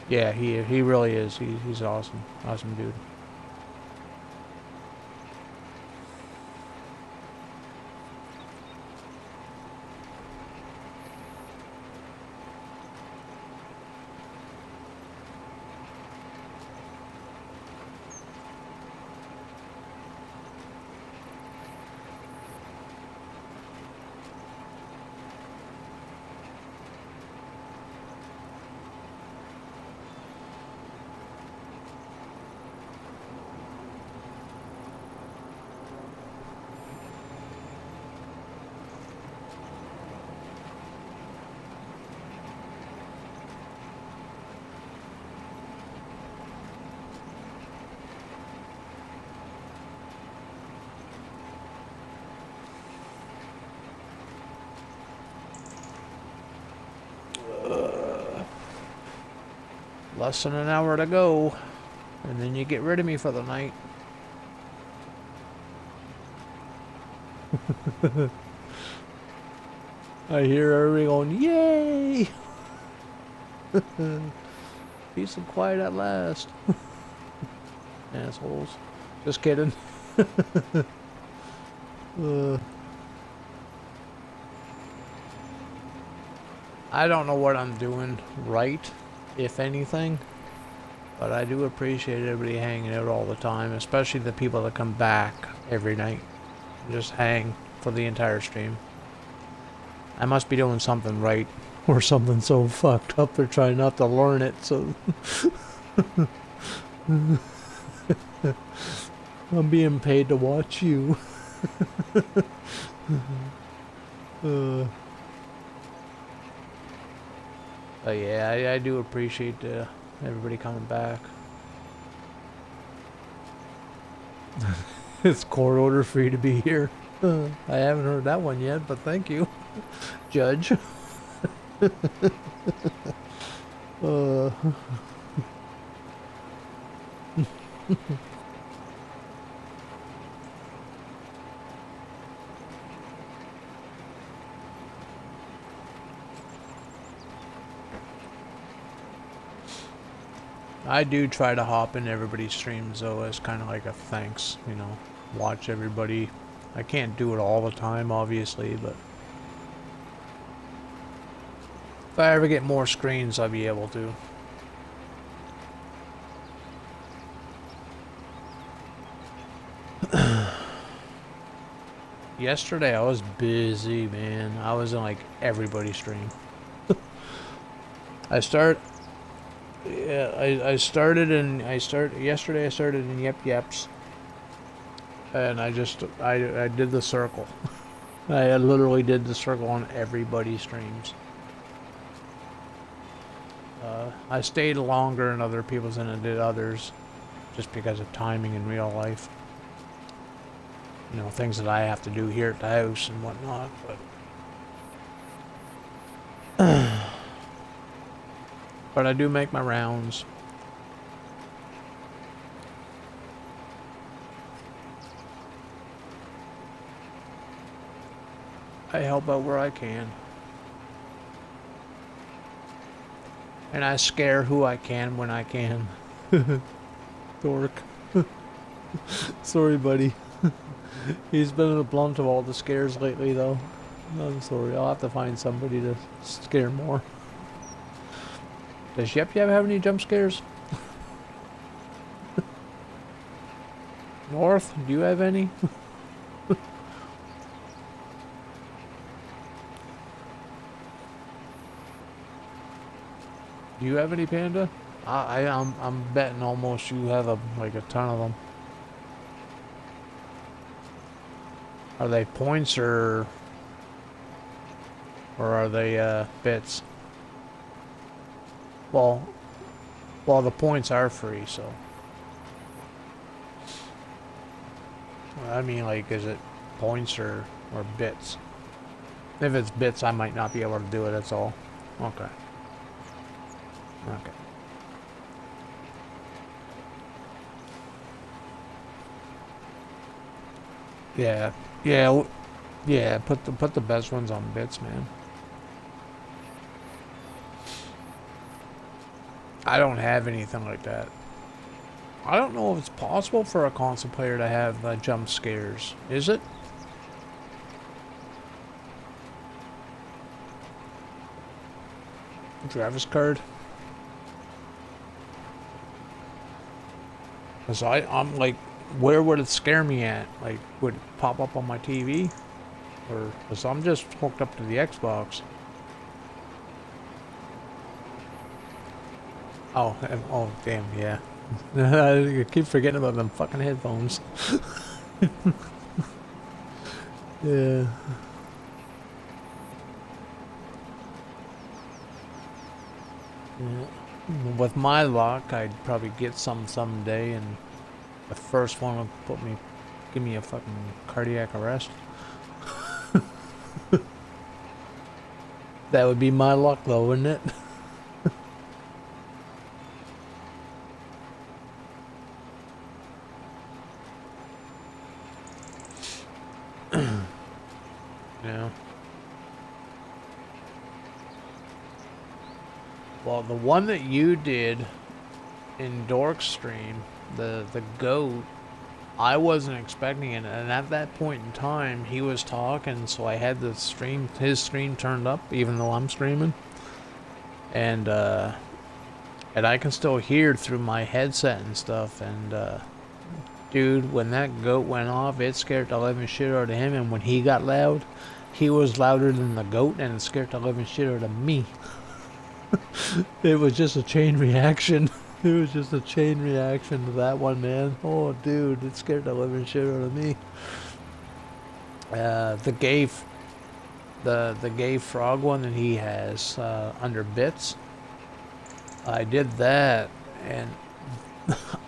C: Yeah, he really is. He's awesome. Awesome dude. Less than an hour to go. And then you get rid of me for the night. I hear everybody going, yay! Peace and quiet at last. Assholes. Just kidding. I don't know what I'm doing right, if anything. But I do appreciate everybody hanging out all the time, especially the people that come back every night and just hang for the entire stream. I must be doing something right, or something so fucked up they're trying not to learn it, so... I'm being paid to watch you. But yeah, I do appreciate everybody coming back. It's court order for you to be here. I haven't heard that one yet, but thank you, Judge. I do try to hop in everybody's streams though as kind of like a thanks, you know, watch everybody. I can't do it all the time, obviously, but if I ever get more screens, I'll be able to. Yesterday I was busy, man. I was in like everybody's stream. yesterday I started in Yep Yeps, and I did the circle. I literally did the circle on everybody's streams. I stayed longer in other people's than I did others, just because of timing in real life. You know, things that I have to do here at the house and whatnot, but but I do make my rounds. I help out where I can. And I scare who I can when I can. Dork. Sorry, buddy. He's been a blunt of all the scares lately, though. I'm sorry. I'll have to find somebody to scare more. Does Yep Yep have any jump scares? North, do you have any? Do you have any, Panda? I'm betting almost you have like a ton of them. Are they points or are they bits? Well, the points are free, so I mean, like, is it points or bits? If it's bits, I might not be able to do it. That's all. Okay. Okay. Yeah. Put the best ones on bits, man. I don't have anything like that. I don't know if it's possible for a console player to have jump scares. Is it? Travis card. Cause I'm like, where would it scare me at? Like, would it pop up on my TV? Or, cause I'm just hooked up to the Xbox. Oh, damn, yeah. I keep forgetting about them fucking headphones. Yeah. With my luck, I'd probably get some someday, and the first one would give me a fucking cardiac arrest. That would be my luck, though, wouldn't it? Yeah. Well, the one that you did in Dork's stream, the goat, I wasn't expecting it, and at that point in time, he was talking, so I had his stream turned up, even though I'm streaming, and I can still hear through my headset and stuff, and dude, when that goat went off, it scared the living shit out of him, and when he got loud, he was louder than the goat, and it scared the living shit out of me. It was just a chain reaction. It was just a chain reaction to that one, man. Oh, dude, it scared the living shit out of me. The gay frog one that he has under bits. I did that, and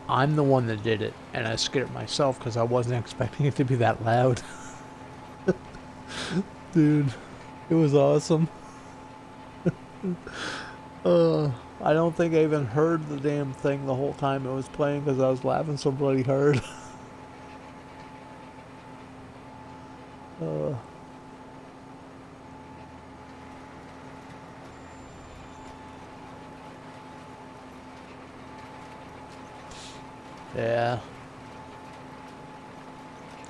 C: I'm the one that did it, and I scared myself because I wasn't expecting it to be that loud. Dude, it was awesome. I don't think I even heard the damn thing the whole time it was playing because I was laughing so bloody hard. Yeah.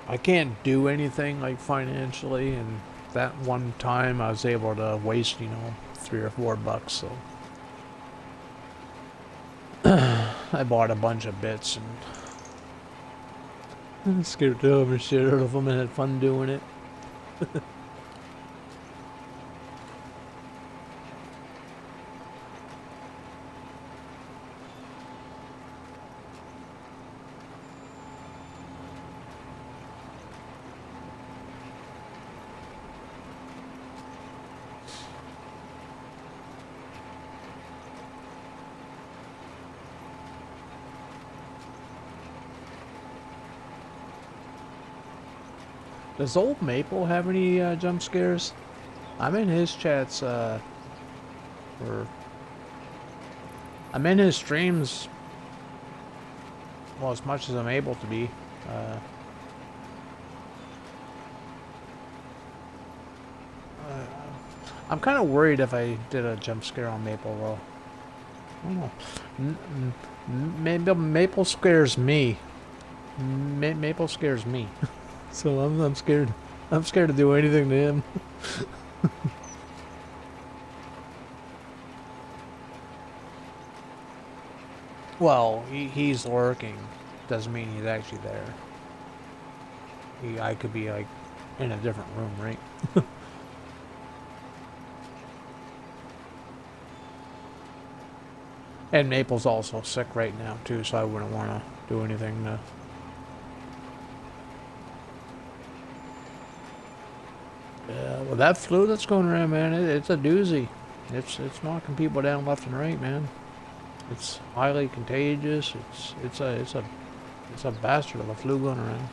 C: I can't do anything like financially, and that one time I was able to waste, you know, $3 or $4, so I bought a bunch of bits and scared the over shit out of them and had fun doing it. Does old Maple have any jump scares? I'm in his chats, or I'm in his streams, well, as much as I'm able to be. I'm kind of worried if I did a jump scare on Maple, though. I don't know. Maple scares me. Maple scares me. So I'm scared. I'm scared to do anything to him. Well, he's lurking. Doesn't mean he's actually there. I could be like in a different room, right? And Maple's also sick right now too, so I wouldn't want to do anything to. Yeah, well, that flu that's going around, man, it's a doozy. It's knocking people down left and right, man. It's highly contagious. It's a bastard of a flu going around.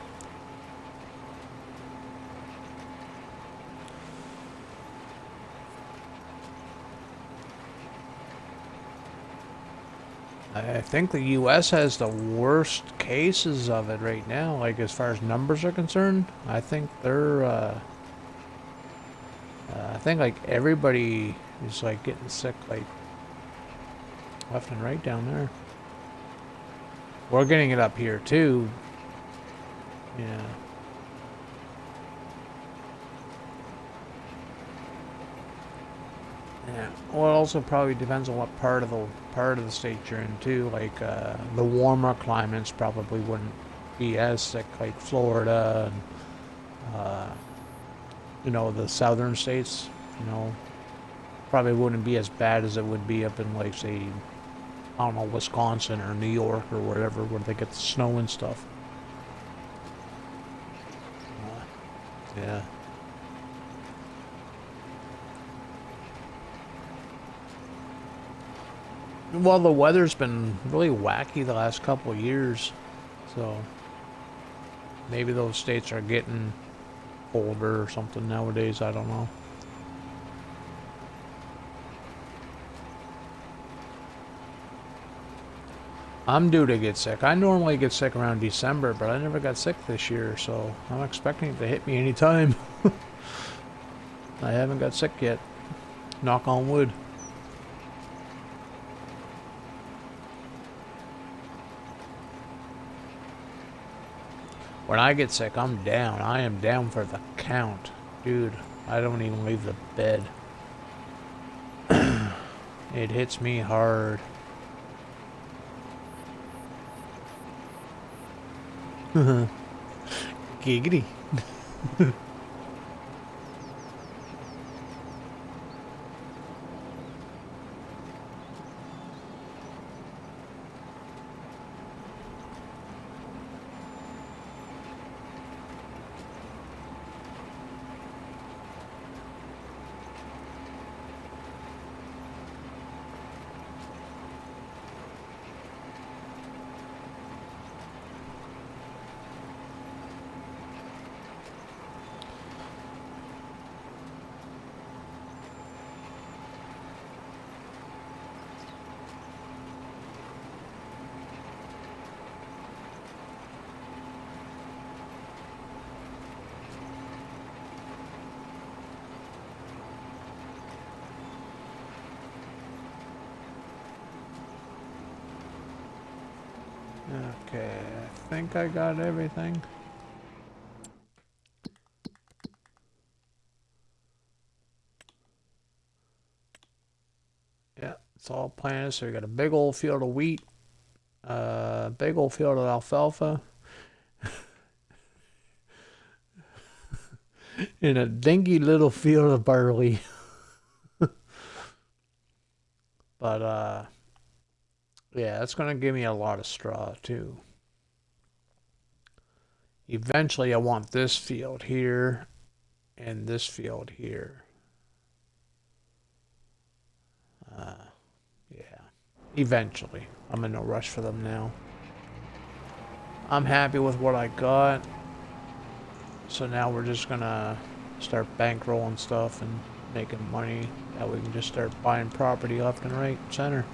C: I think the U.S. has the worst cases of it right now. Like as far as numbers are concerned, I think they're. I think like everybody is like getting sick like left and right down there. We're getting it up here too. Yeah. Yeah. Well, it also probably depends on what part of the state you're in too. Like the warmer climates probably wouldn't be as sick, like Florida and you know, the southern states, you know, probably wouldn't be as bad as it would be up in, like, say, I don't know, Wisconsin or New York or wherever, where they get the snow and stuff. Yeah. Well, the weather's been really wacky the last couple of years, so maybe those states are getting older or something nowadays, I don't know. I'm due to get sick. I normally get sick around December, but I never got sick this year, so I'm expecting it to hit me anytime. I haven't got sick yet. Knock on wood. When I get sick, I'm down. I am down for the count. Dude, I don't even leave the bed. It hits me hard. Giggity. Okay, I think I got everything. Yeah, it's all planted. So we got a big old field of wheat, big old field of alfalfa, and a dinky little field of barley. But yeah, that's gonna give me a lot of straw too. Eventually, I want this field here and this field here. Yeah, eventually. I'm in no rush for them now. I'm happy with what I got. So now we're just gonna start bankrolling stuff and making money that we can just start buying property left and right, center.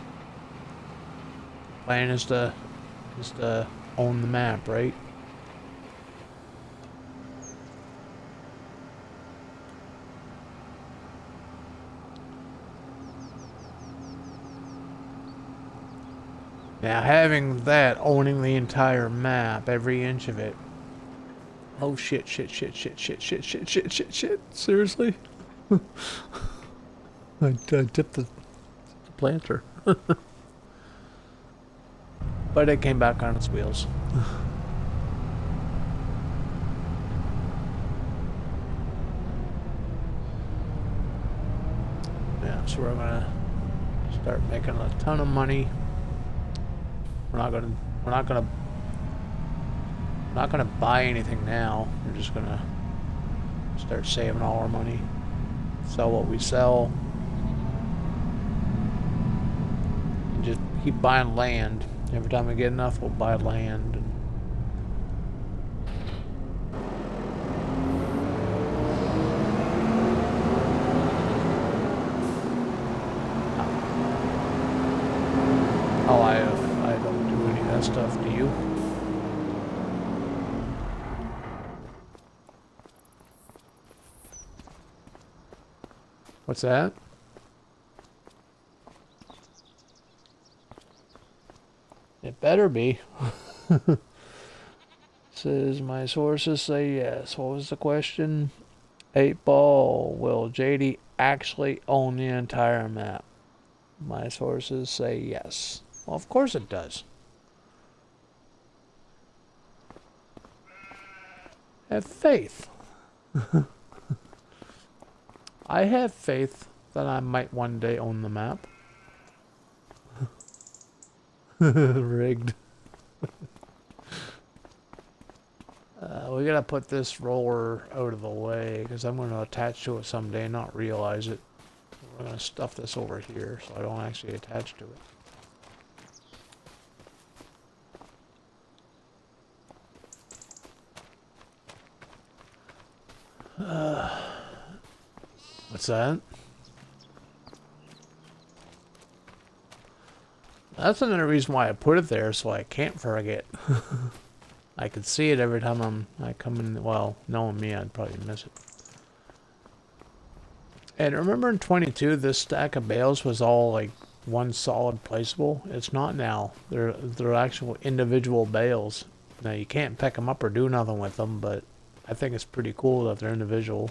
C: Plan is to own the map, right? Now having that, owning the entire map, every inch of it. Oh shit, shit, shit, shit, shit, shit, shit, shit, shit, shit. Seriously? I tipped the planter. But it came back on its wheels. Yeah, so we're gonna start making a ton of money. We're not gonna buy anything now. We're just gonna start saving all our money. Sell what we sell. And just keep buying land. Every time we get enough, we'll buy land. Oh, I don't do any of that stuff. Do you? What's that? It better be. Says my sources say yes. What was the question? 8-ball. Will JD actually own the entire map? My sources say yes. Well, of course it does. Have faith. I have faith that I might one day own the map. Rigged. We gotta put this roller out of the way because I'm gonna attach to it someday and not realize it. We're gonna stuff this over here so I don't actually attach to it. What's that? That's another reason why I put it there, so I can't forget. I can see it every time I come in. Well, knowing me, I'd probably miss it. And remember in 22, this stack of bales was all like one solid placeable. It's not now. They're actual individual bales. Now you can't pick them up or do nothing with them, but I think it's pretty cool that they're individual.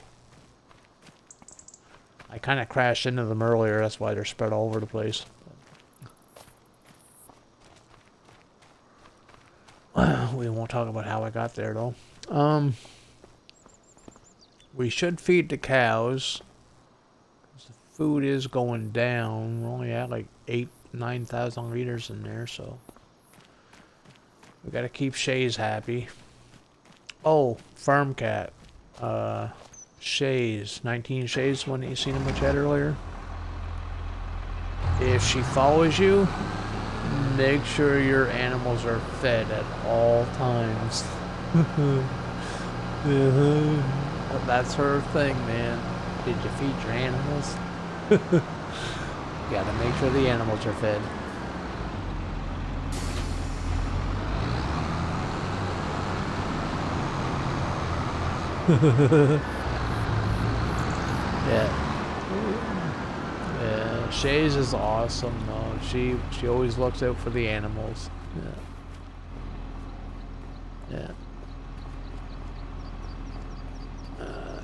C: I kind of crashed into them earlier. That's why they're spread all over the place. We won't talk about how I got there though. We should feed the cows. The food is going down. We're only at like 9,000 liters in there, so we gotta keep Shays happy. Oh, farm cat. Shays. 19 Shays, one that you seen in my chat earlier. If she follows you, make sure your animals are fed at all times. That's her thing, man. Did you feed your animals? You gotta make sure the animals are fed. Yeah. Yeah, Shays is awesome though. She always looks out for the animals. Yeah. Yeah.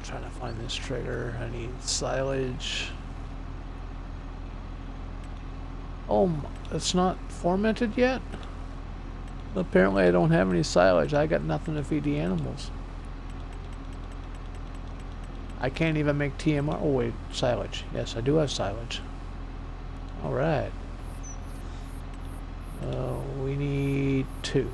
C: Trying to find this trigger. I need silage. Oh, it's not fermented yet? Apparently I don't have any silage. I got nothing to feed the animals. I can't even make TMR. Oh wait, silage. Yes, I do have silage. Alright. We need 2.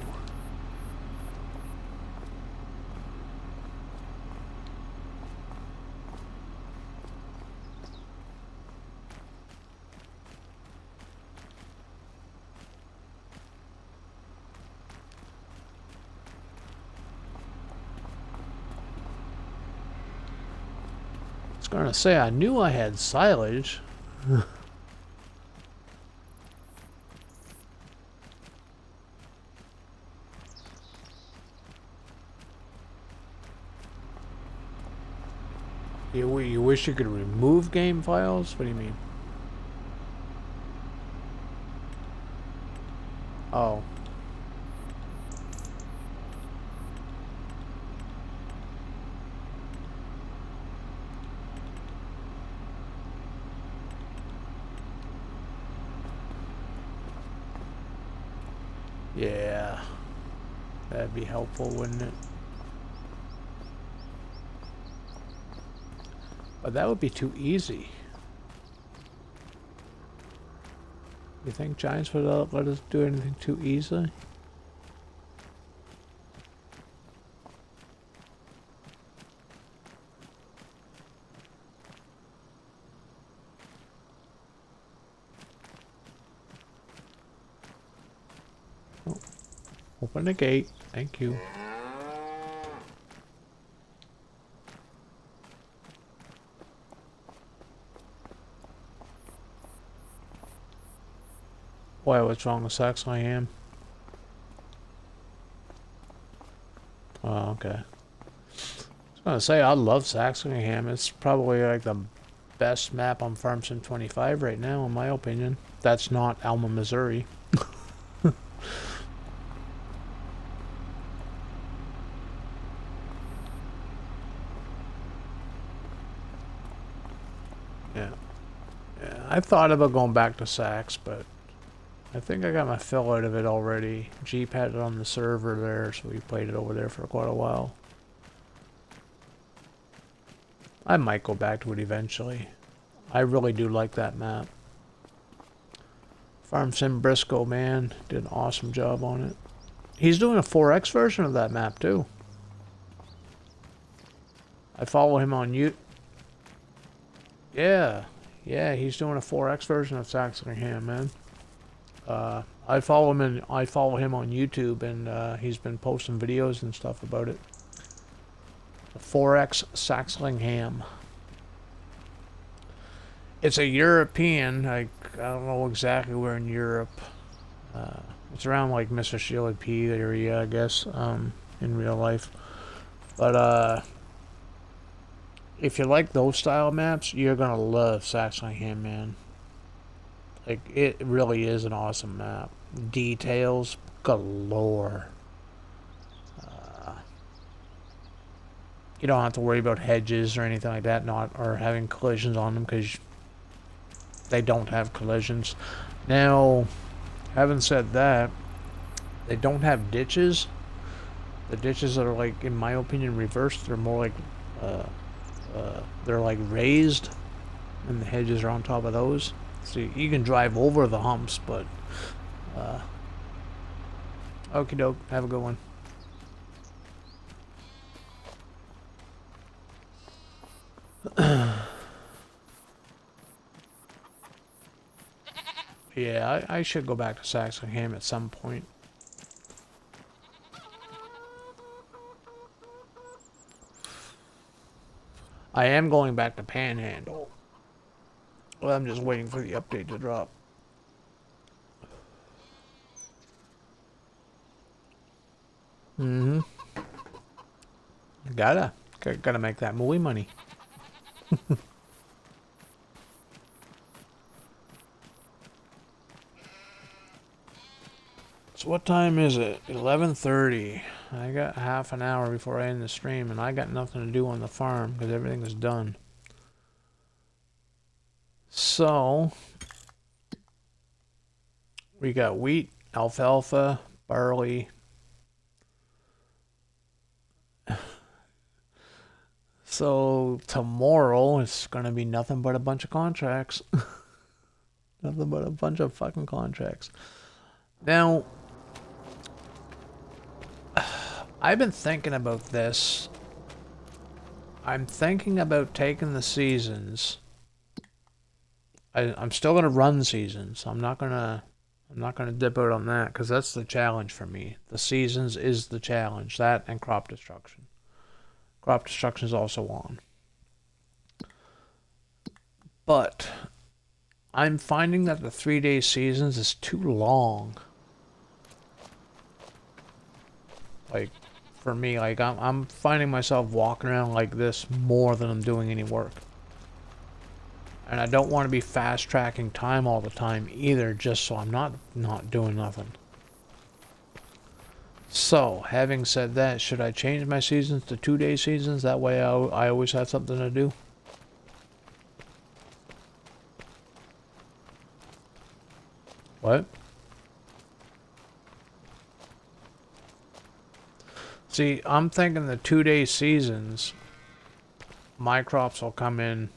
C: I was gonna say, I knew I had silage. You wish you could remove game files? What do you mean? Oh. Yeah. That'd be helpful, wouldn't it? But that would be too easy. You think Giants would let us do anything too easily? Oh. Open the gate. Thank you. Why, what's wrong with Saxony ham? Oh, okay. I was gonna say, I love Saxony ham. It's probably like the best map on Farm Sim 25 right now, in my opinion. That's not Alma, Missouri. Yeah. Yeah, I thought about going back to Sax, but I think I got my fill out of it already. Jeep had it on the server there, so we played it over there for quite a while. I might go back to it eventually. I really do like that map. Farm Sim Briscoe, man, did an awesome job on it. He's doing a 4X version of that map, too. I follow him on YouTube. Yeah. Yeah, he's doing a 4X version of Saxony Ham, man. I follow him on YouTube, and he's been posting videos and stuff about it. The 4X Saxling Ham. It's a European, like, I don't know exactly where in Europe. It's around like Mississippi P area, I guess, in real life. But If you like those style maps, you're gonna love Saxonham, man. Like, it really is an awesome map. Details galore. You don't have to worry about hedges or anything like that, or having collisions on them, because they don't have collisions. Now, having said that, they don't have ditches. The ditches are, like, in my opinion, reversed. They're more like, they're like raised, and the hedges are on top of those. So you can drive over the humps, but, okie doke, have a good one. Yeah, I should go back to Saxonham at some point. I am going back to Panhandle. Well, I'm just waiting for the update to drop. Mm-hmm. Gotta make that movie money. So what time is it? 11:30. I got half an hour before I end the stream, and I got nothing to do on the farm because everything is done. So we got wheat, alfalfa, barley. So tomorrow it's gonna be nothing but a bunch of contracts. Nothing but a bunch of fucking contracts. Now, I've been thinking about this. I'm thinking about taking the seasons. I'm still gonna run seasons. I'm not gonna dip out on that, because that's the challenge for me. The seasons is the challenge. That and crop destruction. Crop destruction is also on. But I'm finding that the 3-day seasons is too long. Like, for me, like, I'm finding myself walking around like this more than I'm doing any work. And I don't want to be fast tracking time all the time either, just so I'm not doing nothing. So, having said that, should I change my seasons to 2-day seasons? That way I always have something to do. What? See, I'm thinking the 2-day seasons, my crops will come in,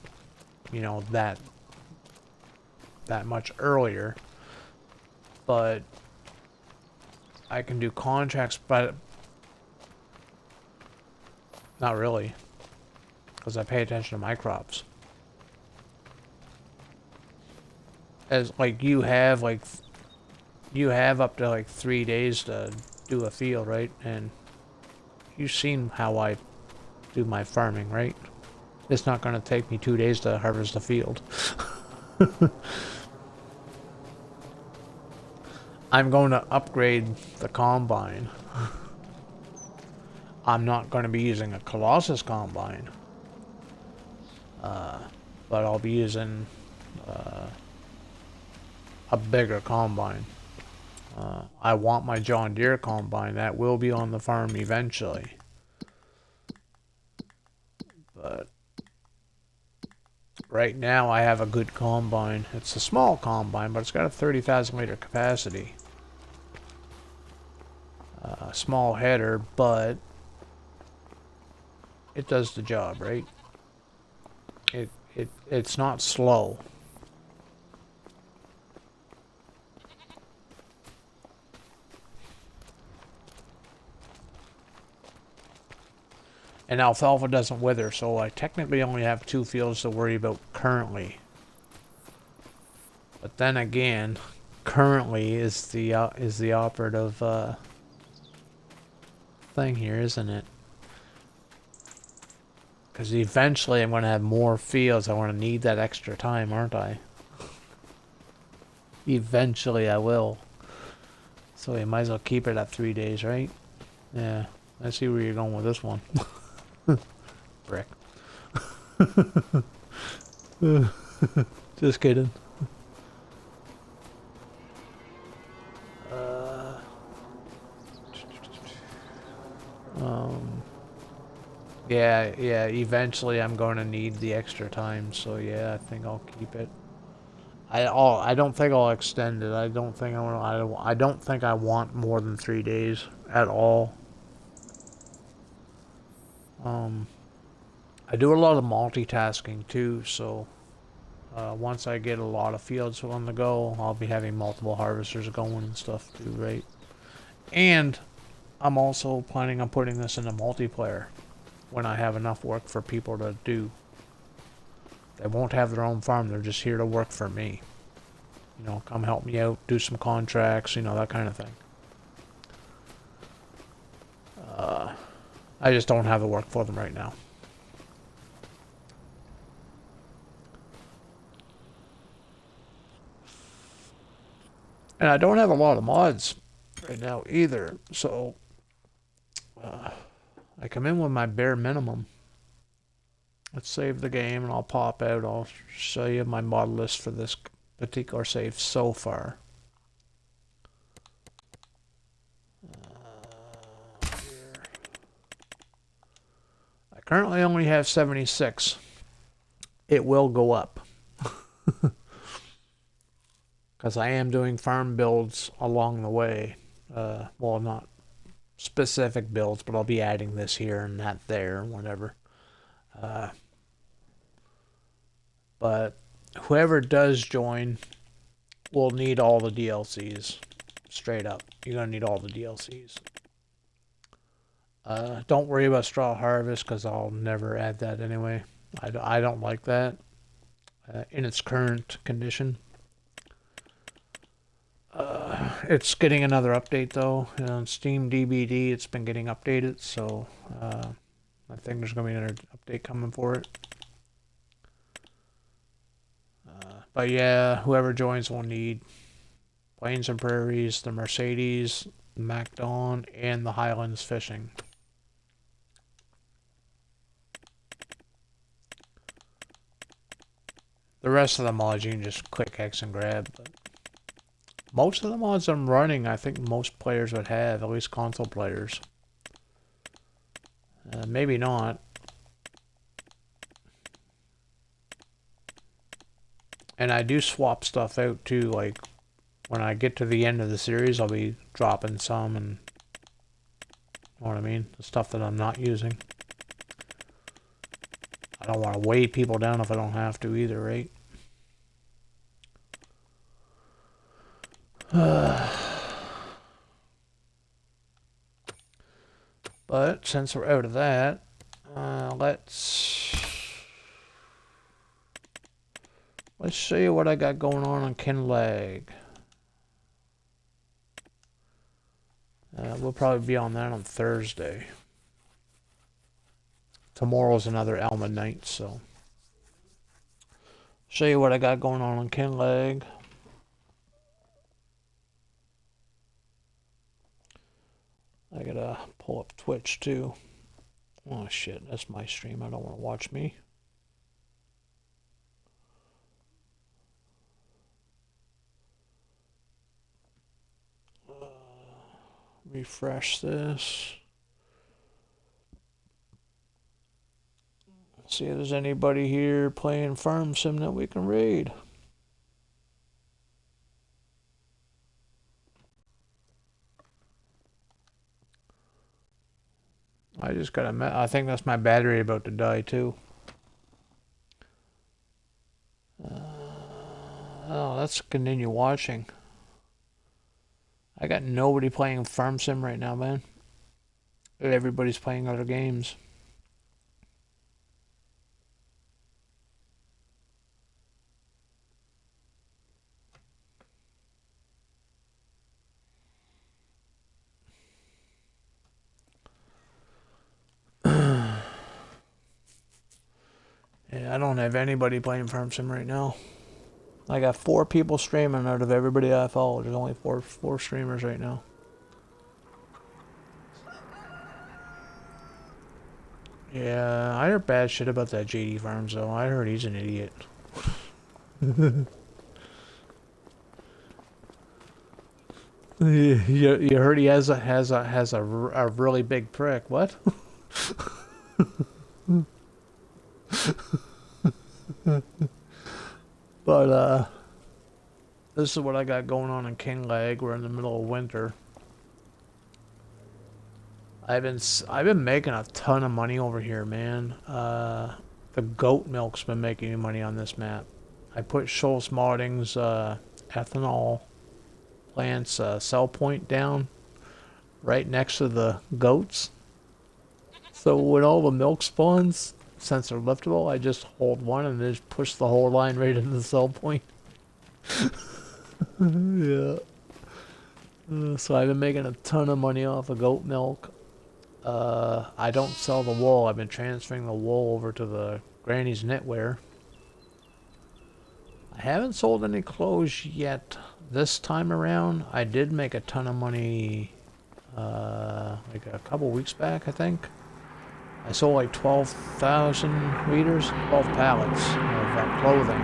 C: you know, that much earlier. But I can do contracts, but not really, because I pay attention to my crops. As like you have up to like 3 days to do a field, right? And you've seen how I do my farming, right? It's not going to take me 2 days to harvest a field. I'm going to upgrade the combine. I'm not going to be using a Colossus combine. But I'll be using a bigger combine. I want my John Deere combine. That will be on the farm eventually. But right now I have a good combine. It's a small combine, but it's got a 30,000 liter capacity. Small header, but it does the job, right? It's not slow. And alfalfa doesn't wither, so I technically only have 2 fields to worry about currently. But then again, currently is the operative thing here, isn't it? Because eventually I'm going to have more fields. I want to need that extra time, aren't I? Eventually I will. So we might as well keep it at 3 days, right? Yeah. I see where you're going with this one. Brick. Just kidding. Uh, yeah, eventually I'm going to need the extra time, so yeah, I think I'll keep it. I don't think I'll extend it. I don't think I don't think I want more than 3 days at all. I do a lot of multitasking too, so once I get a lot of fields on the go, I'll be having multiple harvesters going and stuff too, right? And I'm also planning on putting this into multiplayer when I have enough work for people to do. They won't have their own farm, they're just here to work for me. You know, come help me out, do some contracts, you know, that kind of thing. I just don't have the work for them right now. And I don't have a lot of mods right now either, so I come in with my bare minimum. Let's save the game and I'll pop out. I'll show you my mod list for this particular save so far. I currently only have 76. It will go up. Because I am doing farm builds along the way. Well, not specific builds, but I'll be adding this here and that there and whatever. But whoever does join will need all the DLCs. Straight up. You're going to need all the DLCs. Don't worry about Straw Harvest because I'll never add that anyway. I don't like that in its current condition. It's getting another update though. On Steam DBD, it's been getting updated, so I think there's going to be another update coming for it. But yeah, whoever joins will need Plains and Prairies, the Mercedes, MacDon, and the Highlands Fishing. The rest of the mods you can just click X and grab. But most of the mods I'm running, I think most players would have, at least console players. Maybe not. And I do swap stuff out too, like when I get to the end of the series, I'll be dropping some and, you know what I mean? The stuff that I'm not using. I don't want to weigh people down if I don't have to either, right? But since we're out of that, let's show you what I got going on Kinlag. We'll probably be on that on Thursday. Tomorrow's another Alma night, so show you what I got going on Kinlag. I gotta pull up Twitch too. Oh shit, that's my stream. I don't want to watch me. Refresh this. See if there's anybody here playing Farm Sim that we can raid. I just got I think that's my battery about to die too. Oh, let's continue watching. I got nobody playing Farm Sim right now, man. Everybody's playing other games. Yeah, I don't have anybody playing Farm Sim right now. I got 4 people streaming out of everybody I follow. There's only four streamers right now. Yeah, I heard bad shit about that JD Farms though. I heard he's an idiot. You heard he has a really big prick. What? But this is what I got going on in King Leg. We're in the middle of winter. I've been making a ton of money over here, man. The goat milk's been making me money on this map. I put Shoal Smarting's ethanol plant's sell point down right next to the goats. So when all the milk spawns, since they're liftable, I just hold one and just push the whole line right into the sell point. Yeah. So I've been making a ton of money off of goat milk. I don't sell the wool. I've been transferring the wool over to the Granny's Knitwear. I haven't sold any clothes yet this time around. I did make a ton of money like a couple weeks back, I think. I sold like 12,000 liters, 12 pallets of clothing.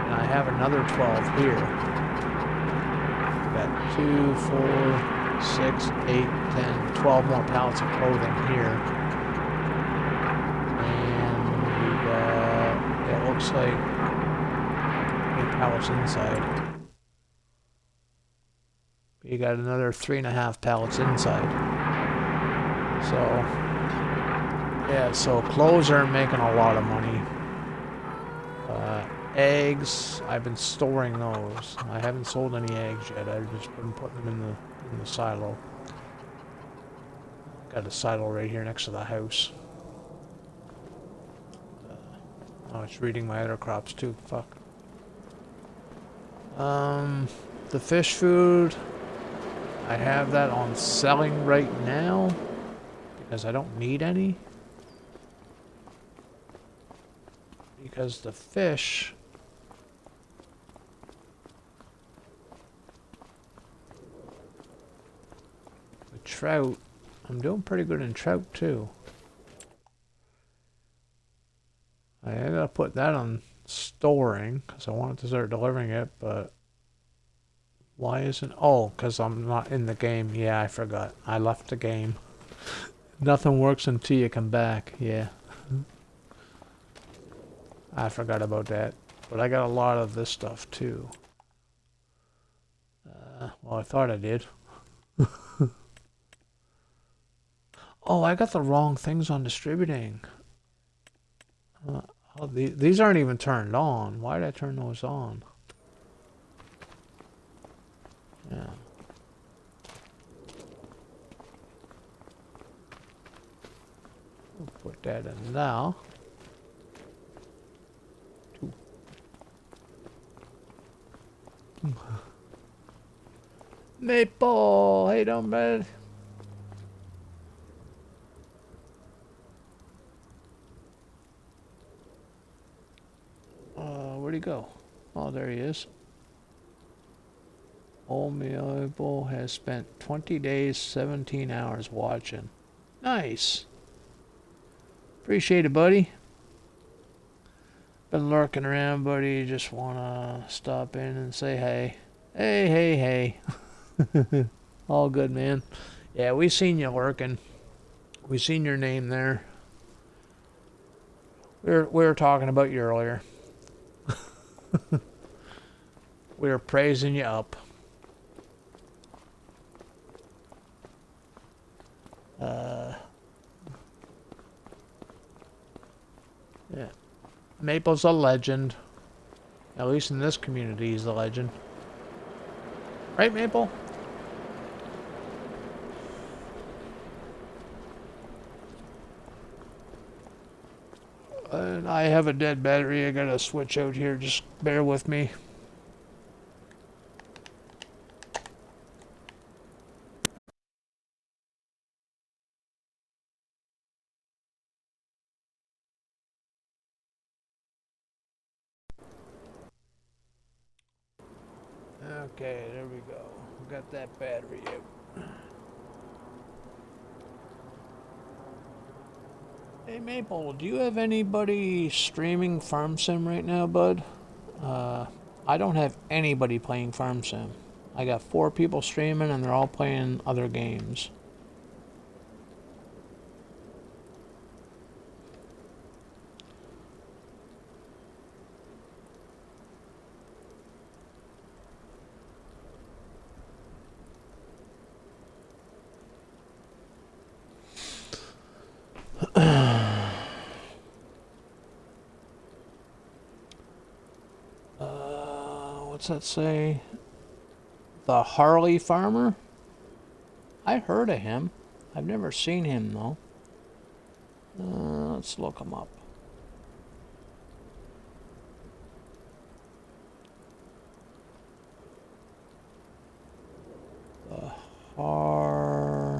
C: And I have another 12 here. Got 2, 4, 6, 8, 10, 12 more pallets of clothing here. And we got, it looks like 8 pallets inside. You got another 3.5 pallets inside. So, yeah, so clothes aren't making a lot of money. Eggs, I've been storing those. I haven't sold any eggs yet. I've just been putting them in the silo. Got a silo right here next to the house. Oh, it's reading my other crops too. Fuck. The fish food, I have that on selling right now because I don't need any. Because the fish, the trout, I'm doing pretty good in trout too. I gotta put that on storing because I wanted to start delivering it, but why isn't... Oh, because I'm not in the game. Yeah, I forgot. I left the game. Nothing works until you come back. Yeah. I forgot about that. But I got a lot of this stuff too. Well, I thought I did. Oh, I got the wrong things on distributing. Oh, these aren't even turned on. Why did I turn those on? Yeah. We'll put that in now. Maple, how you doing, bud? Where'd he go? Oh, there he is. Old Maple has spent 20 days, 17 hours watching. Nice. Appreciate it, buddy. Been lurking around, buddy. Just wanna stop in and say hey. Hey. All good, man. Yeah, we seen you lurking. We seen your name there. We were talking about you earlier. We were praising you up. Yeah. Maple's a legend. At least in this community, he's a legend. Right, Maple? And I have a dead battery. I gotta switch out here. Just bear with me. Okay, there we go. Got that battery out. Hey Maple, do you have anybody streaming Farm Sim right now, bud? I don't have anybody playing Farm Sim. I got 4 people streaming and they're all playing other games. What's that say? The Harley Farmer? I heard of him. I've never seen him though. Let's look him up. The Harley.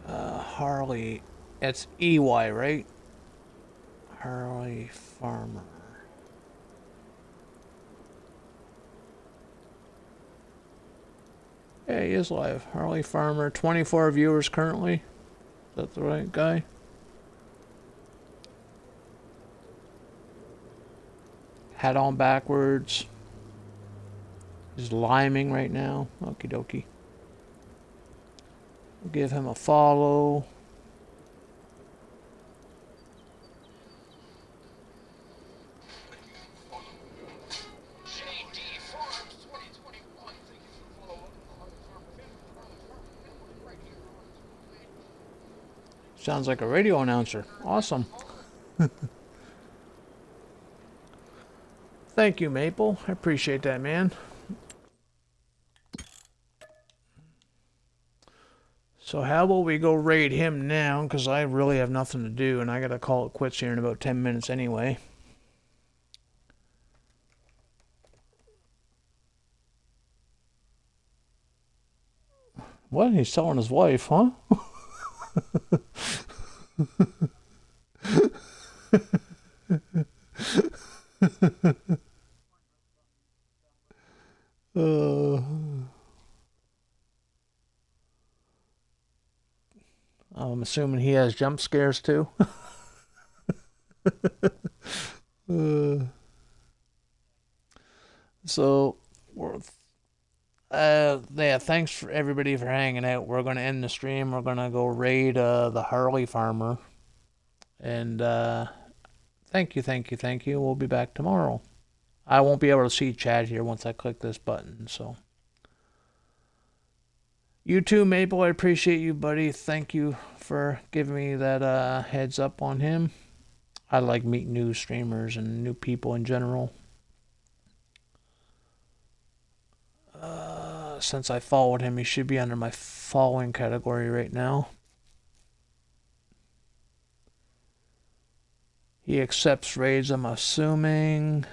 C: Harley. It's EY, right? Harley Farmer. Yeah, he is live. Harley Farmer, 24 viewers currently. Is that the right guy? Hat on backwards. He's liming right now. Okie dokie. We'll give him a follow. Sounds like a radio announcer. Awesome. Thank you, Maple. I appreciate that, man. So how about we go raid him now, because I really have nothing to do, and I gotta call it quits here in about 10 minutes anyway. What? He's telling his wife, huh? I'm assuming he has jump scares too. So, yeah, thanks for everybody for hanging out. We're gonna end the stream. We're gonna go raid the Harley Farmer, and thank you, thank you, thank you. We'll be back tomorrow. I won't be able to see chat here once I click this button. So, you too, Maple. I appreciate you, buddy. Thank you for giving me that heads up on him. I like meeting new streamers and new people in general. Since I followed him, he should be under my following category right now. He accepts raids, I'm assuming.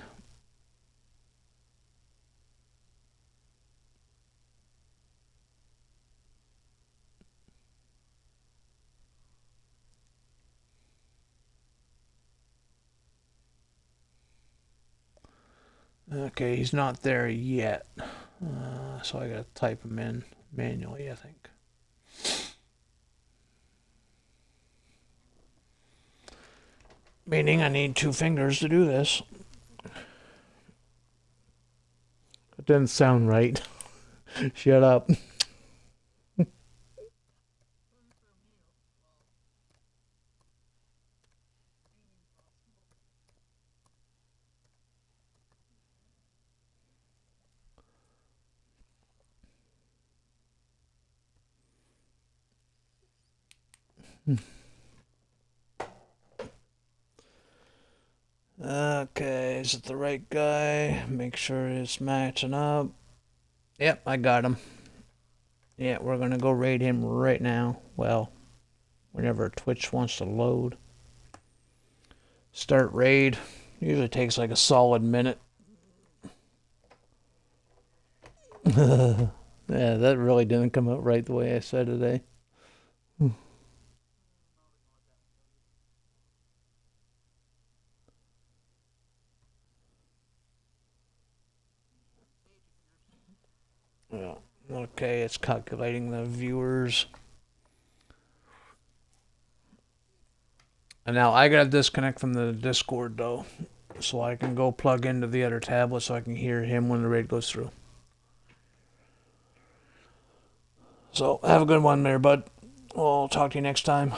C: Okay, he's not there yet. So I gotta type him in manually, I think. Meaning I need 2 fingers to do this. It didn't sound right. Shut up. Okay, is it the right guy? Make sure it's matching up. Yep, I got him. Yeah, we're gonna go raid him right now. Well, whenever Twitch wants to load. Start raid. Usually takes like a solid minute. Yeah, that really didn't come out right the way I said it, eh? Yeah. Okay, it's calculating the viewers. And now I gotta disconnect from the Discord though, so I can go plug into the other tablet so I can hear him when the raid goes through. So have a good one there, bud. We'll talk to you next time.